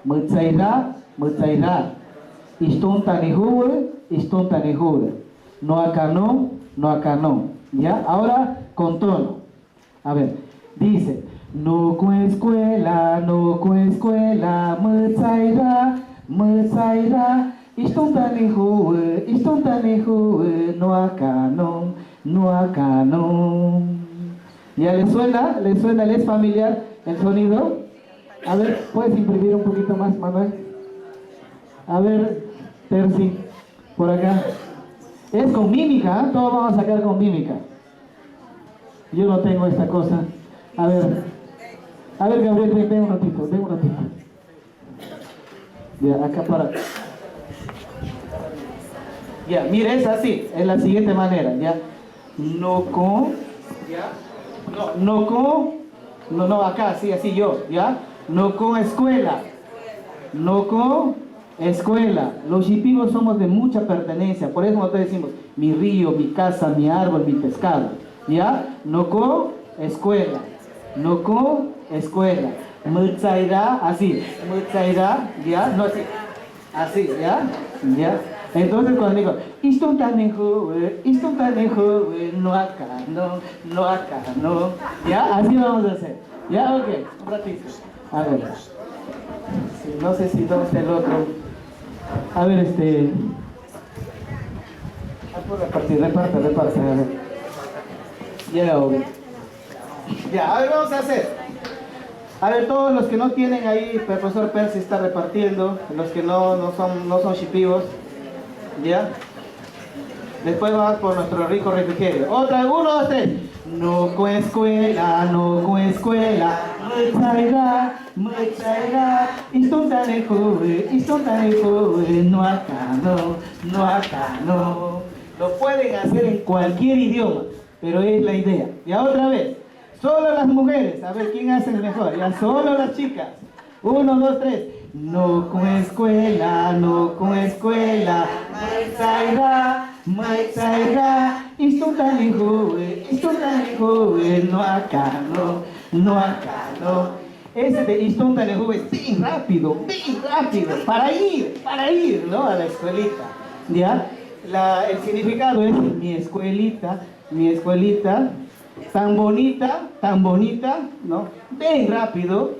Mutzairá, mutzairá. Istun tanihur, istun tanihur. No acá no, no acá no. ¿Ya? Ahora con tono. A ver, dice. No con escuela, no con escuela. Mutzairá, mutzairá. Istun tanihur, no acá no, no acá no. ¿Ya le suena? ¿Le suena? ¿Le es familiar el sonido? A ver, ¿puedes imprimir un poquito más, Manuel? A ver, Percy, por acá. Es con mímica, ¿eh? Todos vamos a sacar con mímica. Yo no tengo esta cosa. A ver, Gabriel, ven un ratito, ven un ratito. Ya, acá para... Ya, mira, es así, es la siguiente manera, ya. No con... Ya. No, acá, sí, así yo, ¿ya? No con escuela, no con escuela. Los shipibos somos de mucha pertenencia, por eso nosotros decimos mi río, mi casa, mi árbol, mi pescado, ¿ya? No con escuela, no con escuela. Mutzairá, así, mutzairá, ¿ya? No así, así, ¿ya? ¿Ya? Entonces cuando digo, no acá, no, ya, así vamos a hacer, ya, ok, un ratito, a ver, no sé si dónde está el otro, A ver, reparte, a ver. Ya, a ver, vamos a hacer. A ver, todos los que no tienen ahí, el profesor Percy está repartiendo, los que no son shipibos, ¿ya? Después vamos por nuestro rico refrigerio. Otra, 1, 2, 3. No escuela, no acá no. Lo pueden hacer en cualquier idioma, pero es la idea. Ya otra vez, solo las mujeres, a ver quién hace el mejor, ya solo las chicas. 1, 2, 3. No escuela, no acá no. Ese de Istuntalejuve es bien rápido, para ir, ¿no? A la escuelita, ¿ya? El significado es mi escuelita, tan bonita, ¿no? Bien rápido,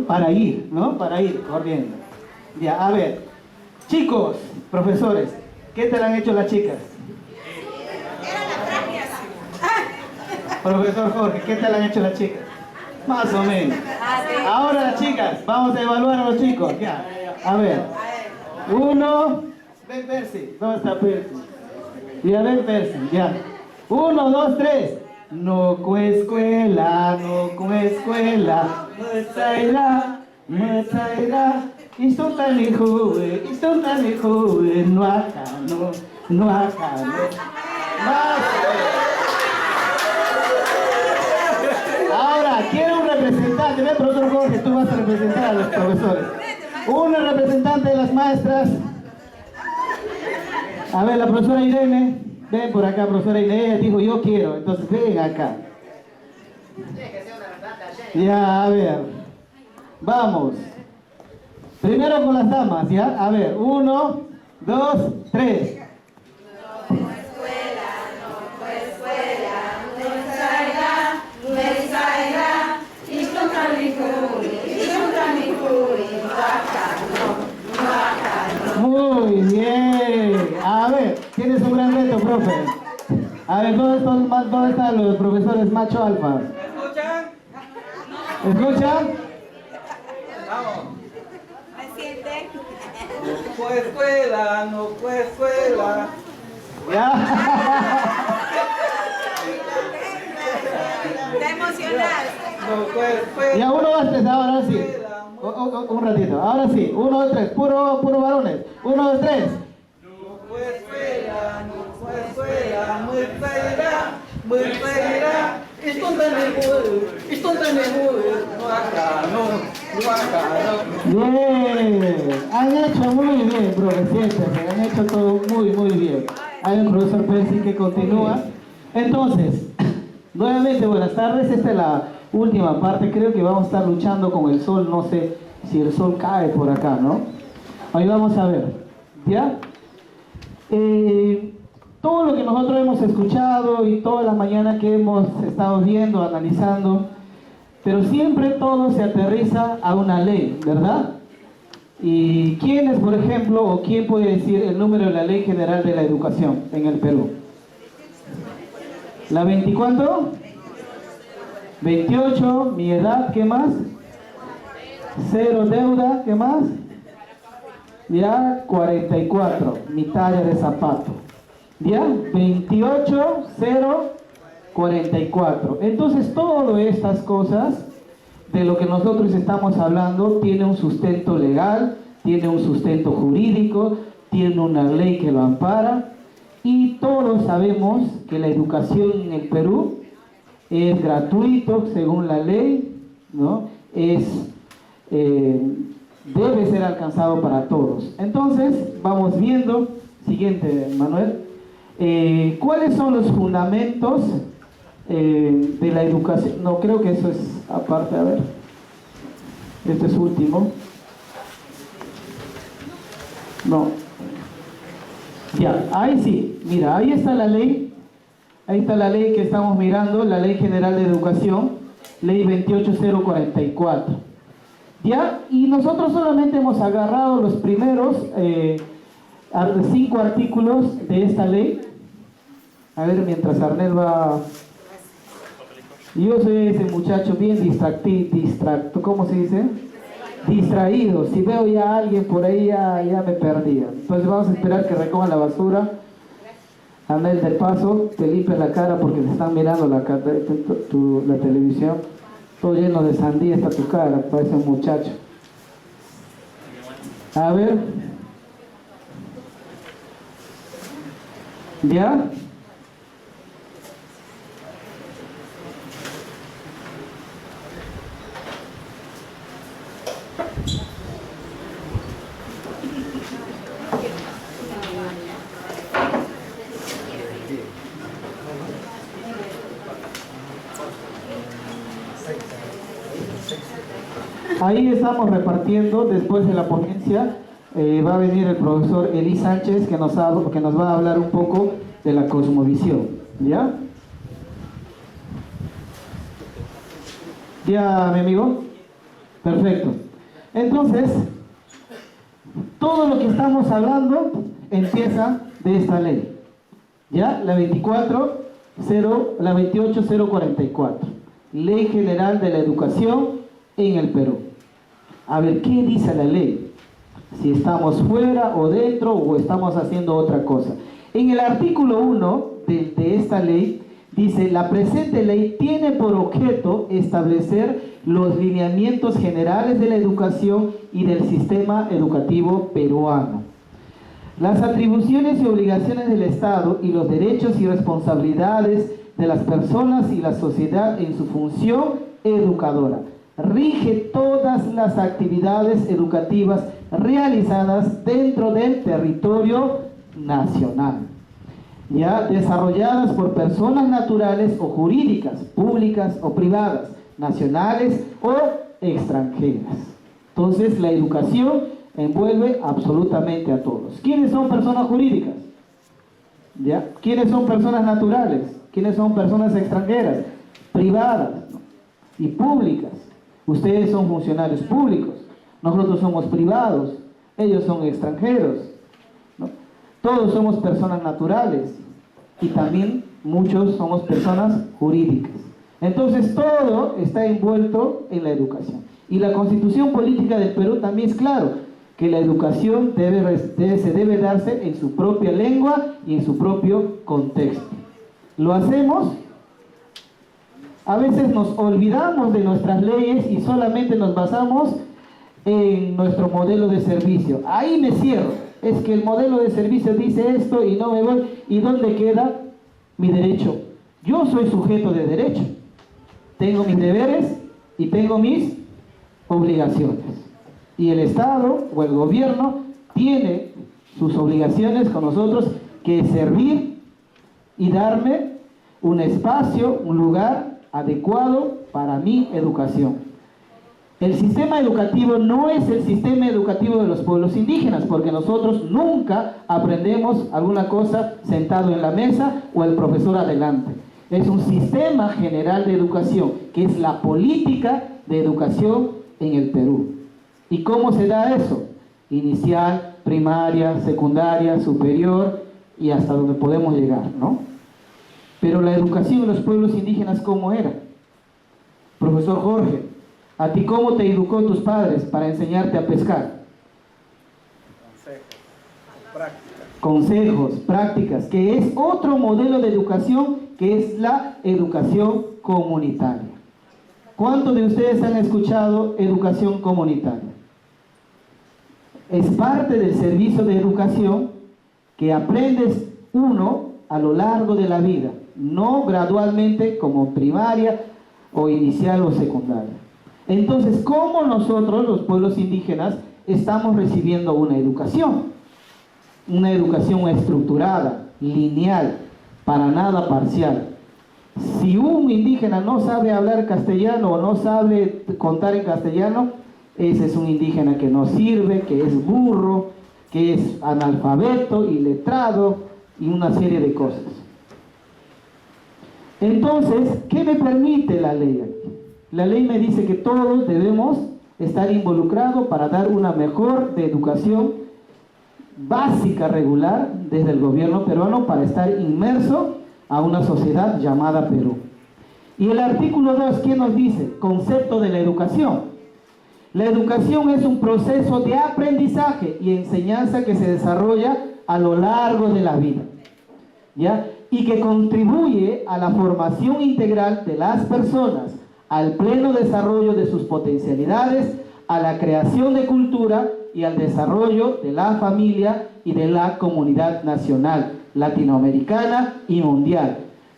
para ir, ¿no? Para ir corriendo. Ya, a ver, chicos, profesores, ¿qué te han hecho las chicas? Profesor Jorge, ¿qué te han hecho las chicas? Más o menos. Ahora las chicas, vamos a evaluar a los chicos, ya. A ver, 1, ven Percy, ¿dónde está Percy? Ya ven Percy, ya. 1, 2, 3. No escuela, Istuntalejuve, no acá no. Más. Ahora, quiero un representante, ven profesor Jorge, tú vas a representar a los profesores. Un representante de las maestras. A ver, la profesora Irene, ven por acá, profesora Irene, ella dijo yo quiero, entonces ven acá. Ya, a ver, vamos. Primero con las damas, ¿ya? A ver, 1, 2, 3. Muy bien. A ver, tienes un gran reto, profe. A ver, ¿dónde están los profesores macho alfa? ¿Escuchan? Vamos. ¿Me sienten? No fue escuela. Ya. Te emocionaste. Ya, 1, 2, 3, ahora sí. Un ratito, ahora sí. 1, 2, 3, puro varones. 1, 2, 3. No fue escuela, muy traerá. Bien, han hecho muy bien, profesores, han hecho todo muy bien. Hay un profesor Percy que continúa. Entonces, nuevamente buenas tardes, esta es la última parte, creo que vamos a estar luchando con el sol, no sé si el sol cae por acá, ¿no? Ahí vamos a ver, ¿ya? Todo lo que nosotros hemos escuchado y toda la mañana que hemos estado viendo, analizando, pero siempre todo se aterriza a una ley, ¿verdad? ¿Y quién es, por ejemplo, o quién puede decir el número de la Ley General de la Educación en el Perú? ¿La 24? 28, mi edad, ¿qué más? 0 deuda, ¿qué más? Ya, 44, mi talla de zapato. Ya, 28, 0, 44. Entonces, todas estas cosas de lo que nosotros estamos hablando tiene un sustento legal, tiene un sustento jurídico, tiene una ley que lo ampara y todos sabemos que la educación en el Perú es gratuito según la ley, ¿no? Debe ser alcanzado para todos. Entonces, vamos viendo, siguiente Manuel, ¿cuáles son los fundamentos de la educación? No, creo que eso es aparte, a ver, este es último. No, ya, ahí sí, mira, ahí está la ley que estamos mirando, la Ley General de Educación, Ley 28044. ¿Ya? Y nosotros solamente hemos agarrado los primeros 5 artículos de esta ley. A ver, mientras Arnel va... Yo soy ese muchacho bien ¿cómo se dice? Distraído. Si veo ya a alguien por ahí, ya me perdía. Entonces vamos a esperar que recojan la basura. Arnel, de paso, te limpia la cara porque te están mirando la televisión. Todo lleno de sandía está tu cara, parece un muchacho. A ver. ¿Ya? Ahí estamos repartiendo, después de la ponencia, va a venir el profesor Eli Sánchez que nos va a hablar un poco de la cosmovisión, ¿ya? ¿Ya, mi amigo? Perfecto. Entonces, todo lo que estamos hablando empieza de esta ley, ¿ya? La 28044, Ley General de la Educación en el Perú. A ver, ¿qué dice la ley? Si estamos fuera o dentro o estamos haciendo otra cosa. En el artículo 1 de esta ley dice: la presente ley tiene por objeto establecer los lineamientos generales de la educación y del sistema educativo peruano, las atribuciones y obligaciones del Estado y los derechos y responsabilidades de las personas y la sociedad en su función educadora. Rige todas las actividades educativas realizadas dentro del territorio nacional, ya desarrolladas por personas naturales o jurídicas, públicas o privadas, nacionales o extranjeras. Entonces, la educación envuelve absolutamente a todos. ¿Quiénes son personas jurídicas? ¿Ya? ¿Quiénes son personas naturales? ¿Quiénes son personas extranjeras? Privadas, ¿no? Y públicas. Ustedes son funcionarios públicos, nosotros somos privados, ellos son extranjeros, ¿no? Todos somos personas naturales y también muchos somos personas jurídicas. Entonces todo está envuelto en la educación. Y la Constitución Política del Perú también es claro, que la educación se debe darse en su propia lengua y en su propio contexto. ¿Lo hacemos? A veces nos olvidamos de nuestras leyes y solamente nos basamos en nuestro modelo de servicio. Ahí me cierro. Es que el modelo de servicio dice esto y no me voy. ¿Y dónde queda mi derecho? Yo soy sujeto de derecho. Tengo mis deberes y tengo mis obligaciones. Y el Estado o el gobierno tiene sus obligaciones con nosotros, que es servir y darme un espacio, un lugar adecuado para mi educación. El sistema educativo no es el sistema educativo de los pueblos indígenas, porque nosotros nunca aprendemos alguna cosa sentado en la mesa o el profesor adelante. Es un sistema general de educación, que es la política de educación en el Perú. ¿Y cómo se da eso? Inicial, primaria, secundaria, superior y hasta donde podemos llegar, ¿no? Pero la educación de los pueblos indígenas, ¿cómo era? Profesor Jorge, ¿a ti cómo te educó tus padres para enseñarte a pescar? Consejos, prácticas, que es otro modelo de educación, que es la educación comunitaria. ¿Cuántos de ustedes han escuchado educación comunitaria? Es parte del servicio de educación que aprendes uno a lo largo de la vida, no gradualmente como primaria o inicial o secundaria. Entonces, ¿cómo nosotros, los pueblos indígenas, estamos recibiendo una educación? Una educación estructurada, lineal, para nada parcial. Si un indígena no sabe hablar castellano o no sabe contar en castellano, ese es un indígena que no sirve, que es burro, que es analfabeto, iletrado y una serie de cosas. Entonces, ¿qué me permite la ley aquí? La ley me dice que todos debemos estar involucrado para dar una mejor educación básica regular desde el gobierno peruano para estar inmerso a una sociedad llamada Perú. Y el artículo 2, ¿qué nos dice? Concepto de la educación. La educación es un proceso de aprendizaje y enseñanza que se desarrolla a lo largo de la vida, ¿ya? Y que contribuye a la formación integral de las personas, al pleno desarrollo de sus potencialidades, a la creación de cultura y al desarrollo de la familia y de la comunidad nacional, latinoamericana y mundial.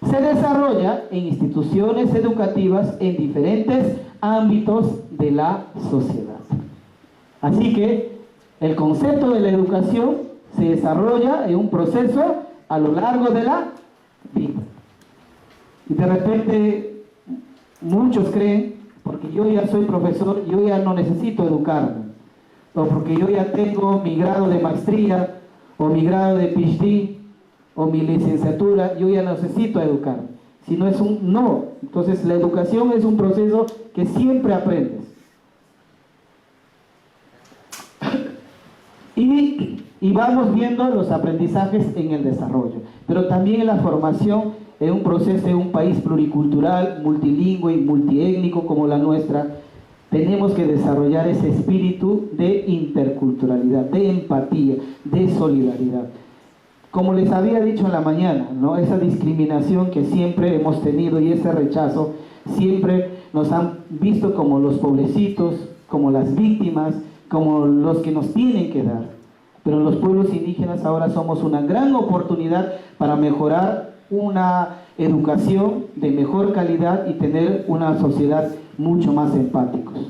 Se desarrolla en instituciones educativas en diferentes ámbitos de la sociedad. Así que el concepto de la educación se desarrolla en un proceso a lo largo de la vida. Y de repente muchos creen, porque yo ya soy profesor, yo ya no necesito educarme, o porque yo ya tengo mi grado de maestría, o mi grado de PhD, o mi licenciatura, yo ya necesito educarme. Si no es un no. Entonces la educación es un proceso que siempre aprendes. Y vamos viendo los aprendizajes en el desarrollo, pero también en la formación en un proceso en un país pluricultural, multilingüe y multiétnico como la nuestra. Tenemos que desarrollar ese espíritu de interculturalidad, de empatía, de solidaridad. Como les había dicho en la mañana, ¿no? Esa discriminación que siempre hemos tenido y ese rechazo, siempre nos han visto como los pobrecitos, como las víctimas, como los que nos tienen que dar. Pero los pueblos indígenas ahora somos una gran oportunidad para mejorar una educación de mejor calidad y tener una sociedad mucho más empáticos.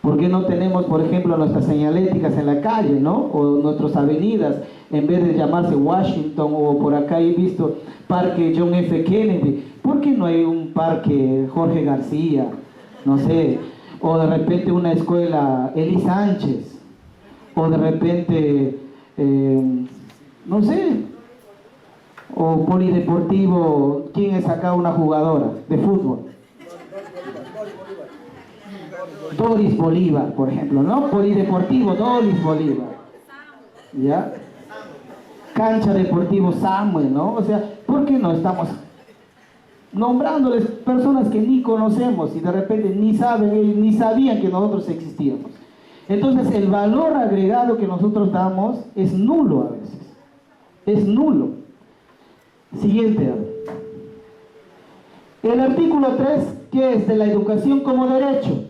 ¿Por qué no tenemos, por ejemplo, nuestras señaléticas en la calle, ¿no? O nuestras avenidas, en vez de llamarse Washington, o por acá he visto Parque John F. Kennedy? ¿Por qué no hay un Parque Jorge García? No sé. O de repente una escuela Eli Sánchez. O de repente, no sé. O polideportivo, ¿quién es acá una jugadora de fútbol? Doris Bolívar, por ejemplo, ¿no? Polideportivo Doris Bolívar, ¿ya? Cancha deportivo Samuel, ¿no? O sea, ¿por qué no estamos nombrándoles personas que ni conocemos y de repente ni saben, ni sabían que nosotros existíamos? Entonces el valor agregado que nosotros damos es nulo a veces, es nulo. Siguiente. El artículo 3, ¿qué es? De la educación como derecho.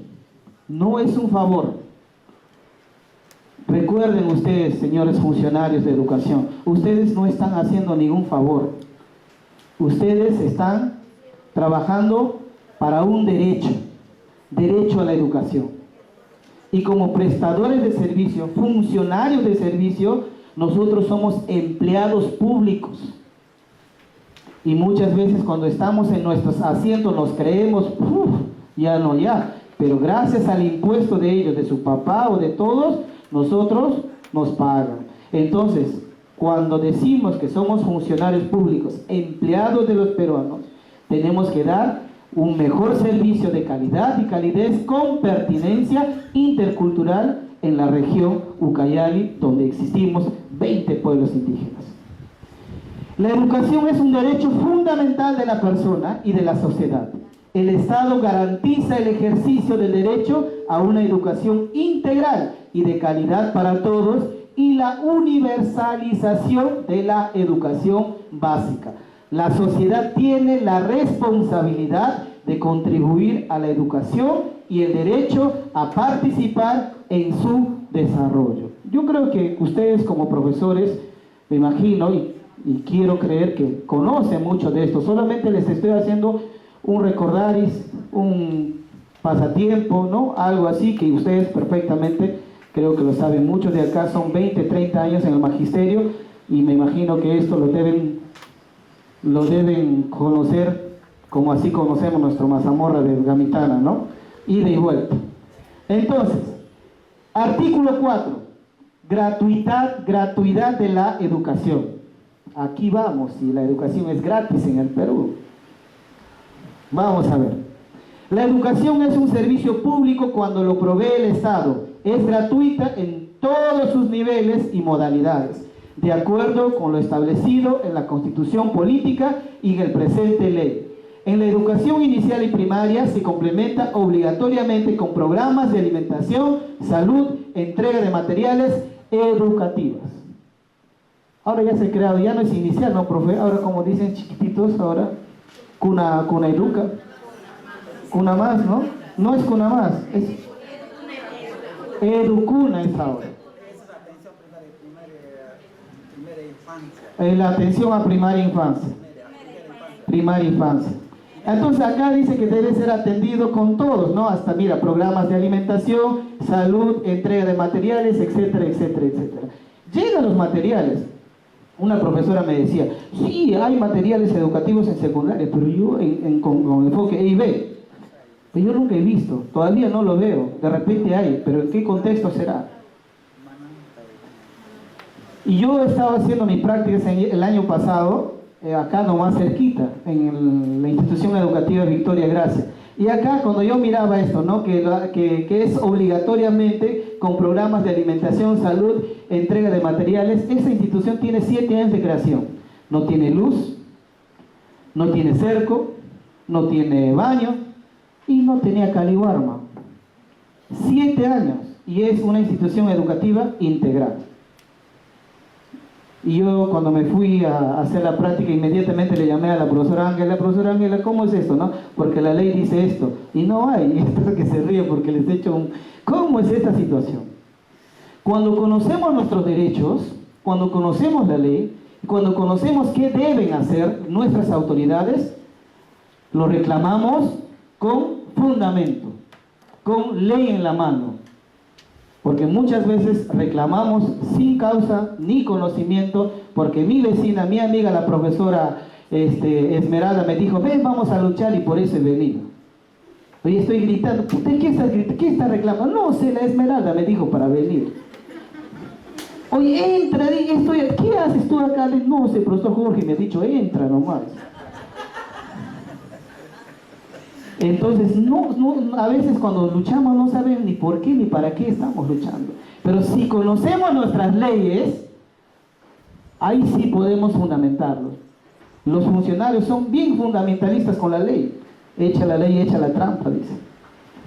No es un favor. Recuerden ustedes, señores funcionarios de educación, ustedes no están haciendo ningún favor. Ustedes están trabajando para un derecho, derecho a la educación. Y como prestadores de servicio, funcionarios de servicio, nosotros somos empleados públicos. Y muchas veces cuando estamos en nuestros asientos nos creemos, ya no, ya. Pero gracias al impuesto de ellos, de su papá o de todos, nosotros nos pagan. Entonces, cuando decimos que somos funcionarios públicos, empleados de los peruanos, tenemos que dar un mejor servicio de calidad y calidez con pertinencia intercultural en la región Ucayali, donde existimos 20 pueblos indígenas. La educación es un derecho fundamental de la persona y de la sociedad. El Estado garantiza el ejercicio del derecho a una educación integral y de calidad para todos y la universalización de la educación básica. La sociedad tiene la responsabilidad de contribuir a la educación y el derecho a participar en su desarrollo. Yo creo que ustedes como profesores, me imagino y quiero creer que conocen mucho de esto. Solamente les estoy haciendo un recordaris, un pasatiempo, ¿no? Algo así que ustedes perfectamente creo que lo saben. Muchos de acá son 20, 30 años en el magisterio y me imagino que esto lo deben conocer como así conocemos nuestro mazamorra de Gamitana, ¿no? Ida y vuelta. Entonces, artículo 4, gratuidad de la educación. Aquí vamos, y la educación es gratis en el Perú. Vamos a ver. La educación es un servicio público cuando lo provee el Estado. Es gratuita en todos sus niveles y modalidades, de acuerdo con lo establecido en la Constitución Política y en el presente ley. En la educación inicial y primaria se complementa obligatoriamente con programas de alimentación, salud, entrega de materiales educativas. Ahora ya se ha creado, ya no es inicial, ¿no, profe? Ahora, como dicen chiquititos, ahora cuna educa. Cuna más, ¿no? No es cuna más, es educuna es ahora. La atención a primaria infancia. Primaria infancia. Entonces acá dice que debe ser atendido con todos, ¿no? Hasta, mira, programas de alimentación, salud, entrega de materiales, etcétera, etcétera, etcétera. Llegan los materiales. Una profesora me decía, sí, hay materiales educativos en secundaria, pero yo con enfoque E y B. Pero yo nunca he visto, todavía no lo veo. De repente hay, pero ¿en qué contexto será? Y yo estaba haciendo mis prácticas el año pasado, acá nomás cerquita, en la institución educativa Victoria Gracia. Y acá cuando yo miraba esto, ¿no? que es obligatoriamente con programas de alimentación, salud, entrega de materiales, esa institución tiene 7 años de creación. No tiene luz, no tiene cerco, no tiene baño y no tenía caliwarma. 7 años y es una institución educativa integral. Y yo cuando me fui a hacer la práctica inmediatamente le llamé a la profesora Ángela, ¿cómo es esto? ¿No? Porque la ley dice esto. Y no hay, y espero que se ríe porque les he hecho un... ¿Cómo es esta situación? Cuando conocemos nuestros derechos, cuando conocemos la ley, cuando conocemos qué deben hacer nuestras autoridades, lo reclamamos con fundamento, con ley en la mano. Porque muchas veces reclamamos sin causa ni conocimiento, porque mi vecina, mi amiga, la profesora Esmeralda me dijo, ven, vamos a luchar y por eso he venido. Hoy estoy gritando, ¿usted qué está reclamando? No sé, la Esmeralda me dijo para venir. Oye, entra, ¿qué haces tú acá? No sé, profesor Jorge me ha dicho, entra nomás. Entonces, a veces cuando luchamos no sabemos ni por qué ni para qué estamos luchando. Pero si conocemos nuestras leyes, ahí sí podemos fundamentarlos. Los funcionarios son bien fundamentalistas con la ley. Echa la ley, echa la trampa, dice.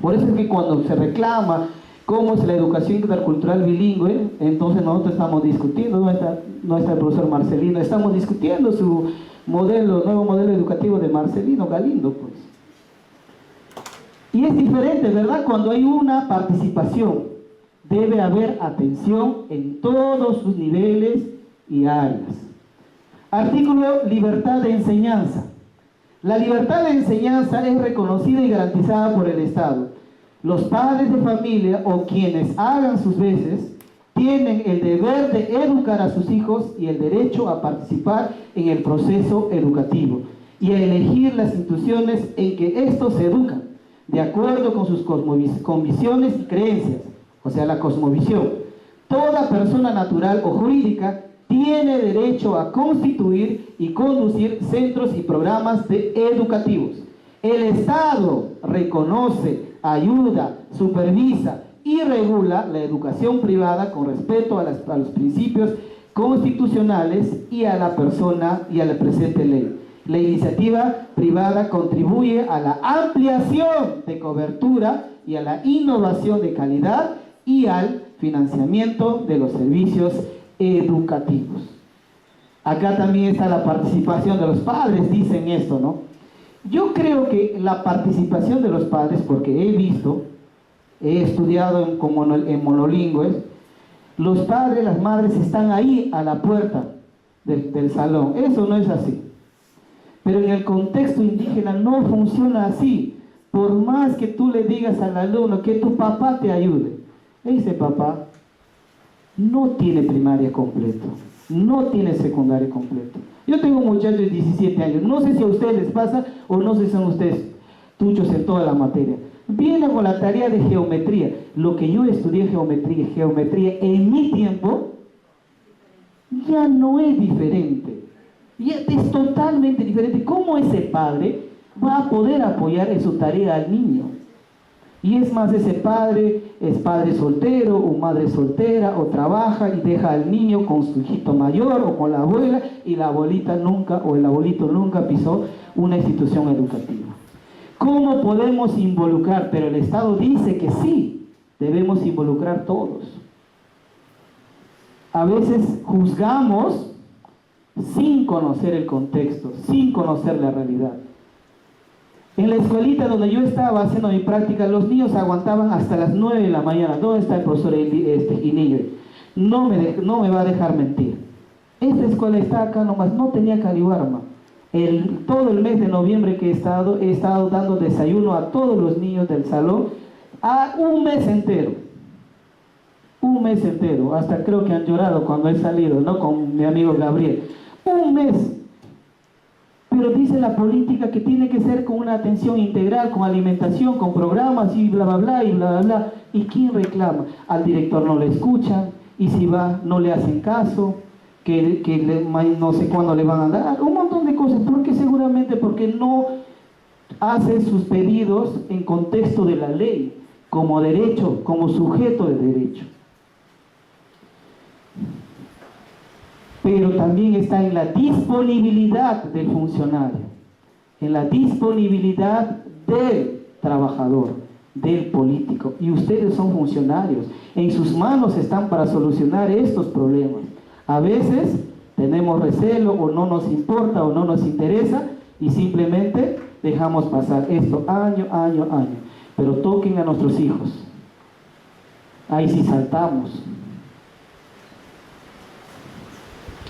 Por eso es que cuando se reclama cómo es la educación intercultural bilingüe, entonces nosotros estamos discutiendo, no está el profesor Marcelino, estamos discutiendo su nuevo modelo educativo de Marcelino Galindo, pues. Y es diferente, ¿verdad? Cuando hay una participación, debe haber atención en todos sus niveles y áreas. Artículo libertad de enseñanza. La libertad de enseñanza es reconocida y garantizada por el Estado. Los padres de familia o quienes hagan sus veces tienen el deber de educar a sus hijos y el derecho a participar en el proceso educativo y a elegir las instituciones en que estos se educan, de acuerdo con sus convicciones y creencias, o sea, la cosmovisión. Toda persona natural o jurídica tiene derecho a constituir y conducir centros y programas educativos. El Estado reconoce, ayuda, supervisa y regula la educación privada con respeto a los principios constitucionales y a la persona y a la presente ley. La iniciativa privada contribuye a la ampliación de cobertura y a la innovación de calidad y al financiamiento de los servicios educativos. Acá también está la participación de los padres, dicen esto, ¿no? Yo creo que la participación de los padres, porque he estudiado en monolingües, los padres, las madres están ahí a la puerta del salón. Eso no es así. Pero en el contexto indígena no funciona así. Por más que tú le digas al alumno que tu papá te ayude, ese papá no tiene primaria completo, no tiene secundaria completo. Yo tengo un muchacho de 17 años, no sé si a ustedes les pasa o no sé si son ustedes tuchos en toda la materia. Viene con la tarea de geometría. Lo que yo estudié geometría en mi tiempo ya no es diferente. Y es totalmente diferente. ¿Cómo ese padre va a poder apoyar en su tarea al niño. Y es más, ese padre es padre soltero o madre soltera, o trabaja y deja al niño con su hijito mayor o con la abuela, y la abuelita nunca o el abuelito nunca pisó una institución educativa. ¿Cómo podemos involucrar? Pero el Estado dice que sí, debemos involucrar todos. A veces juzgamos sin conocer el contexto, sin conocer la realidad. En la escuelita donde yo estaba haciendo mi práctica, los niños aguantaban hasta las 9 de la mañana. ¿Dónde está el profesor Inigo? No me va a dejar mentir. Esta escuela está acá nomás, no tenía caliwarma. Todo el mes de noviembre que he estado dando desayuno a todos los niños del salón, a un mes entero. Un mes entero, hasta creo que han llorado cuando he salido, ¿no? Con mi amigo Gabriel. Un mes. Pero dice la política que tiene que ser con una atención integral, con alimentación, con programas y bla, bla, bla, y bla, bla, bla. ¿Y quién reclama? Al director no le escuchan, y si va, no le hacen caso, no sé cuándo le van a dar, un montón de cosas, porque seguramente porque no hace sus pedidos en contexto de la ley, como derecho, como sujeto de derecho. Pero también está en la disponibilidad del funcionario, en la disponibilidad del trabajador, del político. Y ustedes son funcionarios, en sus manos están para solucionar estos problemas. A veces tenemos recelo, o no nos importa, o no nos interesa, y simplemente dejamos pasar esto año. Pero toquen a nuestros hijos. Ahí sí saltamos.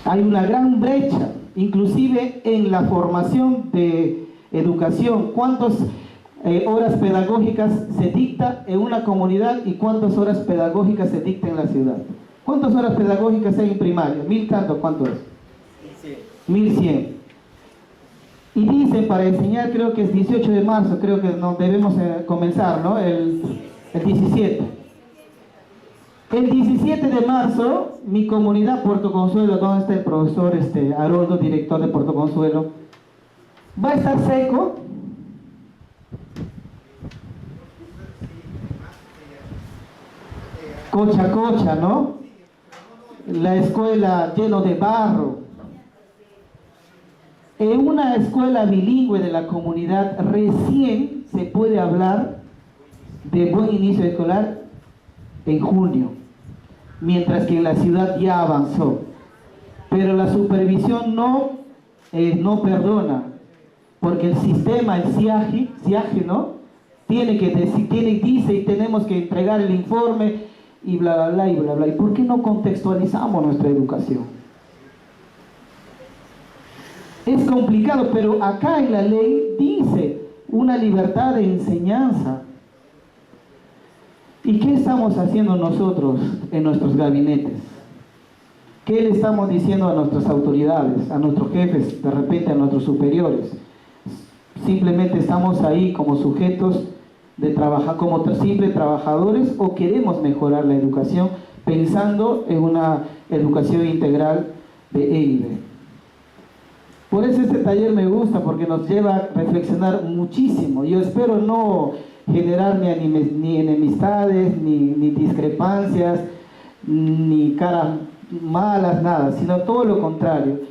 Hay una gran brecha, inclusive en la formación de educación. ¿Cuántas horas pedagógicas se dicta en una comunidad y cuántas horas pedagógicas se dicta en la ciudad? ¿Cuántas horas pedagógicas hay en primaria? ¿1000 tanto? ¿Cuánto es? 1100. Y dicen, para enseñar, creo que es 18 de marzo, creo que no debemos comenzar, ¿no? El 17. El 17 de marzo, mi comunidad Puerto Consuelo, donde está el profesor Haroldo, director de Puerto Consuelo, va a estar seco. Cocha, ¿no? La escuela lleno de barro. En una escuela bilingüe de la comunidad recién se puede hablar de buen inicio escolar en junio, mientras que en la ciudad ya avanzó. Pero la supervisión no perdona, porque el sistema, el CIAGE, ¿no? Dice y tenemos que entregar el informe y bla, bla, bla, y bla, bla. ¿Y por qué no contextualizamos nuestra educación? Es complicado, pero acá en la ley dice una libertad de enseñanza. ¿Y qué estamos haciendo nosotros en nuestros gabinetes? ¿Qué le estamos diciendo a nuestras autoridades, a nuestros jefes, de repente a nuestros superiores? ¿Simplemente estamos ahí como sujetos de trabajar, como simples trabajadores, o queremos mejorar la educación pensando en una educación integral de EIB? Por eso este taller me gusta, porque nos lleva a reflexionar muchísimo. Yo espero no generar ni enemistades, ni discrepancias, ni caras malas, nada, sino todo lo contrario.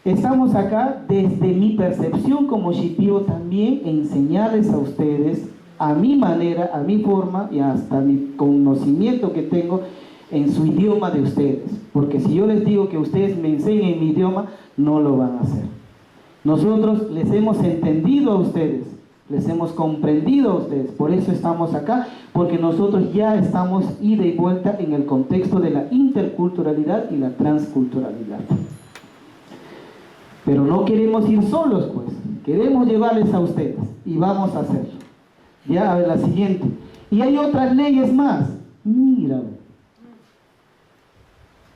Estamos acá desde mi percepción como shipibo también, enseñarles a ustedes, a mi manera, a mi forma y hasta mi conocimiento que tengo en su idioma de ustedes. Porque si yo les digo que ustedes me enseñen mi idioma, no lo van a hacer. Nosotros les hemos entendido a ustedes, les hemos comprendido a ustedes, por eso estamos acá, porque nosotros ya estamos ida y vuelta en el contexto de la interculturalidad y la transculturalidad. Pero no queremos ir solos, pues, queremos llevarles a ustedes, y vamos a hacerlo. Ya, a ver, la siguiente. Y hay otras leyes más. Mira,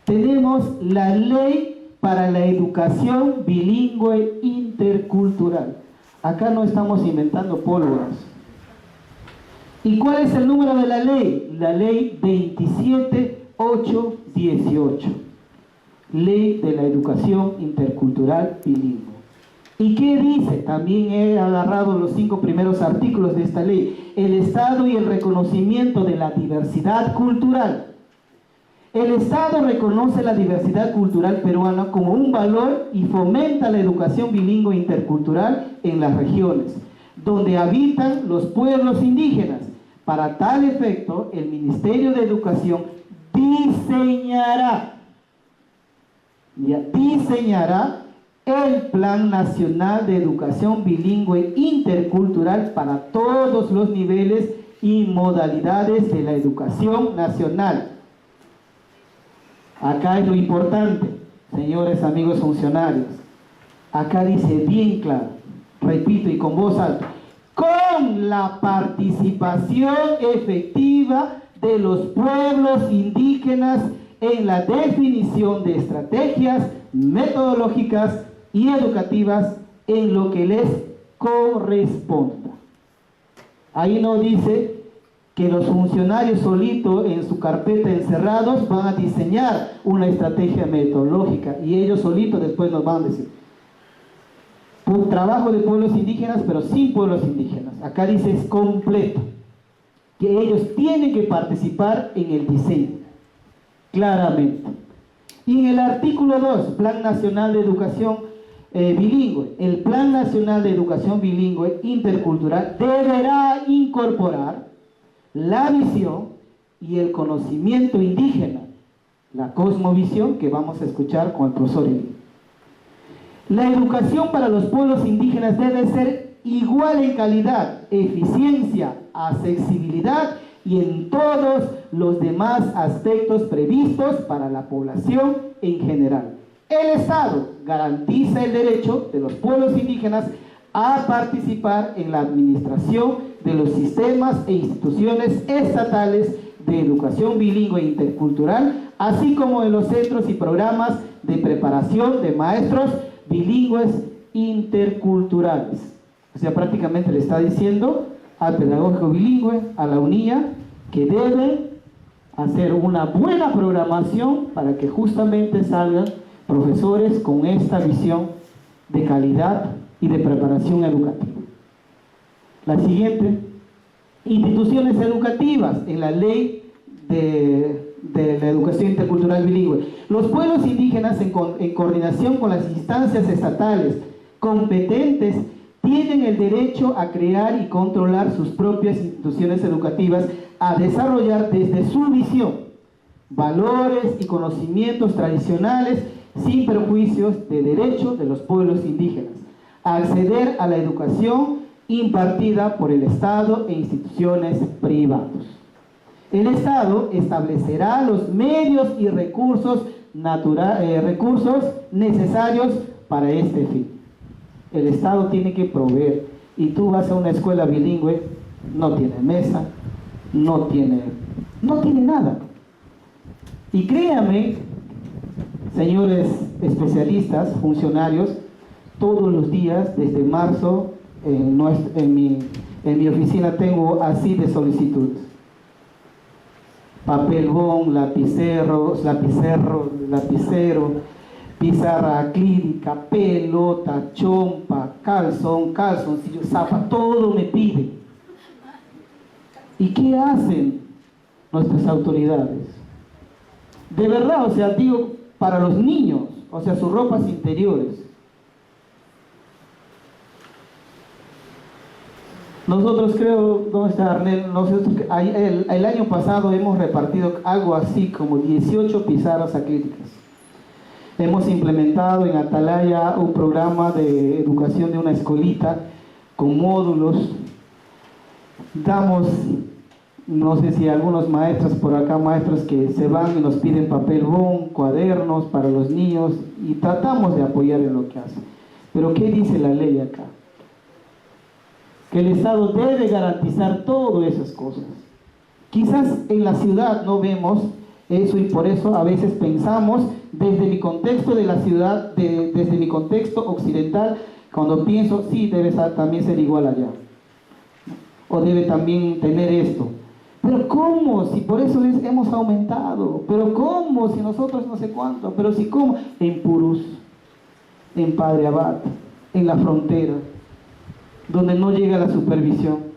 tenemos la ley para la educación bilingüe intercultural. Acá no estamos inventando pólvoras. ¿Y cuál es el número de la ley? La ley 27818. Ley de la educación intercultural bilingüe. ¿Y qué dice? También he agarrado los 5 primeros artículos de esta ley. El Estado y el reconocimiento de la diversidad cultural. El Estado reconoce la diversidad cultural peruana como un valor y fomenta la educación bilingüe intercultural en las regiones donde habitan los pueblos indígenas. Para tal efecto, el Ministerio de Educación diseñará el Plan Nacional de Educación Bilingüe Intercultural para todos los niveles y modalidades de la educación nacional. Acá es lo importante, señores amigos funcionarios. Acá dice bien claro, repito y con voz alta, con la participación efectiva de los pueblos indígenas en la definición de estrategias metodológicas y educativas en lo que les corresponda. Ahí no dice que los funcionarios solitos en su carpeta encerrados van a diseñar una estrategia metodológica y ellos solitos después nos van a decir un trabajo de pueblos indígenas pero sin pueblos indígenas. Acá dice es completo, que ellos tienen que participar en el diseño claramente. Y en el artículo 2, Plan Nacional de Educación Bilingüe, el Plan Nacional de Educación Bilingüe Intercultural deberá incorporar la visión y el conocimiento indígena, la cosmovisión que vamos a escuchar con el profesor Eli. La educación para los pueblos indígenas debe ser igual en calidad, eficiencia, accesibilidad y en todos los demás aspectos previstos para la población en general. El Estado garantiza el derecho de los pueblos indígenas a participar en la administración de los sistemas e instituciones estatales de educación bilingüe intercultural, así como en los centros y programas de preparación de maestros bilingües interculturales. O sea, prácticamente le está diciendo al pedagógico bilingüe, a la UNIA, que deben hacer una buena programación para que justamente salgan profesores con esta visión de calidad y de preparación educativa. La siguiente, instituciones educativas en la ley de la educación intercultural bilingüe. Los pueblos indígenas en coordinación con las instancias estatales competentes tienen el derecho a crear y controlar sus propias instituciones educativas, a desarrollar desde su visión valores y conocimientos tradicionales sin perjuicios de derechos de los pueblos indígenas, a acceder a la educación impartida por el Estado e instituciones privadas. El Estado establecerá los medios y recursos necesarios para este fin. El Estado tiene que proveer, y tú vas a una escuela bilingüe, no tiene mesa, no tiene nada. Y créanme, señores especialistas, funcionarios, todos los días, desde marzo, en mi oficina tengo así de solicitudes. Papel bond, lapicero, pizarra acrílica, pelota, chompa, calzoncillo, zapa, todo me piden. ¿Y qué hacen nuestras autoridades? De verdad, o sea, digo, para los niños, o sea, sus ropas interiores. Nosotros creo, ¿dónde está Arnel? Nosotros, el año pasado hemos repartido algo así como 18 pizarras acrílicas. Hemos implementado en Atalaya un programa de educación de una escuelita con módulos. Damos, no sé si algunos maestros por acá, maestros que se van y nos piden papel bond, cuadernos para los niños, y tratamos de apoyar en lo que hacen. Pero ¿qué dice la ley acá? Que el Estado debe garantizar todas esas cosas. Quizás en la ciudad no vemos eso, y por eso a veces pensamos desde mi contexto de la ciudad, desde mi contexto occidental, cuando pienso, sí, debe también ser igual allá, o debe también tener esto. Pero ¿cómo? Si por eso hemos aumentado. Pero ¿cómo? Si nosotros no sé cuánto. Pero si ¿cómo? En Purús, en Padre Abad, en la frontera, donde no llega la supervisión.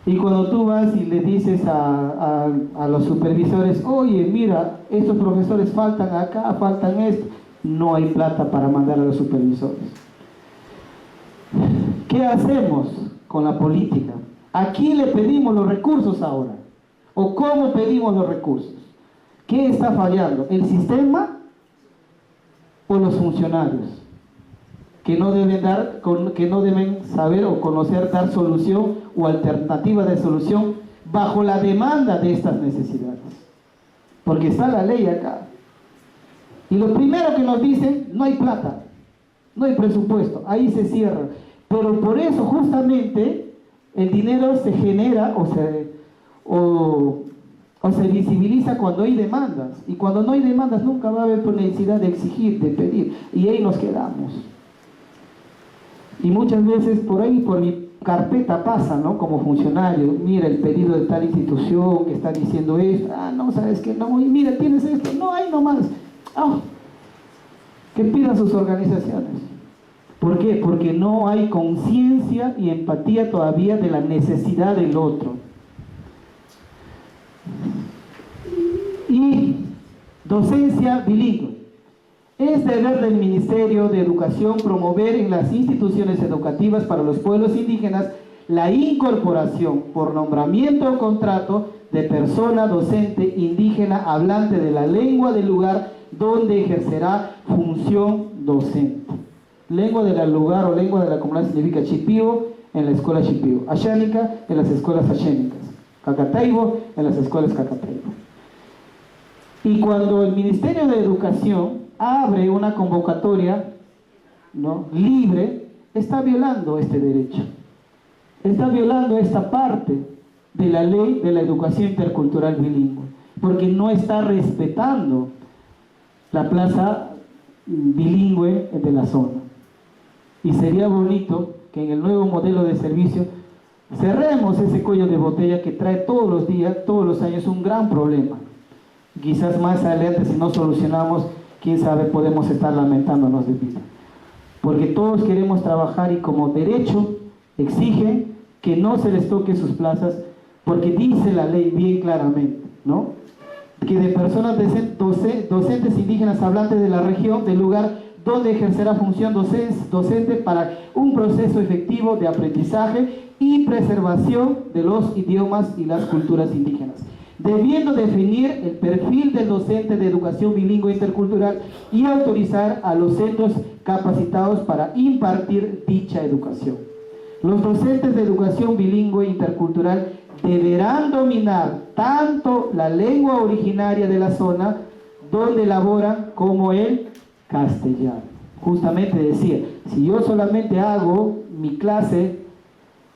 Y cuando tú vas y le dices a los supervisores, oye, mira, estos profesores faltan acá, faltan esto, no hay plata para mandar a los supervisores. ¿Qué hacemos con la política? ¿A quién le pedimos los recursos ahora? ¿O cómo pedimos los recursos? ¿Qué está fallando? ¿El sistema o los funcionarios? Que no deben saber o conocer dar solución o alternativa de solución bajo la demanda de estas necesidades. Porque está la ley acá. Y lo primero que nos dicen, no hay plata, no hay presupuesto, ahí se cierra. Pero por eso justamente el dinero se genera o se visibiliza cuando hay demandas. Y cuando no hay demandas nunca va a haber necesidad de exigir, de pedir. Y ahí nos quedamos. Y muchas veces por ahí, por mi carpeta pasa, ¿no? Como funcionario, mira el pedido de tal institución que está diciendo esto, no, sabes que no, y mira, tienes esto, no, ahí nomás. Que pidan sus organizaciones. ¿Por qué? Porque no hay conciencia y empatía todavía de la necesidad del otro. Y docencia bilingüe. Es deber del Ministerio de Educación promover en las instituciones educativas para los pueblos indígenas la incorporación por nombramiento o contrato de persona docente indígena hablante de la lengua del lugar donde ejercerá función docente. Lengua del lugar o lengua de la comunidad significa Shipibo en la escuela Shipibo, Ashánica en las escuelas ashénicas, Cacataibo en las escuelas Cacataibo. Y cuando el Ministerio de Educación abre una convocatoria, ¿no?, libre, está violando este derecho. Está violando esta parte de la ley de la educación intercultural bilingüe, porque no está respetando la plaza bilingüe de la zona. Y sería bonito que en el nuevo modelo de servicio cerremos ese cuello de botella que trae todos los días, todos los años, un gran problema. Quizás más adelante, si no solucionamos, quién sabe, podemos estar lamentándonos de vida. Porque todos queremos trabajar y como derecho exigen que no se les toque sus plazas, porque dice la ley bien claramente, ¿no?, que de personas docentes indígenas hablantes de la región, del lugar donde ejercerá función docente para un proceso efectivo de aprendizaje y preservación de los idiomas y las culturas indígenas, debiendo definir el perfil del docente de educación bilingüe intercultural y autorizar a los centros capacitados para impartir dicha educación. Los docentes de educación bilingüe intercultural deberán dominar tanto la lengua originaria de la zona donde laboran como el castellano. Justamente decía, si yo solamente hago mi clase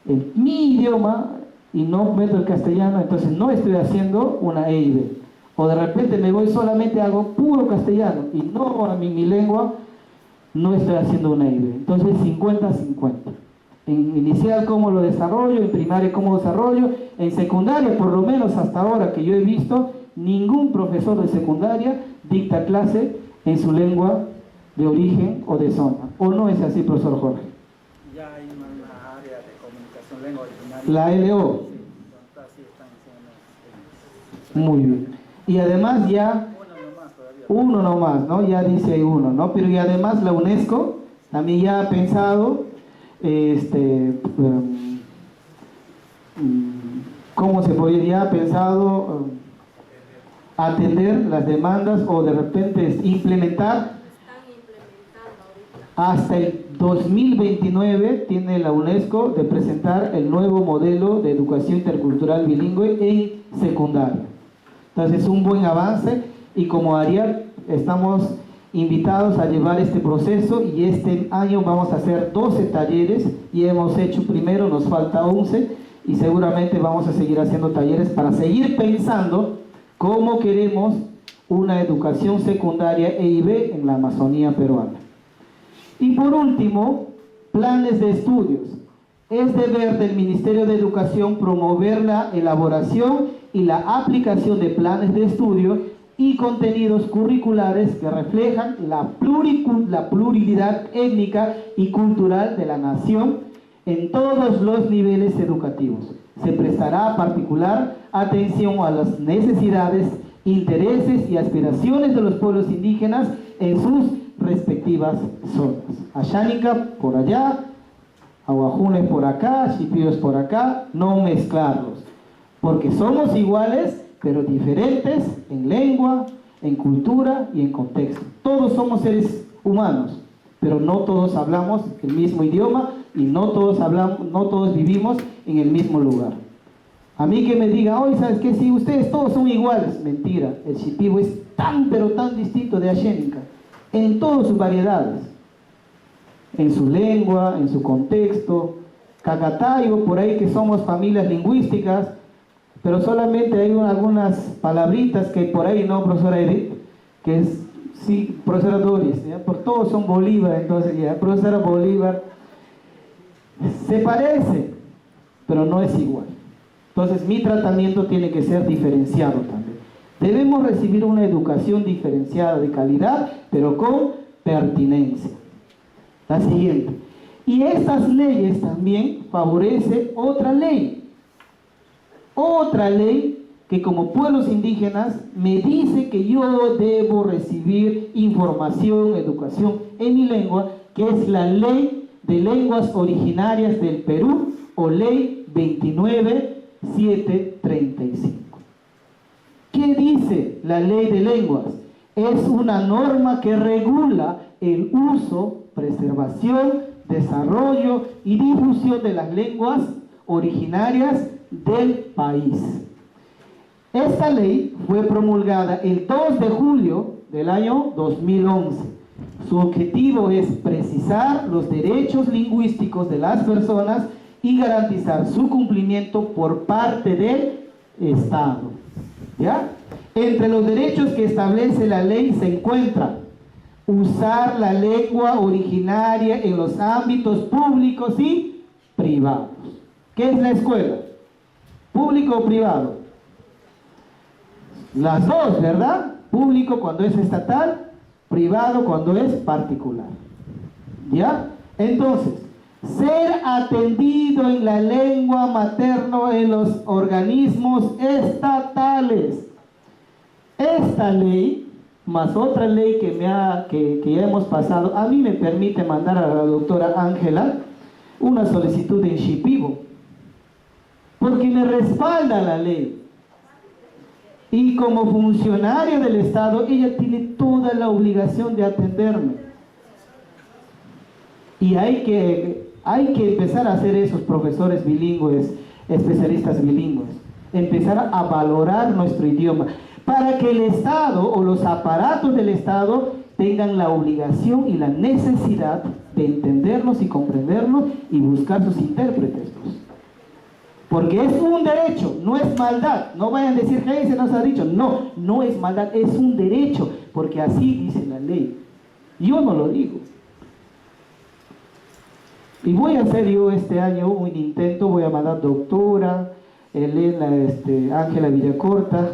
en mi idioma y no meto el castellano, entonces no estoy haciendo una EIB. O de repente me voy solamente hago puro castellano y no a mi lengua, no estoy haciendo una EIB. Entonces 50-50. En inicial cómo lo desarrollo, en primaria cómo desarrollo, en secundaria por lo menos hasta ahora que yo he visto, ningún profesor de secundaria dicta clase en su lengua de origen o de zona. ¿O no es así, profesor Jorge? Ya hay una área de comunicación lengua originaria. La LO. Muy bien. Y además ya, uno nomás, ¿no? Ya dice ahí uno, ¿no? Pero y además la UNESCO también ya ha pensado, ¿cómo se podría? Ya ha pensado atender las demandas o de repente implementar hasta el 2029 tiene la UNESCO de presentar el nuevo modelo de educación intercultural bilingüe en secundaria. Entonces es un buen avance y como ARIAC estamos invitados a llevar este proceso y este año vamos a hacer 12 talleres y hemos hecho primero, nos falta 11 y seguramente vamos a seguir haciendo talleres para seguir pensando cómo queremos una educación secundaria EIB en la Amazonía peruana. Y por último, planes de estudios. Es deber del Ministerio de Educación promover la elaboración y la aplicación de planes de estudio y contenidos curriculares que reflejan la pluralidad étnica y cultural de la nación en todos los niveles educativos. Se prestará particular atención a las necesidades, intereses y aspiraciones de los pueblos indígenas en sus respectivas zonas. Ashánica por allá, Aguajunes por acá, Chipíos por acá, no mezclarlos, porque somos iguales pero diferentes en lengua, en cultura y en contexto. Todos somos seres humanos, pero no todos hablamos el mismo idioma y no todos vivimos en el mismo lugar. A mí que me digan, oye, ¿sabes qué? Si ustedes todos son iguales. Mentira, el shipibo es tan pero tan distinto de Ashénica, en todas sus variedades, en su lengua, en su contexto. Cacatayo, por ahí que somos familias lingüísticas, pero solamente hay algunas palabritas que por ahí no, profesora Edith, que es, sí, profesora Doris, ¿ya? Por todos son Bolívar, entonces ya, profesora Bolívar, se parece, pero no es igual. Entonces mi tratamiento tiene que ser diferenciado también. Debemos recibir una educación diferenciada de calidad, pero con pertinencia. La siguiente. Y estas leyes también favorecen otra ley que como pueblos indígenas me dice que yo debo recibir información, educación en mi lengua, que es la Ley de Lenguas Originarias del Perú, o Ley 29735. ¿Qué dice la Ley de Lenguas? Es una norma que regula el uso, preservación, desarrollo y difusión de las lenguas originarias del país. Esta ley fue promulgada el 2 de julio del año 2011. Su objetivo es precisar los derechos lingüísticos de las personas y garantizar su cumplimiento por parte del Estado. ¿Ya? Entre los derechos que establece la ley se encuentra usar la lengua originaria en los ámbitos públicos y privados. ¿Qué es la escuela? ¿Público o privado? Las dos, ¿verdad? Público cuando es estatal, privado cuando es particular. ¿Ya? Entonces, ser atendido en la lengua materna en los organismos estatales. Esta ley, más otra ley que ya hemos pasado, a mí me permite mandar a la doctora Ángela una solicitud en Shipibo, porque me respalda la ley. Y como funcionario del Estado, ella tiene toda la obligación de atenderme. Y hay que empezar a hacer esos profesores bilingües, especialistas bilingües, empezar a valorar nuestro idioma, para que el Estado o los aparatos del Estado tengan la obligación y la necesidad de entendernos y comprendernos y buscar sus intérpretes. Porque es un derecho, no es maldad. No vayan a decir que ese nos ha dicho. No, no es maldad, es un derecho, porque así dice la ley. Yo no lo digo. Y voy a hacer yo este año un intento, voy a mandar doctora Elena Ángela Villacorta,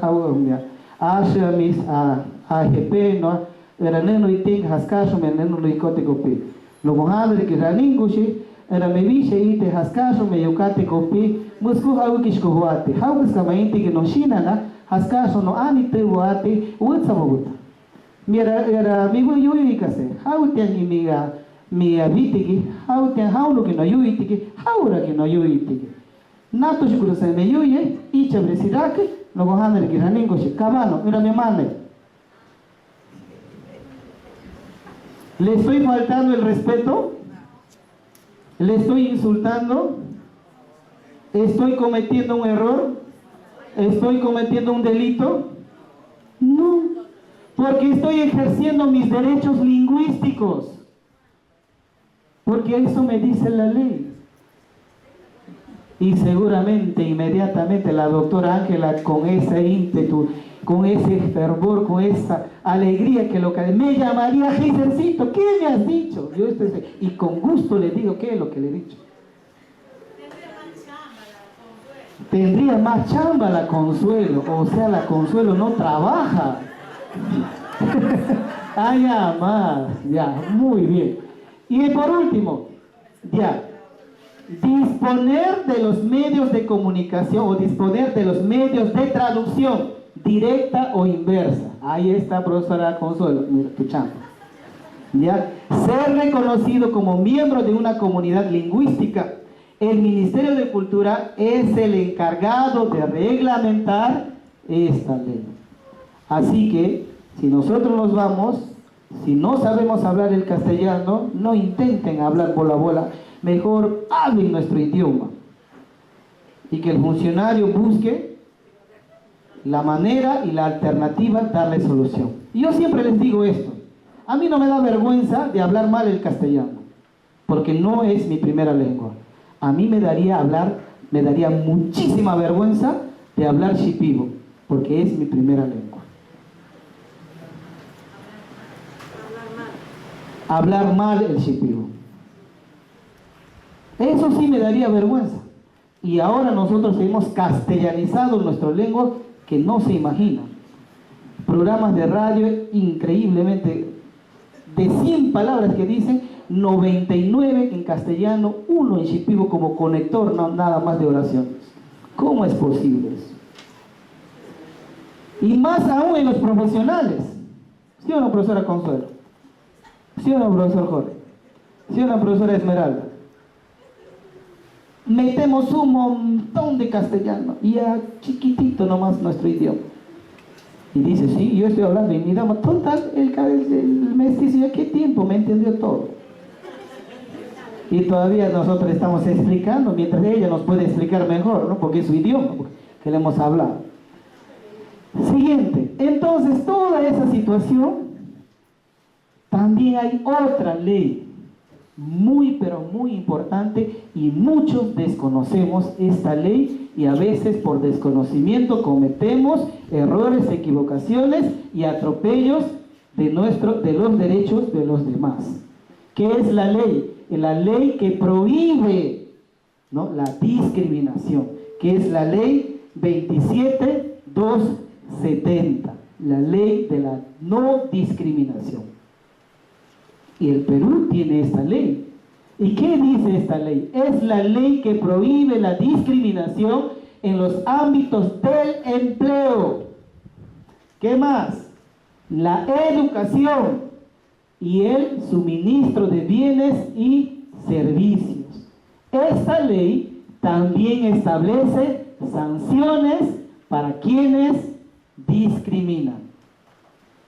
Asha mis AGP, no, era neno y ting hascaso me neno lo icote copi. Lo mojadre que raningushi era me viche y te hascaso me yocate copi, muscu haukisko huate, haukas kamainti que no shinana, hascaso no anite huate, utsamoguta. Mira, era mi voy yo y case, hautian y mi abitiki, hautian haulo que no yuitiki, haura que no yuitiki. Nato shukuru se me yuye, y chabresidake, lo mojadre que raningushi, cabano, era mi madre. ¿Le estoy faltando el respeto? ¿Le estoy insultando? ¿Estoy cometiendo un error? ¿Estoy cometiendo un delito? No, porque estoy ejerciendo mis derechos lingüísticos. Porque eso me dice la ley. Y seguramente, inmediatamente, la doctora Ángela, con ese ímpetu, con ese fervor, con esa alegría que lo que me llamaría, Heisercito, ¿qué me has dicho? Yo y con gusto le digo qué es lo que le he dicho. Tendría más chamba la Consuelo, o sea, la Consuelo no trabaja. Ah, ya, más. Ya, muy bien. Y por último, ya, disponer de los medios de comunicación o disponer de los medios de traducción directa o inversa. Ahí está, profesora Consuelo, mira, tu chamba. Ya, ser reconocido como miembro de una comunidad lingüística. El Ministerio de Cultura es el encargado de reglamentar esta ley. Así que, si nosotros nos vamos, si no sabemos hablar el castellano, no intenten hablar bola a bola, mejor hablen nuestro idioma. Y que el funcionario busque la manera y la alternativa de darle solución. Y yo siempre les digo esto, a mí no me da vergüenza de hablar mal el castellano, porque no es mi primera lengua. A mí me daría muchísima vergüenza de hablar shipibo, porque es mi primera lengua. Hablar mal el shipibo. Eso sí me daría vergüenza. Y ahora nosotros hemos castellanizado nuestra lengua que no se imagina. Programas de radio increíblemente, de 100 palabras que dicen, 99 en castellano, 1 en shipibo como conector, no, nada más de oraciones. ¿Cómo es posible eso? Y más aún en los profesionales. ¿Sí o no, profesora Consuelo? ¿Sí o no, profesor Jorge? ¿Sí o no, profesora Esmeralda? Metemos un montón de castellano y a chiquitito nomás nuestro idioma. Y dice, sí, yo estoy hablando en mi idioma. Total, el mestizo, ¿ya qué tiempo me entendió todo? Y todavía nosotros estamos explicando, mientras ella nos puede explicar mejor, ¿no? Porque es su idioma que le hemos hablado. Siguiente, entonces toda esa situación, también hay otra ley muy pero muy importante y muchos desconocemos esta ley y a veces por desconocimiento cometemos errores, equivocaciones y atropellos de los derechos de los demás. ¿Qué es la ley? La ley que prohíbe, ¿no?, la discriminación, que es la ley 27270, la ley de la no discriminación. Y el Perú tiene esta ley. ¿Y qué dice esta ley? Es la ley que prohíbe la discriminación en los ámbitos del empleo. ¿Qué más? La educación y el suministro de bienes y servicios. Esta ley también establece sanciones para quienes discriminan.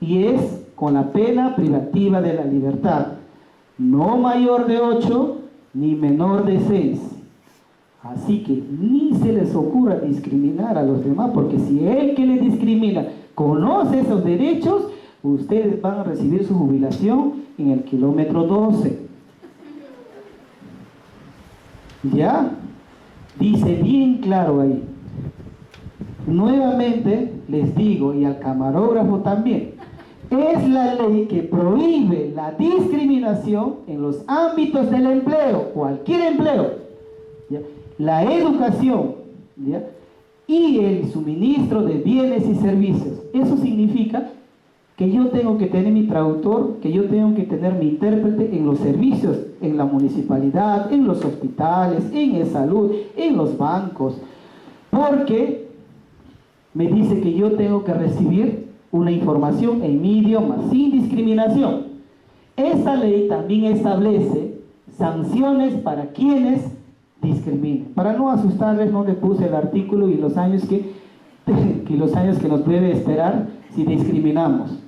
Y es con la pena privativa de la libertad, no mayor de 8 ni menor de 6. Así que ni se les ocurra discriminar a los demás, porque si el que le discrimina conoce esos derechos, ustedes van a recibir su jubilación en el kilómetro 12. ¿Ya? Dice bien claro ahí. Nuevamente les digo, y al camarógrafo también, es la ley que prohíbe la discriminación en los ámbitos del empleo, cualquier empleo, ¿ya?, la educación, ¿ya?, y el suministro de bienes y servicios. Eso significa que yo tengo que tener mi traductor, que yo tengo que tener mi intérprete en los servicios, en la municipalidad, en los hospitales, en la salud, en los bancos, porque me dice que yo tengo que recibir una información en mi idioma, sin discriminación. Esta ley también establece sanciones para quienes discriminan. Para no asustarles, no le puse el artículo y los años que nos debe esperar si discriminamos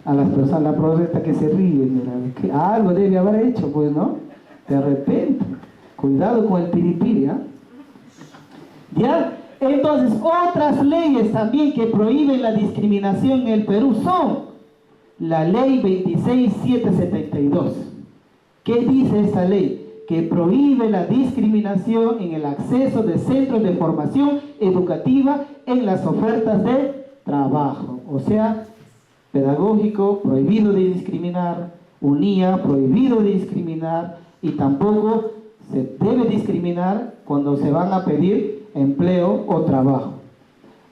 a las personas. La profesora que se ríe, mira, que algo debe haber hecho, pues, ¿no? De repente, cuidado con el piripiri, ¿eh? ¿Ya? Entonces, otras leyes también que prohíben la discriminación en el Perú son la ley 26772. ¿Qué dice esta ley? Que prohíbe la discriminación en el acceso de centros de formación educativa en las ofertas de trabajo. O sea, pedagógico, prohibido de discriminar, UNIA, prohibido de discriminar, y tampoco se debe discriminar cuando se van a pedir empleo o trabajo.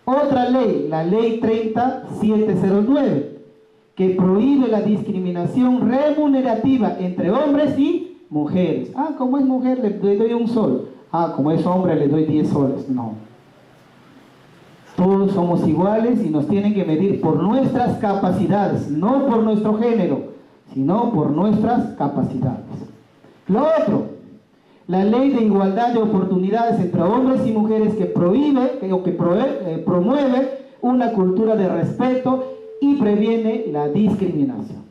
Otra ley, la ley 30709, que prohíbe la discriminación remunerativa entre hombres y mujeres. Ah, como es mujer le doy 1 sol. Ah, como es hombre le doy 10 soles. No. Todos somos iguales y nos tienen que medir por nuestras capacidades, no por nuestro género, sino por nuestras capacidades. Lo otro, la ley de igualdad de oportunidades entre hombres y mujeres que promueve una cultura de respeto y previene la discriminación.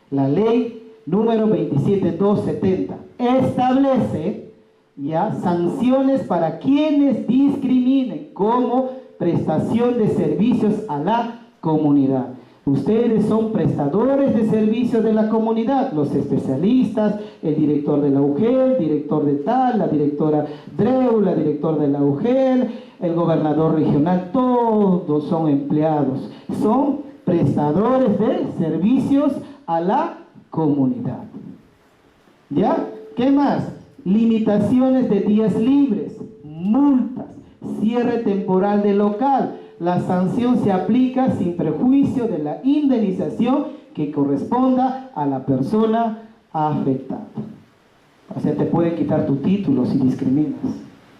La ley número 27270 establece ya sanciones para quienes discriminen como prestación de servicios a la comunidad. Ustedes son prestadores de servicios de la comunidad, los especialistas, el director de la UGEL, director de tal, la directora Dreu, la directora de la UGEL, el gobernador regional, todos son empleados, son prestadores de servicios a la comunidad. ¿Ya? ¿Qué más? Limitaciones de días libres, multas, cierre temporal de local. La sanción se aplica sin prejuicio de la indemnización que corresponda a la persona afectada. O sea, te pueden quitar tu título si discriminas.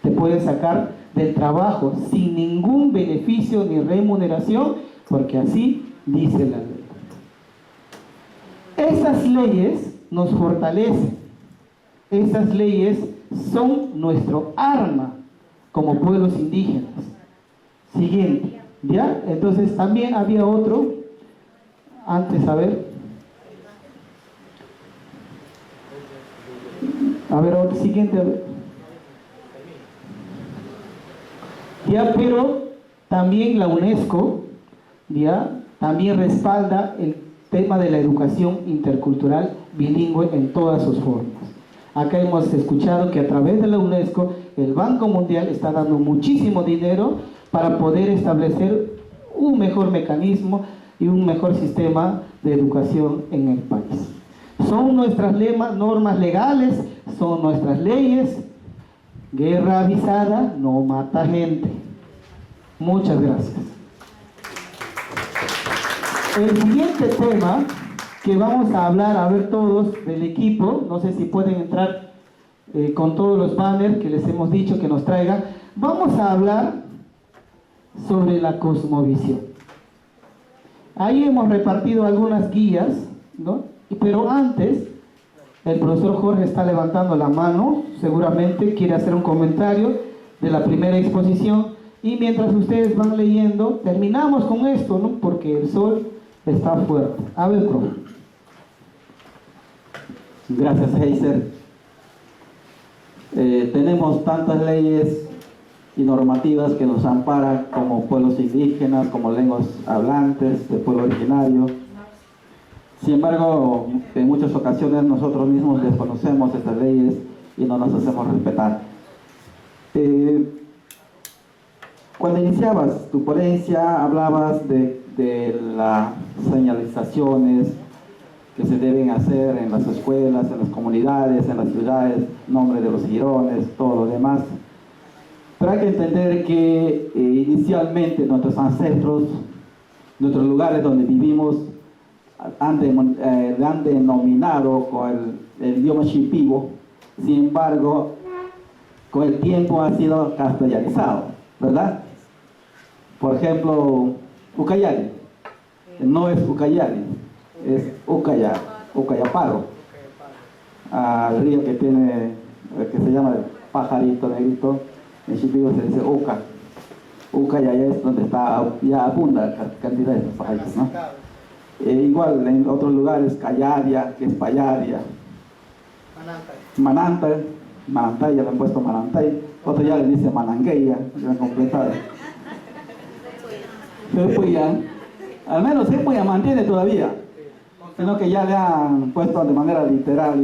Te pueden sacar del trabajo sin ningún beneficio ni remuneración, porque así dice la ley. Esas leyes nos fortalecen. Esas leyes son nuestro arma como pueblos indígenas. Siguiente, ¿ya? Entonces también había otro, antes, a ver, siguiente, a ver. Ya, pero también la UNESCO, ya, también respalda el tema de la educación intercultural bilingüe en todas sus formas. Acá hemos escuchado que a través de la UNESCO, el Banco Mundial está dando muchísimo dinero para poder establecer un mejor mecanismo y un mejor sistema de educación en el país. Son nuestras normas legales, son nuestras leyes. Guerra avisada no mata gente. Muchas gracias. El siguiente tema que vamos a hablar, a ver todos del equipo, no sé si pueden entrar con todos los banners que les hemos dicho que nos traigan. Vamos a hablar sobre la cosmovisión. Ahí hemos repartido algunas guías, ¿no? Pero antes, el profesor Jorge está levantando la mano, seguramente quiere hacer un comentario de la primera exposición, y mientras ustedes van leyendo, terminamos con esto, ¿no? Porque el sol está fuerte. A ver, profe. Gracias, Heiser. Tenemos tantas leyes y normativas que nos amparan como pueblos indígenas, como lenguas hablantes de pueblo originario. Sin embargo, en muchas ocasiones nosotros mismos desconocemos estas leyes y no nos hacemos respetar. Cuando iniciabas tu ponencia, hablabas de las señalizaciones que se deben hacer en las escuelas, en las comunidades, en las ciudades, nombre de los jirones, todo lo demás. Pero hay que entender que inicialmente nuestros ancestros, nuestros lugares donde vivimos, han denominado con el idioma shipibo. Sin embargo, con el tiempo ha sido castellanizado, ¿verdad? Por ejemplo, Ucayali, no es Ucayali, es Ucayaparo. Al río que tiene, que se llama el pajarito negrito, en shipibo se dice Uca. Uca ya es donde está, ya abunda cantidad de pajaritos, ¿no? Igual en otros lugares, Callaria, que es Payaria. Manantay, ya le han puesto Manantay. Otro ya le dice Manangueya, ya han completado. Sepuya, al menos Sepuya mantiene todavía, sino que ya le han puesto de manera literal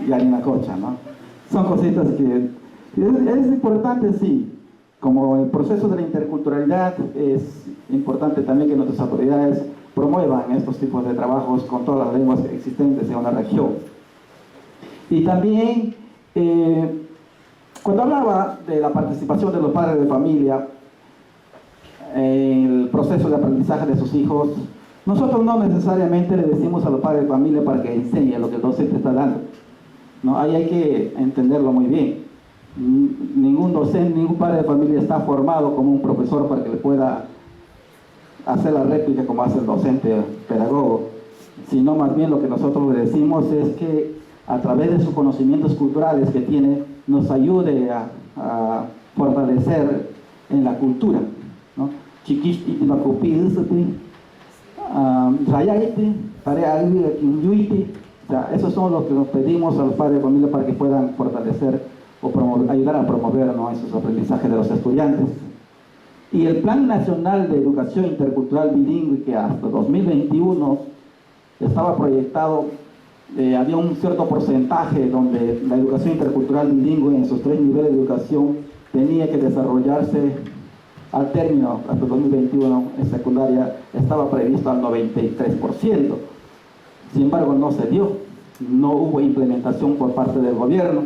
y Arinacocha, ¿no? Son cositas que es importante, sí. Como el proceso de la interculturalidad, es importante también que nuestras autoridades promuevan estos tipos de trabajos con todas las lenguas existentes en una región. Y también, cuando hablaba de la participación de los padres de familia, en el proceso de aprendizaje de sus hijos, nosotros no necesariamente le decimos a los padres de familia para que enseñe lo que el docente está dando. ¿No? Ahí hay que entenderlo muy bien. Ningún docente, ningún padre de familia está formado como un profesor para que le pueda hacer la réplica como hace el docente pedagogo, sino más bien lo que nosotros le decimos es que a través de sus conocimientos culturales que tiene, nos ayude a fortalecer en la cultura, ¿no? Esos son los que nos pedimos a los padres de familia para que puedan fortalecer o ayudar a promover, ¿no?, esos aprendizajes de los estudiantes. Y el Plan Nacional de Educación Intercultural Bilingüe, que hasta 2021 estaba proyectado, había un cierto porcentaje donde la educación intercultural bilingüe en sus 3 niveles de educación tenía que desarrollarse al término, hasta 2021, en secundaria estaba previsto al 93%. Sin embargo, no se dio, no hubo implementación por parte del gobierno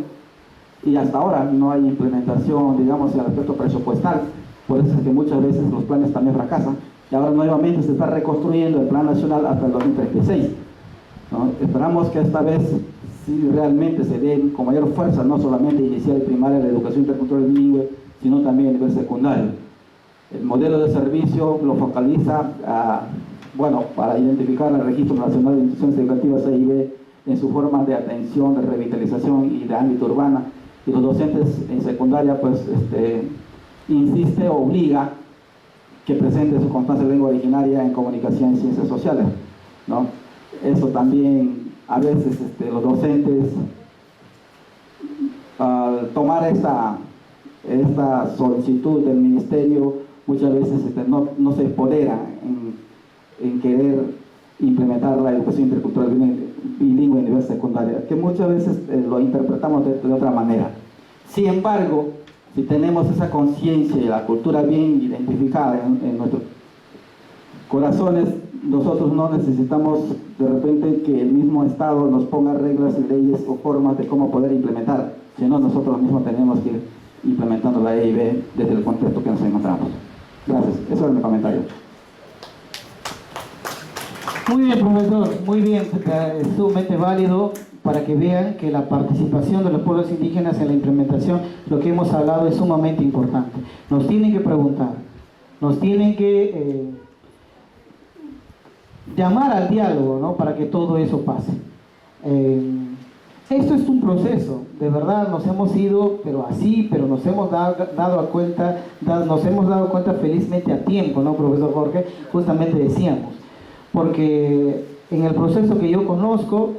y hasta ahora no hay implementación, digamos, en el aspecto presupuestal. Por eso es que muchas veces los planes también fracasan y ahora nuevamente se está reconstruyendo el Plan Nacional hasta el 2036. ¿No? Esperamos que esta vez sí realmente se den con mayor fuerza, no solamente inicial y primaria la educación intercultural bilingüe, sino también a nivel secundario. El modelo de servicio lo focaliza para identificar el Registro Nacional de Instituciones Educativas EIB en su forma de atención, de revitalización y de ámbito urbana. Y los docentes en secundaria, pues, insiste, obliga que presente su constancia de lengua originaria en comunicación y ciencias sociales, ¿no? Eso también, a veces los docentes, al tomar esta solicitud del ministerio, muchas veces no se empodera en querer implementar la educación intercultural bilingüe a nivel secundaria, que muchas veces lo interpretamos de otra manera. Sin embargo, si tenemos esa conciencia y la cultura bien identificada en nuestros corazones, nosotros no necesitamos de repente que el mismo Estado nos ponga reglas y leyes o formas de cómo poder implementar, sino nosotros mismos tenemos que ir implementando la EIB desde el contexto que nos encontramos. Gracias, eso es mi comentario. Muy bien, profesor, muy bien, es sumamente válido para que vean que la participación de los pueblos indígenas en la implementación, lo que hemos hablado, es sumamente importante. Nos tienen que preguntar, nos tienen que llamar al diálogo, ¿no?, para que todo eso pase. Esto es un proceso, de verdad nos hemos ido, pero nos hemos dado cuenta felizmente a tiempo, ¿no, profesor Jorge? Justamente decíamos, porque en el proceso que yo conozco,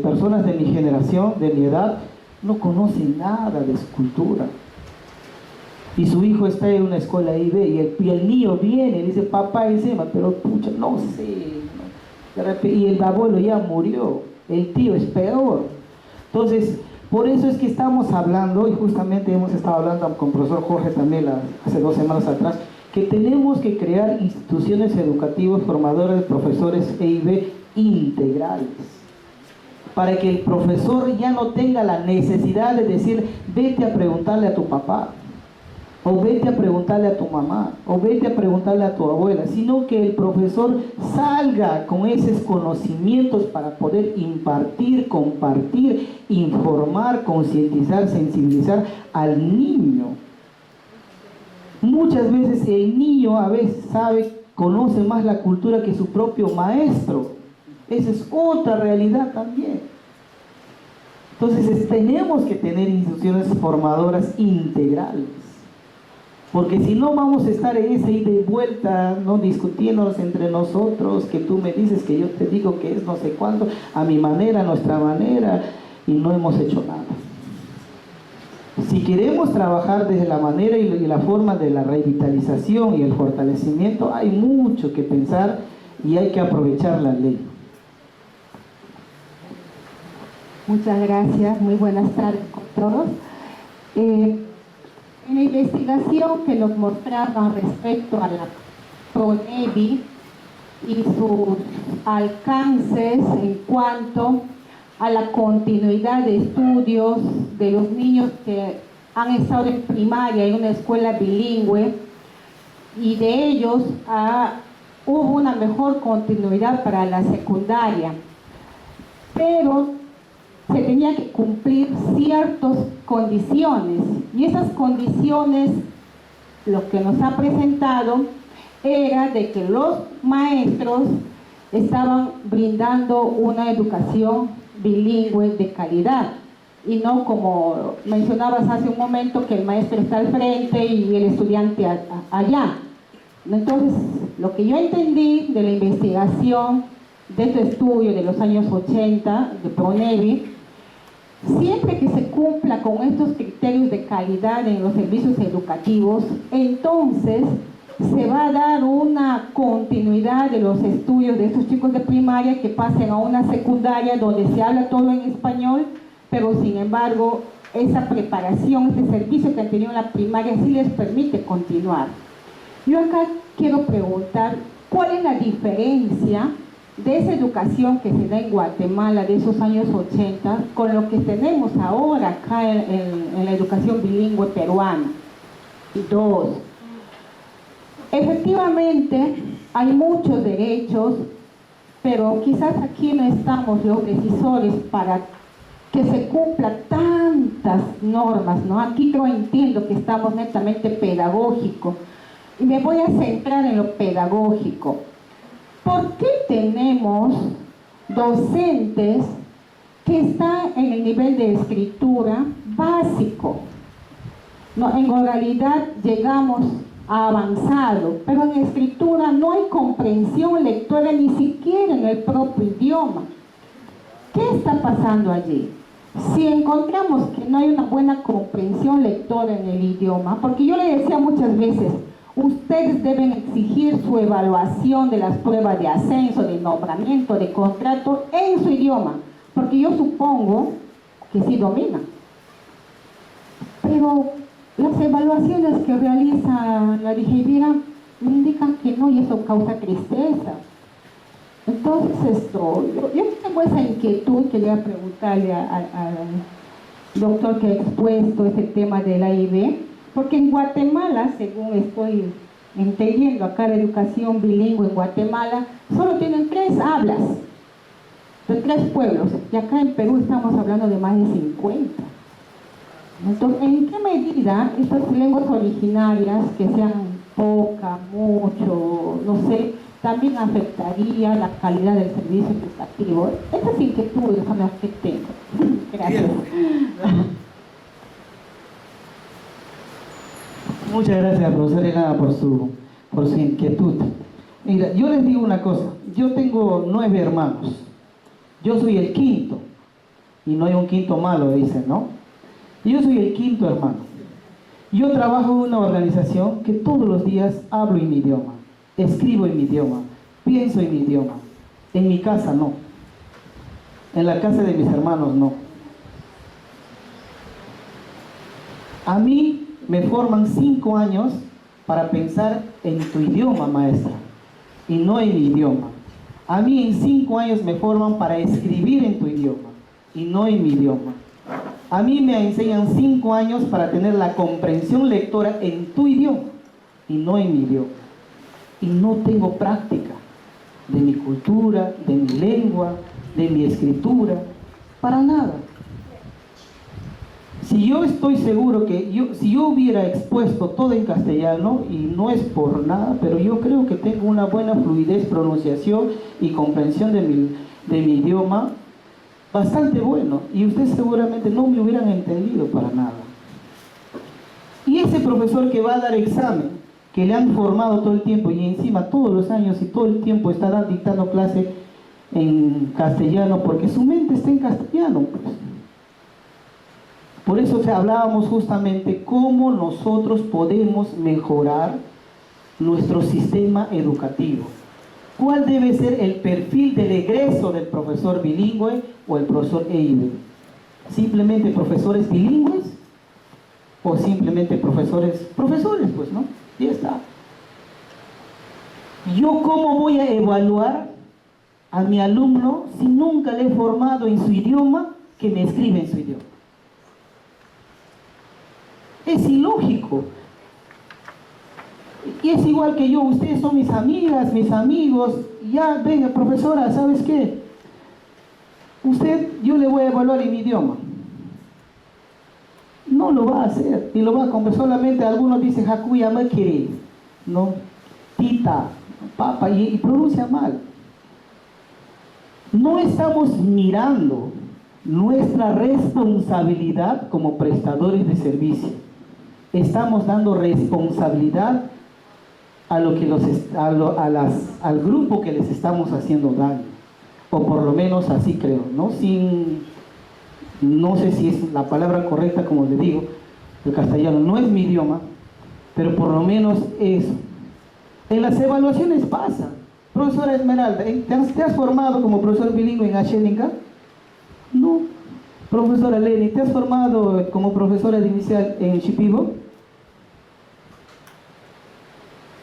personas de mi generación, de mi edad, no conocen nada de su cultura. Y su hijo está en una escuela IB y el niño viene y dice, papá, encima, pero pucha, no sé. ¿No? Y el abuelo ya murió, el tío es peor. Entonces, por eso es que estamos hablando, y justamente hemos estado hablando con el profesor Jorge también hace 2 semanas atrás, que tenemos que crear instituciones educativas formadoras de profesores EIB integrales, para que el profesor ya no tenga la necesidad de decir, vete a preguntarle a tu papá, o vete a preguntarle a tu mamá, o vete a preguntarle a tu abuela, sino que el profesor salga con esos conocimientos para poder impartir, compartir, informar, concientizar, sensibilizar al niño. Muchas veces el niño a veces conoce más la cultura que su propio maestro. Esa es otra realidad también. Entonces tenemos que tener instituciones formadoras integrales, porque si no vamos a estar en esa ida y vuelta, no discutiéndonos entre nosotros, que tú me dices, que yo te digo que es no sé cuánto, a mi manera, a nuestra manera, y no hemos hecho nada. Si queremos trabajar desde la manera y la forma de la revitalización y el fortalecimiento, hay mucho que pensar y hay que aprovechar la ley. Muchas gracias, muy buenas tardes a todos. En la investigación que nos mostraban respecto a la PRONEVI y sus alcances en cuanto a la continuidad de estudios de los niños que han estado en primaria en una escuela bilingüe, y de ellos hubo una mejor continuidad para la secundaria, pero se tenía que cumplir ciertas condiciones, y esas condiciones, lo que nos ha presentado era de que los maestros estaban brindando una educación bilingüe de calidad, y no como mencionabas hace un momento, que el maestro está al frente y el estudiante allá. Entonces, lo que yo entendí de la investigación de este estudio de los años 80 de PRONEVI, siempre que se cumpla con estos criterios de calidad en los servicios educativos, entonces se va a dar una continuidad de los estudios de estos chicos de primaria que pasen a una secundaria donde se habla todo en español, pero sin embargo esa preparación, ese servicio que han tenido en la primaria sí les permite continuar. Yo acá quiero preguntar, ¿cuál es la diferencia de esa educación que se da en Guatemala de esos años 80 con lo que tenemos ahora acá en la educación bilingüe peruana? 2. Efectivamente, hay muchos derechos, pero quizás aquí no estamos los decisores para que se cumplan tantas normas, ¿no? Aquí yo entiendo que estamos netamente pedagógicos, y me voy a centrar en lo pedagógico. ¿Por qué tenemos docentes que están en el nivel de escritura básico? No, en oralidad llegamos a avanzado, pero en escritura no hay comprensión lectora ni siquiera en el propio idioma. ¿Qué está pasando allí? Si encontramos que no hay una buena comprensión lectora en el idioma, porque yo le decía muchas veces, ustedes deben exigir su evaluación de las pruebas de ascenso, de nombramiento, de contrato en su idioma, porque yo supongo que sí domina. Pero las evaluaciones que realiza la DGIVIRA me indican que no, y eso causa tristeza. Entonces, yo tengo esa inquietud, quería preguntarle al doctor que ha expuesto ese tema de la IB, porque en Guatemala, según estoy entendiendo acá, la educación bilingüe en Guatemala solo tienen 3 hablas de 3 pueblos, y acá en Perú estamos hablando de más de 50. Entonces, ¿en qué medida estas lenguas originarias, que sean poca, mucho, no sé, también afectaría la calidad del servicio educativo? Estas inquietudes son las que tengo. Gracias. Muchas gracias, profesora Elena, por su inquietud. Mira, yo les digo una cosa, yo tengo 9 hermanos, yo soy el quinto, y no hay un quinto malo, dicen, ¿no? Yo soy el quinto hermano. Yo trabajo en una organización que todos los días hablo en mi idioma, escribo en mi idioma, pienso en mi idioma. En mi casa no, en la casa de mis hermanos no. A mí me forman 5 años para pensar en tu idioma, maestra, y no en mi idioma. A mí en 5 años me forman para escribir en tu idioma, y no en mi idioma. A mí me enseñan 5 años para tener la comprensión lectora en tu idioma, y no en mi idioma. Y no tengo práctica de mi cultura, de mi lengua, de mi escritura, para nada. Si yo estoy seguro que si yo hubiera expuesto todo en castellano, y no es por nada, pero yo creo que tengo una buena fluidez, pronunciación y comprensión de mi idioma, bastante bueno, y ustedes seguramente no me hubieran entendido para nada. Y ese profesor que va a dar examen, que le han formado todo el tiempo, y encima todos los años y todo el tiempo está dictando clase en castellano, porque su mente está en castellano, pues. Por eso hablábamos justamente cómo nosotros podemos mejorar nuestro sistema educativo. ¿Cuál debe ser el perfil del egreso del profesor bilingüe o el profesor EIB? ¿Simplemente profesores bilingües? ¿O simplemente profesores, pues, ¿no? Ya está. ¿Yo cómo voy a evaluar a mi alumno si nunca le he formado en su idioma que me escribe en su idioma? Es ilógico. Y es igual que yo, ustedes son mis amigas, mis amigos. Ya, venga, profesora, ¿sabes qué? Yo le voy a evaluar en mi idioma. No lo va a hacer, y lo va a comer. Solamente algunos dicen Hakuya Makiri, ¿no? Tita, papa, y pronuncia mal. No estamos mirando nuestra responsabilidad como prestadores de servicio. Estamos dando responsabilidad a lo que al grupo que les estamos haciendo daño, o por lo menos así creo, ¿no? No sé si es la palabra correcta, como le digo, el castellano no es mi idioma, pero por lo menos eso. En las evaluaciones pasa. Profesora Esmeralda, ¿te has formado como profesor bilingüe en Asheninga? No. Profesora Leni, ¿te has formado como profesora de inicial en Shipibo?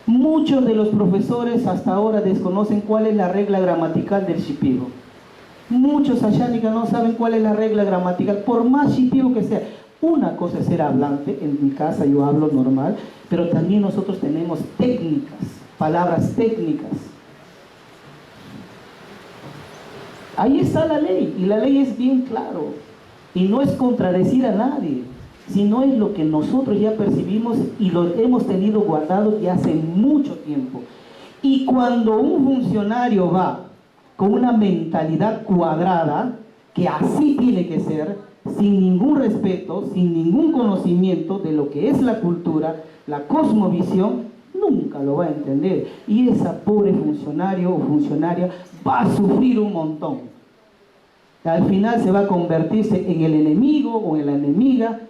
Muchos de los profesores hasta ahora desconocen cuál es la regla gramatical del Shipibo. Muchos Ashaninga no saben cuál es la regla gramatical, por más Shipibo que sea. Una cosa es ser hablante, en mi casa yo hablo normal, pero también nosotros tenemos técnicas, palabras técnicas. Ahí está la ley, y la ley es bien claro, y no es contradecir a nadie, sino es lo que nosotros ya percibimos y lo hemos tenido guardado ya hace mucho tiempo. Y cuando un funcionario va con una mentalidad cuadrada, que así tiene que ser, sin ningún respeto, sin ningún conocimiento de lo que es la cultura, la cosmovisión, nunca lo va a entender. Y esa pobre funcionario o funcionaria va a sufrir un montón. Al final se va a convertirse en el enemigo o en la enemiga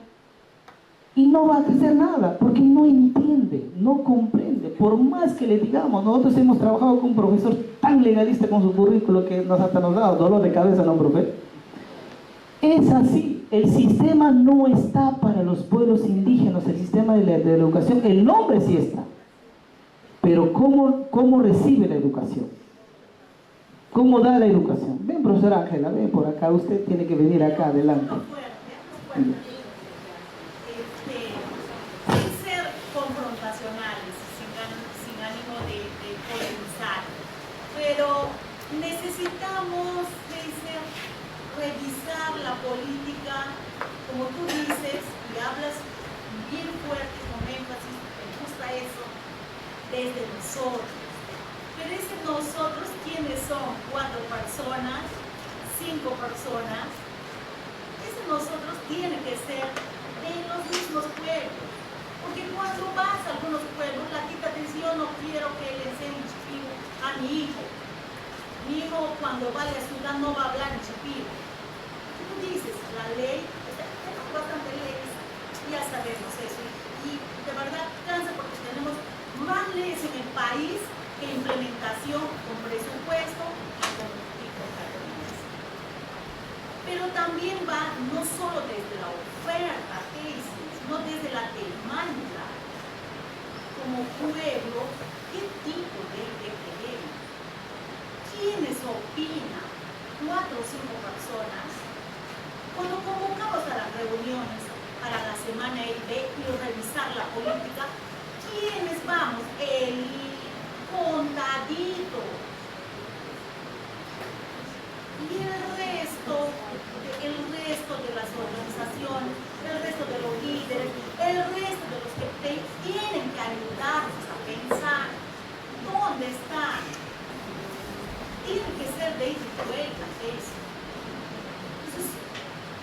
y no va a hacer nada porque no entiende, no comprende. Por más que le digamos, nosotros hemos trabajado con un profesor tan legalista con su currículo que hasta nos da dolor de cabeza, ¿no, profe? Es así, el sistema no está para los pueblos indígenas, el sistema de la educación, el nombre sí está, pero ¿cómo recibe la educación? ¿Cómo da la educación? Ven, profesora Ángela, ven por acá, usted tiene que venir acá adelante. Sin ser confrontacionales, sin ánimo de polemizar, pero necesitamos revisar la política, como tú dices, y hablas bien fuerte, con énfasis, me gusta eso, desde nosotros. Pero ese nosotros, ¿quiénes son? 4 personas, 5 personas. Ese nosotros tiene que ser de los mismos pueblos. Porque cuando vas a algunos pueblos, la tita dice, yo no quiero que le enseñe Shipibo a mi hijo. Mi hijo cuando vaya a Sudán no va a hablar en Shipibo. Tú dices, la ley, tenemos bastantes leyes, ya sabemos eso. Y de verdad cansa porque tenemos más leyes en el país que implementación con presupuesto y con carreras. Pero también va no solo desde la oferta, sino desde la demanda. Como pueblo, ¿qué tipo de queremos? ¿Quiénes opinan? 4 o 5 personas. Cuando convocamos a las reuniones para la semana IB y revisar la política, ¿quiénes vamos? El contadito. Y el resto de las organizaciones, el resto de los líderes, el resto de los que tienen que ayudarnos a pensar dónde están. Tiene que ser de ida y vuelta eso.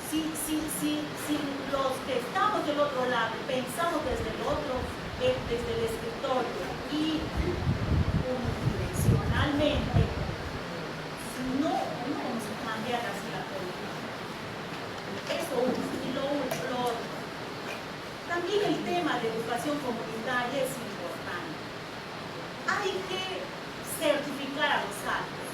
Entonces, si los que estamos del otro lado pensamos desde el otro, desde el escritorio y unidireccionalmente, no vamos a cambiar así la política. Eso y lo otro. También el tema de educación comunitaria es importante. Hay que certificar a los altos.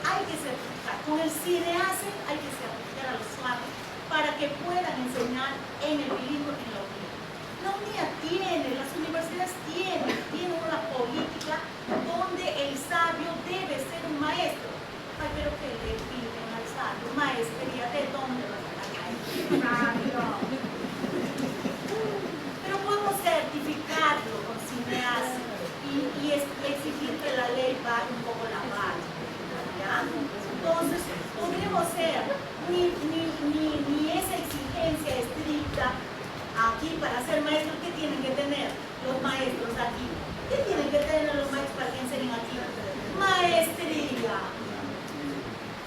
Hay que certificar. Con el CIDEACE hay que certificar a los altos para que puedan enseñar en el bilingüe y en la UNIA. La UNIA tiene, las universidades tienen una política donde el sabio debe ser un maestro. Ay, pero que le piden al sabio, maestría, ¿de dónde va a sacar? Pero podemos certificarlo con CIDEACE maestros, ¿qué tienen que tener los maestros aquí? ¿Qué tienen que tener los maestros para que enseñen aquí? Maestría.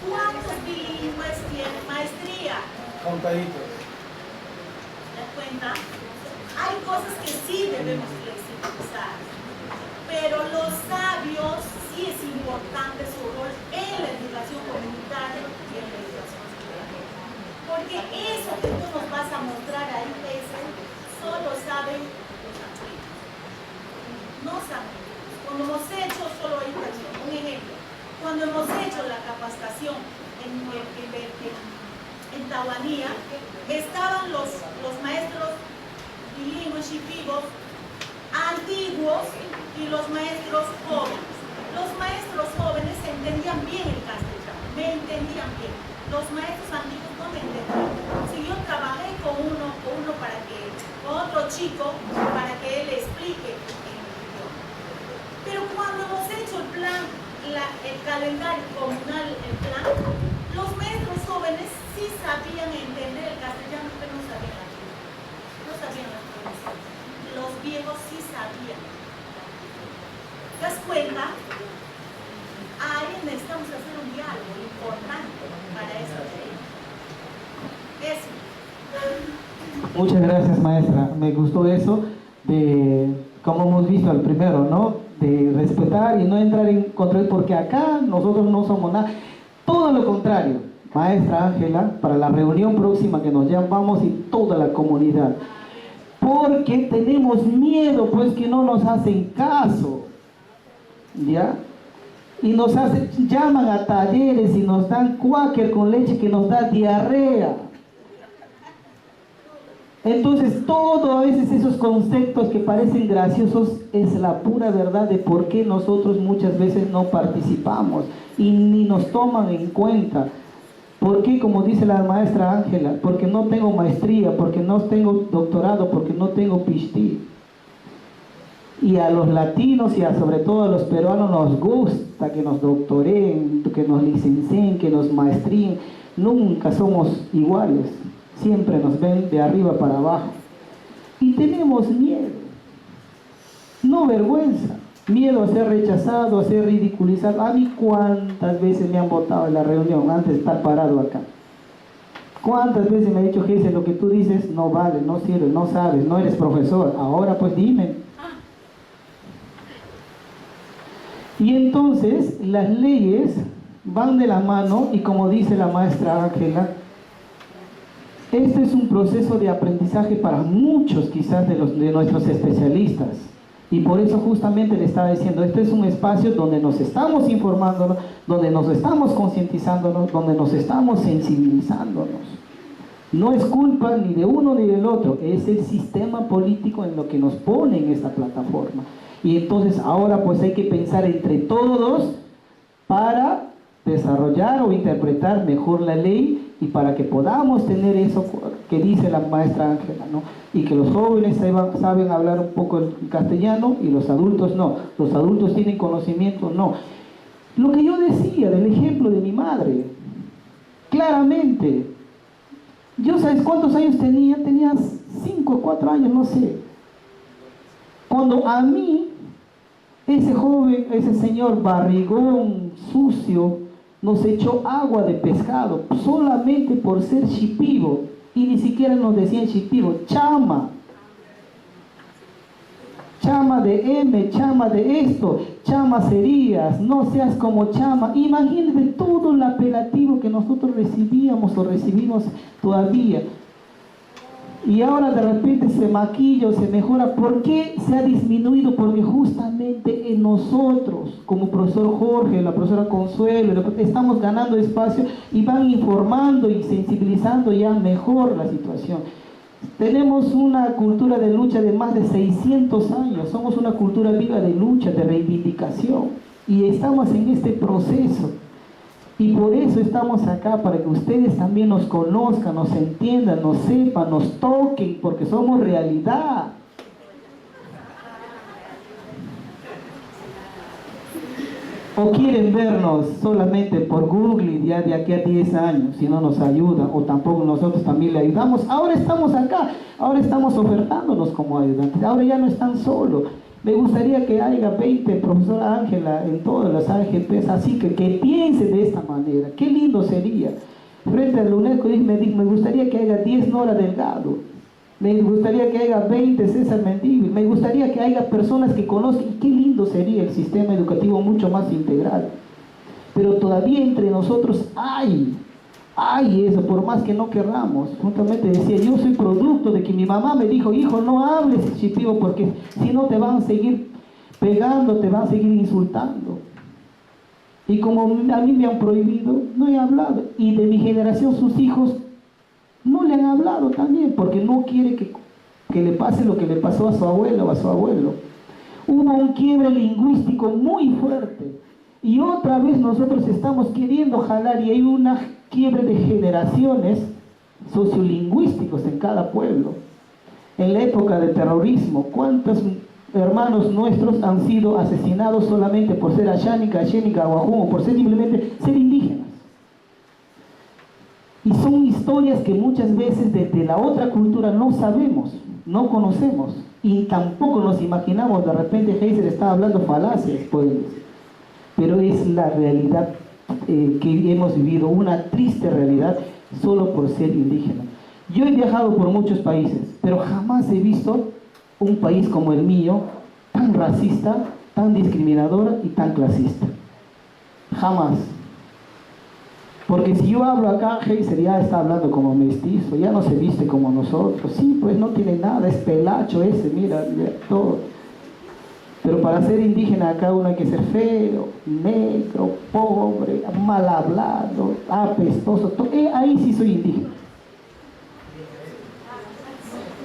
¿Cuántos bilingües tienen maestría? Contaditos. ¿Te das cuenta? Hay cosas que sí debemos flexibilizar, pero los sabios sí es importante su rol en la educación comunitaria y en la educación escolar. Porque eso que tú nos vas a mostrar ahí, solo saben los antiguos. No saben. Cuando hemos hecho, solo hay un ejemplo, cuando hemos hecho la capacitación en Tahuanía, estaban los maestros bilingües shipibos antiguos y los maestros jóvenes. Los maestros jóvenes entendían bien el castellano, me entendían bien. Los maestros antiguos no me entendían. Si yo trabajé con uno con otro chico para que él explique en el idioma. Pero cuando hemos hecho el plan, el calendario comunal, el plan, los maestros jóvenes sí sabían entender el castellano, pero no sabían la lengua. No sabían la pronunciación. Los viejos sí sabían. ¿Te das cuenta? Ahí necesitamos hacer un diálogo importante para eso. Eso. Muchas gracias, maestra. Me gustó eso de, como hemos visto al primero, ¿no? De respetar y no entrar en control, porque acá nosotros no somos nada. Todo lo contrario, maestra Ángela, para la reunión próxima que nos llamamos y toda la comunidad. Porque tenemos miedo, pues que no nos hacen caso. ¿Ya? Y nos llaman a talleres y nos dan cuáquer con leche que nos da diarrea. Entonces todo a veces esos conceptos que parecen graciosos es la pura verdad de por qué nosotros muchas veces no participamos y ni nos toman en cuenta. ¿Por qué? Como dice la maestra Ángela, porque no tengo maestría, porque no tengo doctorado, porque no tengo PhD. Y a los latinos y sobre todo a los peruanos nos gusta que nos doctoreen, que nos licencien, que nos maestríen. Nunca somos iguales. Siempre nos ven de arriba para abajo. Y tenemos miedo. No vergüenza. Miedo a ser rechazado, a ser ridiculizado. A mí cuántas veces me han votado en la reunión antes de estar parado acá. ¿Cuántas veces me ha dicho, Jesús, lo que tú dices no vale, no sirve, no sabes, no eres profesor? Ahora pues dime. Y entonces las leyes van de la mano y como dice la maestra Ángela, este es un proceso de aprendizaje para muchos quizás de nuestros especialistas. Y por eso justamente le estaba diciendo, este es un espacio donde nos estamos informando, donde nos estamos concientizándonos, donde nos estamos sensibilizándonos. No es culpa ni de uno ni del otro, es el sistema político en lo que nos pone en esta plataforma. Y entonces ahora pues hay que pensar entre todos para desarrollar o interpretar mejor la ley y para que podamos tener eso que dice la maestra Ángela, ¿no? Y que los jóvenes saben hablar un poco el castellano y los adultos no. Los adultos tienen conocimiento, no. Lo que yo decía del ejemplo de mi madre, claramente, yo ¿sabes cuántos años tenía? Tenía 5 o 4 años, no sé. Cuando a mí, ese joven, ese señor barrigón, sucio, nos echó agua de pescado solamente por ser shipibo, y ni siquiera nos decían shipibo, chama. Chama de M, chama de esto, chama serías, no seas como chama. Imagínate todo el apelativo que nosotros recibíamos o recibimos todavía. Y ahora de repente se maquilla o se mejora. ¿Por qué se ha disminuido? Porque justamente en nosotros, como profesor Jorge, la profesora Consuelo, estamos ganando espacio y van informando y sensibilizando ya mejor la situación. Tenemos una cultura de lucha de más de 600 años, somos una cultura viva de lucha, de reivindicación, y estamos en este proceso. Y por eso estamos acá, para que ustedes también nos conozcan, nos entiendan, nos sepan, nos toquen, porque somos realidad. o quieren vernos solamente por Google y ya de aquí a 10 años, si no nos ayudan, o tampoco nosotros también le ayudamos. Ahora estamos acá, ahora estamos ofertándonos como ayudantes, ahora ya no están solos. Me gustaría que haya 20, profesora Ángela, en todas las AGPs, así que piense de esta manera. Qué lindo sería. Frente a la UNESCO, me gustaría que haya 10 Nora Delgado, me gustaría que haya 20 César Mendívil, me gustaría que haya personas que conozcan. Qué lindo sería el sistema educativo mucho más integral. Pero todavía entre nosotros hay eso, por más que no querramos. Justamente decía, yo soy producto de que mi mamá me dijo, hijo, no hables shipibo porque si no te van a seguir pegando, te van a seguir insultando. Y como a mí me han prohibido, no he hablado. Y de mi generación, sus hijos no le han hablado también, porque no quiere que le pase lo que le pasó a su abuela o a su abuelo. Hubo un quiebre lingüístico muy fuerte. Y otra vez nosotros estamos queriendo jalar, y hay una quiebre de generaciones sociolingüísticos en cada pueblo. En la época del terrorismo, ¿cuántos hermanos nuestros han sido asesinados solamente por ser ayánica, xénica, guajún, o por simplemente ser indígenas? Y son historias que muchas veces desde la otra cultura no sabemos, no conocemos, y tampoco nos imaginamos. De repente Heiser está hablando falacias, pueden decir. Pero es la realidad que hemos vivido, una triste realidad, solo por ser indígena. Yo he viajado por muchos países, pero jamás he visto un país como el mío, tan racista, tan discriminador y tan clasista. Jamás. Porque si yo hablo acá, Heiser ya está hablando como mestizo, ya no se viste como nosotros. Sí, pues no tiene nada, es pelacho ese, mira, todo. Pero para ser indígena acá uno hay que ser feo, negro, pobre, mal hablado, apestoso. Ahí sí soy indígena.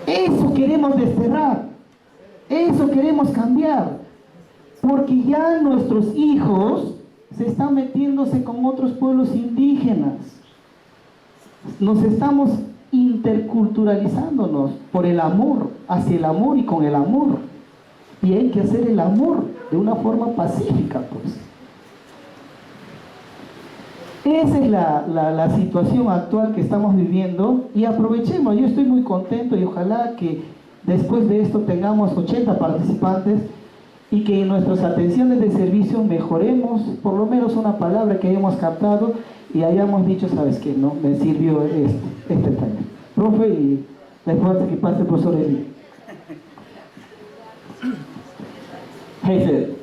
Eso queremos desterrar. Eso queremos cambiar. Porque ya nuestros hijos se están metiéndose con otros pueblos indígenas. Nos estamos interculturalizándonos por el amor, hacia el amor y con el amor. Y hay que hacer el amor de una forma pacífica, pues. Esa es la situación actual que estamos viviendo, y aprovechemos. Yo estoy muy contento y ojalá que después de esto tengamos 80 participantes y que en nuestras atenciones de servicio mejoremos por lo menos una palabra que hayamos captado y hayamos dicho, ¿sabes qué? No, me sirvió este taller. Profe, y después de que pase el profesor Eli. Heiser,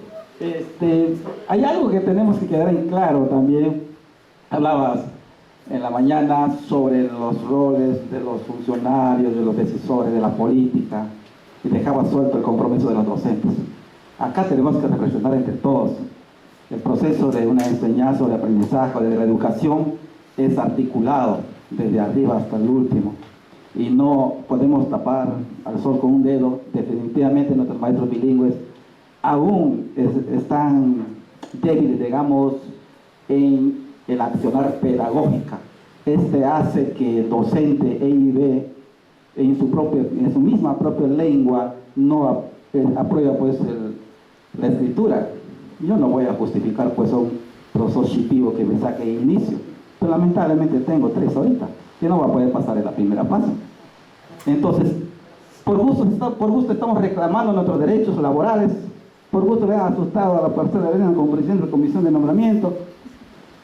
hay algo que tenemos que quedar en claro también. Hablabas en la mañana sobre los roles de los funcionarios, de los decisores, de la política, y dejabas suelto el compromiso de los docentes. Acá tenemos que reflexionar entre todos. El proceso de una enseñanza o de aprendizaje, de la educación, es articulado desde arriba hasta el último. Y no podemos tapar al sol con un dedo. Definitivamente nuestros maestros bilingües aún están débiles, digamos, en el accionar pedagógica. Hace que el docente EIB en su misma propia lengua no aprueba pues la escritura. Yo no voy a justificar pues a un profesor shipibo que me saque inicio, pero lamentablemente tengo 3 ahorita que no va a poder pasar en la primera fase. Entonces, por gusto estamos reclamando nuestros derechos laborales. Por gusto le han asustado a la parcela de la comprensión de la comisión de nombramiento.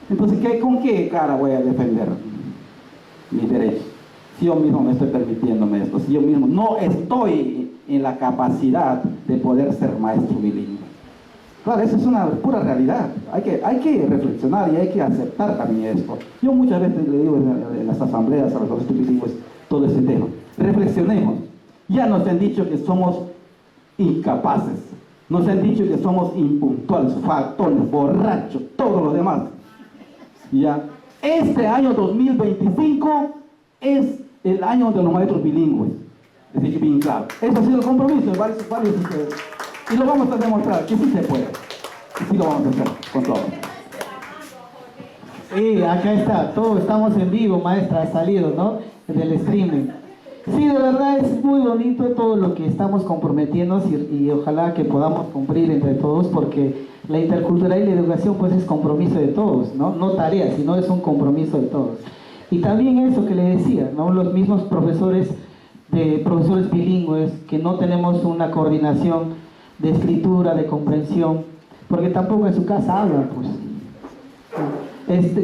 Entonces, ¿con qué cara voy a defender mis derechos? Si yo mismo me estoy permitiéndome esto, si yo mismo no estoy en la capacidad de poder ser maestro bilingüe. Claro, eso es una pura realidad. Hay que reflexionar y hay que aceptar también esto. Yo muchas veces le digo en las asambleas a los docentes bilingües todo ese tema. Reflexionemos. Ya nos han dicho que somos incapaces. Nos han dicho que somos impuntuales, faltones, borrachos, todo lo demás. ¿Ya? Este año 2025 es el año de los maestros bilingües. Es decir, bien claro. Eso ha sido el compromiso de varios y lo vamos a demostrar que sí se puede. Y sí lo vamos a hacer con todo. Sí, acá está. Todos estamos en vivo, maestra, ha salido, ¿no? Del streaming. Sí, de verdad es muy bonito todo lo que estamos comprometiendo y ojalá que podamos cumplir entre todos, porque la interculturalidad y la educación pues es compromiso de todos, ¿no? No tarea, sino es un compromiso de todos. Y también eso que le decía, ¿no? Los mismos profesores bilingües, que no tenemos una coordinación de escritura, de comprensión, porque tampoco en su casa hablan, pues.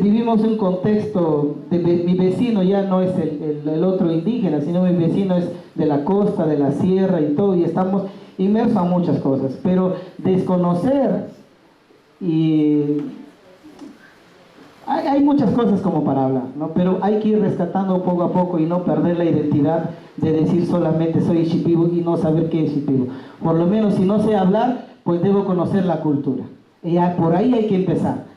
Vivimos un contexto de mi vecino ya no es el otro indígena, sino mi vecino es de la costa, de la sierra y todo, y estamos inmersos a muchas cosas, pero desconocer y hay muchas cosas como para hablar, ¿no? Pero hay que ir rescatando poco a poco y no perder la identidad de decir solamente soy shipibo y no saber qué es shipibo. Por lo menos si no sé hablar, pues debo conocer la cultura. Y por ahí hay que empezar.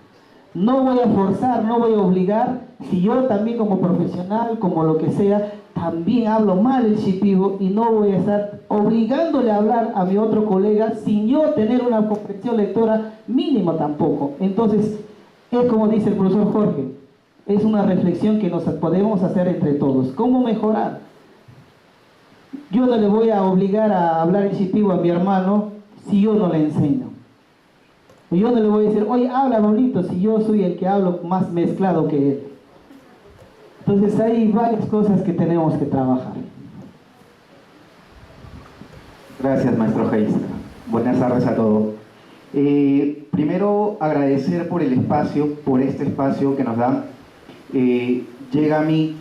No voy a forzar, no voy a obligar, si yo también como profesional, como lo que sea, también hablo mal el shipibo y no voy a estar obligándole a hablar a mi otro colega sin yo tener una comprensión lectora mínima tampoco. Entonces, es como dice el profesor Jorge, es una reflexión que nos podemos hacer entre todos. ¿Cómo mejorar? Yo no le voy a obligar a hablar el shipibo a mi hermano si yo no le enseño. Yo no le voy a decir, oye, habla bonito, si yo soy el que hablo más mezclado que él. Entonces hay varias cosas que tenemos que trabajar. Gracias, maestro Heiser. Buenas tardes a todos. Primero, agradecer por el espacio, por este espacio que nos dan. Llega a mí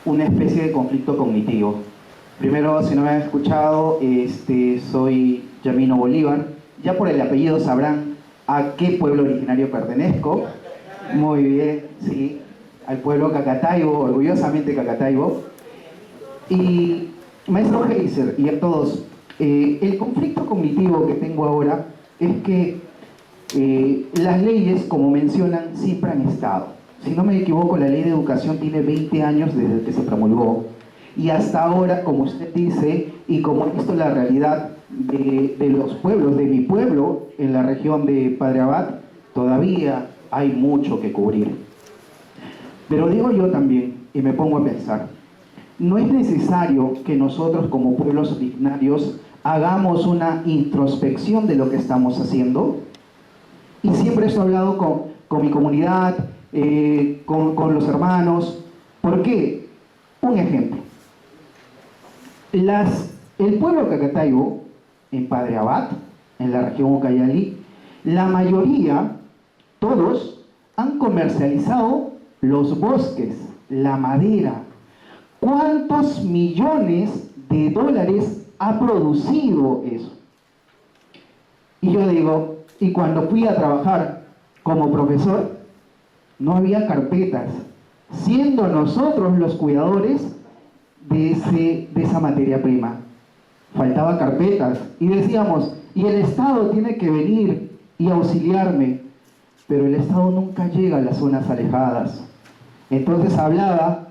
una especie de conflicto cognitivo. Primero, si no me han escuchado, soy Yamino Bolívar. Ya por el apellido sabrán a qué pueblo originario pertenezco. Muy bien, sí, al pueblo Cacataibo, orgullosamente Cacataibo. Y maestro Heiser y a todos, el conflicto cognitivo que tengo ahora es que las leyes, como mencionan, siempre han estado. Si no me equivoco, la ley de educación tiene 20 años desde que se promulgó. Y hasta ahora, como usted dice, y como he visto la realidad de los pueblos, de mi pueblo, en la región de Padre Abad, todavía hay mucho que cubrir. Pero digo yo también, y me pongo a pensar, ¿no es necesario que nosotros como pueblos originarios hagamos una introspección de lo que estamos haciendo? Y siempre he hablado con mi comunidad, con los hermanos. ¿Por qué? Un ejemplo. El pueblo Cacataibo, en Padre Abad, en la región Ucayali, la mayoría, todos, han comercializado los bosques, la madera. ¿Cuántos millones de dólares ha producido eso? Y yo digo, y cuando fui a trabajar como profesor, no había carpetas, siendo nosotros los cuidadores de esa materia prima. Faltaba carpetas y decíamos, y el Estado tiene que venir y auxiliarme, pero el Estado nunca llega a las zonas alejadas. Entonces hablaba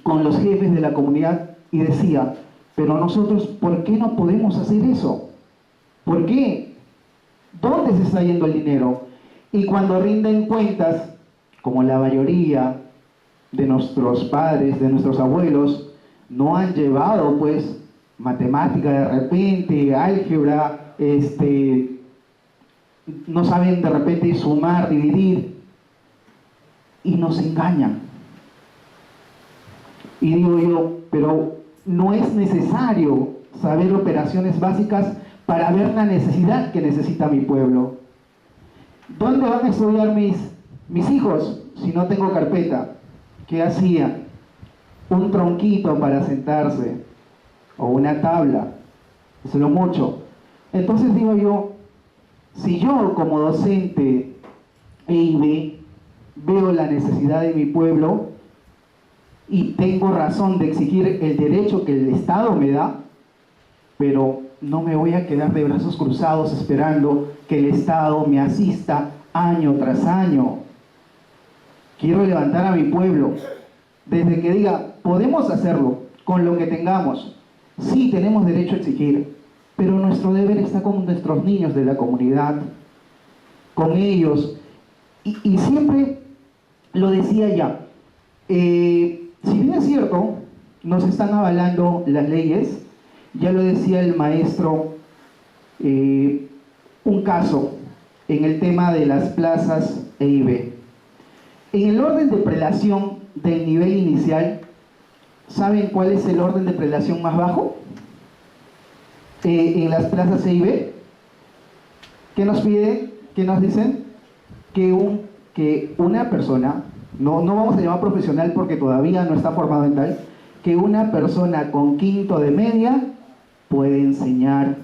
con los jefes de la comunidad y decía, pero nosotros, ¿por qué no podemos hacer eso? ¿Por qué? ¿Dónde se está yendo el dinero? Y cuando rinden cuentas, como la mayoría de nuestros padres, de nuestros abuelos, no han llevado pues matemática de repente, álgebra, no saben de repente sumar, dividir, y nos engañan. Y digo yo, pero no es necesario saber operaciones básicas para ver la necesidad que necesita mi pueblo. ¿Dónde van a estudiar mis hijos si no tengo carpeta? ¿Qué hacían? Un tronquito para sentarse, o una tabla, eso es lo mucho. Entonces digo yo, si yo como docente EIB veo la necesidad de mi pueblo y tengo razón de exigir el derecho que el Estado me da, pero no me voy a quedar de brazos cruzados esperando que el Estado me asista año tras año. Quiero levantar a mi pueblo desde que diga, podemos hacerlo con lo que tengamos. Sí, tenemos derecho a exigir, pero nuestro deber está con nuestros niños de la comunidad, con ellos. Y siempre lo decía ya, si bien es cierto, nos están avalando las leyes. Ya lo decía el maestro, un caso en el tema de las plazas EIB. En el orden de prelación del nivel inicial, ¿saben cuál es el orden de prelación más bajo? En las plazas EIB, ¿qué nos piden? ¿Qué nos dicen? Que una persona, no vamos a llamar profesional porque todavía no está formado en tal, que una persona con quinto de media puede enseñar.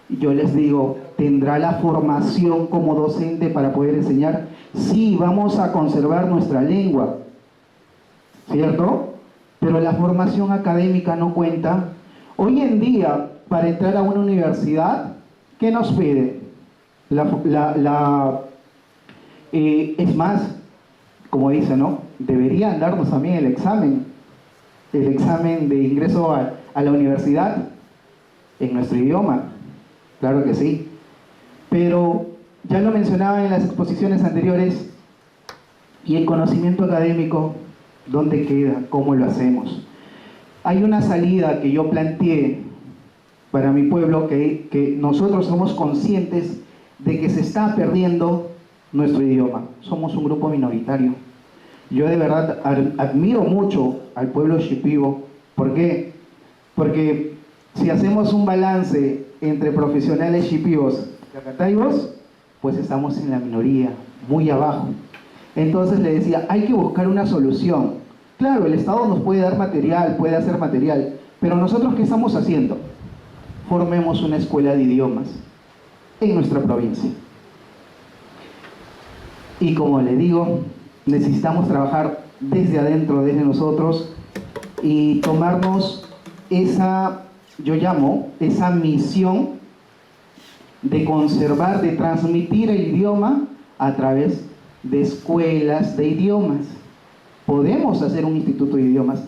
Yo les digo, ¿tendrá la formación como docente para poder enseñar? Sí, vamos a conservar nuestra lengua, ¿cierto? Pero la formación académica no cuenta. Hoy en día, para entrar a una universidad, ¿qué nos pide? Es más, como dice, ¿no? Deberían darnos también el examen de ingreso a la universidad en nuestro idioma. Claro que sí. Pero ya lo mencionaba en las exposiciones anteriores, y el conocimiento académico, ¿dónde queda? ¿Cómo lo hacemos? Hay una salida que yo planteé para mi pueblo, que nosotros somos conscientes de que se está perdiendo nuestro idioma. Somos un grupo minoritario. Yo de verdad admiro mucho al pueblo shipibo. ¿Por qué? Porque si hacemos un balance entre profesionales shipibos y cacataibos, pues estamos en la minoría, muy abajo. Entonces le decía, hay que buscar una solución. Claro, el Estado nos puede dar material, puede hacer material, pero nosotros, ¿qué estamos haciendo? Formemos una escuela de idiomas en nuestra provincia. Y como le digo, necesitamos trabajar desde adentro, desde nosotros, y tomarnos esa, yo llamo, esa misión de conservar, de transmitir el idioma a través de escuelas de idiomas. Podemos hacer un instituto de idiomas.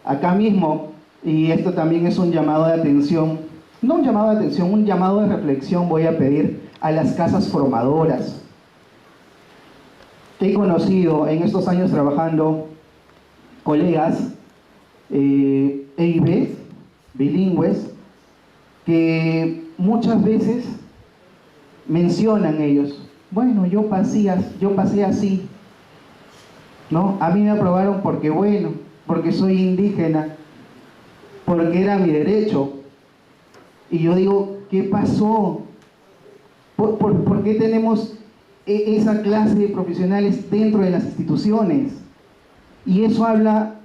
Acá mismo, y esto también es un llamado de atención, no un llamado de atención, un llamado de reflexión voy a pedir a las casas formadoras. He conocido en estos años trabajando colegas EIB, bilingües, que muchas veces mencionan ellos, bueno, yo pasé así, ¿no? A mí me aprobaron porque, bueno, porque soy indígena, porque era mi derecho. Y yo digo, ¿qué pasó? ¿Por qué tenemos esa clase de profesionales dentro de las instituciones? Y eso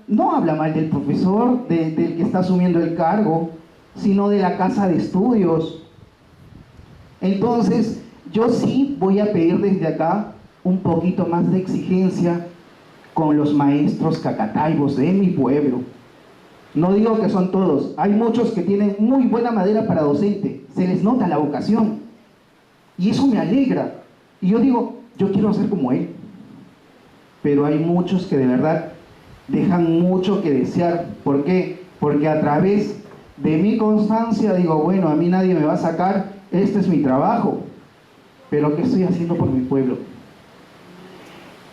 no habla mal del profesor, del que está asumiendo el cargo, sino de la casa de estudios. Entonces, yo sí voy a pedir desde acá un poquito más de exigencia con los maestros cacataibos de mi pueblo. No digo que son todos, hay muchos que tienen muy buena madera para docente, se les nota la vocación, y eso me alegra. Y yo digo, yo quiero ser como él. Pero hay muchos que de verdad dejan mucho que desear. ¿Por qué? Porque a través de mi constancia digo, bueno, a mí nadie me va a sacar, este es mi trabajo. Pero ¿qué estoy haciendo por mi pueblo?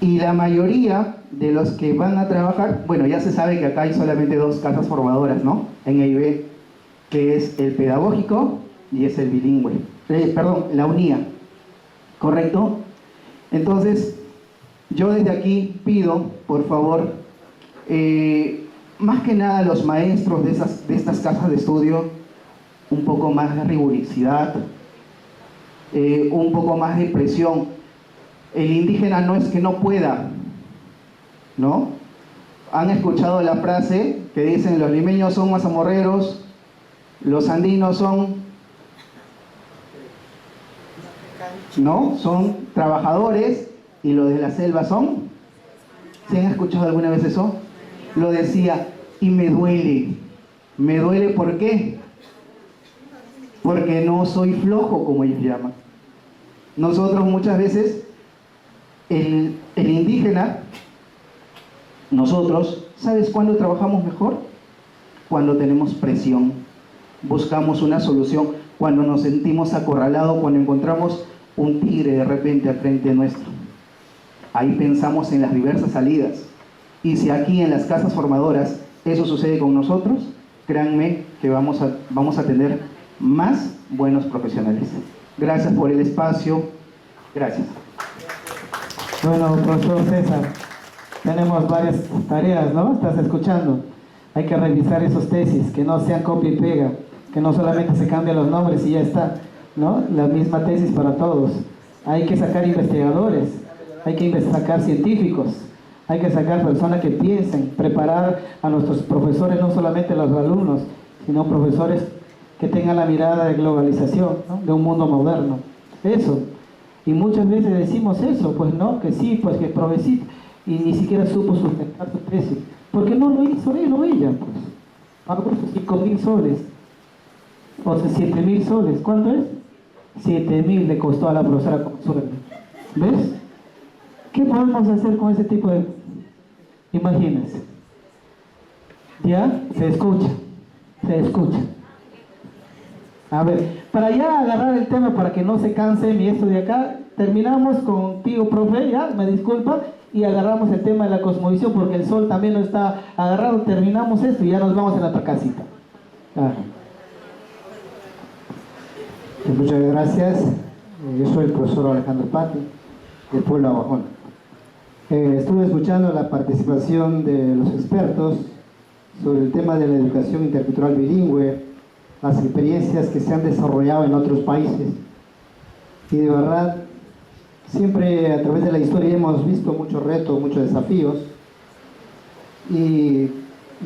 Y la mayoría de los que van a trabajar, bueno, ya se sabe que acá hay solamente dos casas formadoras, ¿no? En EIB, que es el pedagógico y es el bilingüe. La UNIA. ¿Correcto? Entonces, yo desde aquí pido, por favor, más que nada a los maestros de estas casas de estudio, un poco más de rigurosidad, un poco más de presión. El indígena no es que no pueda, ¿no? Han escuchado la frase que dicen, los limeños son mazamorreros, los andinos son, ¿no? Son trabajadores, y los de la selva son, ¿se han escuchado alguna vez eso? Lo decía, y me duele, ¿por qué? Porque no soy flojo, como ellos llaman. Nosotros muchas veces, el indígena, nosotros, ¿sabes cuándo trabajamos mejor? Cuando tenemos presión, buscamos una solución, cuando nos sentimos acorralados, cuando encontramos un tigre de repente al frente nuestro. Ahí pensamos en las diversas salidas. Y si aquí en las casas formadoras eso sucede con nosotros, créanme que vamos a tener más buenos profesionales. Gracias por el espacio. Gracias. Bueno, profesor César, tenemos varias tareas, ¿no? Estás escuchando. Hay que revisar esos tesis, que no sean copia y pega, que no solamente se cambian los nombres y ya está, ¿no? La misma tesis para todos. Hay que sacar investigadores, hay que sacar científicos, hay que sacar personas que piensen, preparar a nuestros profesores, no solamente a los alumnos, sino profesores que tengan la mirada de globalización, ¿no? De un mundo moderno. Eso. Y muchas veces decimos eso, pues no, que sí, pues que provecito, y ni siquiera supo sustentar su tesis. Porque no lo hizo él o ella, pues. Pagó 5.000 soles, o sea, 7.000 soles. ¿Cuánto es? 7.000 le costó a la profesora Consuelo. ¿Ves? ¿Qué podemos hacer con ese tipo de...? Imagínense. ¿Ya? Se escucha. Se escucha. A ver, para ya agarrar el tema, para que no se canse mi esto de acá, terminamos contigo, profe, ya, me disculpa, y agarramos el tema de la cosmovisión, porque el sol también lo está agarrado. Terminamos esto y ya nos vamos a la otra casita. Muchas gracias. Yo soy el profesor Alejandro Pati, del pueblo Abajón. Estuve escuchando la participación de los expertos sobre el tema de la educación intercultural bilingüe, las experiencias que se han desarrollado en otros países. Y de verdad, siempre a través de la historia hemos visto muchos retos, muchos desafíos y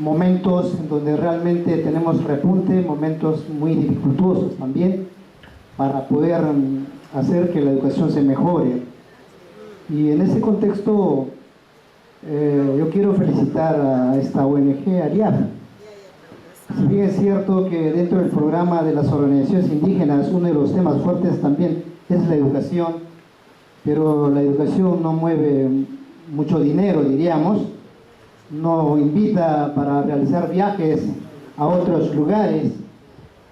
momentos en donde realmente tenemos repunte, momentos muy dificultosos también para poder hacer que la educación se mejore. Y en ese contexto yo quiero felicitar a esta ONG, ARIAP. Si bien es cierto que dentro del programa de las organizaciones indígenas uno de los temas fuertes también es la educación, pero la educación no mueve mucho dinero, diríamos, no invita para realizar viajes a otros lugares,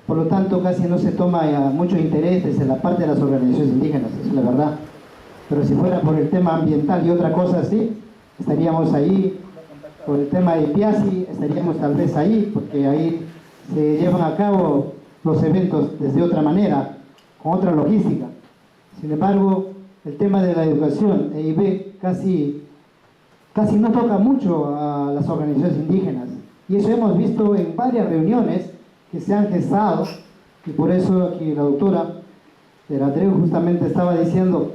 por lo tanto casi no se toma mucho interés desde la parte de las organizaciones indígenas, eso es la verdad. Pero si fuera por el tema ambiental y otra cosa así, estaríamos ahí. Por el tema de Piazzi, estaríamos tal vez ahí, porque ahí se llevan a cabo los eventos desde otra manera, con otra logística. Sin embargo, el tema de la educación, EIB casi no toca mucho a las organizaciones indígenas. Y eso hemos visto en varias reuniones que se han gestado, y por eso aquí la doctora del Andreu justamente estaba diciendo,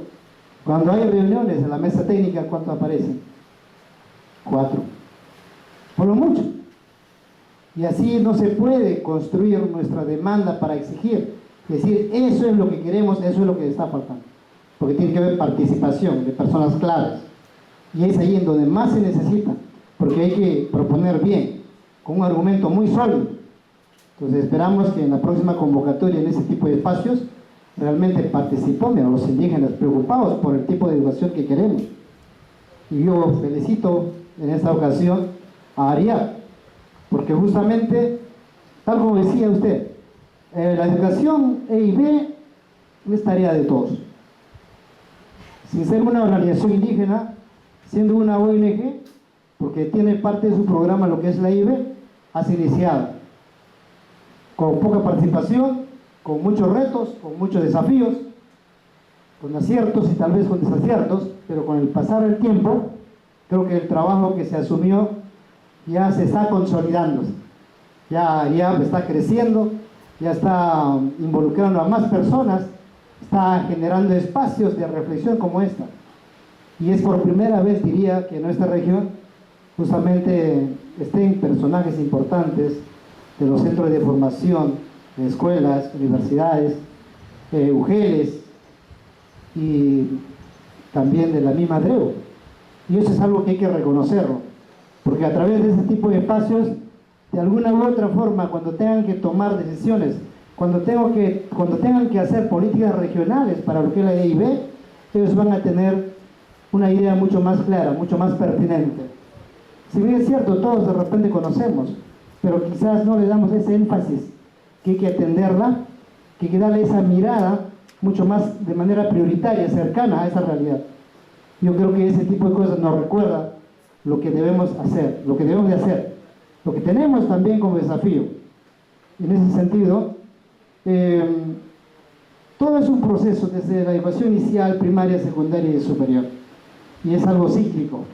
cuando hay reuniones en la mesa técnica, ¿cuántos aparecen? 4. Por lo mucho. Y así no se puede construir nuestra demanda para exigir, decir, eso es lo que queremos, eso es lo que está faltando. Porque tiene que haber participación de personas claras. Y es ahí en donde más se necesita, porque hay que proponer bien, con un argumento muy sólido. Entonces esperamos que en la próxima convocatoria, en ese tipo de espacios, realmente participen los indígenas preocupados por el tipo de educación que queremos. Y yo felicito en esta ocasión a ARIAP, porque justamente, tal como decía usted, la educación EIB es tarea de todos. Sin ser una organización indígena, siendo una ONG, porque tiene parte de su programa lo que es la EIB, has iniciado con poca participación, con muchos retos, con muchos desafíos, con aciertos y tal vez con desaciertos, pero con el pasar del tiempo, creo que el trabajo que se asumió ya se está consolidando, ya está creciendo, ya está involucrando a más personas, está generando espacios de reflexión como esta. Y es por primera vez, diría, que en nuestra región justamente estén personajes importantes de los centros de formación, de escuelas, universidades, UGELES y también de la misma Andreu. Y eso es algo que hay que reconocerlo, porque a través de ese tipo de espacios, de alguna u otra forma, cuando tengan que tomar decisiones, cuando tengan que hacer políticas regionales para lo que es la EIB, ellos van a tener una idea mucho más clara, mucho más pertinente. Si bien es cierto, todos de repente conocemos, pero quizás no le damos ese énfasis, que hay que atenderla, que hay que darle esa mirada mucho más de manera prioritaria, cercana a esa realidad. Yo creo que ese tipo de cosas nos recuerda lo que debemos hacer, lo que debemos de hacer. Lo que tenemos también como desafío, en ese sentido, todo es un proceso desde la educación inicial, primaria, secundaria y superior, y es algo cíclico.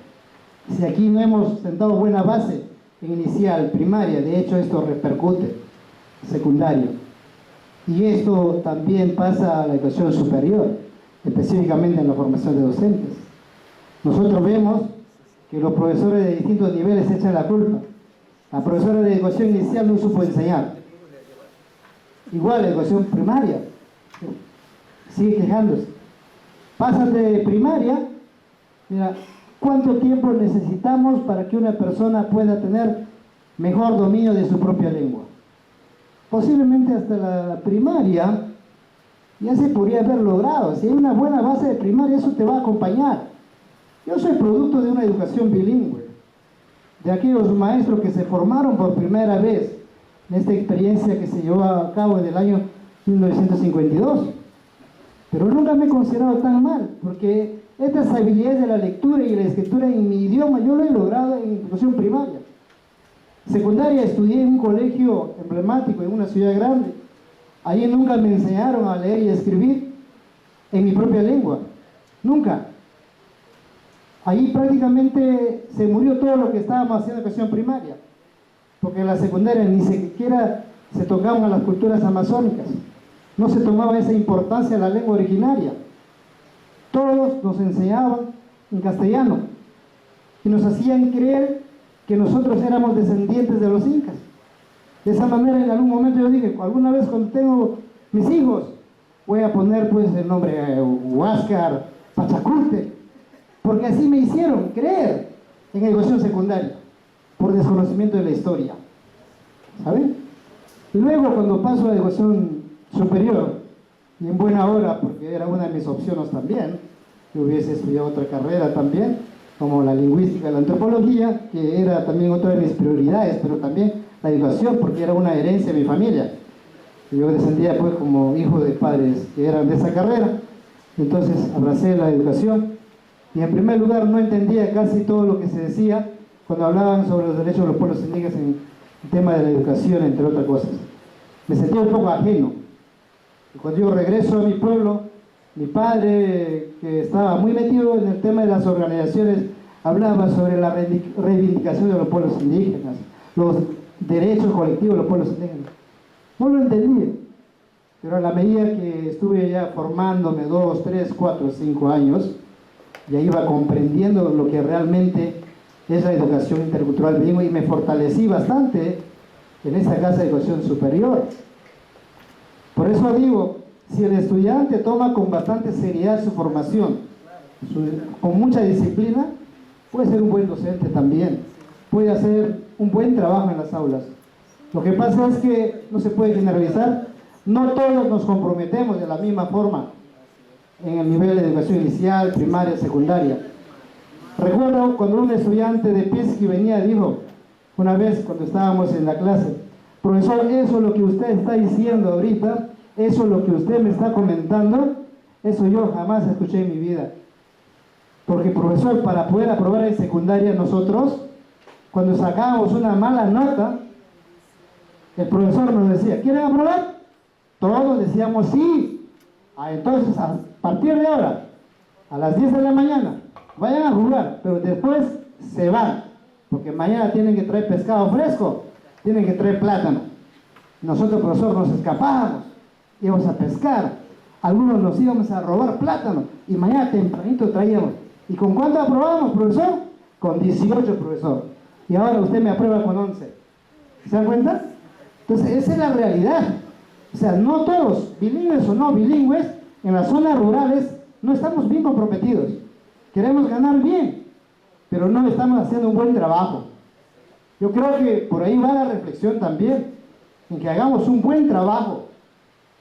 Si aquí no hemos sentado buena base en inicial, primaria, de hecho esto repercute secundario, y esto también pasa a la educación superior, específicamente en la formación de docentes. Nosotros vemos que los profesores de distintos niveles echan la culpa. La profesora de educación inicial no supo enseñar. Igual la educación primaria sigue quejándose. Pasan de primaria, mira, ¿cuánto tiempo necesitamos para que una persona pueda tener mejor dominio de su propia lengua? Posiblemente hasta la primaria ya se podría haber logrado. Si hay una buena base de primaria, eso te va a acompañar. Yo soy producto de una educación bilingüe, de aquellos maestros que se formaron por primera vez en esta experiencia que se llevó a cabo en el año 1952. Pero nunca me he considerado tan mal, porque estas habilidades de la lectura y la escritura en mi idioma, yo lo he logrado en educación primaria. Secundaria estudié en un colegio emblemático, en una ciudad grande. Allí nunca me enseñaron a leer y escribir en mi propia lengua. Nunca. Allí prácticamente se murió todo lo que estábamos haciendo en educación primaria, porque en la secundaria ni siquiera se tocaban a las culturas amazónicas, no se tomaba esa importancia a la lengua originaria. Todos nos enseñaban en castellano y nos hacían creer que nosotros éramos descendientes de los incas. De esa manera, en algún momento yo dije, alguna vez cuando tengo mis hijos, voy a poner pues el nombre Huáscar, Pachaculte, porque así me hicieron creer en educación secundaria, por desconocimiento de la historia, ¿saben? Y luego cuando paso a educación superior, y en buena hora, porque era una de mis opciones también, yo hubiese estudiado otra carrera también, como la lingüística y la antropología, que era también otra de mis prioridades, pero también la educación, porque era una herencia de mi familia. Yo descendía pues como hijo de padres que eran de esa carrera, entonces abracé la educación. Y en primer lugar no entendía casi todo lo que se decía cuando hablaban sobre los derechos de los pueblos indígenas en el tema de la educación, entre otras cosas. Me sentía un poco ajeno. Y cuando yo regreso a mi pueblo, mi padre, que estaba muy metido en el tema de las organizaciones, hablaba sobre la reivindicación de los pueblos indígenas, los derechos colectivos de los pueblos indígenas. No lo entendía, pero a la medida que estuve ya formándome 2, 3, 4, 5 años, ya iba comprendiendo lo que realmente es la educación intercultural bilingüe y me fortalecí bastante en esta casa de educación superior. Por eso digo, si el estudiante toma con bastante seriedad su formación, con mucha disciplina, puede ser un buen docente también, puede hacer un buen trabajo en las aulas. Lo que pasa es que no se puede generalizar, no todos nos comprometemos de la misma forma en el nivel de educación inicial, primaria, secundaria. Recuerdo cuando un estudiante de Pisqui venía, dijo, una vez cuando estábamos en la clase, profesor, eso es lo que usted está diciendo ahorita, eso es lo que usted me está comentando, eso yo jamás escuché en mi vida. Porque profesor, para poder aprobar en secundaria nosotros, cuando sacábamos una mala nota, el profesor nos decía, ¿quieren aprobar? Todos decíamos sí. Entonces, a partir de ahora, a las 10 de la mañana, vayan a jugar, pero después se van, porque mañana tienen que traer pescado fresco, tienen que traer plátano. Nosotros, profesor, nos escapábamos, íbamos a pescar, algunos nos íbamos a robar plátano, y mañana tempranito traíamos. ¿Y con cuánto aprobamos, profesor? Con 18, profesor. Y ahora usted me aprueba con 11. ¿Se dan cuenta? Entonces, esa es la realidad. O sea, no todos, bilingües o no bilingües, en las zonas rurales no estamos bien comprometidos. Queremos ganar bien, pero no estamos haciendo un buen trabajo. Yo creo que por ahí va la reflexión también, en que hagamos un buen trabajo.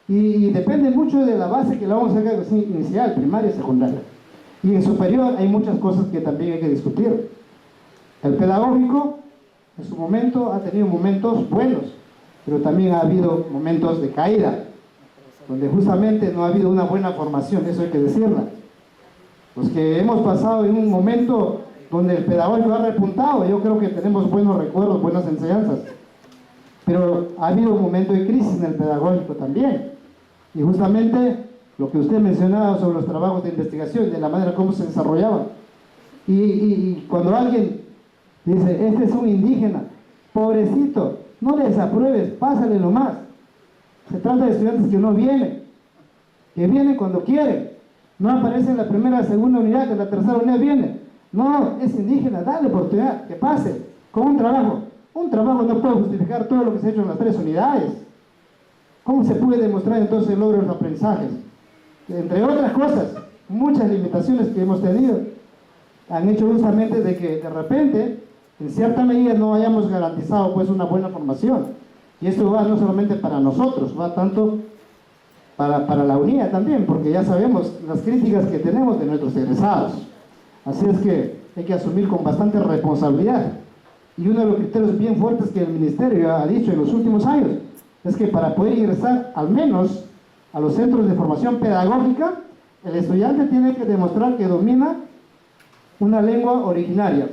Y depende mucho de la base que la vamos a hacer inicial, primaria, secundaria. Y en superior hay muchas cosas que también hay que discutir. El pedagógico, en su momento, ha tenido momentos buenos, pero también ha habido momentos de caída, donde justamente no ha habido una buena formación, eso hay que decirla. Los que hemos pasado en un momento donde el pedagógico ha repuntado. Yo creo que tenemos buenos recuerdos, buenas enseñanzas. Pero ha habido un momento de crisis en el pedagógico también. Y justamente lo que usted mencionaba sobre los trabajos de investigación, de la manera como se desarrollaban. Y cuando alguien dice, este es un indígena, pobrecito, no les apruebes, pásale nomás. Se trata de estudiantes que no vienen, que vienen cuando quieren. No aparecen en la primera, segunda unidad, que en la tercera unidad vienen. No, es indígena, dale oportunidad, que pase, con un trabajo. Un trabajo no puede justificar todo lo que se ha hecho en las 3 unidades. ¿Cómo se puede demostrar entonces el logro de los aprendizajes? Entre otras cosas, muchas limitaciones que hemos tenido han hecho justamente de que de repente, en cierta medida, no hayamos garantizado pues una buena formación. Y esto va no solamente para nosotros, va tanto para la unidad también, porque ya sabemos las críticas que tenemos de nuestros egresados. Así es que hay que asumir con bastante responsabilidad. Y uno de los criterios bien fuertes que el Ministerio ha dicho en los últimos años es que para poder ingresar al menos a los centros de formación pedagógica, el estudiante tiene que demostrar que domina una lengua originaria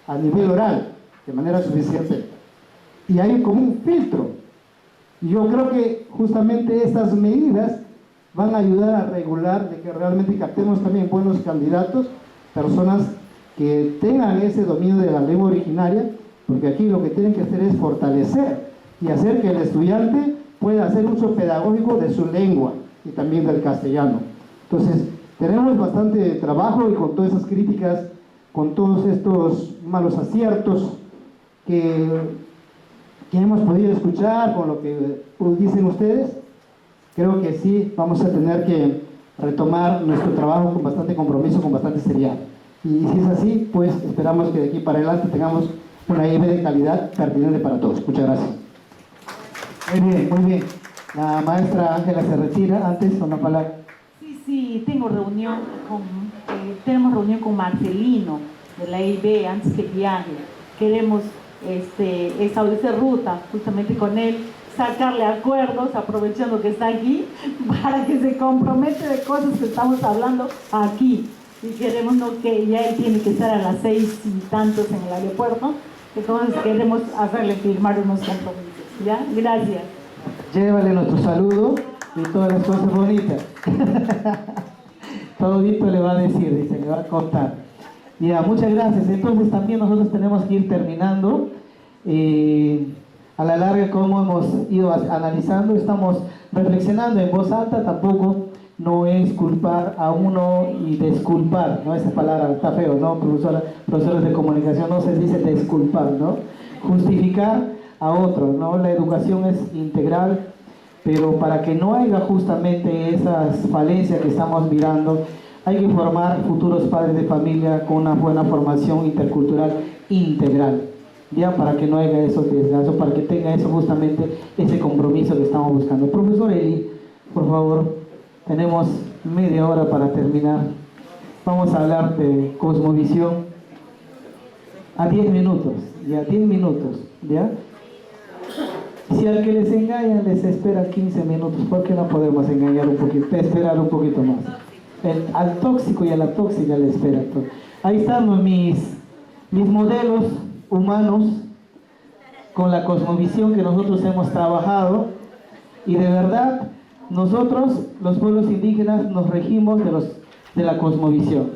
a nivel oral, de manera suficiente. Y hay como un filtro. Y yo creo que justamente estas medidas van a ayudar a regular de que realmente captemos también buenos candidatos, personas que tengan ese dominio de la lengua originaria, porque aquí lo que tienen que hacer es fortalecer y hacer que el estudiante pueda hacer uso pedagógico de su lengua y también del castellano. Entonces, tenemos bastante trabajo y con todas esas críticas, con todos estos malos aciertos que hemos podido escuchar, con lo que dicen ustedes, creo que sí vamos a tener que retomar nuestro trabajo con bastante compromiso, con bastante seriedad. Y si es así, pues esperamos que de aquí para adelante tengamos una IB de calidad pertinente para todos. Muchas gracias. Muy bien, muy bien. La maestra Ángela se retira. Antes, una palabra. Sí, tenemos reunión con Marcelino de la IB antes que viaje. Queremos establecer ruta justamente con él, sacarle acuerdos, aprovechando que está aquí, para que se compromete de cosas que estamos hablando aquí. Y queremos que ya él tiene que estar a las 6 y tantos en el aeropuerto, entonces queremos hacerle firmar unos compromisos. ¿Ya? Gracias. Llévale nuestro saludo y todas las cosas bonitas. Todito le va a decir, dice, le va a contar. Ya, muchas gracias. Entonces también nosotros tenemos que ir terminando. A la larga, como hemos ido analizando, estamos reflexionando en voz alta. Tampoco no es culpar a uno y desculpar, ¿no? Esa palabra está feo, ¿no? Profesores de comunicación, no se dice desculpar, ¿no? Justificar a otro, ¿no? La educación es integral, pero para que no haya justamente esas falencias que estamos mirando, hay que formar futuros padres de familia con una buena formación intercultural integral, ya, para que no haya esos desgastos, para que tenga eso justamente, ese compromiso que estamos buscando. Profesor Eli, por favor, tenemos media hora para terminar. Vamos a hablar de cosmovisión a 10 minutos, ya, 10 minutos, ¿ya? Si al que les engaña les espera 15 minutos, ¿por qué no podemos engañar un poquito, esperar un poquito más? Al tóxico y a la tóxica le espera. Ahí están mis modelos humanos con la cosmovisión que nosotros hemos trabajado, y de verdad nosotros, los pueblos indígenas, nos regimos de la cosmovisión.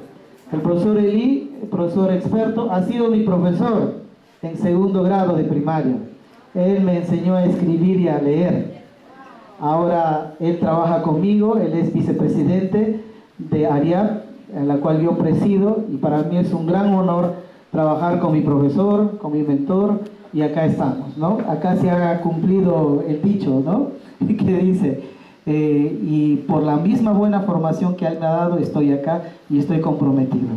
El profesor Eli, el profesor experto, ha sido mi profesor en 2º grado de primaria. Él me enseñó a escribir y a leer. Ahora él trabaja conmigo, él es vicepresidente de ARIAP, en la cual yo presido, y para mí es un gran honor trabajar con mi profesor, con mi mentor, y acá estamos, ¿no? Acá se ha cumplido el dicho, ¿no? Que dice, y por la misma buena formación que él me ha dado, estoy acá y estoy comprometido.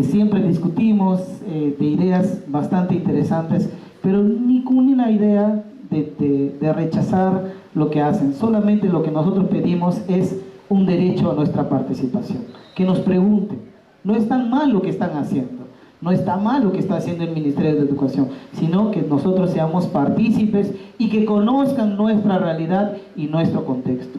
Siempre discutimos de ideas bastante interesantes, pero ninguna idea de rechazar lo que hacen. Solamente lo que nosotros pedimos es un derecho a nuestra participación. Que nos pregunten. No es tan mal lo que están haciendo, no está mal lo que está haciendo el Ministerio de Educación, sino que nosotros seamos partícipes y que conozcan nuestra realidad y nuestro contexto.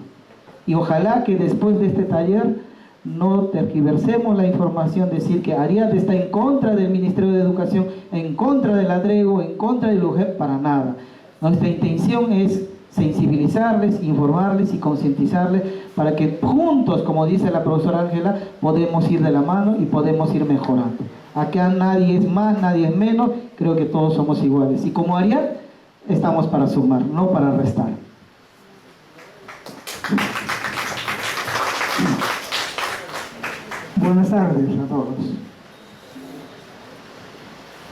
Y ojalá que después de este taller no tergiversemos la información, decir que Ariad está en contra del Ministerio de Educación, en contra del ADREGO, en contra del UGEP, para nada. Nuestra intención es sensibilizarles, informarles y concientizarles para que juntos, como dice la profesora Ángela, podemos ir de la mano y podemos ir mejorando. Acá nadie es más, nadie es menos, creo que todos somos iguales. Y como Ariad, estamos para sumar, no para restar. Buenas tardes a todos.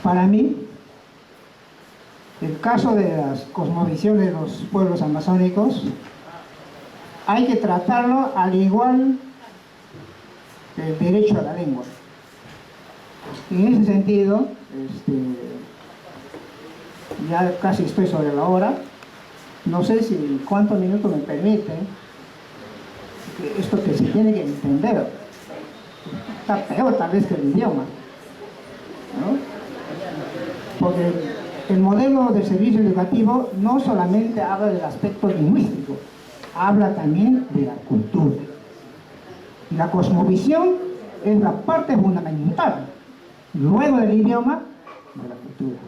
Para mí, el caso de las cosmovisiones de los pueblos amazónicos hay que tratarlo al igual que el derecho a la lengua. En ese sentido, ya casi estoy sobre la hora, no sé si cuántos minutos me permiten, esto que se tiene que entender, está peor tal vez que el idioma, ¿no? Porque el modelo de servicio educativo no solamente habla del aspecto lingüístico, habla también de la cultura. Y la cosmovisión es la parte fundamental, luego del idioma, de la cultura.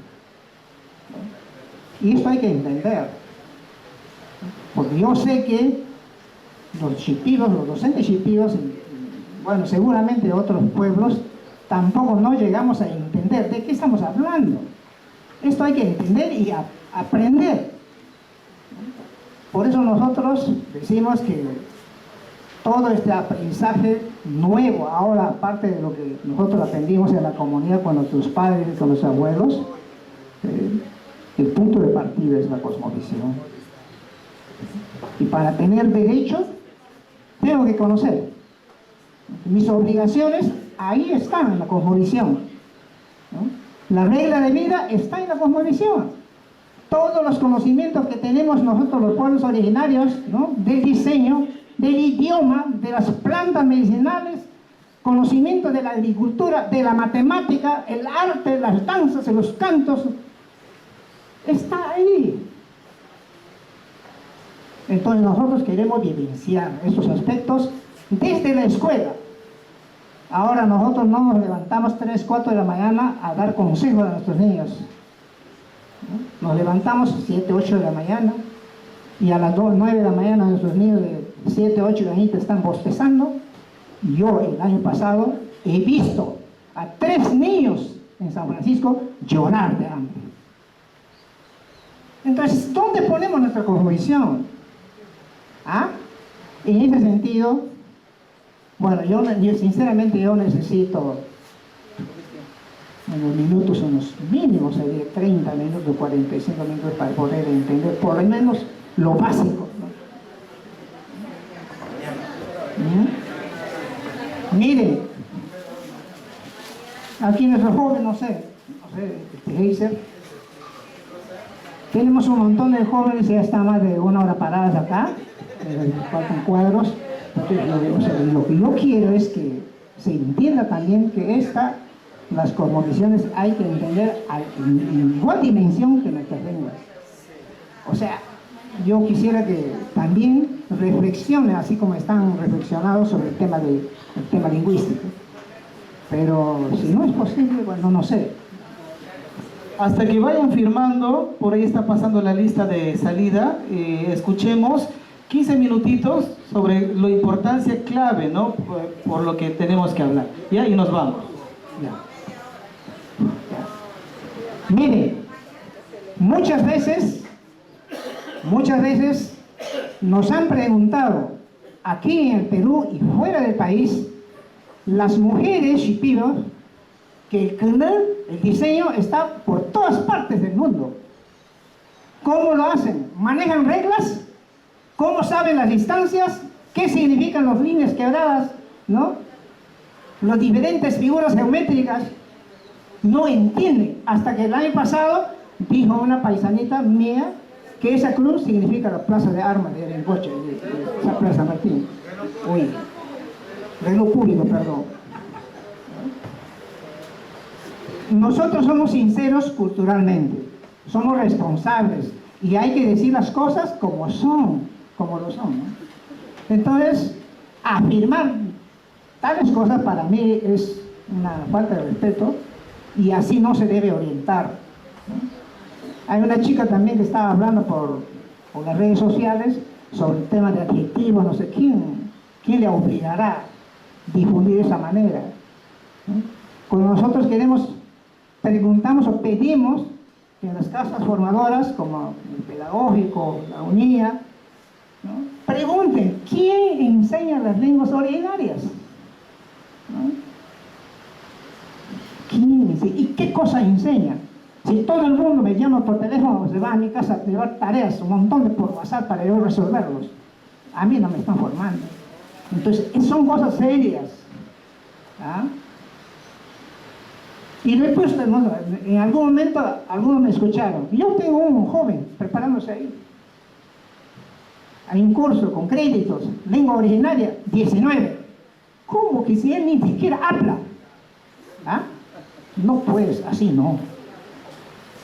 Y esto hay que entender, porque yo sé que los shipidos, los docentes shipidos, bueno, seguramente otros pueblos, tampoco no llegamos a entender de qué estamos hablando. Esto hay que entender y aprender. Por eso nosotros decimos que todo este aprendizaje nuevo, ahora aparte de lo que nosotros aprendimos en la comunidad con nuestros padres y con los abuelos, el punto de partida es la cosmovisión. Y para tener derechos, tengo que conocer. Mis obligaciones ahí están en la cosmovisión, ¿no? La regla de vida está en la cosmovisión. Todos los conocimientos que tenemos nosotros los pueblos originarios, ¿no? Del diseño, del idioma, de las plantas medicinales, conocimiento de la agricultura, de la matemática, el arte, las danzas, los cantos, está ahí. Entonces nosotros queremos vivenciar esos aspectos desde la escuela. Ahora nosotros no nos levantamos 3, 4 de la mañana a dar consejos a nuestros niños. Nos levantamos 7, 8 de la mañana y a las 2, 9 de la mañana nuestros niños de 7, 8 años están bostezando. Yo el año pasado he visto a 3 niños en San Francisco llorar de hambre. Entonces, ¿dónde ponemos nuestra cosmovisión? ¿Ah? En ese sentido, bueno, yo sinceramente yo necesito unos minutos, unos mínimos, sería 30 minutos, 45 minutos para poder entender por lo menos lo básico, ¿no? Miren, aquí nuestro joven, no sé, Heiser, tenemos un montón de jóvenes que ya están más de 1 hora paradas acá, faltan cuadros. Lo que yo quiero es que se entienda también que las cosmovisiones hay que entender en igual dimensión que nuestras lenguas. O sea, yo quisiera que también reflexionen, así como están reflexionados sobre el tema lingüístico. Pero si no es posible, bueno, no sé. Hasta que vayan firmando, por ahí está pasando la lista de salida, escuchemos 15 minutitos sobre la importancia clave, ¿no? Por lo que tenemos que hablar. ¿Ya? Y nos vamos. Ya. Mire, muchas veces nos han preguntado aquí en el Perú y fuera del país, las mujeres shipidos, que el diseño está por todas partes del mundo. ¿Cómo lo hacen? ¿Manejan reglas? ¿Cómo saben las distancias? ¿Qué significan las líneas quebradas? ¿No? Las diferentes figuras geométricas. No entienden. Hasta que el año pasado dijo una paisanita mía que esa cruz significa la plaza de armas de Arencoche, de esa plaza Martín. Uy, reloj público, perdón. Nosotros somos sinceros culturalmente, somos responsables y hay que decir las cosas como son, como lo son, ¿no? Entonces, afirmar Tales cosas para mí es una falta de respeto y así no se debe orientar. Hay una chica también que estaba hablando por las redes sociales sobre el tema de adjetivos, no sé quién le obligará a difundir de esa manera. Cuando nosotros preguntamos o pedimos que en las casas formadoras, como el pedagógico, la UNIA, pregunten quién enseña las lenguas originarias. ¿Quién enseña? ¿Y qué cosa enseña? Si todo el mundo me llama por teléfono, se va a mi casa a llevar tareas, un montón de por WhatsApp para yo resolverlos, a mí no me están formando. Entonces, son cosas serias. Y después, en algún momento, algunos me escucharon. Yo tengo un joven preparándose ahí. Hay un curso con créditos, lengua originaria, 19. ¿Cómo que si él ni siquiera habla? No puedes, así no.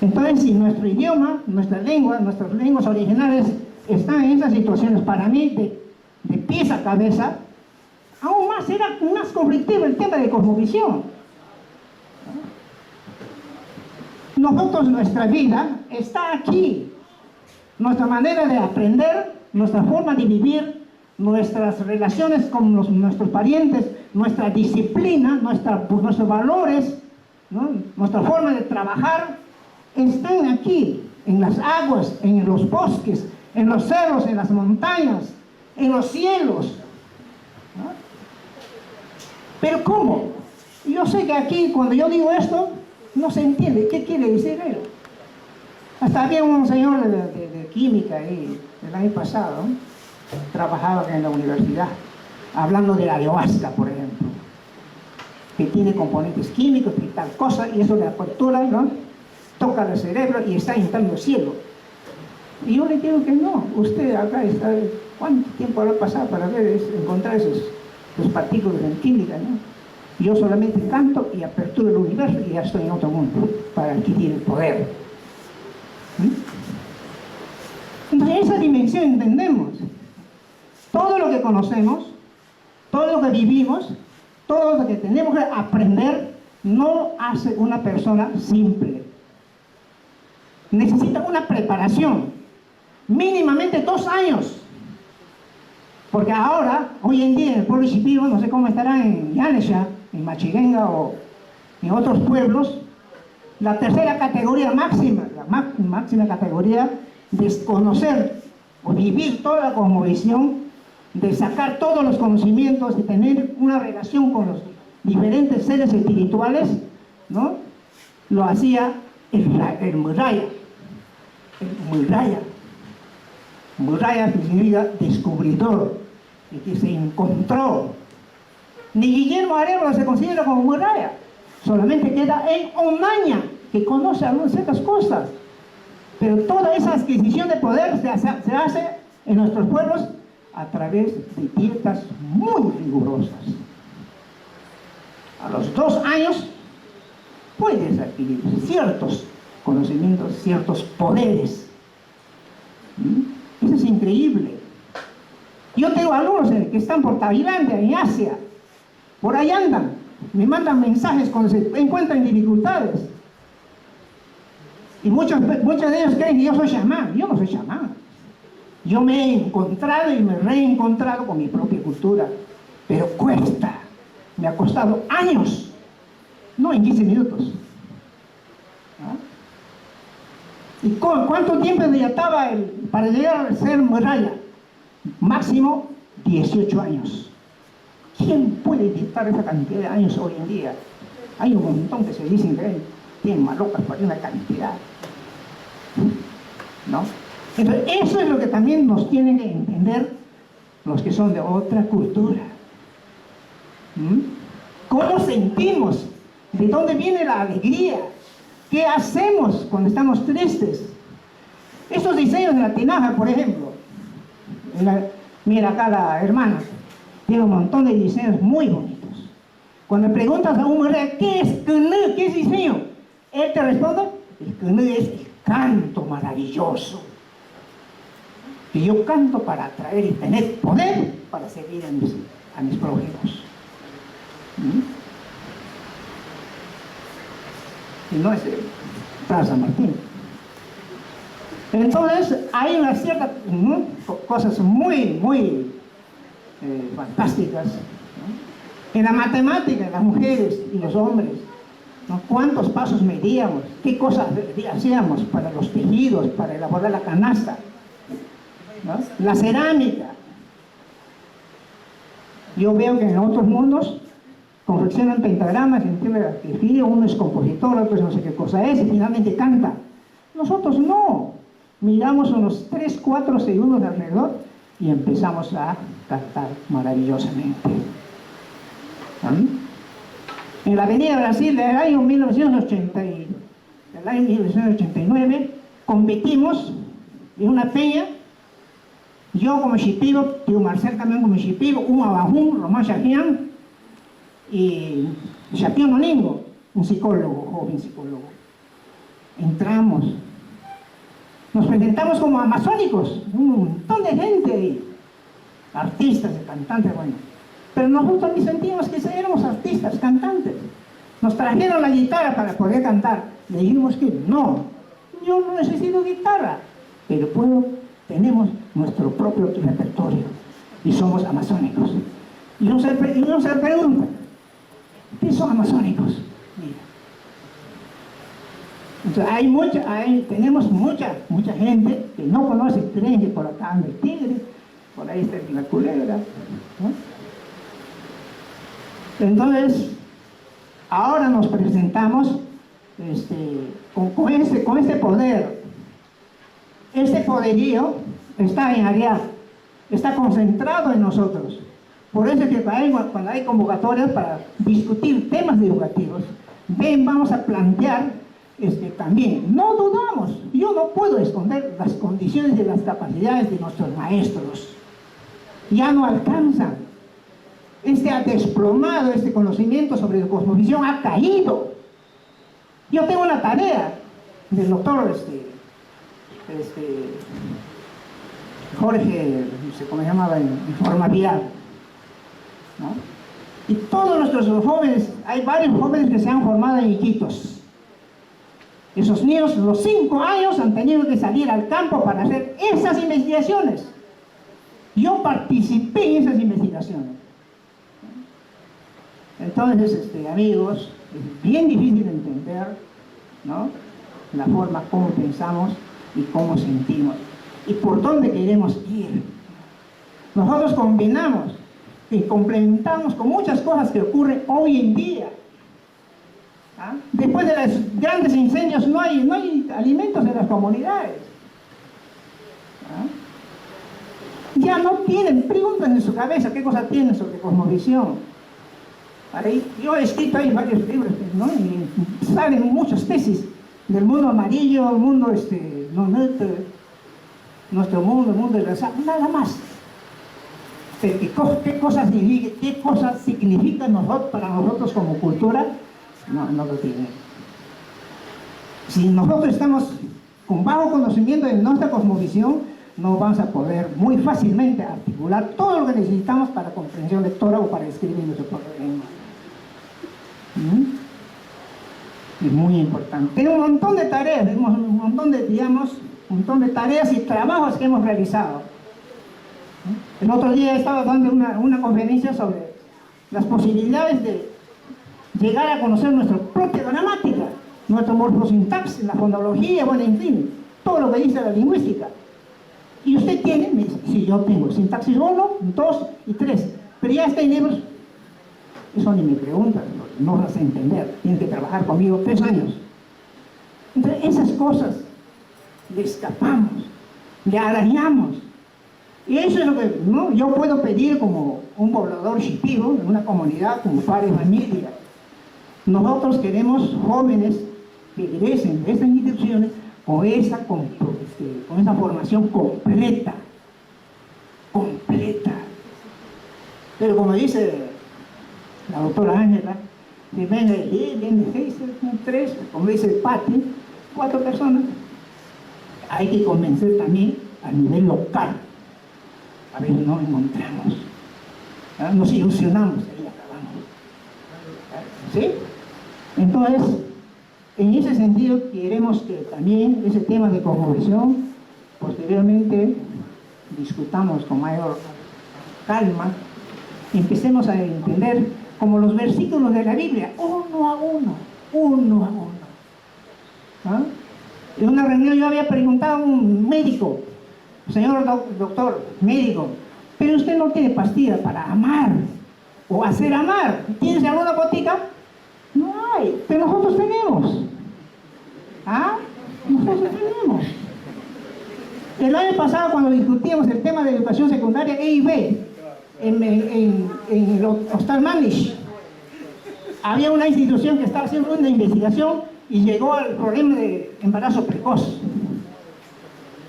Entonces, si nuestro idioma, nuestra lengua, nuestras lenguas originales están en esas situaciones, para mí, de pies a cabeza, aún más era más conflictivo el tema de cosmovisión. Nosotros, nuestra vida está aquí. Nuestra manera de aprender, nuestra forma de vivir, nuestras relaciones con nuestros parientes, nuestra disciplina, nuestros valores, nuestra forma de trabajar, están aquí, en las aguas, en los bosques, en los cerros, en las montañas, en los cielos. Pero ¿cómo? Yo sé que aquí, cuando yo digo esto, no se entiende. ¿Qué quiere decir él? Hasta había un señor de química ahí, el año pasado, trabajaba en la universidad, hablando de la ayahuasca, por ejemplo, que tiene componentes químicos y tal cosa, y eso de la cultura, toca el cerebro y está entrando al cielo. Y yo le digo que no, usted acá está, ¿cuánto tiempo habrá pasado para encontrar esos partículas en química, Yo solamente canto y aperturo el universo y ya estoy en otro mundo para adquirir el poder. Entonces, en esa dimensión entendemos todo lo que conocemos, todo lo que vivimos, todo lo que tenemos que aprender, no hace una persona simple. Necesita una preparación, mínimamente 2 años. Porque ahora, hoy en día, en el pueblo Shipibo, no sé cómo estará en Yanesha, en Machiguenga o en otros pueblos, la tercera categoría máxima, la máxima categoría de conocer o vivir toda la cosmovisión, de sacar todos los conocimientos, de tener una relación con los diferentes seres espirituales, lo hacía el Muraya. El Muraya. Muraya significa descubridor, el que se encontró. Ni Guillermo Arevalo se considera como Muraya, solamente queda en Omaña, que conoce algunas ciertas cosas. Pero toda esa adquisición de poder se hace en nuestros pueblos a través de dietas muy rigurosas. A los 2 años puedes adquirir ciertos conocimientos, ciertos poderes. Eso es increíble. Yo tengo alumnos que están por Tailandia, en Asia, por ahí andan, me mandan mensajes cuando se encuentran dificultades. Y muchos de ellos creen que yo soy chamán. Yo no soy chamán. Yo me he encontrado y me he reencontrado con mi propia cultura. Pero cuesta. Me ha costado años. No en 15 minutos. ¿Y cuánto tiempo me ataba para llegar a ser Muraya? Máximo 18 años. ¿Quién puede dictar esa cantidad de años hoy en día? Hay un montón que se dicen que tienen malocas para una cantidad. Entonces, eso es lo que también nos tienen que entender los que son de otra cultura. ¿Cómo sentimos? ¿De dónde viene la alegría? ¿Qué hacemos cuando estamos tristes? Estos diseños de la tinaja, por ejemplo. Mira acá la hermana. Tiene un montón de diseños muy bonitos. Cuando preguntas a un mujer, ¿qué es K'nü? ¿Qué es diseño? Él te responde, el K'nü es el canto maravilloso. Que yo canto para atraer y tener poder para servir a mis prójimos. Y no es Plaza San Martín. Entonces, hay unas ciertas cosas muy fantásticas, ¿no? En la matemática, las mujeres y los hombres, ¿no? ¿Cuántos pasos medíamos? ¿Qué cosas hacíamos para los tejidos, para elaborar la canasta? ¿No? La cerámica. Yo veo que en otros mundos confeccionan pentagramas, entiende que fío, uno es compositor, otro es no sé qué cosa es, y finalmente canta. Nosotros no. Miramos unos 3-4 segundos alrededor y empezamos a cantar maravillosamente. En la Avenida Brasil del año 1989 competimos en una peña, yo como Shipibo, tío Marcel también como Shipibo, un Abajún, Román Shafián y Shapión Oningo, un psicólogo, joven psicólogo. Entramos, nos presentamos como amazónicos, un montón de gente ahí, artistas, cantantes, bueno. Pero nosotros también sentimos que éramos artistas, cantantes. Nos trajeron la guitarra para poder cantar. Le dijimos que no, yo no necesito guitarra, pero tenemos nuestro propio repertorio y somos amazónicos. Y uno se pregunta, ¿qué son amazónicos? Mira. Entonces tenemos mucha gente que no conoce, creen que por acá anda el tigre, por ahí está la culebra, ¿no? Entonces, ahora nos presentamos con este poder. Este poderío está en Ariar, está concentrado en nosotros. Por eso es que cuando hay convocatorias para discutir temas educativos, vamos a plantear también, no dudamos, yo no puedo esconder las condiciones de las capacidades de nuestros maestros. Ya no alcanzan. Ha desplomado, este conocimiento sobre la cosmovisión ha caído. Yo tengo una tarea del doctor Jorge, no sé cómo se llamaba, en forma vial, ¿no? Y todos nuestros jóvenes, hay varios jóvenes que se han formado en Iquitos. Esos niños, los 5 años, han tenido que salir al campo para hacer esas investigaciones. Yo participé en esas investigaciones. Entonces, amigos, es bien difícil de entender, ¿no? La forma como pensamos y cómo sentimos y por dónde queremos ir. Nosotros combinamos y complementamos con muchas cosas que ocurren hoy en día. Después de los grandes incendios no hay alimentos en las comunidades. Ya no tienen, preguntan en su cabeza qué cosa tienen sobre cosmovisión. Yo he escrito ahí varios libros, ¿no? Y salen muchas tesis del mundo amarillo, el mundo nuestro mundo, el mundo de la sal, nada más. ¿Qué cosas significa para nosotros como cultura? No lo tienen. Si nosotros estamos con bajo conocimiento de nuestra cosmovisión, no vamos a poder muy fácilmente articular todo lo que necesitamos para comprensión lectora o para escribir nuestro propio lengua. Es muy importante. Tengo un montón de tareas, un montón de tareas y trabajos que hemos realizado. El otro día estaba dando una conferencia sobre las posibilidades de llegar a conocer nuestra propia gramática, nuestra morfosintaxis, la fonología, bueno, en fin, todo lo que dice la lingüística. Y usted tiene, me dice, sí, yo tengo sintaxis 1, 2 y 3, pero ya está en libros. Eso ni me preguntan, no vas a entender, tienes que trabajar conmigo 3 años. Entonces, esas cosas le escapamos, le arañamos. Y eso es lo que yo puedo pedir como un poblador shipibo en una comunidad, como padre de familia. Nosotros queremos jóvenes que egresen de estas instituciones con esa formación completa. Pero como dice la doctora Ángela, que viene de 3, como dice Patti, 4 personas. Hay que convencer también a nivel local. A veces no encontramos. Nos ilusionamos y acabamos. ¿sí? Entonces, en ese sentido, queremos que también ese tema de cosmovisión posteriormente discutamos con mayor calma, empecemos a entender como los versículos de la Biblia, uno a uno. ¿Ah? En una reunión yo había preguntado a un médico, señor doctor, médico, pero usted no tiene pastilla para amar o hacer amar. ¿Tienes alguna botica? No hay, pero nosotros tenemos. ¿Ah? Nosotros tenemos. El año pasado, cuando discutíamos el tema de educación secundaria E y B en el Hostal Manish, había una institución que estaba haciendo una investigación y llegó al problema de embarazo precoz.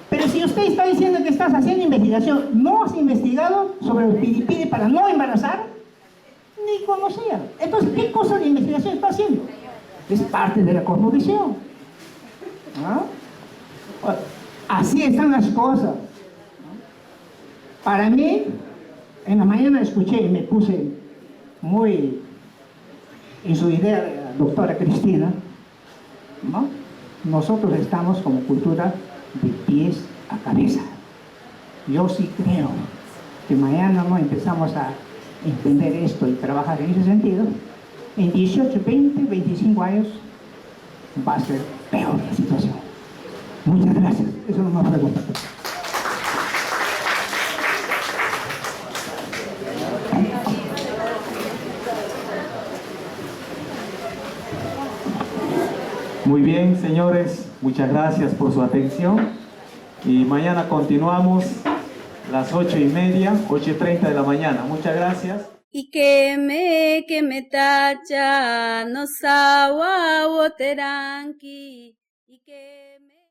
Pero si usted está diciendo que estás haciendo investigación, no has investigado sobre el piripiri para no embarazar, ni conocía. Entonces, ¿qué cosa de investigación está haciendo? Es parte de la cosmovisión. ¿Ah? Así están las cosas. Para mí, en la mañana escuché y me puse muy en su idea de la doctora Cristina, ¿no? Nosotros estamos como cultura de pies a cabeza. Yo sí creo que mañana no empezamos a entender esto y trabajar en ese sentido, en 18, 20, 25 años va a ser peor la situación. Muchas gracias. Eso no me pregunta. Muy bien, señores, muchas gracias por su atención. Y mañana continuamos las 8:30, 8:30 de la mañana. Muchas gracias. Y que me tacha, no sawa, woteranki, y que